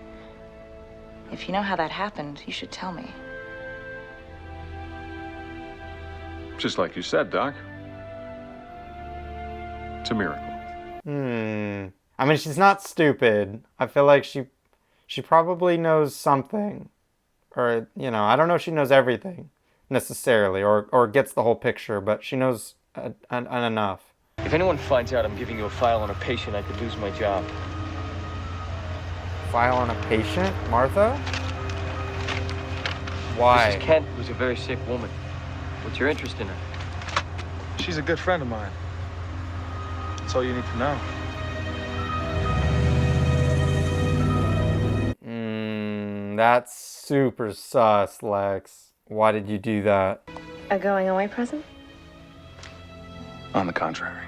Speaker 21: If you know how that happened, you should tell me.
Speaker 8: Just like you said, Doc. It's a miracle.
Speaker 1: I mean, she's not stupid. I feel like she probably knows something. Or, you know, I don't know if she knows everything necessarily or gets the whole picture, but she knows enough.
Speaker 12: If anyone finds out I'm giving you a file on a patient, I could lose my job.
Speaker 1: File on a patient? Martha? Why?
Speaker 12: Mrs. Kent was a very sick woman. What's your interest in her?
Speaker 7: She's a good friend of mine. That's all you need to know.
Speaker 1: That's super sus, Lex. Why did you do that?
Speaker 21: A going away present?
Speaker 7: On the contrary.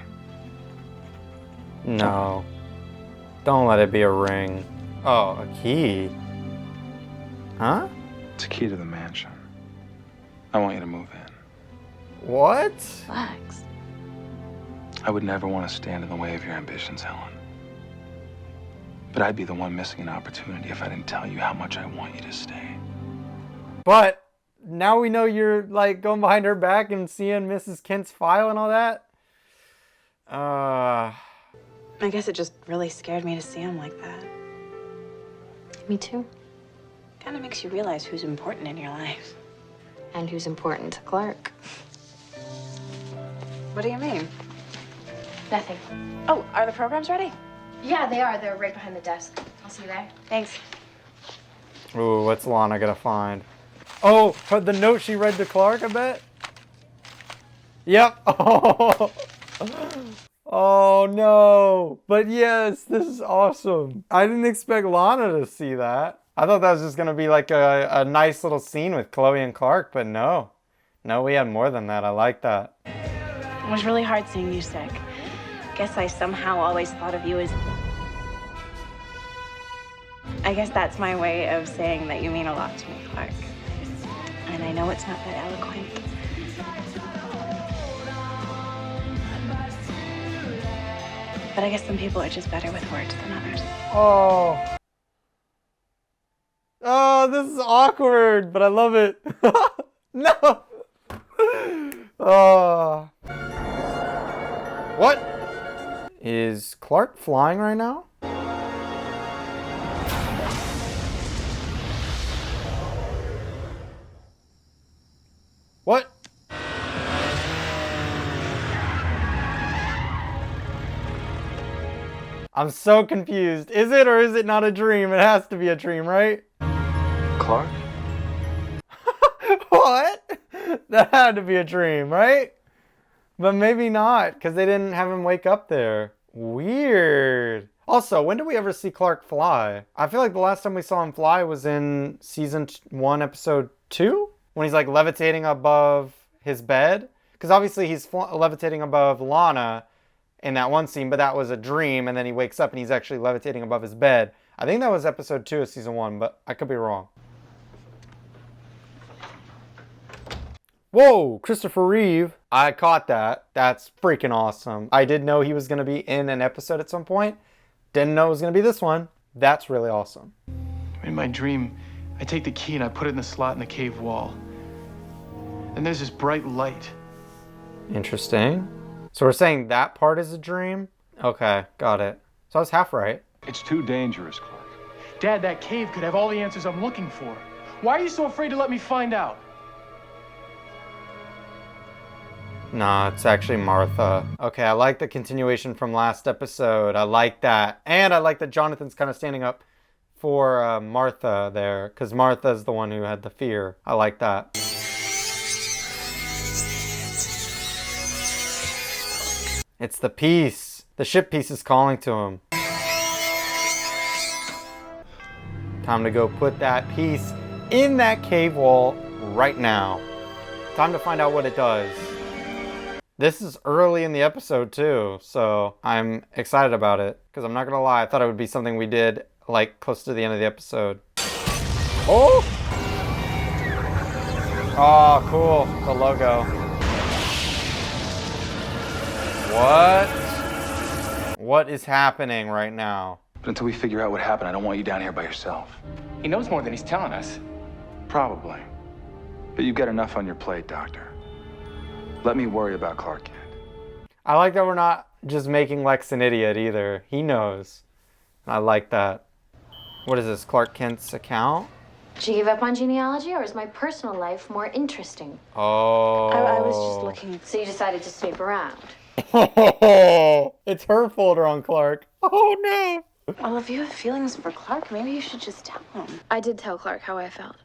Speaker 1: No. Don't let it be a ring. Oh, a key. Huh?
Speaker 7: It's a key to the mansion. I want you to move in.
Speaker 1: What?
Speaker 21: Lex.
Speaker 7: I would never want to stand in the way of your ambitions, Helen. But I'd be the one missing an opportunity if I didn't tell you how much I want you to stay.
Speaker 1: But now we know you're like going behind her back and seeing Mrs. Kent's file and all that.
Speaker 21: I guess it just really scared me to see him like that.
Speaker 16: Me too.
Speaker 21: Kind of makes you realize who's important in your life.
Speaker 16: And who's important to Clark.
Speaker 21: What do you mean?
Speaker 16: Nothing.
Speaker 21: Oh, are the programs ready?
Speaker 16: Yeah, they are. They're right behind the desk. I'll see you there.
Speaker 21: Thanks.
Speaker 1: Ooh, what's Lana gonna find? Oh, the note she read to Clark, I bet? Yep. Oh. Oh no. But yes, this is awesome. I didn't expect Lana to see that. I thought that was just gonna be like a nice little scene with Chloe and Clark, but no. No, we had more than that. I like that.
Speaker 21: It was really hard seeing you sick. Guess I somehow always thought of you as... I guess that's my way of saying that you mean a lot to me, Clark. And I know it's not that eloquent. But I guess some people are just better with words than others.
Speaker 1: Oh. Oh, this is awkward, but I love it. No. Oh. What? Is Clark flying right now? What? I'm so confused. Is it or is it not a dream? It has to be a dream, right?
Speaker 7: Clark?
Speaker 1: What? That had to be a dream, right? But maybe not, because they didn't have him wake up there. Weird. Also, when did we ever see Clark fly? I feel like the last time we saw him fly was in season 1, episode 2? When he's like levitating above his bed. Because obviously he's levitating above Lana in that one scene, but that was a dream, and then he wakes up and he's actually levitating above his bed. I think that was episode 2 of season 1, but I could be wrong. Whoa, Christopher Reeve. I caught that. That's freaking awesome. I did know he was going to be in an episode at some point. Didn't know it was going to be this one. That's really awesome.
Speaker 2: In my dream, I take the key and I put it in the slot in the cave wall. And there's this bright light.
Speaker 1: Interesting. So we're saying that part is a dream? Okay, got it. So I was half right.
Speaker 8: It's too dangerous, Clark.
Speaker 2: Dad, that cave could have all the answers I'm looking for. Why are you so afraid to let me find out?
Speaker 1: Nah, it's actually Martha. Okay, I like the continuation from last episode. I like that. And I like that Jonathan's kind of standing up for Martha there, because Martha's the one who had the fear. I like that. It's the piece. The ship piece is calling to him. Time to go put that piece in that cave wall right now. Time to find out what it does. This is early in the episode too, so I'm excited about it. Because I'm not going to lie, I thought it would be something we did like close to the end of the episode. Oh! Oh, cool. The logo. What? What is happening right now?
Speaker 7: But until we figure out what happened, I don't want you down here by yourself.
Speaker 13: He knows more than he's telling us.
Speaker 7: Probably. But you've got enough on your plate, Doctor. Let me worry about Clark Kent.
Speaker 1: I like that we're not just making Lex an idiot either. He knows. I like that. What is this, Clark Kent's account?
Speaker 16: Did you give up on genealogy, or is my personal life more interesting?
Speaker 1: Oh.
Speaker 16: I was just looking. So you decided to snoop around?
Speaker 1: It's her folder on Clark. Oh no.
Speaker 21: Well, if you have feelings for Clark, maybe you should just tell him.
Speaker 16: I did tell Clark how I felt.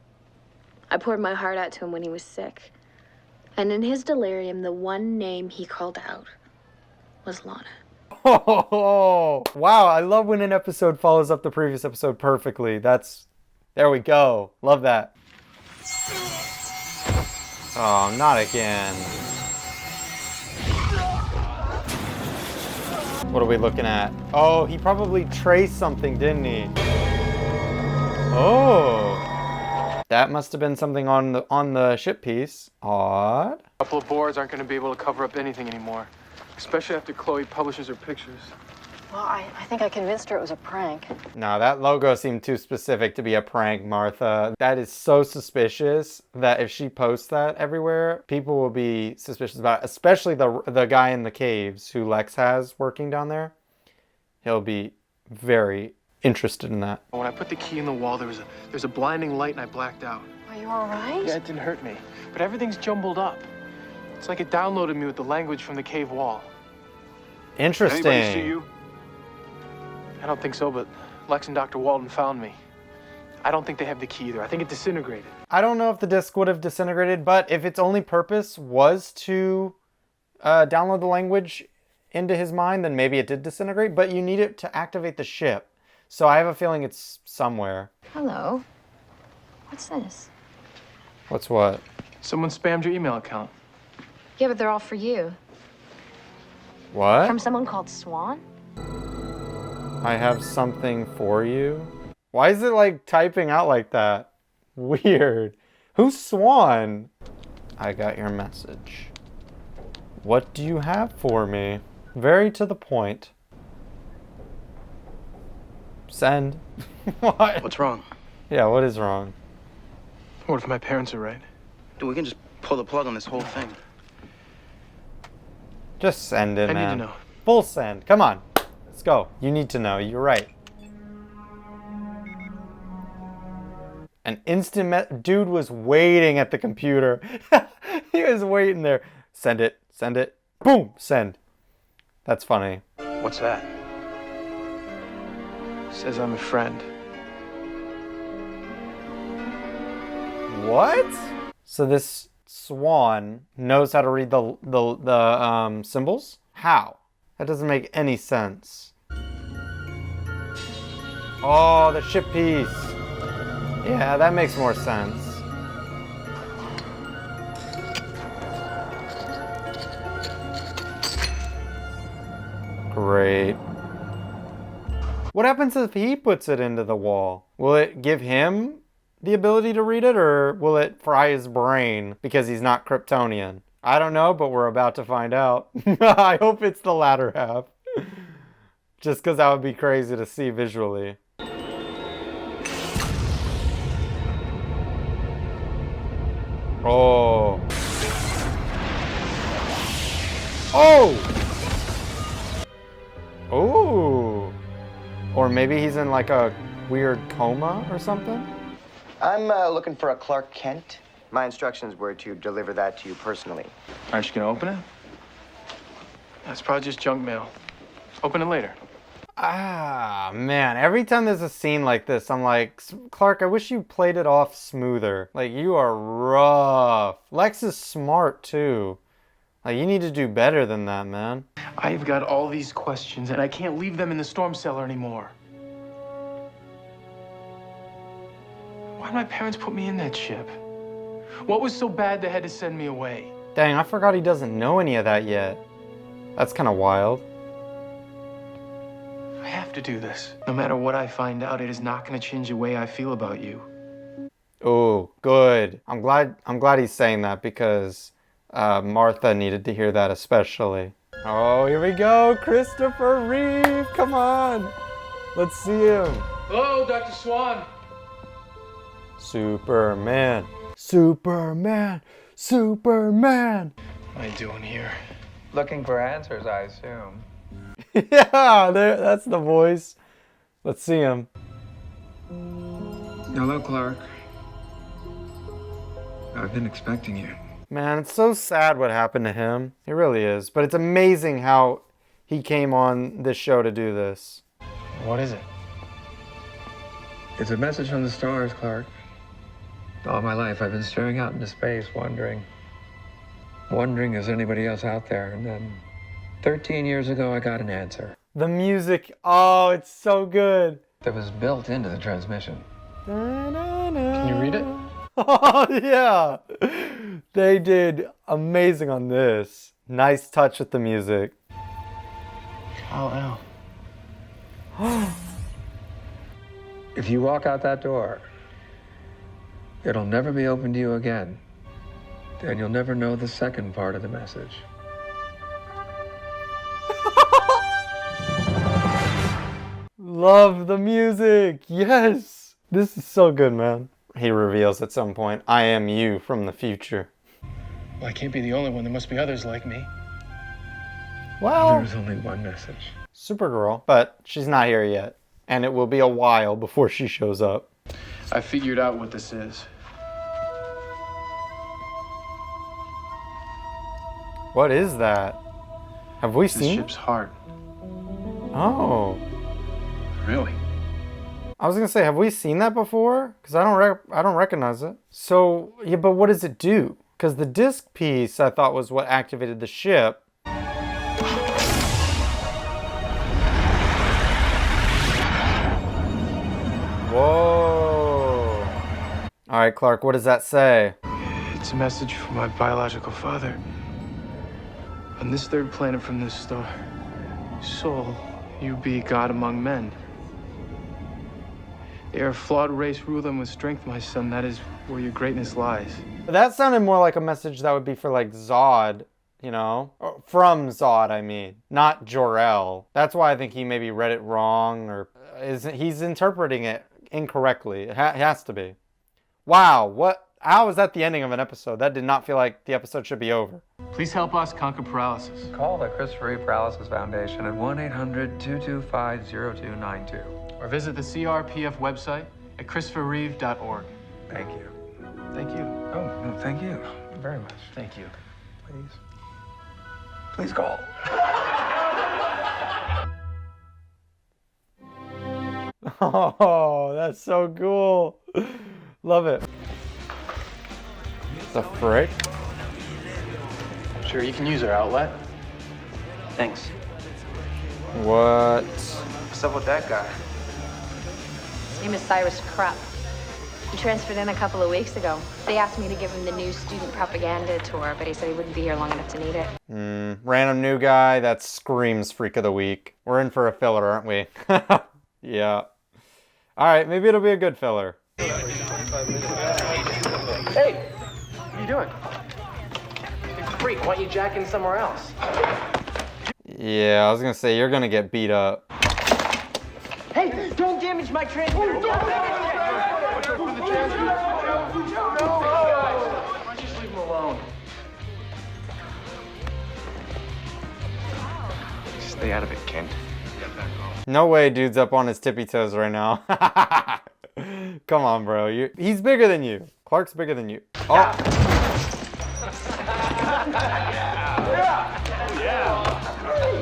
Speaker 16: I poured my heart out to him when he was sick. And in his delirium, the one name he called out was Lana.
Speaker 1: Oh, wow. I love when an episode follows up the previous episode perfectly. There we go. Love that. Oh, not again. What are we looking at? Oh, he probably traced something, didn't he? Oh. That must have been something on the ship piece. Odd.
Speaker 2: A couple of boards aren't going to be able to cover up anything anymore, especially after Chloe publishes her pictures.
Speaker 4: Well, I think I convinced her it was a prank.
Speaker 1: No, that logo seemed too specific to be a prank, Martha. That is so suspicious that if she posts that everywhere, people will be suspicious about it, especially the guy in the caves who Lex has working down there. He'll be very interested in that.
Speaker 2: When I put the key in the wall, there's a blinding light and I blacked out.
Speaker 4: Are you all right?
Speaker 2: Yeah, it didn't hurt me, but everything's jumbled up. It's like it downloaded me with the language from the cave wall.
Speaker 1: Interesting.
Speaker 2: Anybody see you? I don't think so, but Lex and Dr. Walden found me. I don't think they have the key either. I think it disintegrated.
Speaker 1: I don't know if the disc would have disintegrated, but if its only purpose was to download the language into his mind, then maybe it did disintegrate, but you need it to activate the ship. So I have a feeling it's somewhere.
Speaker 16: Hello. What's this?
Speaker 1: What's what?
Speaker 2: Someone spammed your email account.
Speaker 16: Yeah, but they're all for you.
Speaker 1: What?
Speaker 16: From someone called Swan?
Speaker 1: I have something for you. Why is it like typing out like that? Weird. Who's Swan? I got your message. What do you have for me? Very to the point. Send. What?
Speaker 15: What's wrong?
Speaker 1: Yeah, what is wrong?
Speaker 2: What if my parents are right?
Speaker 15: Dude, we can just pull the plug on this whole thing.
Speaker 1: Just send it,
Speaker 2: I
Speaker 1: man.
Speaker 2: need to know.
Speaker 1: Full send. Come on. Let's go. You need to know. You're right. An instant dude was waiting at the computer. He was waiting there. Send it. Send it. Boom. Send. That's funny.
Speaker 15: What's that?
Speaker 2: Says I'm a friend.
Speaker 1: What? So this Swan knows how to read the symbols? How? That doesn't make any sense. Oh, the ship piece. Yeah, that makes more sense. Great. What happens if he puts it into the wall? Will it give him the ability to read it, or will it fry his brain because he's not Kryptonian? I don't know, but we're about to find out. I hope it's the latter half. Just because that would be crazy to see visually. Oh. Oh! Oh! Or maybe he's in like a weird coma or something?
Speaker 6: I'm looking for a Clark Kent. My instructions were to deliver that to you personally.
Speaker 2: Aren't you gonna open it? That's probably just junk mail. Open it later.
Speaker 1: Ah, man. Every time there's a scene like this, I'm like, Clark, I wish you played it off smoother. Like, you are rough. Lex is smart, too. Like, you need to do better than that, man.
Speaker 2: I've got all these questions, and I can't leave them in the storm cellar anymore. Why'd my parents put me in that ship? What was so bad they had to send me away?
Speaker 1: Dang, I forgot he doesn't know any of that yet. That's kind of wild.
Speaker 2: I have to do this. No matter what I find out, it is not going to change the way I feel about you.
Speaker 1: Oh, good. I'm glad he's saying that because Martha needed to hear that especially. Oh, here we go. Christopher Reeve. Come on. Let's see him.
Speaker 2: Hello, Dr. Swan.
Speaker 1: Superman. Superman. Superman.
Speaker 2: What am I doing here?
Speaker 3: Looking for answers, I assume.
Speaker 1: Yeah, that's the voice. Let's see him.
Speaker 3: Hello, Clark. I've been expecting you.
Speaker 1: Man, it's so sad what happened to him. It really is. But it's amazing how he came on this show to do this.
Speaker 2: What is it?
Speaker 3: It's a message from the stars, Clark. All my life, I've been staring out into space, wondering, is there anybody else out there? And then 13 years ago, I got an answer.
Speaker 1: The music, oh, it's so good.
Speaker 3: That was built into the transmission.
Speaker 2: Can you read it?
Speaker 1: Oh, yeah. They did amazing on this. Nice touch with the music.
Speaker 2: Oh,
Speaker 3: If you walk out that door, It'll never be open to you again. And you'll never know the second part of the message.
Speaker 1: Love the music. Yes. This is so good, man. He reveals at some point, I am you from the future.
Speaker 2: Well, I can't be the only one. There must be others like me.
Speaker 1: Well,
Speaker 3: there's only one message.
Speaker 1: Supergirl, but she's not here yet. And it will be a while before she shows up.
Speaker 2: I figured out what this is.
Speaker 1: What is that? Have we
Speaker 2: It's the
Speaker 1: seen?
Speaker 2: ship's heart.
Speaker 1: Oh.
Speaker 2: Really?
Speaker 1: I was gonna say, have we seen that before? Because I don't recognize it. So yeah, but what does it do? Because the disc piece I thought was what activated the ship. Whoa. All right, Clark, what does that say?
Speaker 2: It's a message from my biological father. On this third planet from this star, Soul, you be God among men. They are a flawed race, rule them with strength, my son. That is where your greatness lies.
Speaker 1: That sounded more like a message that would be for like Zod, you know? Or from Zod, I mean. Not Jor-El. That's why I think he maybe read it wrong, or he's interpreting it incorrectly. It has to be. Wow, what? How is that the ending of an episode? That did not feel like the episode should be over.
Speaker 2: Please help us conquer paralysis.
Speaker 3: Call the Christopher Reeve Paralysis Foundation at 1-800-225-0292.
Speaker 2: Or visit the CRPF website at christopherreeve.org.
Speaker 3: Thank you.
Speaker 2: Thank you.
Speaker 3: Oh, no, thank you very much.
Speaker 2: Thank you.
Speaker 3: Please. Please call.
Speaker 1: Oh, that's so cool. Love it. The frick?
Speaker 2: Sure, you can use our outlet.
Speaker 12: Thanks.
Speaker 1: What?
Speaker 12: What's up with that guy?
Speaker 16: His name is Cyrus Krupp. He transferred in a couple of weeks ago. They asked me to give him the new student propaganda tour, but he said he wouldn't be here long enough to need it.
Speaker 1: Random new guy, that screams Freak of the Week. We're in for a filler, aren't we? Yeah. Alright, maybe it'll be a good filler.
Speaker 12: Hey! What are you doing? You freak, why don't you jack in somewhere else?
Speaker 1: Yeah, I was gonna say, you're gonna get beat up.
Speaker 12: Hey, don't damage my transmitter!
Speaker 2: Watch out for the transmitter! Why don't you just leave him alone?
Speaker 7: Stay out of it, Kent.
Speaker 1: No way dude's up on his tippy toes right now. Come on, bro. He's bigger than you. Clark's bigger than you. Oh.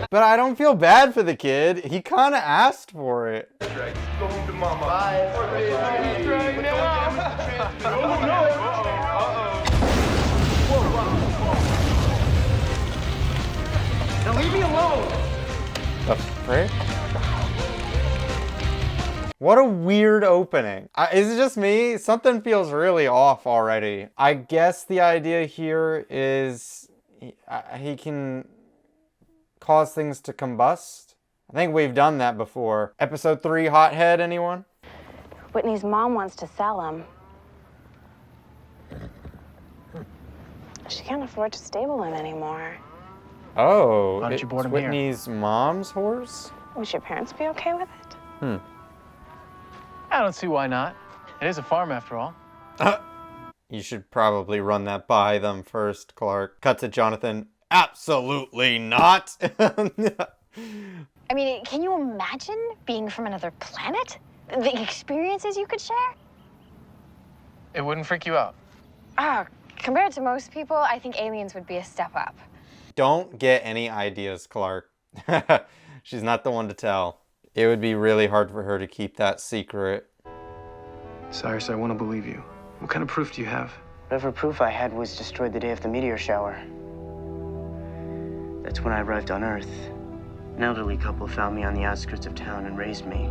Speaker 1: But I don't feel bad for the kid. He kind of asked for it.
Speaker 14: Go home to mama. Bye.
Speaker 12: Now leave me alone!
Speaker 1: The frick? What a weird opening. Is it just me? Something feels really off already. I guess the idea here is he can cause things to combust. I think we've done that before. Episode 3, Hothead, anyone?
Speaker 21: Whitney's mom wants to sell him. She can't afford to stable him anymore.
Speaker 1: Oh,
Speaker 2: Why don't you board him here?
Speaker 1: Whitney's mom's horse?
Speaker 21: Would your parents be okay with it?
Speaker 2: I don't see why not. It is a farm after all.
Speaker 1: You should probably run that by them first, Clark. Cut to Jonathan. Absolutely not.
Speaker 16: I mean, can you imagine being from another planet? The experiences you could share?
Speaker 2: It wouldn't freak you out.
Speaker 16: Compared to most people, I think aliens would be a step up.
Speaker 1: Don't get any ideas, Clark. She's not the one to tell. It would be really hard for her to keep that secret.
Speaker 2: Cyrus, I want to believe you. What kind of proof do you have?
Speaker 6: Whatever proof I had was destroyed the day of the meteor shower. That's when I arrived on Earth. An elderly couple found me on the outskirts of town and raised me.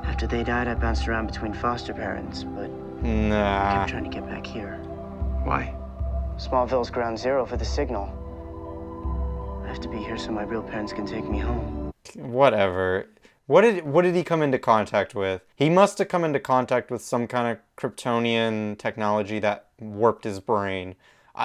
Speaker 6: After they died, I bounced around between foster parents, but I kept trying to get back here.
Speaker 2: Why?
Speaker 6: Smallville's ground zero for the signal. I have to be here so my real parents can take me home.
Speaker 1: Whatever. What did he come into contact with? He must have come into contact with some kind of Kryptonian technology that warped his brain.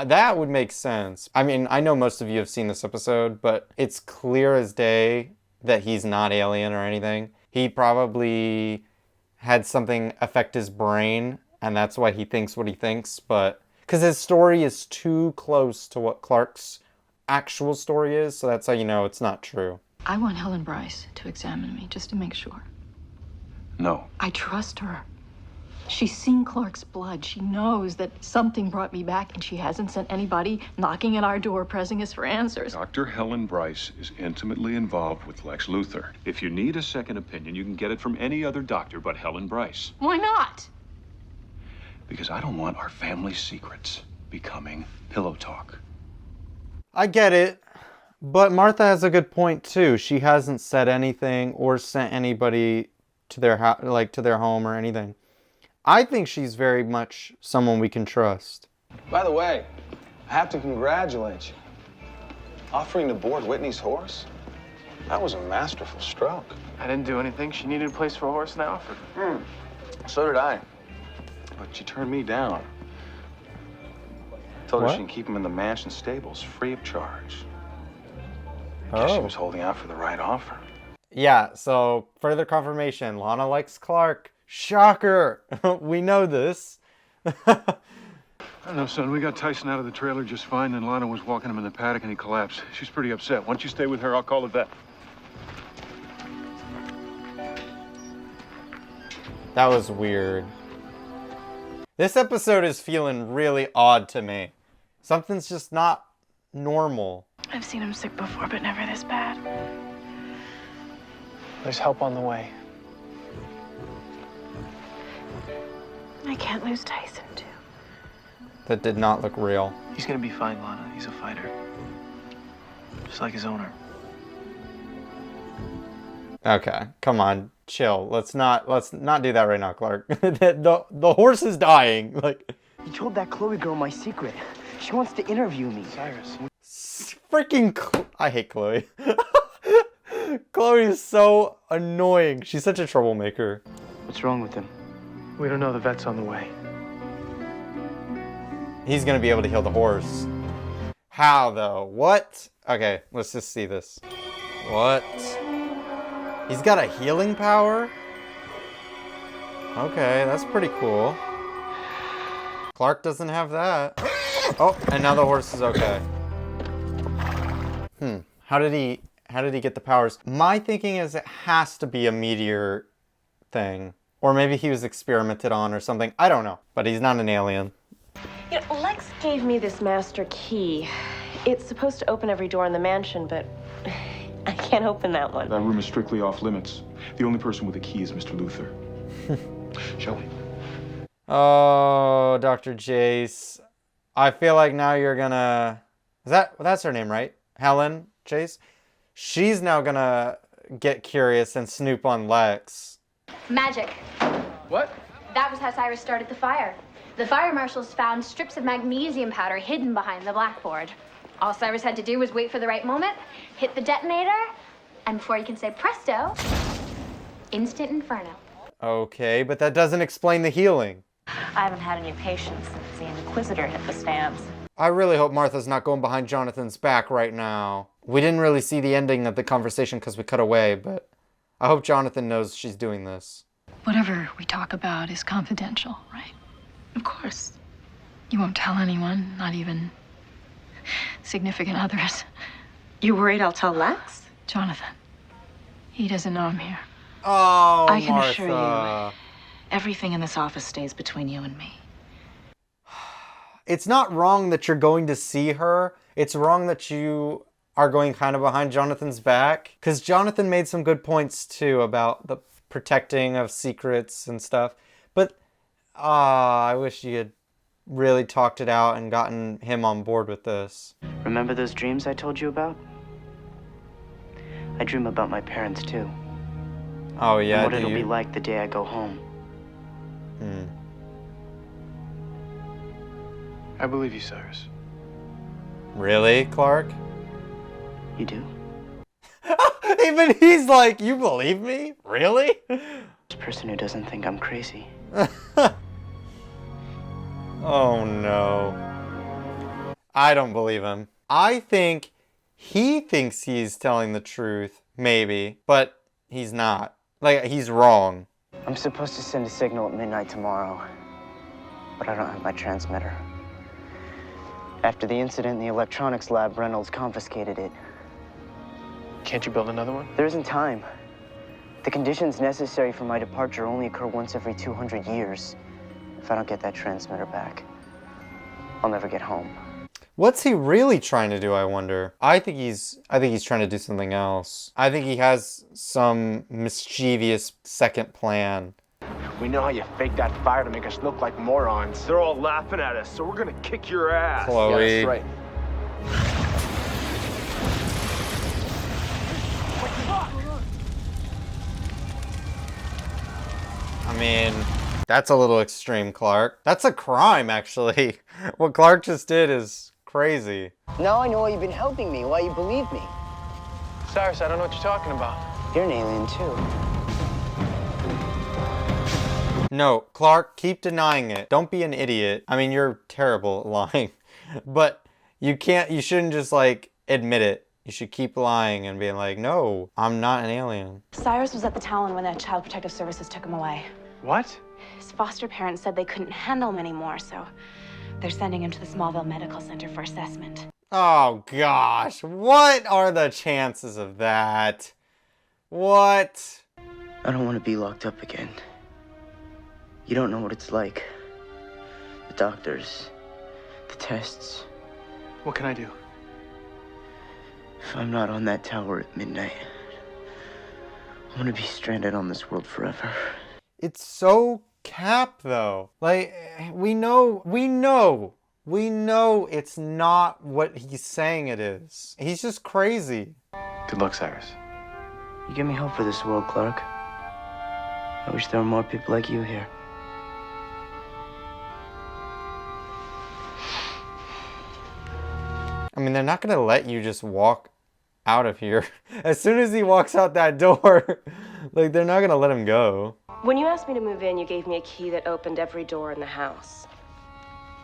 Speaker 1: That would make sense. I mean, I know most of you have seen this episode, but it's clear as day that he's not alien or anything. He probably had something affect his brain, and that's why he thinks what he thinks, but because his story is too close to what Clark's actual story is, so that's how you know it's not true.
Speaker 4: I want Helen Bryce to examine me just to make sure.
Speaker 7: No.
Speaker 4: I trust her. She's seen Clark's blood. She knows that something brought me back, and she hasn't sent anybody knocking at our door, pressing us for answers.
Speaker 8: Dr. Helen Bryce is intimately involved with Lex Luthor. If you need a second opinion, you can get it from any other doctor but Helen Bryce.
Speaker 4: Why not?
Speaker 8: Because I don't want our family secrets becoming pillow talk.
Speaker 1: I get it, but Martha has a good point too. She hasn't said anything or sent anybody to their to their home or anything. I think she's very much someone we can trust.
Speaker 18: By the way, I have to congratulate you. Offering to board Whitney's horse? That was a masterful stroke.
Speaker 2: I didn't do anything. She needed a place for a horse and I offered.
Speaker 18: So did I.
Speaker 7: But she turned me down. Told her
Speaker 1: What?
Speaker 7: she can keep him in the mansion stables free of charge. I guess she was holding out for the right offer.
Speaker 1: Yeah, so further confirmation. Lana likes Clark. Shocker! We know this.
Speaker 8: I don't know, son. We got Tyson out of the trailer just fine, and Lana was walking him in the paddock, and he collapsed. She's pretty upset. Why don't you stay with her? I'll call the vet.
Speaker 1: That was weird. This episode is feeling really odd to me. Something's just not normal.
Speaker 9: I've seen him sick before, but never this bad.
Speaker 2: There's help on the way.
Speaker 9: I can't lose Tyson, too.
Speaker 1: That did not look real.
Speaker 2: He's gonna be fine, Lana. He's a fighter. Just like his owner.
Speaker 1: Okay, come on, chill. Let's not do that right now, Clark. the horse is dying. Like,
Speaker 6: You told that Chloe girl my secret. She wants to interview me.
Speaker 2: Cyrus.
Speaker 1: freaking I hate Chloe. Chloe is so annoying. She's such a troublemaker.
Speaker 6: What's wrong with him?
Speaker 2: We don't know. The vet's on the way.
Speaker 1: He's gonna be able to heal the horse. How though? What? Okay, let's just see this. What? He's got a healing power? Okay, that's pretty cool. Clark doesn't have that. Oh, and now the horse is okay. How did he get the powers? My thinking is it has to be a meteor thing. Or maybe he was experimented on or something. I don't know. But he's not an alien.
Speaker 19: You know, Lex gave me this master key. It's supposed to open every door in the mansion, but I can't open that one.
Speaker 5: That room is strictly off limits. The only person with a key is Mr. Luthor. Shall we?
Speaker 1: Oh, Dr. Jace. I feel like now you're gonna... That's her name, right? Helen Jace? She's now gonna get curious and snoop on Lex.
Speaker 16: Magic.
Speaker 2: What?
Speaker 16: That was how Cyrus started the fire. The fire marshals found strips of magnesium powder hidden behind the blackboard. All Cyrus had to do was wait for the right moment, hit the detonator, and before you can say presto, instant inferno.
Speaker 1: Okay, but that doesn't explain the healing.
Speaker 21: I haven't had any patience since the Inquisitor hit the stands.
Speaker 1: I really hope Martha's not going behind Jonathan's back right now. We didn't really see the ending of the conversation because we cut away, but I hope Jonathan knows she's doing this.
Speaker 4: Whatever we talk about is confidential, right? Of course. You won't tell anyone, not even significant others.
Speaker 21: You worried I'll tell Lex?
Speaker 4: Jonathan. He doesn't know I'm here.
Speaker 1: Oh,
Speaker 21: I can
Speaker 1: Martha.
Speaker 21: assure you, everything in this office stays between you and me.
Speaker 1: It's not wrong that you're going to see her. It's wrong that you are going kind of behind Jonathan's back. Because Jonathan made some good points, too, about the protecting of secrets and stuff. But, I wish you had really talked it out and gotten him on board with this.
Speaker 6: Remember those dreams I told you about? I dream about my parents, too.
Speaker 1: Oh, yeah,
Speaker 6: and what
Speaker 1: do
Speaker 6: it'll
Speaker 1: you?
Speaker 6: be like the day I go home.
Speaker 2: I believe you, Cyrus.
Speaker 1: Really, Clark?
Speaker 6: You do?
Speaker 1: Even he's like, you believe me? Really?
Speaker 6: This person who doesn't think I'm crazy.
Speaker 1: Oh no. I don't believe him. I think he thinks he's telling the truth, maybe, but he's not. Like, he's wrong.
Speaker 6: I'm supposed to send a signal at midnight tomorrow, but I don't have my transmitter. After the incident in the electronics lab, Reynolds confiscated it.
Speaker 2: Can't you build another one?
Speaker 6: There isn't time. The conditions necessary for my departure only occur once every 200 years. If I don't get that transmitter back, I'll never get home.
Speaker 1: What's he really trying to do, I wonder? I think he's trying to do something else. I think he has some mischievous second plan.
Speaker 14: We know how you faked that fire to make us look like morons. They're all laughing at us, so we're gonna kick your ass.
Speaker 1: Chloe.
Speaker 14: Yeah, that's right.
Speaker 1: I mean, that's a little extreme, Clark. That's a crime, actually. What Clark just did is crazy.
Speaker 6: Now I know why you've been helping me, why you believe me.
Speaker 2: Cyrus, I don't know what you're talking about.
Speaker 6: You're an alien too.
Speaker 1: No, Clark, keep denying it. Don't be an idiot. I mean, you're terrible at lying. But you shouldn't just like admit it. You should keep lying and being like, no, I'm not an alien.
Speaker 10: Cyrus was at the Talon when the Child Protective Services took him away.
Speaker 2: What?
Speaker 10: His foster parents said they couldn't handle him anymore, so they're sending him to the Smallville Medical Center for assessment.
Speaker 1: Oh gosh, what are the chances of that? What?
Speaker 6: I don't want to be locked up again. You don't know what it's like. The doctors, the tests.
Speaker 2: What can I do?
Speaker 6: If I'm not on that tower at midnight, I'm gonna be stranded on this world forever.
Speaker 1: It's so Cap, though. Like, we know it's not what he's saying it is. He's just crazy.
Speaker 2: Good luck, Cyrus.
Speaker 6: You give me hope for this world, Clark. I wish there were more people like you here.
Speaker 1: I mean, they're not gonna let you just walk out of here. As soon as he walks out that door, like, they're not gonna let him go.
Speaker 19: When you asked me to move in, you gave me a key that opened every door in the house.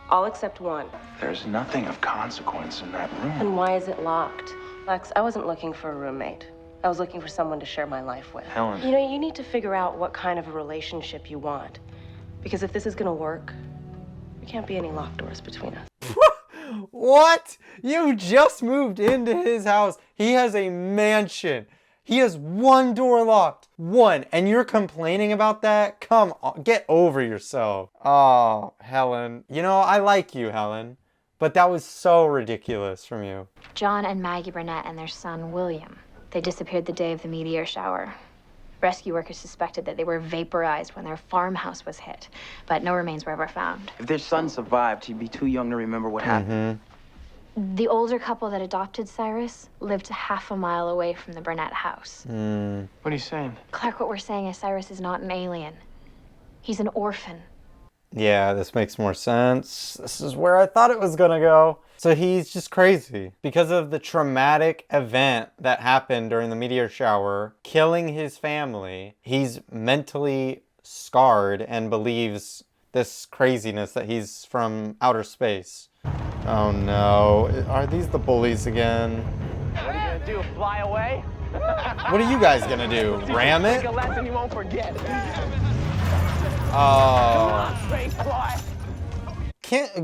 Speaker 19: All except one.
Speaker 7: There's nothing of consequence in that room.
Speaker 19: And why is it locked? Lex, I wasn't looking for a roommate. I was looking for someone to share my life with.
Speaker 7: Helen.
Speaker 19: You know, you need to figure out what kind of a relationship you want. Because if this is gonna work, there can't be any locked doors between us.
Speaker 1: What? You just moved into his house. He has a mansion. He has one door locked. One. And you're complaining about that? Come on. Get over yourself. Oh, Helen. You know, I like you, Helen. But that was so ridiculous from you.
Speaker 16: John and Maggie Burnett and their son, William. They disappeared the day of the meteor shower. Rescue workers suspected that they were vaporized when their farmhouse was hit, but no remains were ever found.
Speaker 6: If their son survived, he'd be too young to remember what happened.
Speaker 16: The older couple that adopted Cyrus lived half a mile away from the Burnett house.
Speaker 2: What are you saying?
Speaker 16: Clark, what we're saying is Cyrus is not an alien. He's an orphan.
Speaker 1: Yeah, this makes more sense. This is where I thought it was gonna go. So he's just crazy because of the traumatic event that happened during the meteor shower, killing his family. He's mentally scarred and believes this craziness that he's from outer space. Oh no, are these the bullies again?
Speaker 14: What are you gonna do, fly away?
Speaker 1: What are you guys gonna do, ram it?
Speaker 14: Take a lesson you won't forget.
Speaker 1: Oh.
Speaker 14: Space fly.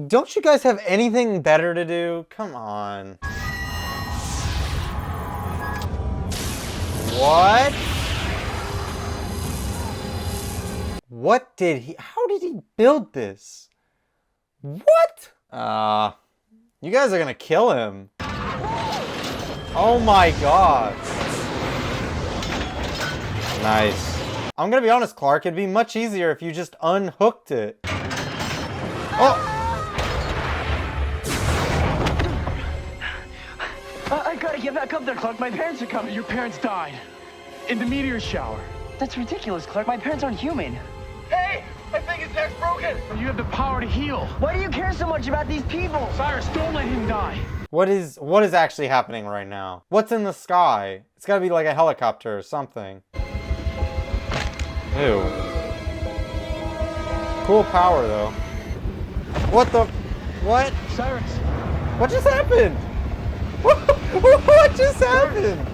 Speaker 1: Don't you guys have anything better to do? Come on. What? How did he build this? What? You guys are gonna kill him. Oh my god. Nice. I'm gonna be honest, Clark, it'd be much easier if you just unhooked it. Oh!
Speaker 2: I gotta get back up there, Clark. My parents are coming. Your parents died in the meteor shower.
Speaker 6: That's ridiculous, Clark. My parents aren't human.
Speaker 14: Hey, I think his neck's broken.
Speaker 2: You have the power to heal.
Speaker 6: Why do you care so much about these people?
Speaker 2: Cyrus, don't let him die.
Speaker 1: What is actually happening right now? What's in the sky? It's gotta be like a helicopter or something. Ew. Cool power though. What the? What?
Speaker 2: Cyrus!
Speaker 1: What just happened? What just happened?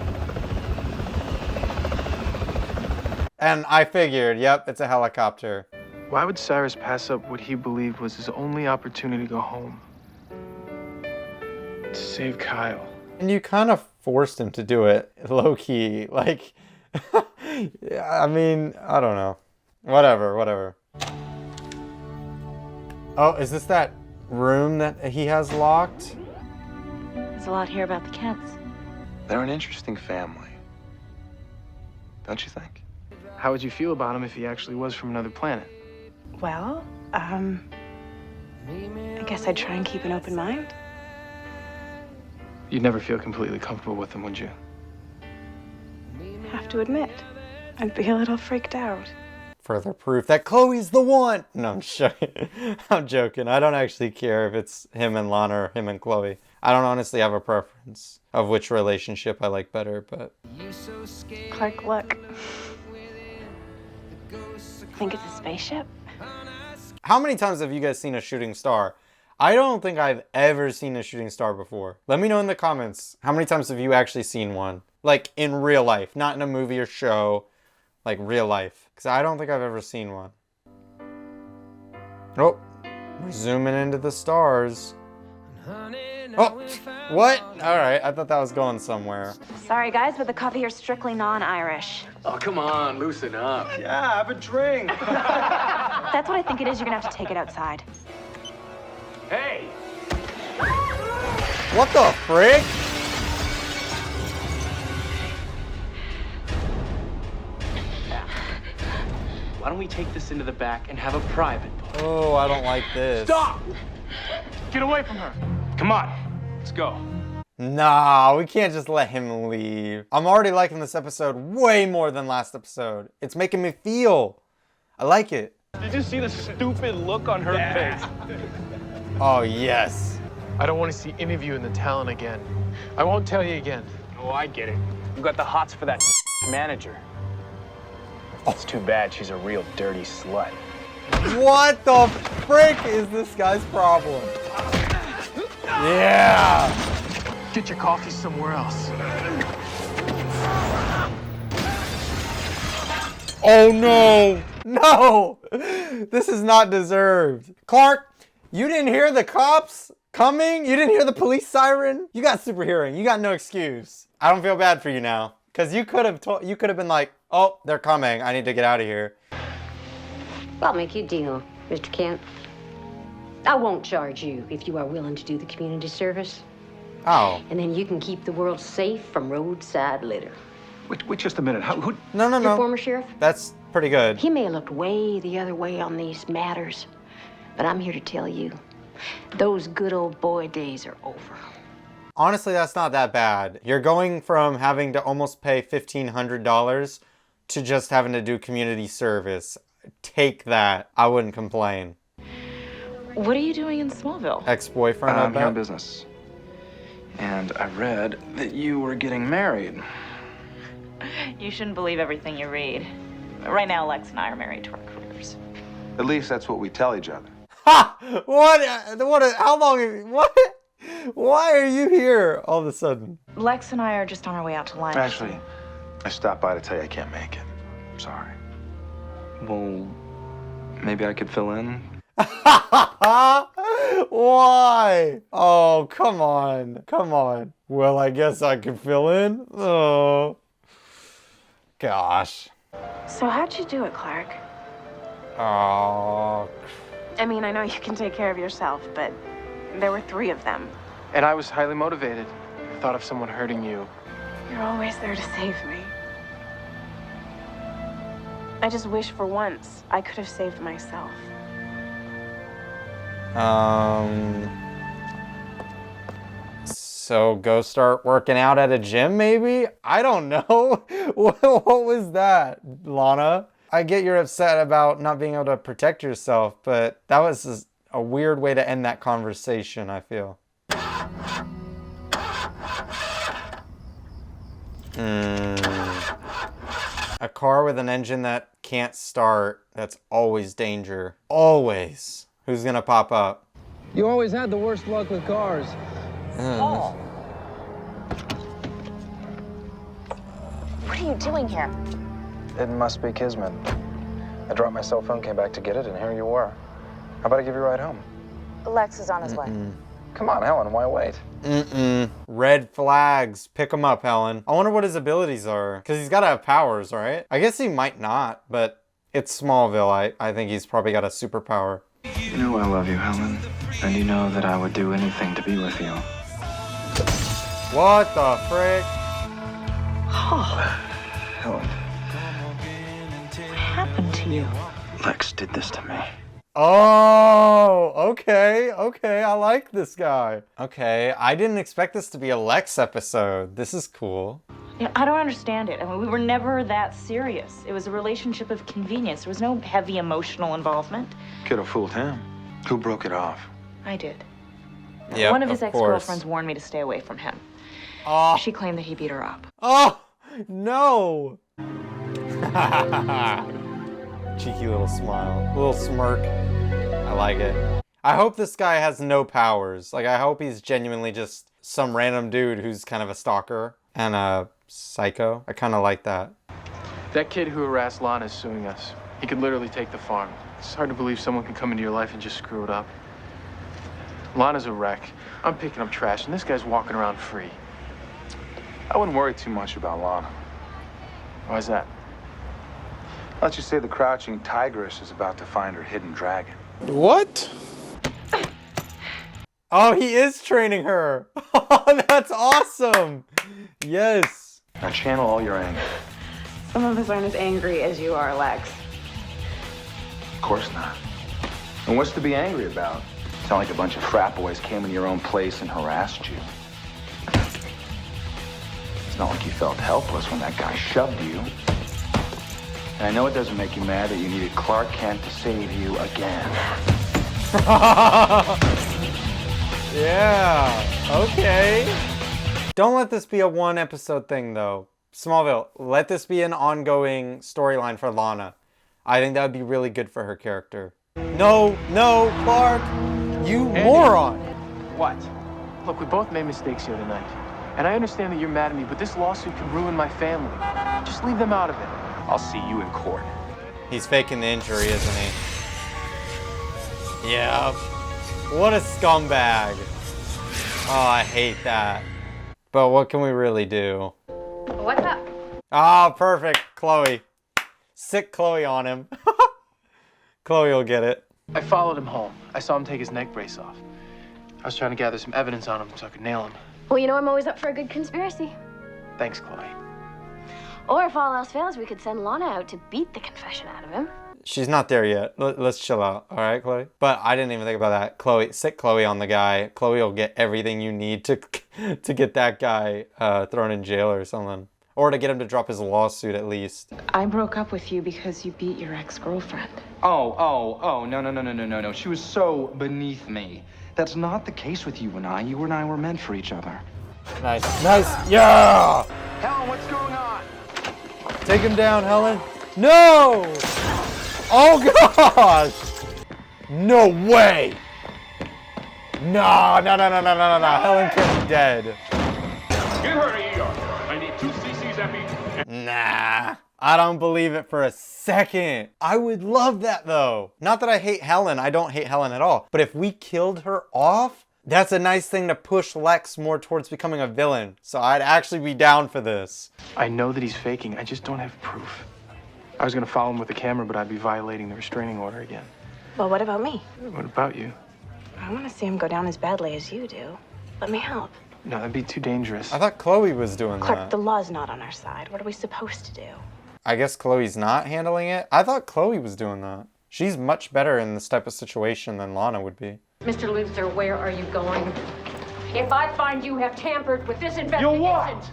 Speaker 1: And I figured, yep, it's a helicopter.
Speaker 2: Why would Cyrus pass up what he believed was his only opportunity to go home? To save Kyle.
Speaker 1: And you kind of forced him to do it, low-key. Like, I mean, I don't know. Whatever. Oh, is this that room that he has locked?
Speaker 21: There's a lot here about the Kents.
Speaker 7: They're an interesting family. Don't you think?
Speaker 2: How would you feel about him if he actually was from another planet?
Speaker 10: Well, I guess I'd try and keep an open mind.
Speaker 2: You'd never feel completely comfortable with him, would you?
Speaker 10: Have to admit, I'd be a little freaked out.
Speaker 1: Further proof that Chloe's the one. No, I'm joking. I'm joking. I don't actually care if it's him and Lana or him and Chloe. I don't honestly have a preference of which relationship I like better, but...
Speaker 10: Clark, look. Think it's a spaceship?
Speaker 1: How many times have you guys seen a shooting star? I don't think I've ever seen a shooting star before. Let me know in the comments, how many times have you actually seen one? Like in real life, not in a movie or show, like real life. Because I don't think I've ever seen one. Oh, we're zooming into the stars. Oh, what? All right, I thought that was going somewhere.
Speaker 10: Sorry, guys, but the coffee here's strictly non-Irish.
Speaker 20: Oh, come on, loosen up.
Speaker 18: Yeah, have a drink.
Speaker 10: That's what I think it is. You're gonna have to take it outside.
Speaker 20: Hey!
Speaker 1: What the frick?
Speaker 20: Why don't we take this into the back and have a private party?
Speaker 1: Oh, I don't like this.
Speaker 20: Stop! Get away from her. Come on, let's go.
Speaker 1: Nah, we can't just let him leave. I'm already liking this episode way more than last episode. It's making me feel. I like it.
Speaker 20: Did you see the stupid look on her face?
Speaker 1: Oh, yes.
Speaker 2: I don't want to see any of you in the talent again. I won't tell you again.
Speaker 20: Oh, I get it. You got the hots for that manager. It's too bad she's a real dirty slut.
Speaker 1: What the frick is this guy's problem? Yeah!
Speaker 2: Get your coffee somewhere else.
Speaker 1: Oh no! No! This is not deserved. Clark, you didn't hear the cops coming? You didn't hear the police siren? You got super hearing. You got no excuse. I don't feel bad for you now. Because you could have been like, oh, they're coming. I need to get out of here.
Speaker 22: I'll make you a deal, Mr. Kent. I won't charge you if you are willing to do the community service.
Speaker 1: Oh.
Speaker 22: And then you can keep the world safe from roadside litter.
Speaker 17: Wait just a minute. Who?
Speaker 1: No.
Speaker 22: Your former sheriff?
Speaker 1: That's pretty good.
Speaker 22: He may have looked way the other way on these matters, but I'm here to tell you, those good old boy days are over.
Speaker 1: Honestly, that's not that bad. You're going from having to almost pay $1,500 to just having to do community service. Take that. I wouldn't complain.
Speaker 21: What are you doing in Smallville?
Speaker 1: Ex-boyfriend,
Speaker 7: I'm here on business. And I read that you were getting married.
Speaker 21: You shouldn't believe everything you read. Right now, Lex and I are married to our careers.
Speaker 7: At least that's what we tell each other.
Speaker 1: Ha! How long, what? Why are you here all of a sudden?
Speaker 21: Lex and I are just on our way out to lunch.
Speaker 7: Actually, I stopped by to tell you I can't make it. I'm sorry. Well, maybe I could fill in?
Speaker 1: Why? Oh, come on. Well, I guess I could fill in. Oh, gosh.
Speaker 10: So how'd you do it, Clark?
Speaker 1: Oh.
Speaker 10: I mean, I know you can take care of yourself, but there were 3 of them.
Speaker 2: And I was highly motivated. I thought of someone hurting you.
Speaker 10: You're always there to save me. I just wish for once I could have saved myself.
Speaker 1: So go start working out at a gym, maybe? I don't know. What was that, Lana? I get you're upset about not being able to protect yourself, but that was just a weird way to end that conversation, I feel. A car with an engine that can't start, that's always danger. Always. Who's gonna pop up?
Speaker 11: You always had the worst luck with cars.
Speaker 10: Oh. What are you doing here?
Speaker 18: It must be Kismet. I dropped my cell phone, came back to get it, and here you were. How about I give you a ride home?
Speaker 10: Lex is on his way.
Speaker 18: Come on, Helen, why wait?
Speaker 1: Red flags. Pick him up, Helen. I wonder what his abilities are. Because he's got to have powers, right? I guess he might not, but it's Smallville. I think he's probably got a superpower.
Speaker 7: You know I love you, Helen. And you know that I would do anything to be with you.
Speaker 1: What the frick?
Speaker 7: Helen,
Speaker 10: What happened to you?
Speaker 7: Lex did this to me.
Speaker 1: Oh, okay, I like this guy. Okay, I didn't expect this to be a Lex episode. This is cool.
Speaker 10: You know, I don't understand it. I mean, we were never that serious. It was a relationship of convenience. There was no heavy emotional involvement.
Speaker 7: Could have fooled him. Who broke it off?
Speaker 10: I did.
Speaker 1: Yep,
Speaker 10: One of his
Speaker 1: of course.
Speaker 10: ex-girlfriends warned me to stay away from him.
Speaker 1: Oh.
Speaker 10: She claimed that he beat her up.
Speaker 1: Oh, no. Cheeky little smile, little smirk. I like it. I hope this guy has no powers. Like, I hope he's genuinely just some random dude who's kind of a stalker and a psycho. I kind of like that.
Speaker 2: That kid who harassed Lana is suing us. He could literally take the farm. It's hard to believe someone can come into your life and just screw it up. Lana's a wreck. I'm picking up trash, and this guy's walking around free.
Speaker 7: I wouldn't worry too much about Lana.
Speaker 2: Why's that?
Speaker 7: Let's just say the crouching tigress is about to find her hidden dragon.
Speaker 1: What? Oh, he is training her. Oh, that's awesome. Yes.
Speaker 7: Now channel all your anger.
Speaker 10: Some of us aren't as angry as you are, Lex.
Speaker 7: Of course not. And what's to be angry about? Sound like a bunch of frat boys came into your own place and harassed you. It's not like you felt helpless when that guy shoved you. And I know it doesn't make you mad that you needed Clark Kent to save you again.
Speaker 1: Yeah, okay. Don't let this be a one episode thing though. Smallville, let this be an ongoing storyline for Lana. I think that would be really good for her character. No, Clark, you
Speaker 2: Andy.
Speaker 1: moron.
Speaker 2: What? Look, we both made mistakes here tonight. And I understand that you're mad at me, but this lawsuit could ruin my family. Just leave them out of it.
Speaker 20: I'll see you in court.
Speaker 1: He's faking the injury, isn't he? Yeah. What a scumbag. Oh, I hate that. But what can we really do?
Speaker 22: What's up?
Speaker 1: Ah, perfect. Chloe. Sick Chloe on him. Chloe will get it.
Speaker 2: I followed him home. I saw him take his neck brace off. I was trying to gather some evidence on him so I could nail him.
Speaker 22: Well, you know I'm always up for a good conspiracy.
Speaker 2: Thanks, Chloe.
Speaker 22: Or if all else fails, we could send Lana out to beat the confession out of him.
Speaker 1: She's not there yet. Let's chill out. All right, Chloe? But I didn't even think about that. Chloe, sick Chloe on the guy. Chloe will get everything you need to get that guy thrown in jail or something. Or to get him to drop his lawsuit at least.
Speaker 10: I broke up with you because you beat your ex-girlfriend.
Speaker 15: Oh, no. She was so beneath me. That's not the case with you and I. You and I were meant for each other.
Speaker 1: Nice. Yeah!
Speaker 14: Helen, what's going on?
Speaker 1: Take him down, Helen. No! Oh, gosh! No way! No. Helen can't be dead.
Speaker 17: Get her to ER. I need 2 cc's epi.
Speaker 1: Nah. I don't believe it for a second. I would love that though. Not that I hate Helen. I don't hate Helen at all. But if we killed her off, that's a nice thing to push Lex more towards becoming a villain. So I'd actually be down for this.
Speaker 2: I know that he's faking. I just don't have proof. I was gonna follow him with the camera, but I'd be violating the restraining order again.
Speaker 10: Well, what about me?
Speaker 2: What about you?
Speaker 10: I want to see him go down as badly as you do. Let me help.
Speaker 2: No, that'd be too dangerous.
Speaker 1: I thought Chloe was doing
Speaker 10: Clark,
Speaker 1: that.
Speaker 10: the law's not on our side. What are we supposed to do?
Speaker 1: I guess Chloe's not handling it. I thought Chloe was doing that. She's much better in this type of situation than Lana would be.
Speaker 22: Mr. Luther, where are you going? If I find you have tampered with this investigation...
Speaker 15: You'll what?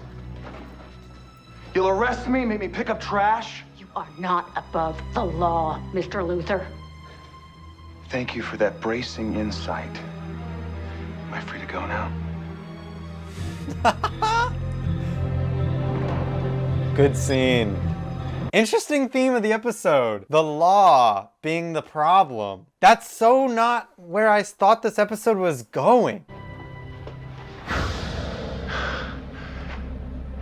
Speaker 15: You'll arrest me, make me pick up trash?
Speaker 22: You are not above the law, Mr. Luther.
Speaker 7: Thank you for that bracing insight. Am I free to go now?
Speaker 1: Good scene. Interesting theme of the episode. The law being the problem. That's so not where I thought this episode was going.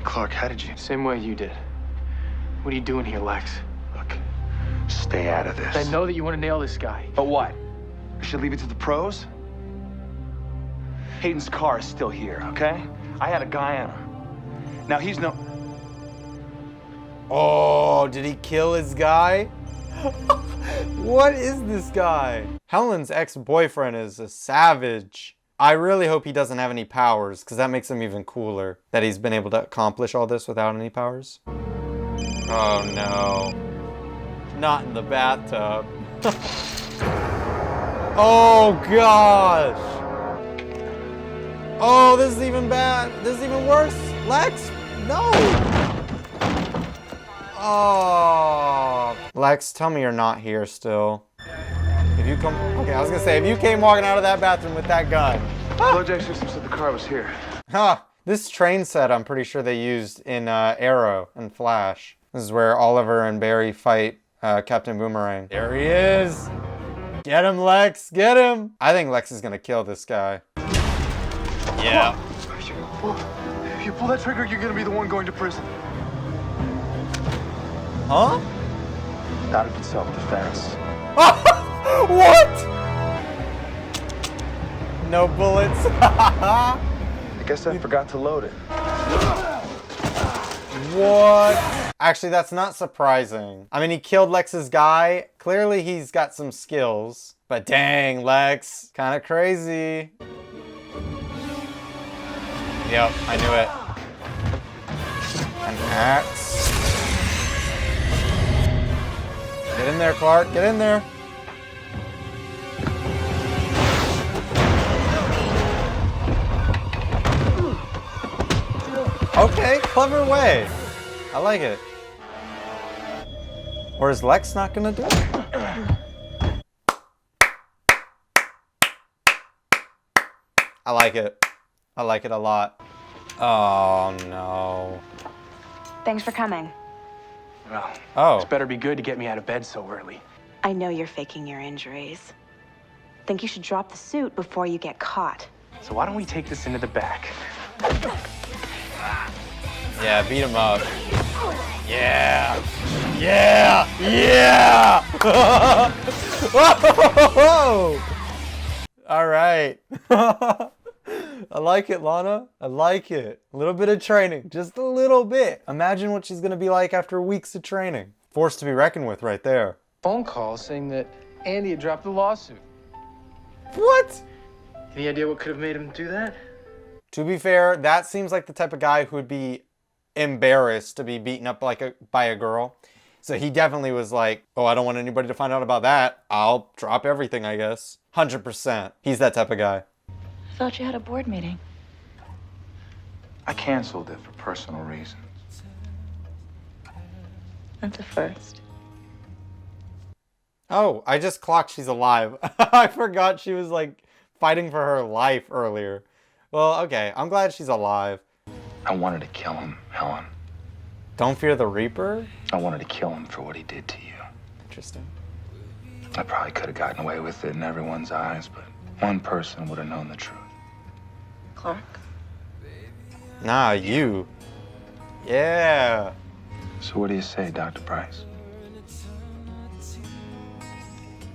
Speaker 2: Clark, how did you? Same way you did. What are you doing here, Lex?
Speaker 7: Look, stay out of this.
Speaker 2: I know that you want to nail this guy.
Speaker 7: But what? I should leave it to the pros? Hayden's car is still here, okay? I had a guy on her. Now he's no...
Speaker 1: Oh, did he kill his guy? What is this guy? Helen's ex-boyfriend is a savage. I really hope he doesn't have any powers, because that makes him even cooler. That he's been able to accomplish all this without any powers. Oh no. Not in the bathtub. Oh gosh. Oh, this is even bad. This is even worse. Lex, no. Oh. Lex, tell me you're not here still. If you come, okay, I was gonna say, if you came walking out of that bathroom with that gun.
Speaker 7: LoJack system said the car was here.
Speaker 1: Huh. This train set, I'm pretty sure they used in Arrow and Flash. This is where Oliver and Barry fight Captain Boomerang. There he is. Get him, Lex. Get him. I think Lex is gonna kill this guy. Yeah.
Speaker 2: If you pull that trigger, you're gonna be the one going to prison.
Speaker 1: Huh?
Speaker 7: Not if it's self-defense.
Speaker 1: What? No bullets.
Speaker 7: I guess I forgot to load it.
Speaker 1: What? Actually, that's not surprising. I mean, he killed Lex's guy. Clearly, he's got some skills. But dang, Lex. Kind of crazy. Yep, I knew it. An axe. Get in there, Clark. Get in there. Okay, clever way. I like it. Or is Lex not gonna do it? I like it. I like it a lot. Oh no.
Speaker 10: Thanks for coming.
Speaker 2: Well, it's better be good to get me out of bed so early.
Speaker 10: I know you're faking your injuries. Think you should drop the suit before you get caught.
Speaker 2: So why don't we take this into the back?
Speaker 1: Yeah, beat him up. Yeah. Yeah. Yeah. Whoa. All right. I like it, Lana. I like it. A little bit of training, just a little bit. Imagine what she's gonna be like after weeks of training. Force to be reckoned with right there.
Speaker 2: Phone call saying that Andy had dropped the lawsuit.
Speaker 1: What?
Speaker 2: Any idea what could have made him do that?
Speaker 1: To be fair, that seems like the type of guy who would be embarrassed to be beaten up by a girl. So he definitely was like, oh, I don't want anybody to find out about that. I'll drop everything, I guess. 100%. He's that type of guy.
Speaker 21: I thought you had a board meeting.
Speaker 7: I canceled it for personal reasons.
Speaker 21: That's a first.
Speaker 1: Oh, I just clocked she's alive. I forgot she was like fighting for her life earlier. Well, okay, I'm glad she's alive.
Speaker 7: I wanted to kill him, Helen.
Speaker 1: Don't fear the Reaper?
Speaker 7: I wanted to kill him for what he did to you.
Speaker 1: Interesting.
Speaker 7: I probably could have gotten away with it in everyone's eyes, but one person would have known the truth.
Speaker 21: Clark?
Speaker 1: Nah, you. Yeah.
Speaker 7: So what do you say, Dr. Price?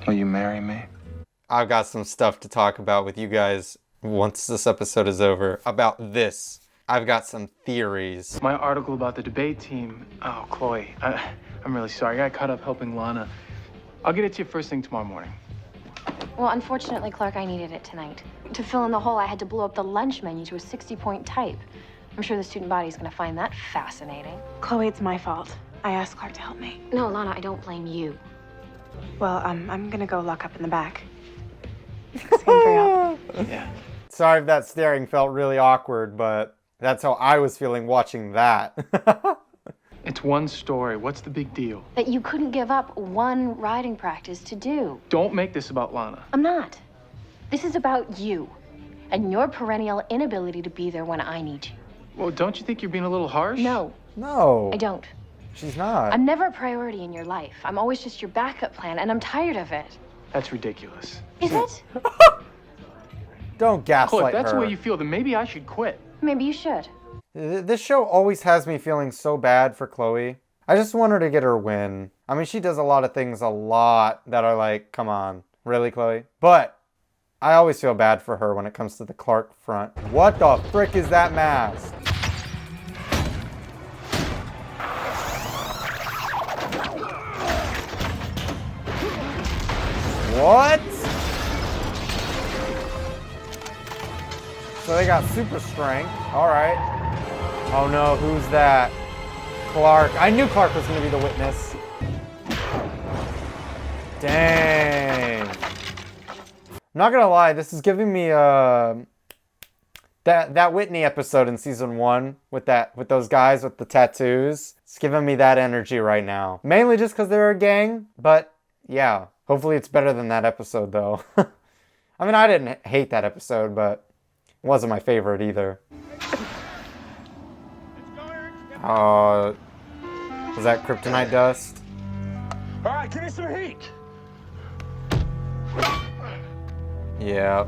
Speaker 7: Will you marry me?
Speaker 1: I've got some stuff to talk about with you guys once this episode is over about this. I've got some theories.
Speaker 2: My article about the debate team. Oh, Chloe, I'm really sorry. I got caught up helping Lana. I'll get it to you first thing tomorrow morning.
Speaker 16: Well, unfortunately, Clark, I needed it tonight. To fill in the hole, I had to blow up the lunch menu to a 60-point type. I'm sure the student body is going to find that fascinating.
Speaker 10: Chloe, it's my fault. I asked Clark to help me.
Speaker 16: No, Lana, I don't blame you.
Speaker 10: Well, I'm gonna go lock up in the back. Thanks again for your help.
Speaker 2: Yeah.
Speaker 1: Sorry if that staring felt really awkward, but that's how I was feeling watching that.
Speaker 2: It's one story. What's the big deal?
Speaker 16: That you couldn't give up one riding practice to do.
Speaker 2: Don't make this about Lana.
Speaker 16: I'm not. This is about you and your perennial inability to be there when I need you.
Speaker 2: Well, don't you think you're being a little harsh?
Speaker 16: No.
Speaker 1: No.
Speaker 16: I don't.
Speaker 1: She's not.
Speaker 16: I'm never a priority in your life. I'm always just your backup plan, and I'm tired of it.
Speaker 2: That's ridiculous.
Speaker 16: Is it?
Speaker 1: Don't gaslight
Speaker 2: Look, if that's
Speaker 1: her.
Speaker 2: the way you feel, then maybe I should quit.
Speaker 16: Maybe you should.
Speaker 1: This show always has me feeling so bad for Chloe. I just want her to get her win. I mean, she does a lot of things a lot that are like, come on, really, Chloe? But I always feel bad for her when it comes to the Clark front. What the frick is that mask? What? So they got super strength. All right. Oh no, who's that? Clark. I knew Clark was going to be the witness. Dang. I'm not going to lie, this is giving me that Whitney episode in season 1 with those guys with the tattoos. It's giving me that energy right now. Mainly just because they're a gang, but yeah. Hopefully it's better than that episode though. I mean, I didn't hate that episode, but it wasn't my favorite either. Was that kryptonite dust?
Speaker 14: All right, give me some heat.
Speaker 1: Yeah.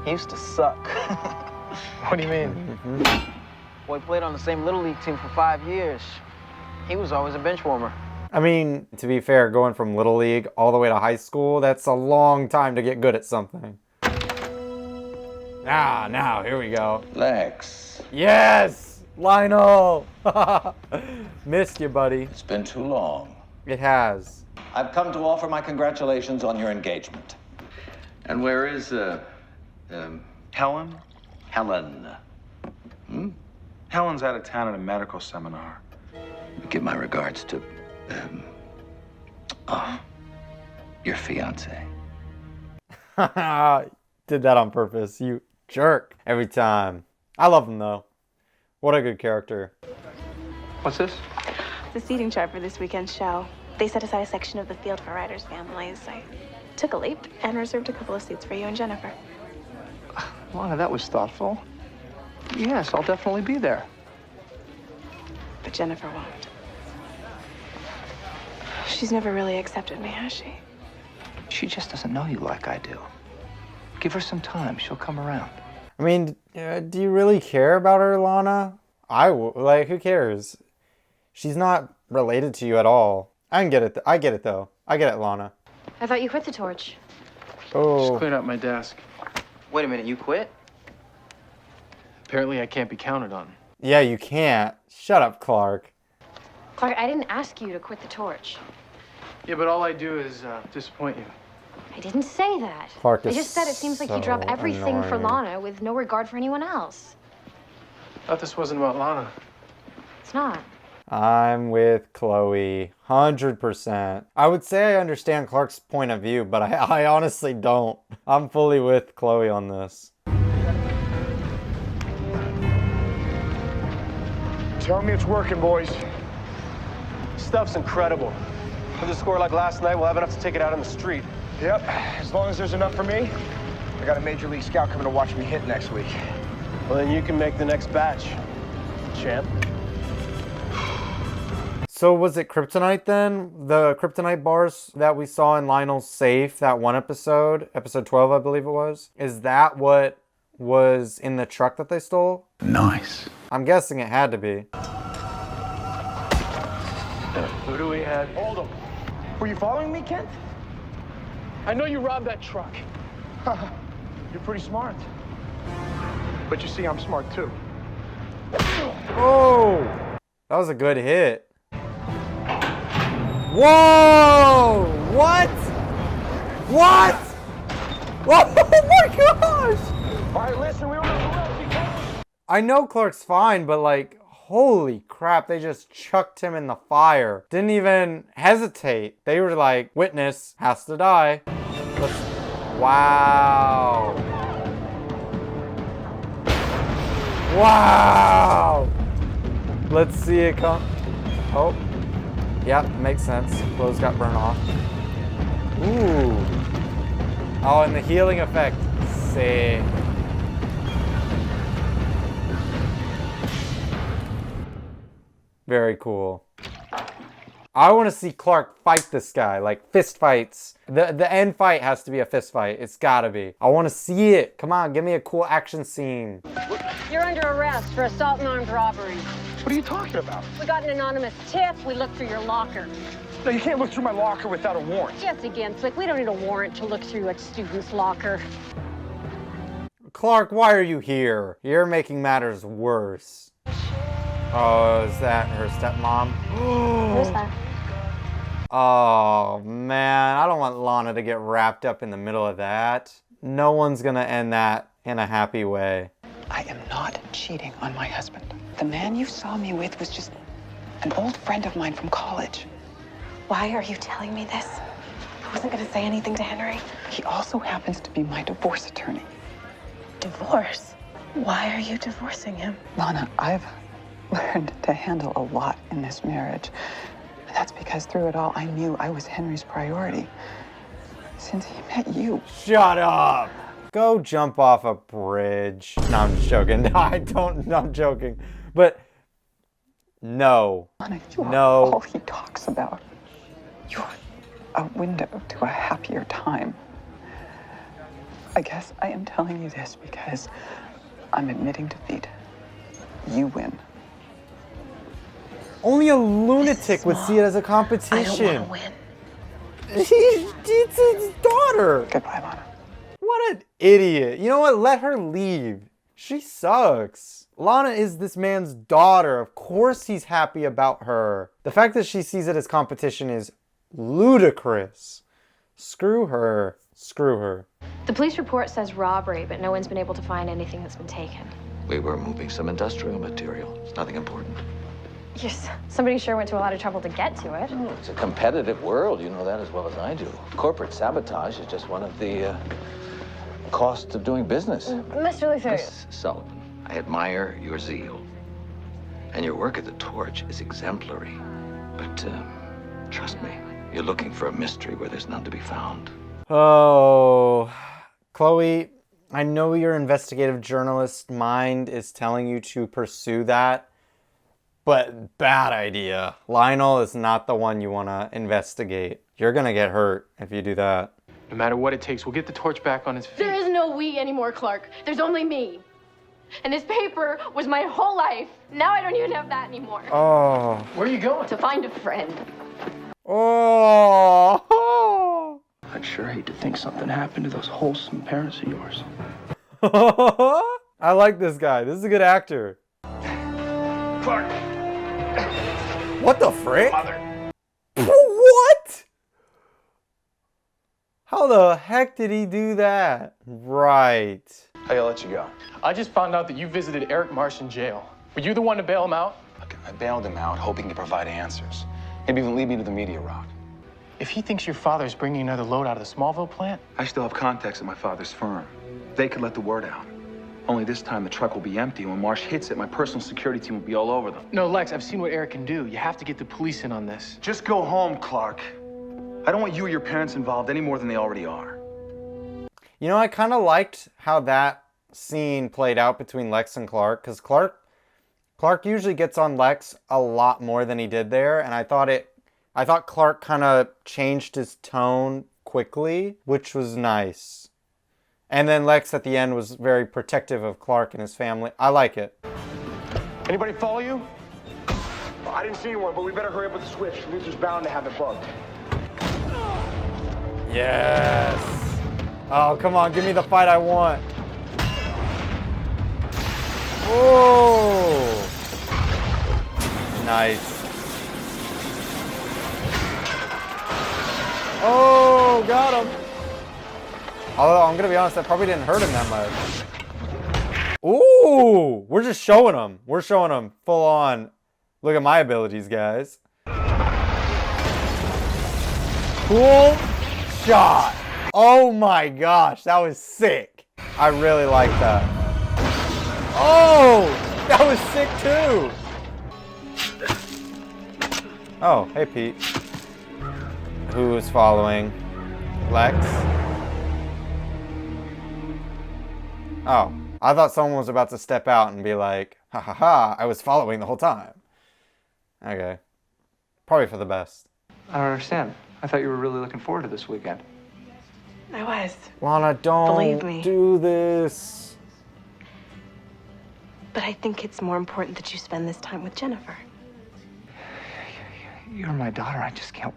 Speaker 20: He used to suck.
Speaker 2: What do you mean?
Speaker 20: Boy played on the same Little League team for 5 years. He was always a bench warmer.
Speaker 1: I mean, to be fair, going from Little League all the way to high school, that's a long time to get good at something. Now, here we go.
Speaker 3: Lex.
Speaker 1: Yes! Lionel! Missed you, buddy.
Speaker 3: It's been too long.
Speaker 1: It has.
Speaker 3: I've come to offer my congratulations on your engagement.
Speaker 7: And where is, Helen?
Speaker 3: Helen.
Speaker 7: Helen's out of town at a medical seminar.
Speaker 3: Give my regards to, your fiance.
Speaker 1: Did that on purpose, you jerk. Every time. I love him though. What a good character.
Speaker 2: What's this?
Speaker 10: The seating chart for this weekend's show. They set aside a section of the field for writers' families. I took a leap and reserved a couple of seats for you and Jennifer.
Speaker 20: Lana, that was thoughtful. Yes, I'll definitely be there.
Speaker 10: But Jennifer won't. She's never really accepted me, has she?
Speaker 20: She just doesn't know you like I do. Give her some time. She'll come around.
Speaker 1: I mean, do you really care about her, Lana? Like, who cares? She's not related to you at all. I can get it. I get it, though. I get it, Lana.
Speaker 16: I thought you quit the torch.
Speaker 1: Oh.
Speaker 2: Just cleared out my desk.
Speaker 20: Wait a minute, you quit?
Speaker 2: Apparently I can't be counted on.
Speaker 1: Yeah, you can't. Shut up, Clark.
Speaker 16: Clark, I didn't ask you to quit the torch.
Speaker 2: Yeah, but all I do is disappoint you.
Speaker 16: I didn't say that.
Speaker 1: Clark
Speaker 16: I
Speaker 1: is
Speaker 16: just said it seems like you drop
Speaker 1: so
Speaker 16: everything for
Speaker 1: annoying.
Speaker 16: Lana with no regard for anyone else.
Speaker 2: Thought this wasn't about Lana.
Speaker 16: It's not.
Speaker 1: I'm with Chloe, 100%. I would say I understand Clark's point of view, but I honestly don't. I'm fully with Chloe on this.
Speaker 14: Tell me it's working, boys.
Speaker 13: Stuff's incredible. With a score like last night, we'll have enough to take it out on the street.
Speaker 14: Yep, as long as there's enough for me. I got a major league scout coming to watch me hit next week.
Speaker 13: Well, then you can make the next batch, champ.
Speaker 1: So was it kryptonite then? The kryptonite bars that we saw in Lionel's safe, that one episode, episode 12, I believe it was? Is that what was in the truck that they stole?
Speaker 3: Nice.
Speaker 1: I'm guessing it had to be.
Speaker 2: Who do we have?
Speaker 14: Hold them. Were you following me, Kent?
Speaker 2: I know you robbed that truck.
Speaker 14: You're pretty smart. But you see, I'm smart too.
Speaker 1: Oh! That was a good hit. Whoa! What? What? Oh my gosh!
Speaker 14: All right, listen, we don't have
Speaker 1: I know Clark's fine, but like, holy crap, they just chucked him in the fire. Didn't even hesitate. They were like, witness has to die. Wow. Wow. Let's see it come. Oh. Yep, makes sense. Clothes got burned off. Ooh. Oh, and the healing effect. Sick. Very cool. I want to see Clark fight this guy, like fist fights. The end fight has to be a fist fight. It's gotta be. I want to see it. Come on, give me a cool action scene.
Speaker 8: You're under arrest for assault and armed robbery.
Speaker 14: What are you talking about?
Speaker 8: We got an anonymous tip. We looked through your locker.
Speaker 14: No, you can't look through my locker without a warrant.
Speaker 8: Yes, again, Flick. We don't need a warrant to look through a student's locker.
Speaker 1: Clark, why are you here? You're making matters worse. Oh, is that her stepmom?
Speaker 16: Who's that?
Speaker 1: Oh, man. I don't want Lana to get wrapped up in the middle of that. No one's gonna end that in a happy way.
Speaker 12: I am not cheating on my husband. The man you saw me with was just an old friend of mine from college.
Speaker 10: Why are you telling me this? I wasn't going to say anything to Henry.
Speaker 12: He also happens to be my divorce attorney.
Speaker 10: Divorce? Why are you divorcing him?
Speaker 12: Lana, I've learned to handle a lot in this marriage. And that's because through it all, I knew I was Henry's priority. Since he met you.
Speaker 1: Shut up! Go jump off a bridge. No, I'm just joking. No, I'm joking. But, no.
Speaker 12: Lana, you are
Speaker 1: no.
Speaker 12: all he talks about. You're a window to a happier time. I guess I am telling you this because I'm admitting defeat. You win.
Speaker 1: Only a lunatic would see it as a competition.
Speaker 10: I don't want to win.
Speaker 1: It's his daughter.
Speaker 12: Goodbye, Lana.
Speaker 1: What an idiot. You know what? Let her leave. She sucks. Lana is this man's daughter. Of course he's happy about her. The fact that she sees it as competition is ludicrous. Screw her. Screw her.
Speaker 16: The police report says robbery, but no one's been able to find anything that's been taken.
Speaker 3: We were moving some industrial material. It's nothing important.
Speaker 16: Yes, somebody sure went to a lot of trouble to get to it.
Speaker 3: Oh, it's a competitive world. You know that as well as I do. Corporate sabotage is just one of the costs of doing business.
Speaker 16: Mr. Luther.
Speaker 3: Miss Sullivan, I admire your zeal. And your work at the Torch is exemplary. But trust me, you're looking for a mystery where there's none to be found.
Speaker 1: Oh, Chloe, I know your investigative journalist mind is telling you to pursue that, but bad idea. Lionel is not the one you want to investigate. You're going to get hurt if you do that.
Speaker 2: No matter what it takes, we'll get the Torch back on his feet.
Speaker 8: There is no we anymore, Clark. There's only me. And this paper was my whole life. Now I don't even have that anymore.
Speaker 1: Oh.
Speaker 2: Where are you going?
Speaker 8: To find a friend.
Speaker 1: Oh.
Speaker 20: I'd sure hate to think something happened to those wholesome parents of yours.
Speaker 1: I like this guy. This is a good actor.
Speaker 14: Clark.
Speaker 1: What the frick?
Speaker 14: Mother.
Speaker 1: What? How the heck did he do that? Right.
Speaker 18: Hey, I'll let you go.
Speaker 2: I just found out that you visited Eric Marsh in jail. Were you the one to bail him out?
Speaker 18: Look, I bailed him out, hoping to provide answers. Maybe even lead me to the media rock.
Speaker 2: If he thinks your father's bringing another load out of the Smallville plant,
Speaker 7: I still have contacts at my father's firm. They could let the word out. Only this time the truck will be empty, and when Marsh hits it, my personal security team will be all over them.
Speaker 2: No, Lex, I've seen what Eric can do. You have to get the police in on this.
Speaker 7: Just go home, Clark. I don't want you or your parents involved any more than they already are.
Speaker 1: You know, I kind of liked how that scene played out between Lex and Clark, because Clark usually gets on Lex a lot more than he did there, and I thought Clark kind of changed his tone quickly, which was nice. And then Lex at the end was very protective of Clark and his family. I like it.
Speaker 14: Anybody follow you? Well, I didn't see anyone, but we better hurry up with the switch. Luther's bound to have it bugged.
Speaker 1: Yes. Oh, come on. Give me the fight I want. Oh. Nice. Oh, got him. Although, I'm going to be honest, that probably didn't hurt him that much. Ooh, we're just showing him. We're showing him full on. Look at my abilities, guys. Cool shot. Oh my gosh, that was sick. I really like that. Oh, that was sick too. Oh, hey Pete. Who's following? Lex? Oh, I thought someone was about to step out and be like, ha ha ha, I was following the whole time. Okay. Probably for the best.
Speaker 15: I don't understand. I thought you were really looking forward to this weekend.
Speaker 10: I was.
Speaker 1: Lana,
Speaker 10: Believe
Speaker 1: don't
Speaker 10: me.
Speaker 1: do this.
Speaker 10: But I think it's more important that you spend this time with Jennifer.
Speaker 15: You're my daughter. I just can't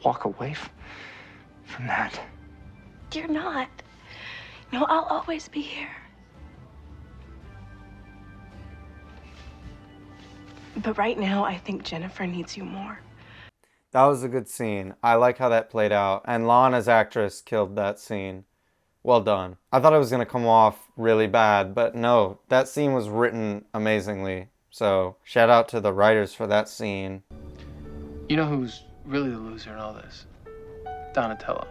Speaker 15: walk away from that.
Speaker 10: You're not. No, I'll always be here. But right now, I think Jennifer needs you more.
Speaker 1: That was a good scene. I like how that played out. And Lana's actress killed that scene. Well done. I thought it was going to come off really bad, but no, that scene was written amazingly. So shout out to the writers for that scene.
Speaker 2: You know who's really the loser in all this? Donatello.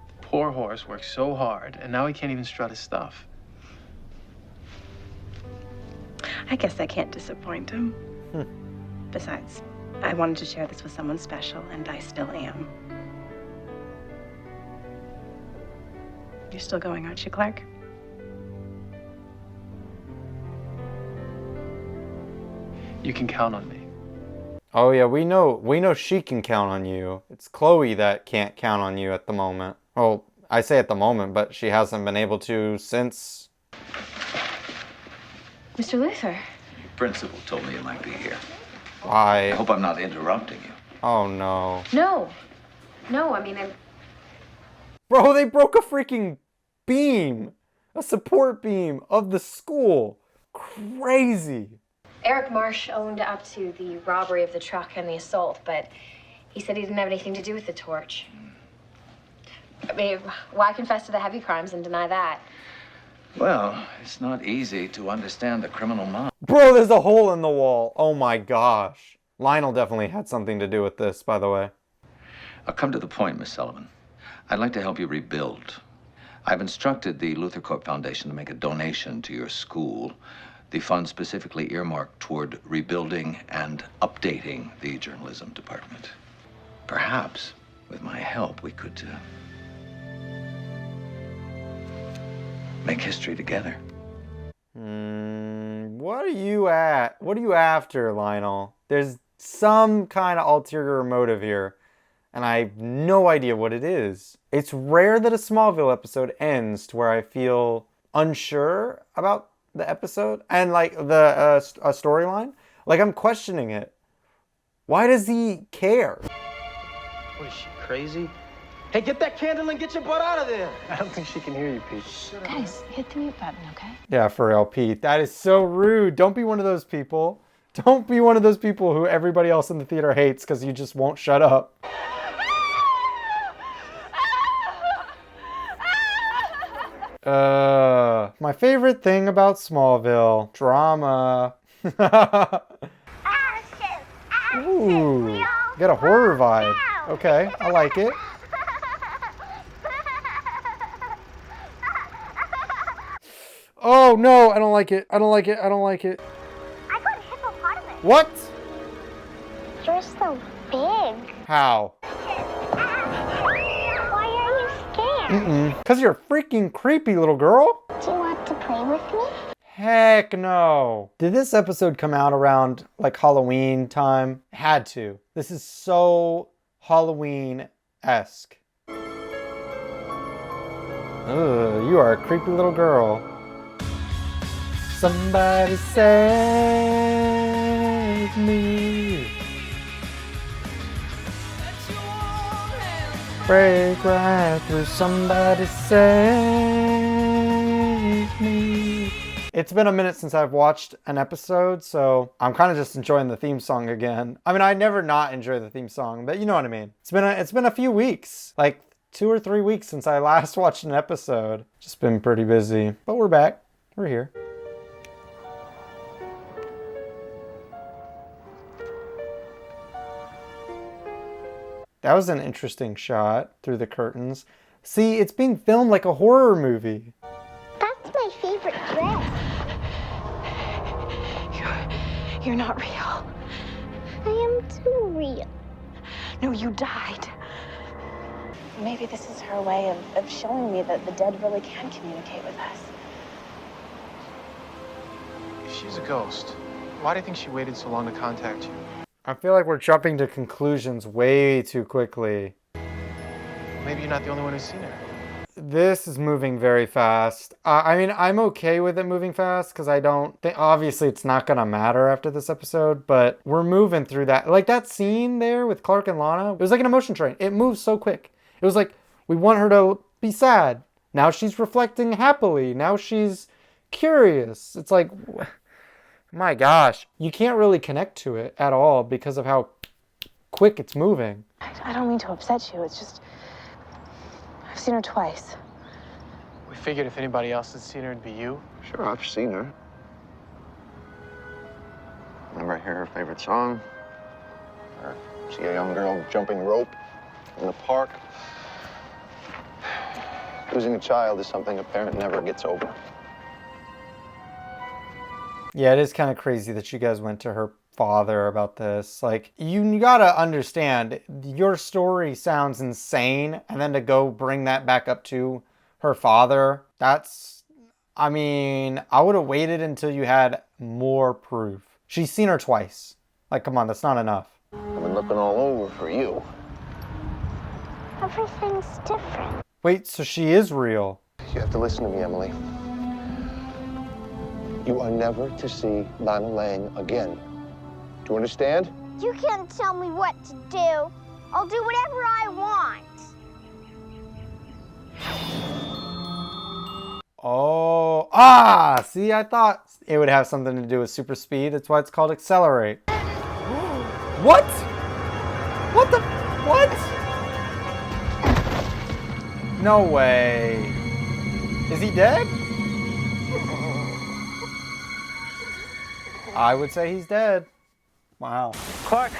Speaker 2: The poor horse worked so hard, and now he can't even strut his stuff.
Speaker 10: I guess I can't disappoint him. Besides, I wanted to share this with someone special, and I still am. You're still going, aren't you, Clark?
Speaker 2: You can count on me.
Speaker 1: Oh yeah, we know she can count on you. It's Chloe that can't count on you at the moment. Well, I say at the moment, but she hasn't been able to since...
Speaker 16: Mr. Luther.
Speaker 3: Your principal told me you might be here.
Speaker 1: Why?
Speaker 3: I hope I'm not interrupting you.
Speaker 1: Oh no.
Speaker 16: No. No, I mean,
Speaker 1: Bro, they broke a freaking beam. A support beam of the school. Crazy.
Speaker 16: Eric Marsh owned up to the robbery of the truck and the assault, but he said he didn't have anything to do with the torch. I mean, why confess to the heavy crimes and deny that?
Speaker 3: Well, it's not easy to understand the criminal mind.
Speaker 1: Bro, there's a hole in the wall. Oh my gosh. Lionel definitely had something to do with this, by the way.
Speaker 3: I'll come to the point, Miss Sullivan. I'd like to help you rebuild. I've instructed the Luther Corp Foundation to make a donation to your school. The fund specifically earmarked toward rebuilding and updating the journalism department. Perhaps, with my help, we could make history together.
Speaker 1: What are you at? What are you after, Lionel? There's some kind of ulterior motive here, and I have no idea what it is. It's rare that a Smallville episode ends to where I feel unsure about the episode and like the storyline. Like I'm questioning it. Why does he care?
Speaker 13: What is she, crazy? Hey, get that candle and get your butt out of there. I don't think she can hear you, Pete.
Speaker 16: Guys, hit the mute button, okay?
Speaker 1: Yeah, for real, Pete. That is so rude. Don't be one of those people. Don't be one of those people who everybody else in the theater hates because you just won't shut up. My favorite thing about Smallville, drama. Ooh, got a horror vibe. Okay, I like it. Oh no, I don't like it. I don't like it. I don't like it.
Speaker 5: I got a hippopotamus.
Speaker 1: What?
Speaker 5: You're so big.
Speaker 1: How?
Speaker 5: Why are you scared?
Speaker 1: Because you're freaking creepy, little girl.
Speaker 5: Do you want to play with me?
Speaker 1: Heck no. Did this episode come out around like Halloween time? It had to. This is so Halloween-esque. Ugh, you are a creepy little girl. Somebody save me. Break right through, somebody save me. It's been a minute since I've watched an episode, so I'm kind of just enjoying the theme song again. I mean, I never not enjoy the theme song, but you know what I mean. It's been a few weeks, like 2 or 3 weeks since I last watched an episode. Just been pretty busy, but we're back. We're here. That was an interesting shot through the curtains. See, it's being filmed like a horror movie.
Speaker 5: That's my favorite dress.
Speaker 10: You're not real.
Speaker 5: I am too real.
Speaker 10: No, you died. Maybe this is her way of showing me that the dead really can communicate with us.
Speaker 2: If she's a ghost, why do you think she waited so long to contact you?
Speaker 1: I feel like we're jumping to conclusions way too quickly.
Speaker 2: Maybe you're not the only one who's seen her.
Speaker 1: This is moving very fast. I mean, I'm okay with it moving fast because I don't think, obviously it's not going to matter after this episode, but we're moving through that. Like that scene there with Clark and Lana, it was like an emotion train. It moves so quick. It was like, we want her to be sad. Now she's reflecting happily. Now she's curious. It's like, my gosh, you can't really connect to it at all because of how quick it's moving.
Speaker 10: I don't mean to upset you. It's just, I've seen her twice.
Speaker 2: We figured if anybody else had seen her, it'd be you.
Speaker 18: Sure, I've seen her. Whenever I hear her favorite song, or see a young girl jumping rope in the park. Losing a child is something a parent never gets over.
Speaker 1: Yeah, it is kind of crazy that you guys went to her father about this. Like, you gotta understand, your story sounds insane, and then to go bring that back up to her father, that's, I mean, I would have waited until you had more proof. She's seen her twice. Like, come on, that's not enough.
Speaker 18: I've been looking all over for you.
Speaker 5: Everything's different.
Speaker 1: Wait, so she is real?
Speaker 18: You have to listen to me, Emily. You are never to see Lana Lang again. Do you understand?
Speaker 5: You can't tell me what to do. I'll do whatever I want.
Speaker 1: Oh, see, I thought it would have something to do with super speed. That's why it's called accelerate. What? What the, what? No way. Is he dead? I would say he's dead. Wow.
Speaker 11: Clark,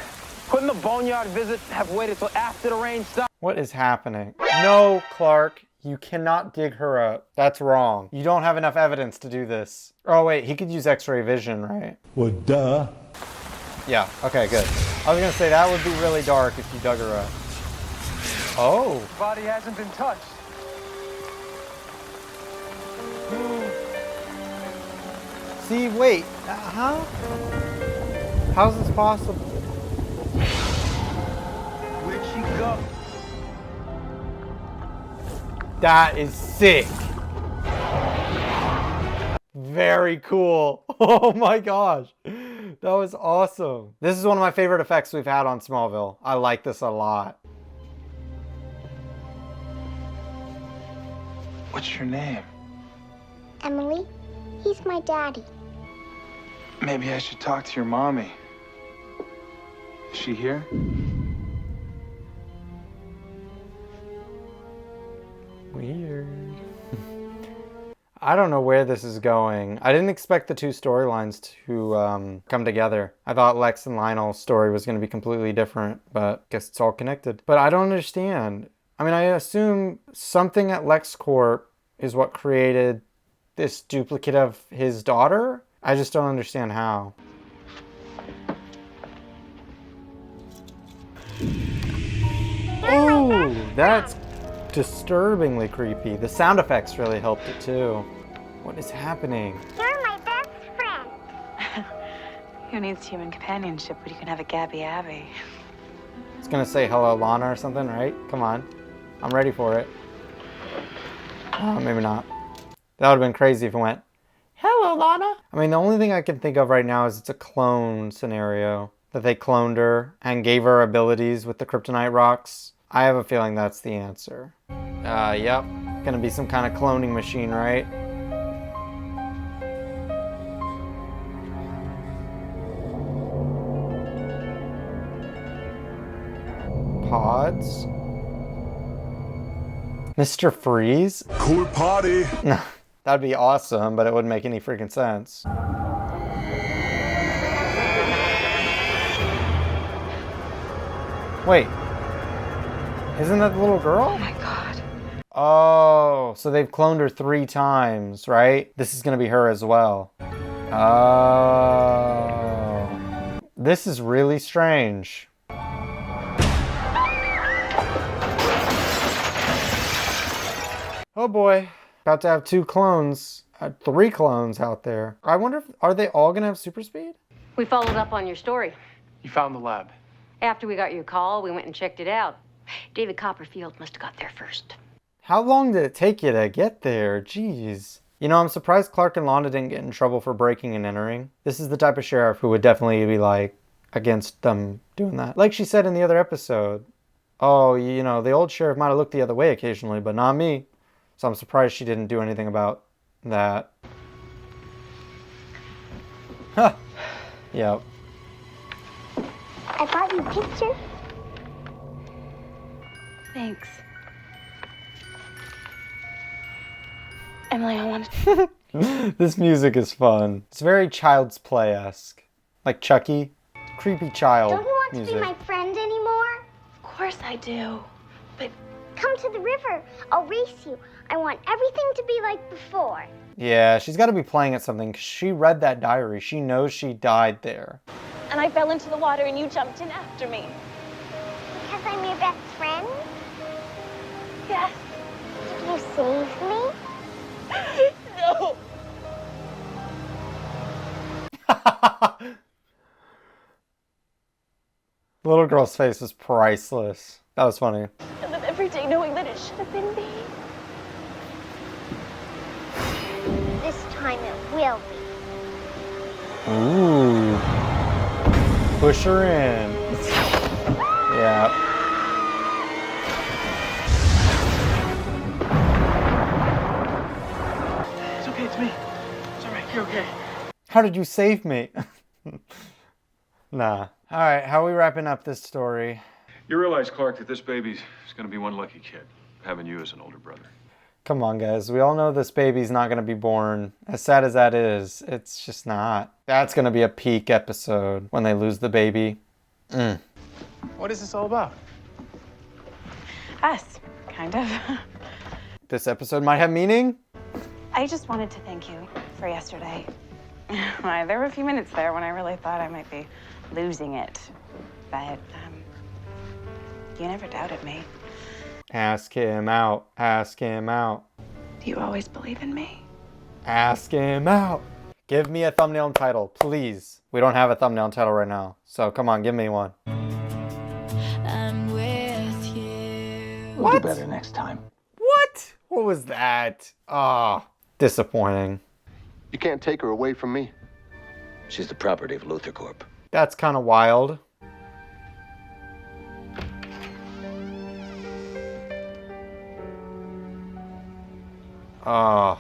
Speaker 11: couldn't the boneyard visit have waited till after the rain stopped?
Speaker 1: What is happening? No, Clark, you cannot dig her up. That's wrong. You don't have enough evidence to do this. Oh wait, he could use X-ray vision, right?
Speaker 4: Well, duh.
Speaker 1: Yeah, okay, good. I was gonna say that would be really dark if you dug her up. Oh.
Speaker 2: The body hasn't been touched.
Speaker 1: See, wait, how? How's this possible?
Speaker 2: Where'd she go?
Speaker 1: That is sick. Very cool. Oh my gosh. That was awesome. This is one of my favorite effects we've had on Smallville. I like this a lot.
Speaker 7: What's your name?
Speaker 5: Emily, he's my daddy.
Speaker 7: Maybe I should talk to your mommy. Is she here?
Speaker 1: Weird. I don't know where this is going. I didn't expect the two storylines to come together. I thought Lex and Lionel's story was going to be completely different, but I guess it's all connected. But I don't understand. I mean, I assume something at LexCorp is what created this duplicate of his daughter? I just don't understand how. Oh, that's disturbingly creepy. The sound effects really helped it too. What is happening?
Speaker 5: You're my best friend.
Speaker 10: Who needs human companionship when you can have a Gabby Abby?
Speaker 1: It's gonna say hello Lana or something, right? Come on. I'm ready for it. Oh, maybe not. That would have been crazy if it went, hello Lana. I mean, the only thing I can think of right now is it's a clone scenario. That they cloned her and gave her abilities with the kryptonite rocks. I have a feeling that's the answer. Yep. Gonna be some kind of cloning machine, right? Pods? Mr. Freeze?
Speaker 4: Cool party.
Speaker 1: That'd be awesome, but it wouldn't make any freaking sense. Wait. Isn't that the little girl?
Speaker 10: Oh my god.
Speaker 1: Oh, so they've cloned her 3 times, right? This is gonna be her as well. Oh. This is really strange. Oh boy. About to have 2 clones. 3 clones out there. I wonder if, are they all gonna have super speed?
Speaker 9: We followed up on your story.
Speaker 2: You found the lab.
Speaker 22: After we got your call, we went and checked it out. David Copperfield must have got there first.
Speaker 1: How long did it take you to get there? Jeez. You know, I'm surprised Clark and Lana didn't get in trouble for breaking and entering. This is the type of sheriff who would definitely be like against them doing that. Like she said in the other episode, oh, you know, the old sheriff might have looked the other way occasionally, but not me. So I'm surprised she didn't do anything about that. Huh. Yep.
Speaker 5: I bought you a picture.
Speaker 10: Thanks. Emily, I wanted
Speaker 1: This music is fun. It's very Child's Play-esque. Like Chucky. Creepy child
Speaker 5: Don't you want
Speaker 1: music.
Speaker 5: to be my friend anymore?
Speaker 10: Of course I do. But
Speaker 5: come to the river. I'll race you. I want everything to be like before.
Speaker 1: Yeah, she's got to be playing at something because she read that diary. She knows she died there.
Speaker 10: And I fell into the water and you jumped in after me.
Speaker 5: Because I'm your best friend?
Speaker 10: Yes.
Speaker 5: Did you save me?
Speaker 10: No.
Speaker 1: The little girl's face was priceless. That was funny.
Speaker 10: I live every day knowing that it should have been me.
Speaker 5: This time it will be.
Speaker 1: Ooh. Push her in. Yeah.
Speaker 2: It's okay, it's me. It's all right, you're okay.
Speaker 1: How did you save me? Nah. Alright, how are we wrapping up this story?
Speaker 17: You realize, Clark, that this baby's gonna be one lucky kid, having you as an older brother.
Speaker 1: Come on, guys. We all know this baby's not going to be born. As sad as that is, it's just not. That's going to be a peak episode when they lose the baby.
Speaker 2: What is this all about?
Speaker 10: Us, kind of.
Speaker 1: This episode might have meaning?
Speaker 10: I just wanted to thank you for yesterday. There were a few minutes there when I really thought I might be losing it. But, you never doubted me.
Speaker 1: Ask him out. Ask him out.
Speaker 10: Do you always believe in me?
Speaker 1: Ask him out. Give me a thumbnail and title, please. We don't have a thumbnail and title right now. So come on, give me one.
Speaker 9: I'm with you.
Speaker 3: We'll do better next time.
Speaker 1: What? What was that? Ah, disappointing.
Speaker 14: You can't take her away from me.
Speaker 3: She's the property of Luther Corp.
Speaker 1: That's kind of wild. Oh,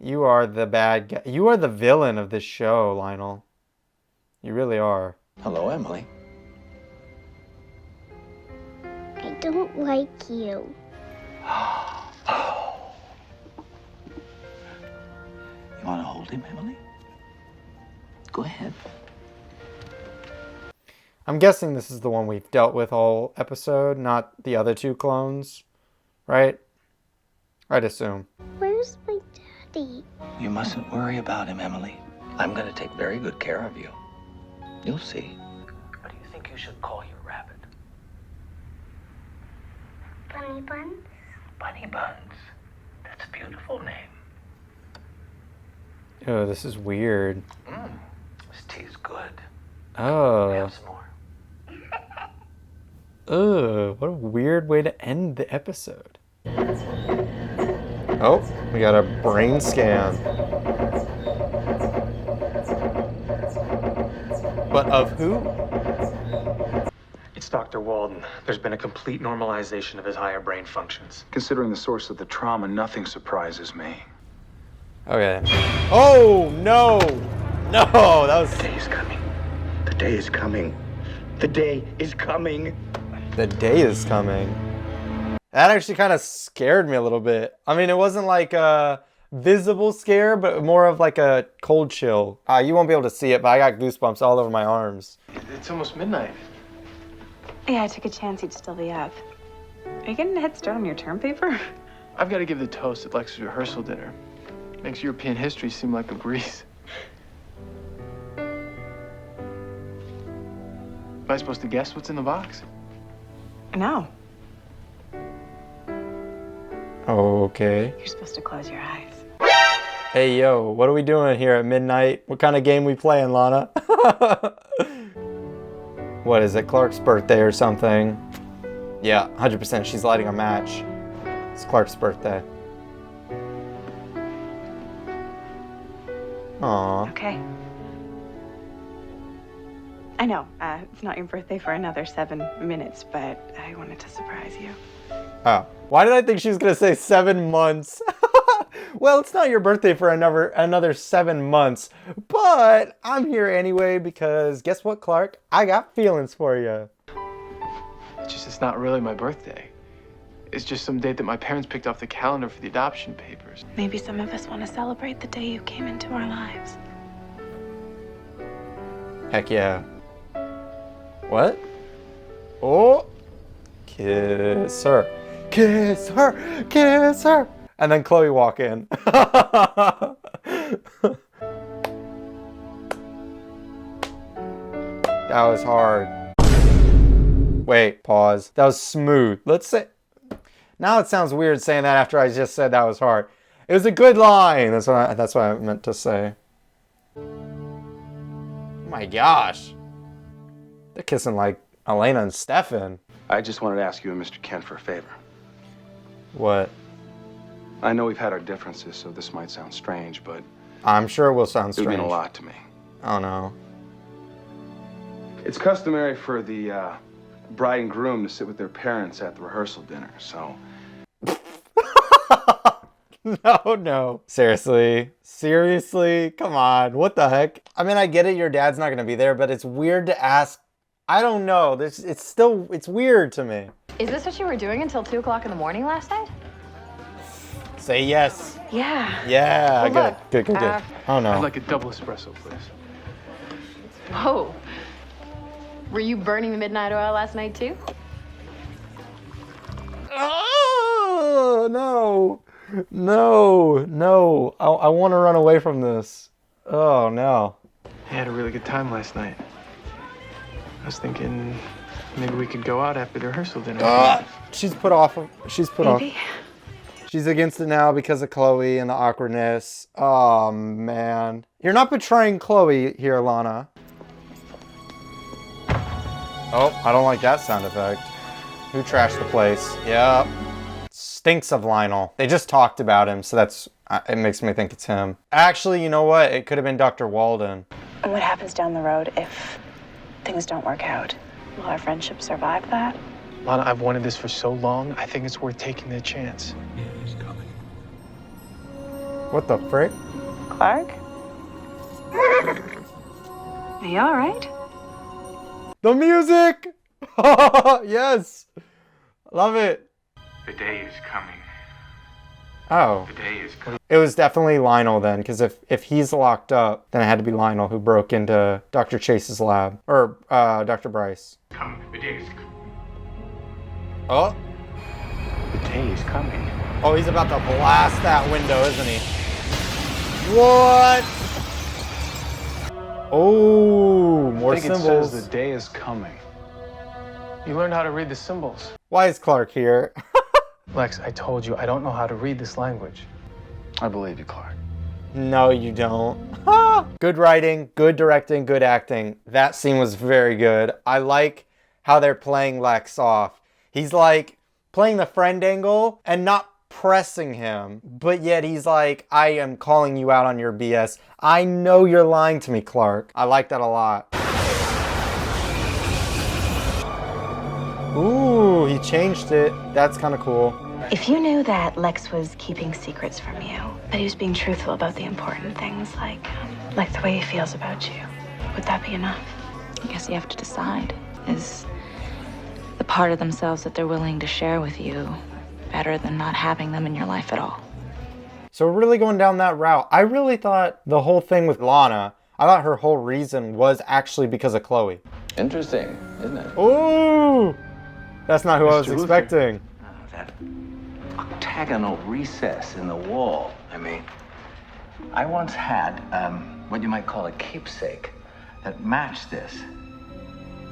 Speaker 1: you are the bad guy. You are the villain of this show, Lionel. You really are.
Speaker 3: Hello, Emily.
Speaker 5: I don't like you.
Speaker 3: You want to hold him, Emily? Go ahead.
Speaker 1: I'm guessing this is the one we've dealt with all episode, not the other two clones, right? I'd assume.
Speaker 5: Where's my daddy?
Speaker 3: You mustn't worry about him, Emily. I'm going to take very good care of you. You'll see. What do you think you should call your rabbit?
Speaker 5: Bunny Buns?
Speaker 3: Bunny Buns. That's a beautiful name.
Speaker 1: Oh, this is weird.
Speaker 3: This tea is good.
Speaker 1: Oh.
Speaker 3: Have some more.
Speaker 1: Ugh, what a weird way to end the episode. Oh, we got a brain scan. But of who?
Speaker 20: It's Dr. Walden. There's been a complete normalization of his higher brain functions.
Speaker 7: Considering the source of the trauma, nothing surprises me.
Speaker 1: Okay. Oh, no! No, that was...
Speaker 3: The day is coming. The day is coming. The day is coming.
Speaker 1: The day is coming. That actually kind of scared me a little bit. I mean, it wasn't like a visible scare, but more of like a cold chill. You won't be able to see it, but I got goosebumps all over my arms.
Speaker 2: It's almost midnight.
Speaker 10: Yeah, I took a chance he'd still be up. Are you getting a head start on your term paper?
Speaker 2: I've got to give the toast at Lex's rehearsal dinner. Makes European history seem like a breeze. Am I supposed to guess what's in the box?
Speaker 10: No.
Speaker 1: Okay.
Speaker 10: You're supposed to close your eyes.
Speaker 1: Hey, yo, what are we doing here at midnight? What kind of game we playing, Lana? What is it, Clark's birthday or something? Yeah, 100% she's lighting a match. It's Clark's birthday. Aww.
Speaker 10: Okay. I know, it's not your birthday for another 7 minutes, but I wanted to surprise you.
Speaker 1: Oh, why did I think she was gonna say 7 months? Well, it's not your birthday for another 7 months, but I'm here anyway because guess what, Clark? I got feelings for you.
Speaker 2: It's not really my birthday. It's just some date that my parents picked off the calendar for the adoption papers.
Speaker 10: Maybe some of us want to celebrate the day you came into our lives.
Speaker 1: Heck yeah. What? Oh, kiss her, kiss her, kiss her. And then Chloe walk in. That was hard. Wait, pause. That was smooth. Let's say, now it sounds weird saying that after I just said that was hard. It was a good line. That's what I meant to say. Oh my gosh. They're kissing like Elena and Stefan.
Speaker 18: I just wanted to ask you and Mr. Kent for a favor.
Speaker 1: What?
Speaker 18: I know we've had our differences, so this might sound strange, but
Speaker 1: I'm sure it will sound strange.
Speaker 18: it would mean a lot to me.
Speaker 1: Oh no.
Speaker 18: It's customary for the bride and groom to sit with their parents at the rehearsal dinner, so...
Speaker 1: No. Seriously? Seriously? Come on, what the heck? I mean, I get it, your dad's not gonna be there, but it's weird to ask. I don't know, it's weird to me.
Speaker 16: Is this what you were doing until 2 o'clock in the morning last night?
Speaker 1: Say yes.
Speaker 16: Yeah.
Speaker 1: Yeah,
Speaker 16: Well,
Speaker 1: good. Oh no.
Speaker 2: I'd like a double espresso, please.
Speaker 16: Oh. Were you burning the midnight oil last night too?
Speaker 1: Oh, no. No. I want to run away from this. Oh, no.
Speaker 2: I had a really good time last night. I was thinking maybe we could go out after the rehearsal dinner.
Speaker 1: She's put off. She's against it now because of Chloe and the awkwardness. Oh, man. You're not betraying Chloe here, Lana. Oh, I don't like that sound effect. Who trashed the place? Yep. Stinks of Lionel. They just talked about him, so it makes me think it's him. Actually, you know what? It could have been Dr. Walden.
Speaker 10: And what happens down the road if things don't work out? Will our friendship survive that?
Speaker 2: Lana, I've wanted this for so long, I think it's worth taking the chance.
Speaker 1: What the frick?
Speaker 10: Clark? Are you all right?
Speaker 1: The music! Yes! Love it.
Speaker 6: The day is coming.
Speaker 1: Oh.
Speaker 6: The day is coming.
Speaker 1: It was definitely Lionel then, because if he's locked up, then it had to be Lionel who broke into Dr. Chase's lab. Or Dr. Bryce.
Speaker 6: Come, the day is coming.
Speaker 1: Oh.
Speaker 6: The day is coming.
Speaker 1: Oh, he's about to blast that window, isn't he? What? Oh, more
Speaker 7: I think
Speaker 1: symbols.
Speaker 7: it says the day is coming.
Speaker 2: You learned how to read the symbols.
Speaker 1: Why is Clark here?
Speaker 2: Lex, I told you, I don't know how to read this language.
Speaker 7: I believe you, Clark.
Speaker 1: No, you don't. Good writing, good directing, good acting. That scene was very good. I like how they're playing Lex off. He's like playing the friend angle and not pressing him, but yet he's like, I am calling you out on your BS. I know you're lying to me, Clark. I like that a lot. Ooh, he changed it. That's kind of cool.
Speaker 10: If you knew that Lex was keeping secrets from you, that he was being truthful about the important things, like the way he feels about you, would that be enough?
Speaker 21: I guess you have to decide. Is the part of themselves that they're willing to share with you better than not having them in your life at all?
Speaker 1: So really going down that route, I really thought the whole thing with Lana, I thought her whole reason was actually because of Chloe.
Speaker 3: Interesting, isn't it?
Speaker 1: Ooh! That's not who I was expecting.
Speaker 3: That octagonal recess in the wall. I mean, I once had what you might call a keepsake that matched this.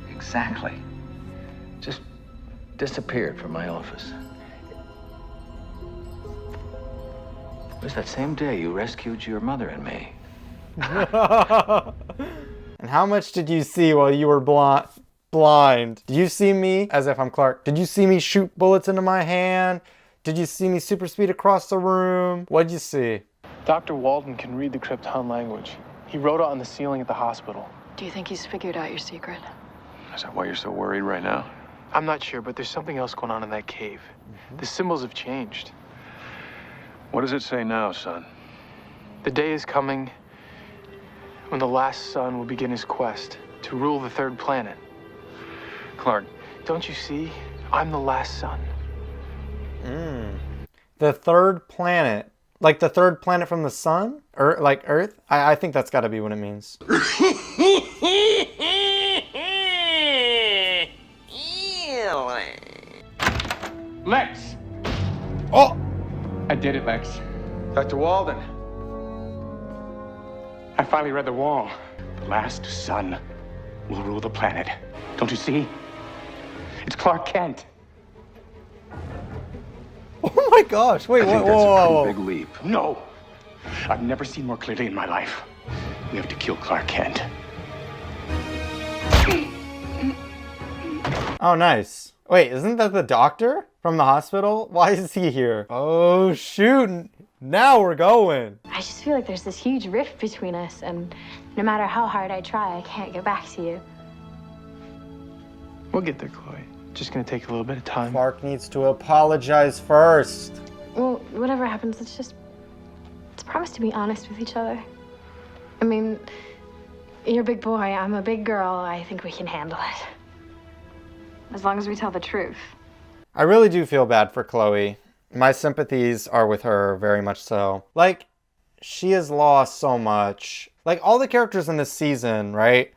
Speaker 3: Exactly. Just disappeared from my office. It was that same day you rescued your mother and me.
Speaker 1: And how much did you see while you were blind? blind. Do you see me, as if I'm Clark, did you see me shoot bullets into my hand? Did you see me super speed across the room? What'd you see?
Speaker 2: Dr. Walden can read the Krypton language. He wrote it on the ceiling at the hospital.
Speaker 8: Do you think he's figured out your secret?
Speaker 17: Is that why you're so worried right now?
Speaker 2: I'm not sure, but there's something else going on in that cave. The symbols have changed.
Speaker 17: What does it say now, son?
Speaker 2: The day is coming when the last son will begin his quest to rule the third planet.
Speaker 17: Clark.
Speaker 2: Don't you see? I'm the last son.
Speaker 1: The third planet. Like the third planet from the sun? Or like Earth? I think that's gotta be what it means.
Speaker 6: Lex!
Speaker 1: Oh!
Speaker 6: I did it, Lex.
Speaker 7: Dr. Walden.
Speaker 6: I finally read the wall. The last son will rule the planet. Don't you see? It's Clark Kent.
Speaker 1: Oh my gosh, wait,
Speaker 6: I think
Speaker 1: whoa,
Speaker 6: that's
Speaker 1: whoa,
Speaker 6: a
Speaker 1: whoa.
Speaker 6: pretty big leap. No. I've never seen more clearly in my life. We have to kill Clark Kent.
Speaker 1: Oh, nice. Wait, isn't that the doctor from the hospital? Why is he here? Oh, shoot. Now we're going.
Speaker 16: I just feel like there's this huge rift between us, and no matter how hard I try, I can't get back to you.
Speaker 2: We'll get there, Chloe. Just gonna take a little bit of time.
Speaker 1: Clark needs to apologize first.
Speaker 16: Well, whatever happens, let's promise to be honest with each other. I mean, you're a big boy, I'm a big girl. I think we can handle it. As long as we tell the truth.
Speaker 1: I really do feel bad for Chloe. My sympathies are with her, very much so. Like, she has lost so much. Like, all the characters in this season, right?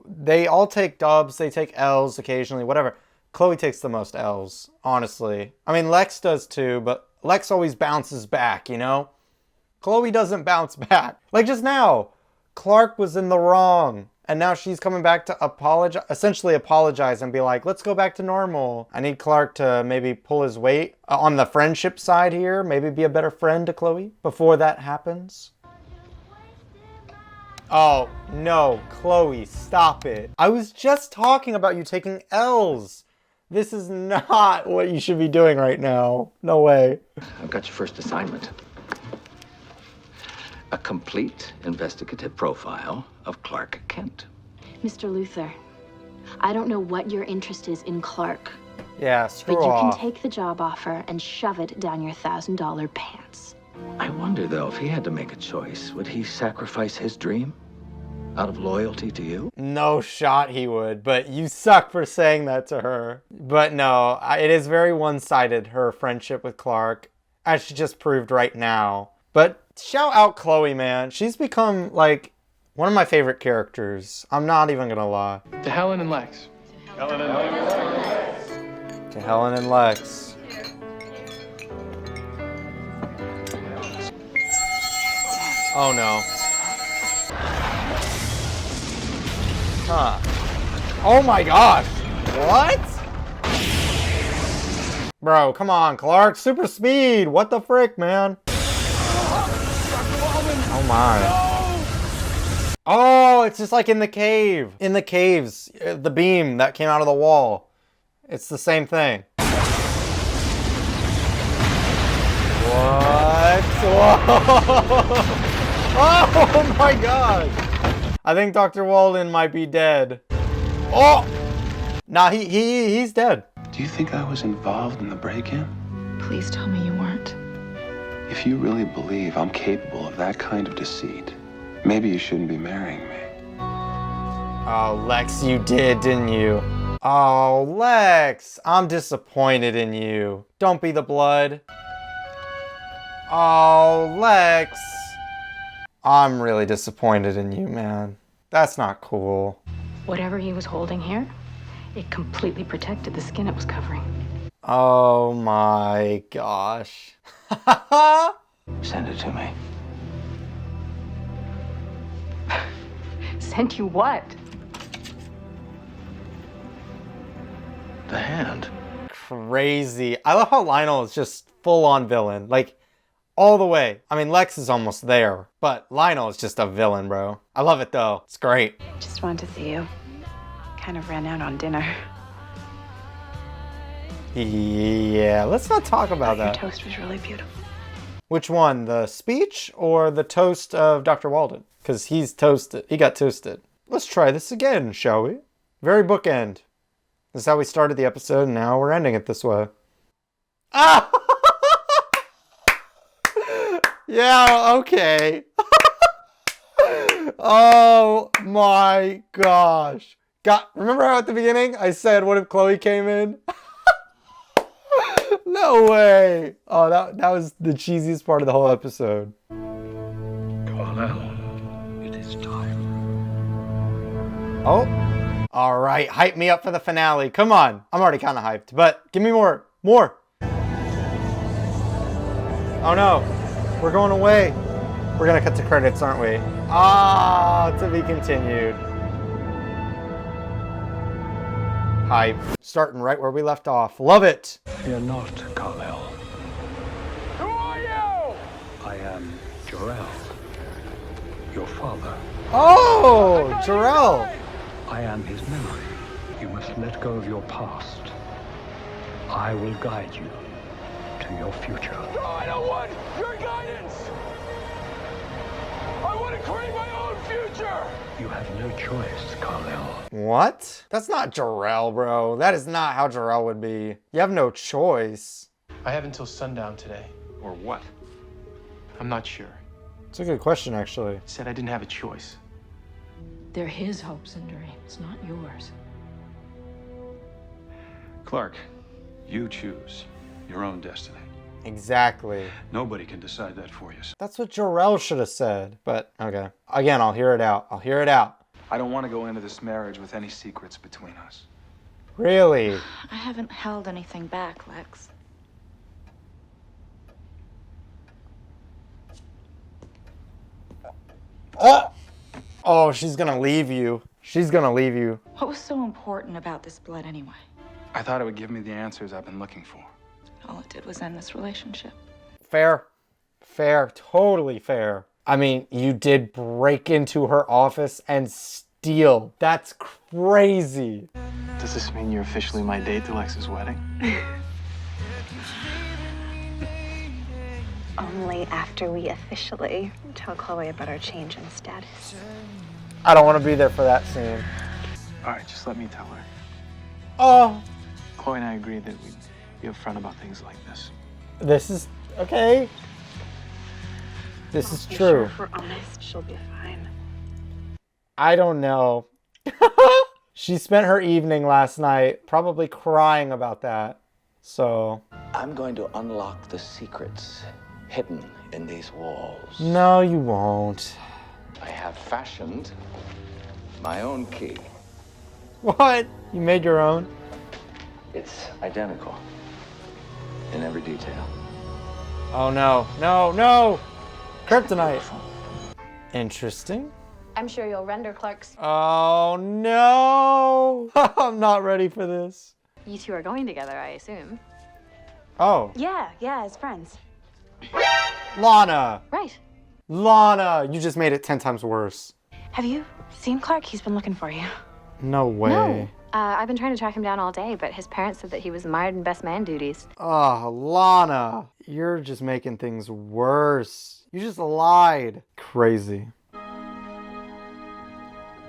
Speaker 1: They all take dubs, they take L's occasionally, whatever. Chloe takes the most L's, honestly. I mean, Lex does too, but Lex always bounces back, you know? Chloe doesn't bounce back. Like just now, Clark was in the wrong. And now she's coming back to apologize, essentially apologize and be like, let's go back to normal. I need Clark to maybe pull his weight on the friendship side here. Maybe be a better friend to Chloe before that happens. Oh, no, Chloe, stop it. I was just talking about you taking L's. This is not what you should be doing right now. No way.
Speaker 3: I've got your first assignment. A complete investigative profile of Clark Kent.
Speaker 22: Mr. Luther, I don't know what your interest is in Clark,
Speaker 1: Yeah, screw
Speaker 22: but you
Speaker 1: off.
Speaker 22: can take the job offer and shove it down your $1,000 pants.
Speaker 3: I wonder, though, if he had to make a choice, would he sacrifice his dream out of loyalty to you?
Speaker 1: No shot he would, but you suck for saying that to her. But no, it is very one-sided, her friendship with Clark, as she just proved right now. But shout out Chloe, man. She's become, like, one of my favorite characters. I'm not even gonna lie.
Speaker 2: To Helen and Lex.
Speaker 17: Helen and Lex.
Speaker 1: To Helen and Lex. Oh no. Huh. Oh my gosh. What? Bro, come on, Clark. Super speed. What the frick, man? Oh my. Oh, it's just like in the cave. In the caves. The beam that came out of the wall. It's the same thing. What? Whoa. Oh my gosh. I think Dr. Walden might be dead. Oh! Nah, he's dead.
Speaker 18: Do you think I was involved in the break-in?
Speaker 8: Please tell me you weren't.
Speaker 18: If you really believe I'm capable of that kind of deceit, maybe you shouldn't be marrying me.
Speaker 1: Oh, Lex, you did, didn't you? Oh, Lex, I'm disappointed in you. Don't be the blood. Oh, Lex. I'm really disappointed in you, man. That's not cool.
Speaker 22: Whatever he was holding here, it completely protected the skin it was covering.
Speaker 1: Oh my gosh.
Speaker 3: Send it to me.
Speaker 22: Sent you what?
Speaker 3: The hand.
Speaker 1: Crazy. I love how Lionel is just full-on villain. Like, all the way. I mean, Lex is almost there, but Lionel is just a villain, bro. I love it, though. It's great.
Speaker 22: Just wanted to see you.
Speaker 10: kind of ran out on dinner.
Speaker 1: Yeah, let's not talk about
Speaker 10: Your
Speaker 1: that.
Speaker 10: toast was really beautiful.
Speaker 1: Which one, the speech or the toast of Dr. Walden? Because he's toasted. He got toasted. Let's try this again, shall we? Very bookend. This is how we started the episode, and now we're ending it this way. Ah! Yeah, okay. Oh my gosh. Remember how at the beginning I said, what if Chloe came in? No way. Oh, that was the cheesiest part of the whole episode.
Speaker 17: Carlisle, it is time.
Speaker 1: Oh. All right, hype me up for the finale. Come on. I'm already kind of hyped, but give me more. More. Oh no. We're going away. We're going to cut to credits, aren't we? Ah, to be continued. Hype. Starting right where we left off. Love it.
Speaker 17: Fear not, Carlisle.
Speaker 14: Who are you?
Speaker 17: I am Jor-El, your father.
Speaker 1: Oh, Jor-El.
Speaker 17: I am his memory. You must let go of your past. I will guide you to your future.
Speaker 14: No, I don't want your guidance. I want to create my own future.
Speaker 17: You have no choice, Carlisle.
Speaker 1: What? That's not Jor-El, bro. That is not how Jor-El would be. You have no choice.
Speaker 2: I have until sundown today.
Speaker 7: Or what?
Speaker 2: I'm not sure.
Speaker 1: It's a good question, actually.
Speaker 2: Said I didn't have a choice.
Speaker 12: They're his hopes and dreams, not yours.
Speaker 19: Clark, you choose your own destiny.
Speaker 1: Exactly.
Speaker 19: Nobody can decide that for you.
Speaker 1: That's what Jor-El should have said. But, okay. Again, I'll hear it out. I'll hear it out.
Speaker 7: I don't want to go into this marriage with any secrets between us.
Speaker 1: Really?
Speaker 21: I haven't held anything back, Lex.
Speaker 1: Oh, she's gonna leave you. She's gonna leave you.
Speaker 21: What was so important about this blood anyway?
Speaker 7: I thought it would give me the answers I've been looking for.
Speaker 21: All it did was end this relationship.
Speaker 1: Fair. Fair. Totally fair. I mean, you did break into her office and steal. That's crazy.
Speaker 2: Does this mean you're officially my date to Lex's wedding?
Speaker 10: Only after we officially tell Chloe about our change in status.
Speaker 1: I don't want to be there for that scene.
Speaker 2: All right, just let me tell her.
Speaker 1: Oh.
Speaker 2: Chloe and I agreed that we'd be upfront about things like this.
Speaker 1: This is okay. This is
Speaker 10: Be
Speaker 1: true.
Speaker 10: Sure, if we're honest, she'll be fine.
Speaker 1: I don't know. She spent her evening last night probably crying about that. So.
Speaker 3: I'm going to unlock the secrets hidden in these walls.
Speaker 1: No, you won't.
Speaker 3: I have fashioned my own key.
Speaker 1: What? You made your own?
Speaker 3: It's identical in every detail.
Speaker 1: Oh no, no, no! Kryptonite. Interesting.
Speaker 8: I'm sure you'll render Clark's.
Speaker 1: Oh no! I'm not ready for this.
Speaker 16: You two are going together, I assume.
Speaker 1: Oh.
Speaker 10: Yeah, as friends.
Speaker 1: Lana!
Speaker 16: Right.
Speaker 1: Lana! You just made it 10 times worse.
Speaker 10: Have you seen Clark? He's been looking for you.
Speaker 1: No way.
Speaker 16: No. I've been trying to track him down all day, but his parents said that he was mired in best man duties.
Speaker 1: Oh, Lana. You're just making things worse. You just lied. Crazy.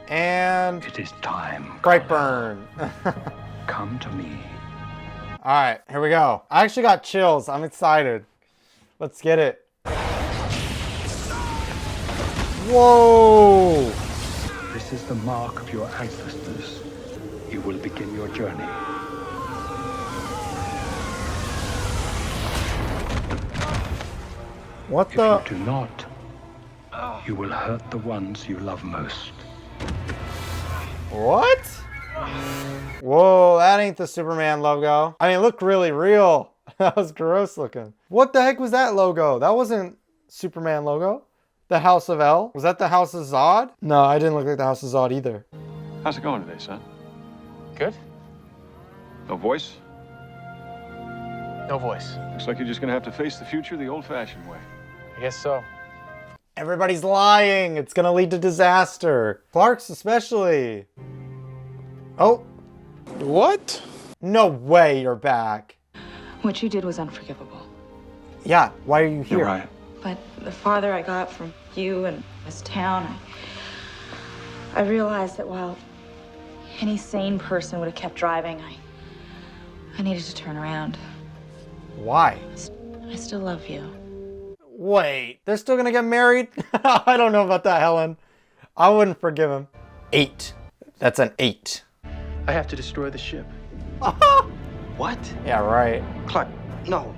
Speaker 1: And
Speaker 17: it is time.
Speaker 1: Brightburn.
Speaker 17: Come to me.
Speaker 1: All right, here we go. I actually got chills. I'm excited. Let's get it. Whoa!
Speaker 17: This is the mark of your ancestors. You will begin your journey.
Speaker 1: What
Speaker 17: if
Speaker 1: the?
Speaker 17: If you do not, you will hurt the ones you love most.
Speaker 1: What? Whoa, that ain't the Superman logo. I mean, it looked really real. That was gross looking. What the heck was that logo? That wasn't Superman logo. The House of L? Was that the House of Zod? No, I didn't look like the House of Zod either.
Speaker 19: How's it going today, son?
Speaker 2: Good?
Speaker 19: No voice?
Speaker 2: No voice.
Speaker 19: Looks like you're just gonna have to face the future the old-fashioned way.
Speaker 2: I guess so.
Speaker 1: Everybody's lying. It's gonna lead to disaster. Clark's especially. Oh.
Speaker 13: What?
Speaker 1: No way you're back.
Speaker 21: What you did was unforgivable.
Speaker 1: Yeah, why are you here?
Speaker 13: You're right.
Speaker 21: But the farther I got from you and this town, I realized that while any sane person would have kept driving, I needed to turn around.
Speaker 1: Why?
Speaker 21: I still love you.
Speaker 1: Wait, they're still gonna get married? I don't know about that, Helen. I wouldn't forgive him. 8. That's an 8.
Speaker 2: I have to destroy the ship.
Speaker 15: What?
Speaker 1: Yeah, right.
Speaker 15: Clark, no.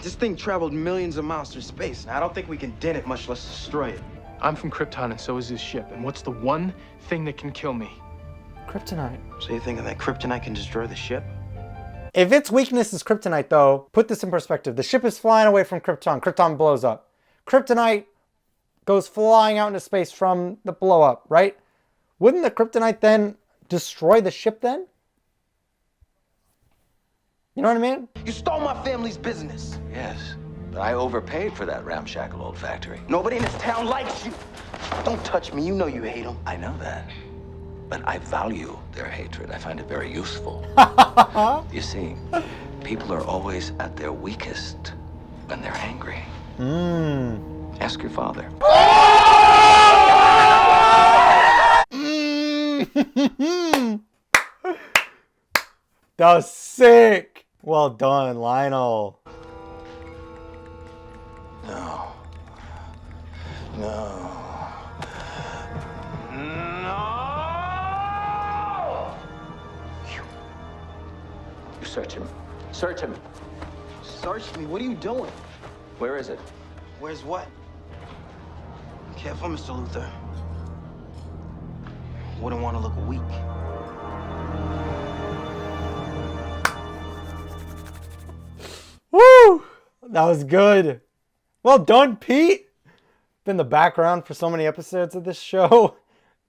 Speaker 15: This thing traveled millions of miles through space, and I don't think we can dent it, much less destroy it.
Speaker 2: I'm from Krypton, and so is this ship. And what's the one thing that can kill me?
Speaker 1: Kryptonite.
Speaker 15: So you think that kryptonite can destroy the ship?
Speaker 1: If its weakness is kryptonite, though, put this in perspective. The ship is flying away from Krypton. Krypton blows up. Kryptonite goes flying out into space from the blow up, right? Wouldn't the kryptonite then destroy the ship then? You know what I mean?
Speaker 15: You stole my family's business.
Speaker 3: Yes, but I overpaid for that ramshackle old factory.
Speaker 15: Nobody in this town likes you. Don't touch me. You know you hate them.
Speaker 3: I know that. But I value their hatred. I find it very useful. You see, people are always at their weakest when they're angry. Ask your father.
Speaker 1: That was sick. Well done, Lionel.
Speaker 15: No. No.
Speaker 3: You search him. Search him.
Speaker 15: Search me? What are you doing?
Speaker 3: Where is it?
Speaker 15: Where's what? Careful, Mr. Luther. Wouldn't want to look weak.
Speaker 1: Woo! That was good. Well done, Pete. Been the background for so many episodes of this show.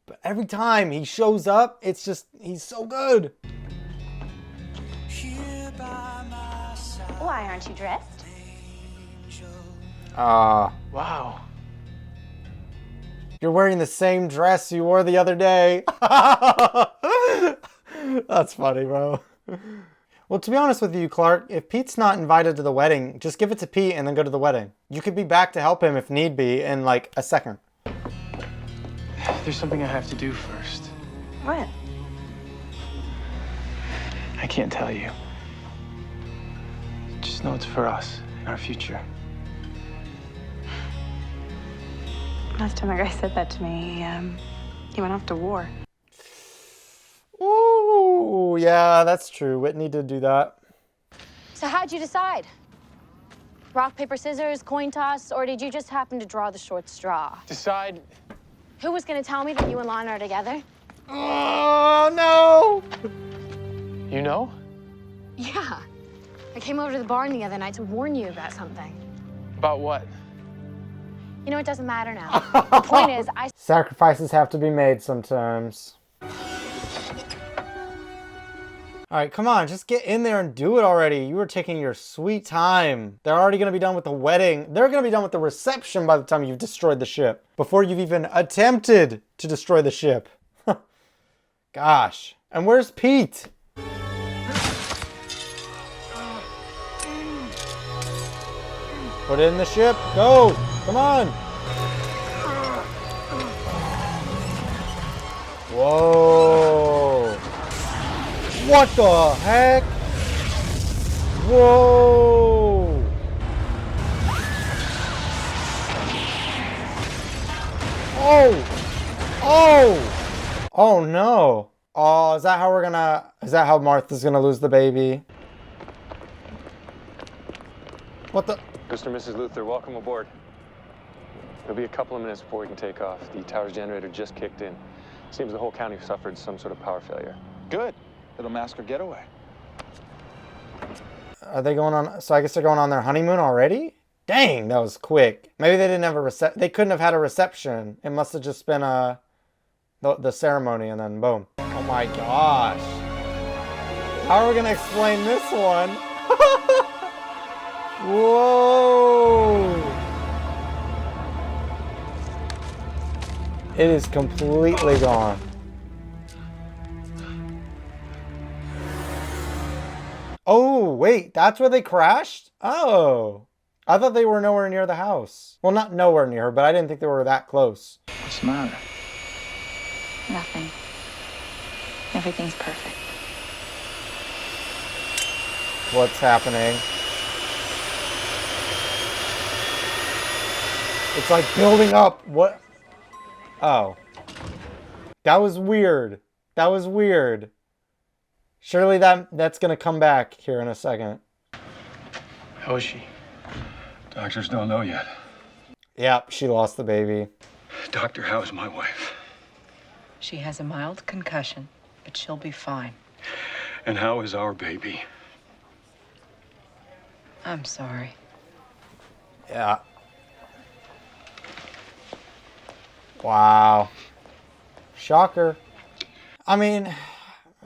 Speaker 1: But every time he shows up, it's just, he's so good.
Speaker 10: Why aren't you dressed?
Speaker 2: Wow.
Speaker 1: You're wearing the same dress you wore the other day. That's funny, bro. Well, to be honest with you, Clark, if Pete's not invited to the wedding, just give it to Pete and then go to the wedding. You could be back to help him if need be in like a second.
Speaker 2: There's something I have to do first.
Speaker 10: What?
Speaker 2: I can't tell you. Just know it's for us and our future.
Speaker 10: Last time a guy said that to me, he went off to war.
Speaker 1: Ooh, yeah, that's true. Whitney did do that.
Speaker 16: So how'd you decide? Rock, paper, scissors, coin toss, or did you just happen to draw the short straw?
Speaker 2: Decide.
Speaker 16: Who was gonna tell me that you and Lana are together?
Speaker 1: Oh, no!
Speaker 2: You know?
Speaker 16: Yeah. I came over to the barn the other night to warn you about something.
Speaker 2: About what?
Speaker 16: You know, it doesn't matter now. The point is,
Speaker 1: Sacrifices have to be made sometimes. All right, come on, just get in there and do it already. You were taking your sweet time. They're already gonna be done with the wedding. They're gonna be done with the reception by the time you've destroyed the ship. Before you've even attempted to destroy the ship. Gosh. And where's Pete? Put it in the ship. Go. Come on. Whoa. What the heck? Whoa. Oh. Oh. Oh no. Oh, is that how Martha's gonna lose the baby? What the?
Speaker 23: Mr. and Mrs. Luther, welcome aboard. It'll be a couple of minutes before we can take off. The tower's generator just kicked in. Seems the whole county suffered some sort of power failure.
Speaker 7: Good. It'll mask our getaway.
Speaker 1: Are they going on? So I guess they're going on their honeymoon already? Dang, that was quick. Maybe they didn't have a they couldn't have had a reception. It must have just been the ceremony and then boom. Oh my gosh. How are we gonna explain this one? Whoa! It is completely gone. wait, that's where they crashed? Oh. I thought they were nowhere near the house. Well, not nowhere near, but I didn't think they were that close.
Speaker 3: What's the matter?
Speaker 10: Nothing. Everything's perfect.
Speaker 1: What's happening? It's like building up. What? Oh. That was weird. That was weird. Surely that's gonna come back here in a second.
Speaker 2: How is she?
Speaker 19: Doctors don't know yet.
Speaker 1: Yep, she lost the baby.
Speaker 19: Doctor, how's my wife?
Speaker 12: She has a mild concussion, but she'll be fine.
Speaker 19: And how is our baby?
Speaker 12: I'm sorry.
Speaker 1: Yeah. Wow. Shocker. I mean,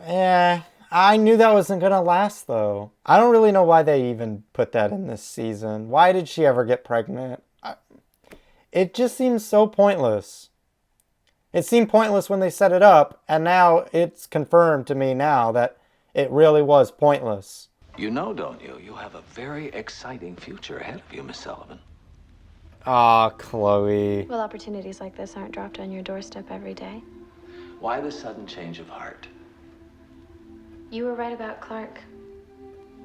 Speaker 1: yeah, I knew that wasn't gonna last though. I don't really know why they even put that in this season. Why did she ever get pregnant? It just seems so pointless. It seemed pointless when they set it up, and now it's confirmed to me now that it really was pointless.
Speaker 3: You know, don't you? You have a very exciting future ahead of you, Miss Sullivan.
Speaker 1: Aw, Chloe.
Speaker 16: Well, opportunities like this aren't dropped on your doorstep every day.
Speaker 3: Why the sudden change of heart?
Speaker 16: You were right about Clark.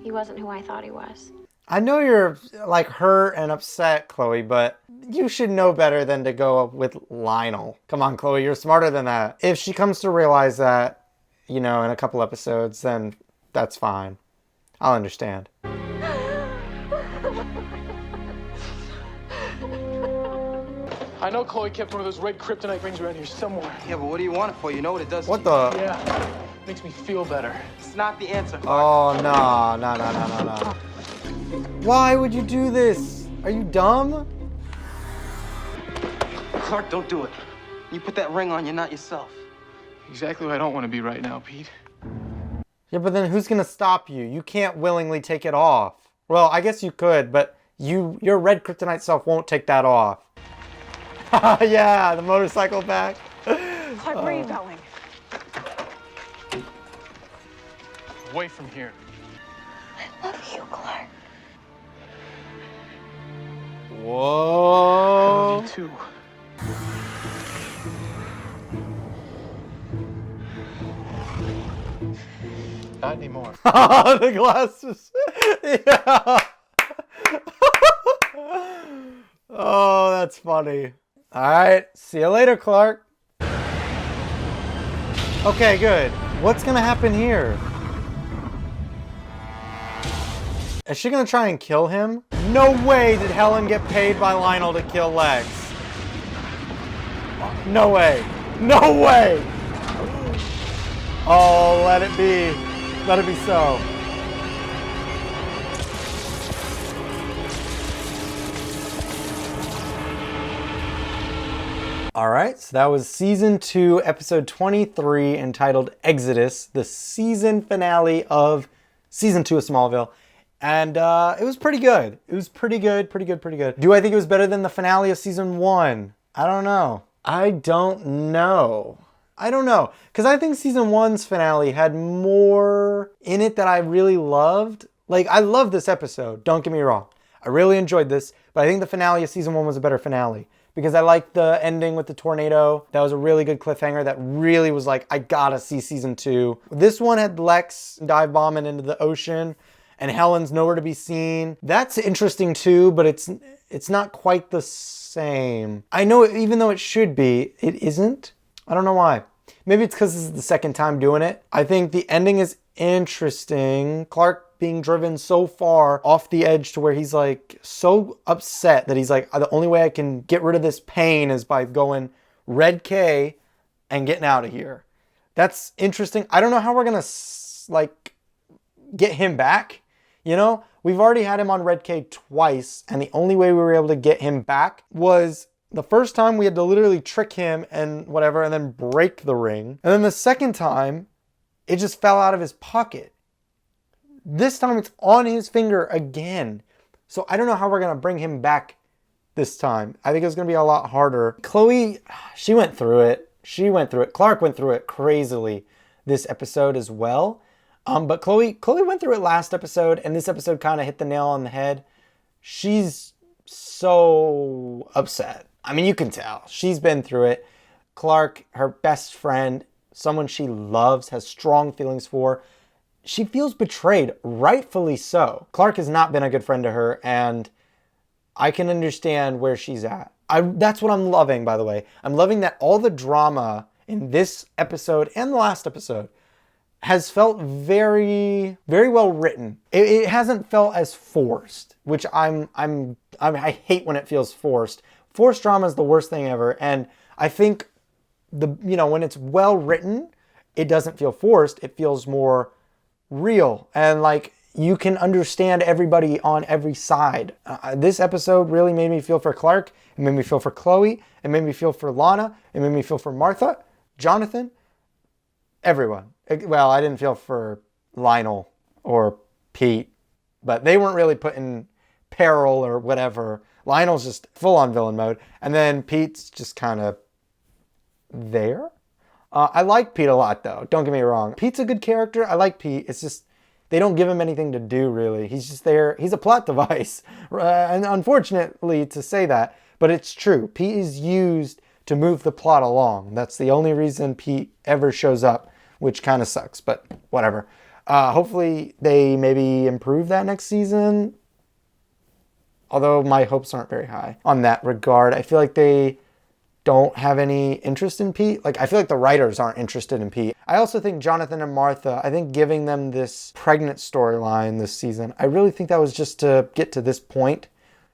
Speaker 16: He wasn't who I thought he was.
Speaker 1: I know you're like hurt and upset, Chloe, but you should know better than to go with Lionel. Come on, Chloe, you're smarter than that. If she comes to realize that, you know, in a couple episodes, then that's fine. I'll understand.
Speaker 2: I know Chloe kept one of those red kryptonite rings around here somewhere.
Speaker 15: Yeah, but what do you want it for? You know what it does.
Speaker 1: What the?
Speaker 2: Yeah, makes me feel better.
Speaker 15: It's not the answer.
Speaker 1: Oh, no. Why would you do this? Are you dumb?
Speaker 15: Clark, don't do it. You put that ring on, you're not yourself.
Speaker 2: Exactly what I don't want to be right now, Pete.
Speaker 1: Yeah, but then who's gonna stop you? You can't willingly take it off. Well, I guess you could, but your red kryptonite self won't take that off. Yeah, the motorcycle back.
Speaker 10: Clark, where are you going?
Speaker 2: Away from here.
Speaker 10: I love you, Clark.
Speaker 1: Whoa.
Speaker 2: I love you too. Not anymore.
Speaker 1: The glasses. Yeah. Oh, that's funny. All right. See you later, Clark. Okay, good. What's going to happen here? Is she going to try and kill him? No way did Helen get paid by Lionel to kill Lex. No way. No way. Oh, let it be. Let it be so. All right, so that was season 2, episode 23, entitled Exodus, the season finale of season 2 of Smallville. And it was pretty good. It was pretty good. Do I think it was better than the finale of season 1? I don't know. I don't know. Because I think season 1's finale had more in it that I really loved. Like, I love this episode, don't get me wrong. I really enjoyed this, but I think the finale of season 1 was a better finale. Because I liked the ending with the tornado. That was a really good cliffhanger that really was like, I gotta see season 2. This one had Lex dive bombing into the ocean and Helen's nowhere to be seen. That's interesting too, but it's not quite the same. I know even though it should be, it isn't. I don't know why. Maybe it's because this is the second time doing it. I think the ending is interesting. Clark being driven so far off the edge to where he's like so upset that he's like, the only way I can get rid of this pain is by going red K and getting out of here. That's interesting. I don't know how we're gonna like get him back. You know, we've already had him on red K twice, and the only way we were able to get him back was the first time we had to literally trick him and whatever and then break the ring. And then the second time, it just fell out of his pocket. This time it's on his finger again. So I don't know how we're going to bring him back this time. I think it's going to be a lot harder. Chloe, she went through it. Clark went through it crazily this episode as well. But Chloe went through it last episode, and this episode kind of hit the nail on the head. She's so upset. I mean, you can tell. She's been through it. Clark, her best friend, someone she loves, has strong feelings for. She feels betrayed, rightfully so. Clark has not been a good friend to her, and I can understand where she's at. That's what I'm loving, by the way. I'm loving that all the drama in this episode and the last episode has felt very, very well written. It hasn't felt as forced, which I hate when it feels forced. Forced drama is the worst thing ever, and I think when it's well written, it doesn't feel forced. It feels more real, and like you can understand everybody on every side. This episode really made me feel for Clark. It made me feel for Chloe. It made me feel for Lana. It made me feel for Martha, Jonathan, everyone. Well, I didn't feel for Lionel or Pete, but they weren't really put in peril or whatever. Lionel's just full on villain mode, and then Pete's just kind of there. I like Pete a lot, though. Don't get me wrong. Pete's a good character. I like Pete. It's just they don't give him anything to do, really. He's just there. He's a plot device. And unfortunately to say that, but it's true. Pete is used to move the plot along. That's the only reason Pete ever shows up, which kind of sucks, but whatever. Hopefully they maybe improve that next season. Although my hopes aren't very high on that regard. I feel like they don't have any interest in Pete. Like, I feel like the writers aren't interested in Pete. I also think Jonathan and Martha, I think giving them this pregnant storyline this season, I really think that was just to get to this point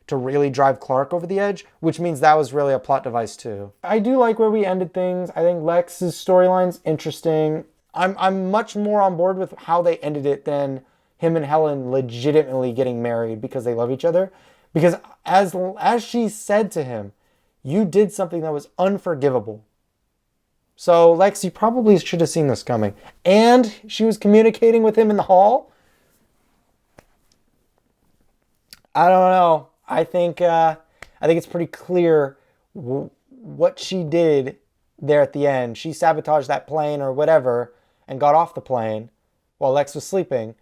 Speaker 1: to really drive Clark over the edge, which means that was really a plot device too. I do like where we ended things. I think Lex's storyline's interesting. I'm much more on board with how they ended it than him and Helen legitimately getting married because they love each other. Because as she said to him, you did something that was unforgivable. So Lex, you probably should have seen this coming. And she was communicating with him in the hall. I don't know. I think it's pretty clear what she did there at the end. She sabotaged that plane or whatever and got off the plane while Lex was sleeping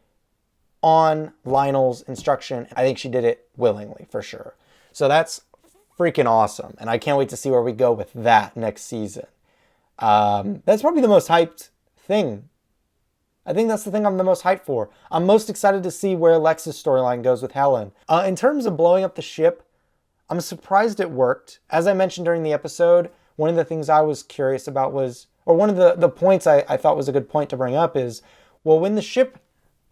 Speaker 1: on Lionel's instruction. I think she did it willingly, for sure. So that's freaking awesome. And I can't wait to see where we go with that next season. That's probably the most hyped thing. I think that's the thing I'm the most hyped for. I'm most excited to see where Lex's storyline goes with Helen. In terms of blowing up the ship, I'm surprised it worked. As I mentioned during the episode, one of the things I was curious about was, or one of the points I thought was a good point to bring up is, well, when the ship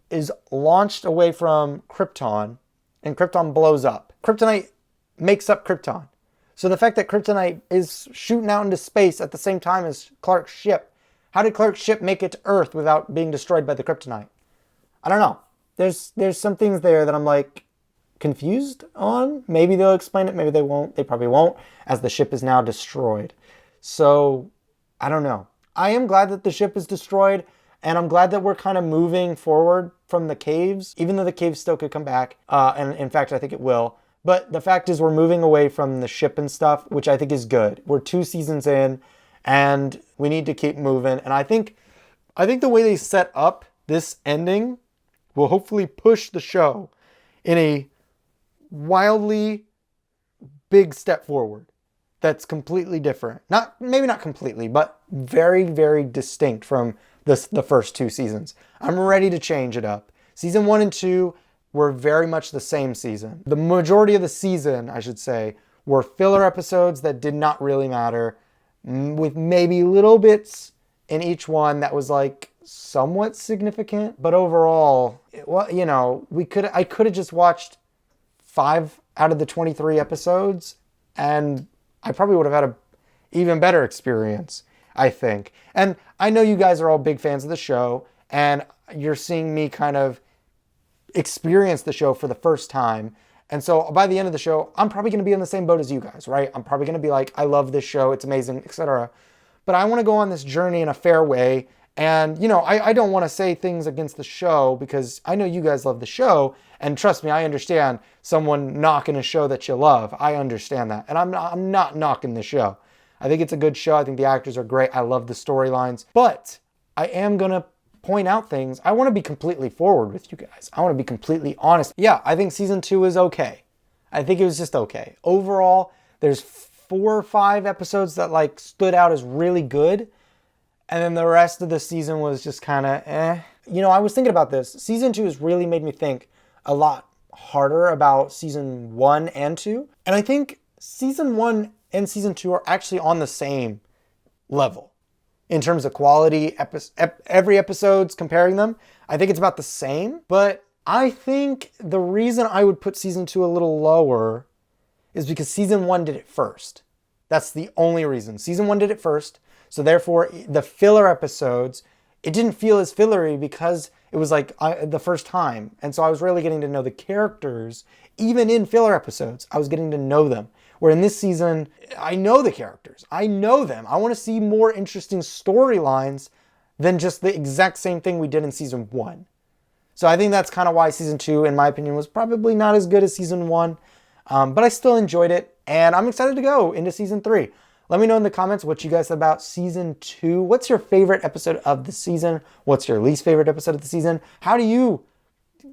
Speaker 1: is launched away from Krypton and Krypton blows up, Kryptonite makes up Krypton. So the fact that Kryptonite is shooting out into space at the same time as Clark's ship, how did Clark's ship make it to Earth without being destroyed by the Kryptonite? I don't know. There's some things there that I'm like confused on. Maybe they'll explain it, maybe they won't. They probably won't, as the ship is now destroyed. So I don't know. I am glad that the ship is destroyed, and I'm glad that we're kind of moving forward from the caves, even though the caves still could come back. And in fact, I think it will. But the fact is we're moving away from the ship and stuff, which I think is good. We're 2 seasons in, and we need to keep moving. And I think the way they set up this ending will hopefully push the show in a wildly big step forward that's completely different. Maybe not completely, but very, very distinct from the first 2 seasons. I'm ready to change it up. Season 1 and 2 were very much the same season. The majority of the season, I should say, were filler episodes that did not really matter, with maybe little bits in each one that was like somewhat significant. But overall, I could have just watched 5 out of the 23 episodes and I probably would have had an even better experience, I think. And I know you guys are all big fans of the show, and you're seeing me kind of experience the show for the first time. And so by the end of the show, I'm probably going to be in the same boat as you guys, right? I'm probably going to be like, I love this show, it's amazing, etc. But I want to go on this journey in a fair way. And, I don't want to say things against the show because I know you guys love the show. And trust me, I understand someone knocking a show that you love. I understand that. And I'm not knocking the show. I think it's a good show. I think the actors are great. I love the storylines. But I am going to point out things, I want to be completely forward with you guys. I want to be completely honest. Yeah, I think season 2 is okay. I think it was just okay. Overall, there's 4 or 5 episodes that like stood out as really good. And then the rest of the season was just kind of eh. You know, I was thinking about this. Season 2 has really made me think a lot harder about season 1 and 2. And I think season 1 and season 2 are actually on the same level in terms of quality. Every episode's comparing them, I think it's about the same. But I think the reason I would put season 2 a little lower is because season 1 did it first. That's the only reason. Season 1 did it first. So therefore, the filler episodes, it didn't feel as fillery because it was like the first time. And so I was really getting to know the characters. Even in filler episodes, I was getting to know them. Where in this season, I know the characters. I know them. I want to see more interesting storylines than just the exact same thing we did in season 1. So I think that's kind of why season 2, in my opinion, was probably not as good as season 1. But I still enjoyed it. And I'm excited to go into season 3. Let me know in the comments what you guys thought about season 2. What's your favorite episode of the season? What's your least favorite episode of the season? How do you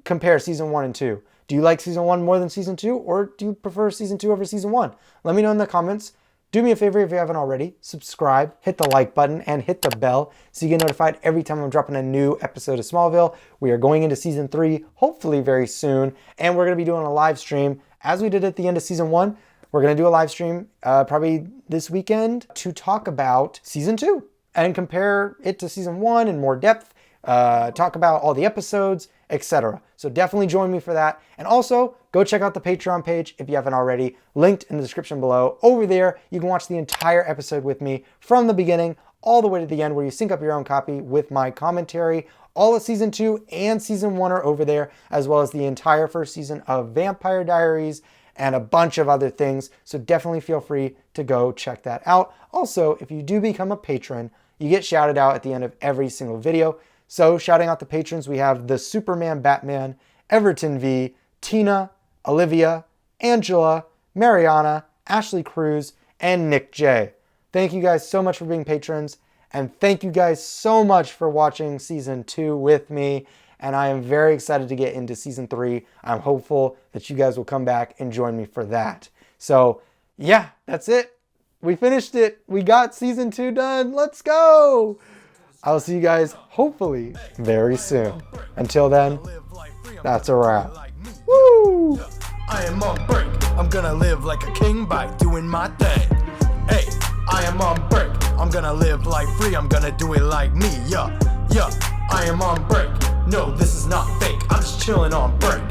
Speaker 1: compare season 1 and 2? Do you like season 1 more than season 2? Or do you prefer season 2 over season 1? Let me know in the comments. Do me a favor if you haven't already. Subscribe, hit the like button, and hit the bell so you get notified every time I'm dropping a new episode of Smallville. We are going into season 3, hopefully very soon. And we're going to be doing a live stream as we did at the end of season 1. We're going to do a live stream probably this weekend to talk about season 2 and compare it to season 1 in more depth, talk about all the episodes, etc. So definitely join me for that. And also, go check out the Patreon page if you haven't already, linked in the description below. Over there, you can watch the entire episode with me from the beginning all the way to the end where you sync up your own copy with my commentary. All of season 2 and season 1 are over there, as well as the entire first season of Vampire Diaries and a bunch of other things. So definitely feel free to go check that out. Also, if you do become a patron, you get shouted out at the end of every single video. So shouting out the patrons, we have the Superman Batman, Everton V, Tina, Olivia, Angela, Mariana, Ashley Cruz, and Nick J. Thank you guys so much for being patrons. And thank you guys so much for watching season 2 with me. And I am very excited to get into season 3. I'm hopeful that you guys will come back and join me for that. So yeah, that's it. We finished it. We got season 2 done. Let's go. I'll see you guys hopefully very soon. Until then, that's a wrap. Woo!
Speaker 4: I am on break. I'm gonna live like a king by doing my thing. Hey, I am on break. I'm gonna live like free. I'm gonna do it like me. Yeah, I am on break. No, this is not fake. I'm just chilling on break.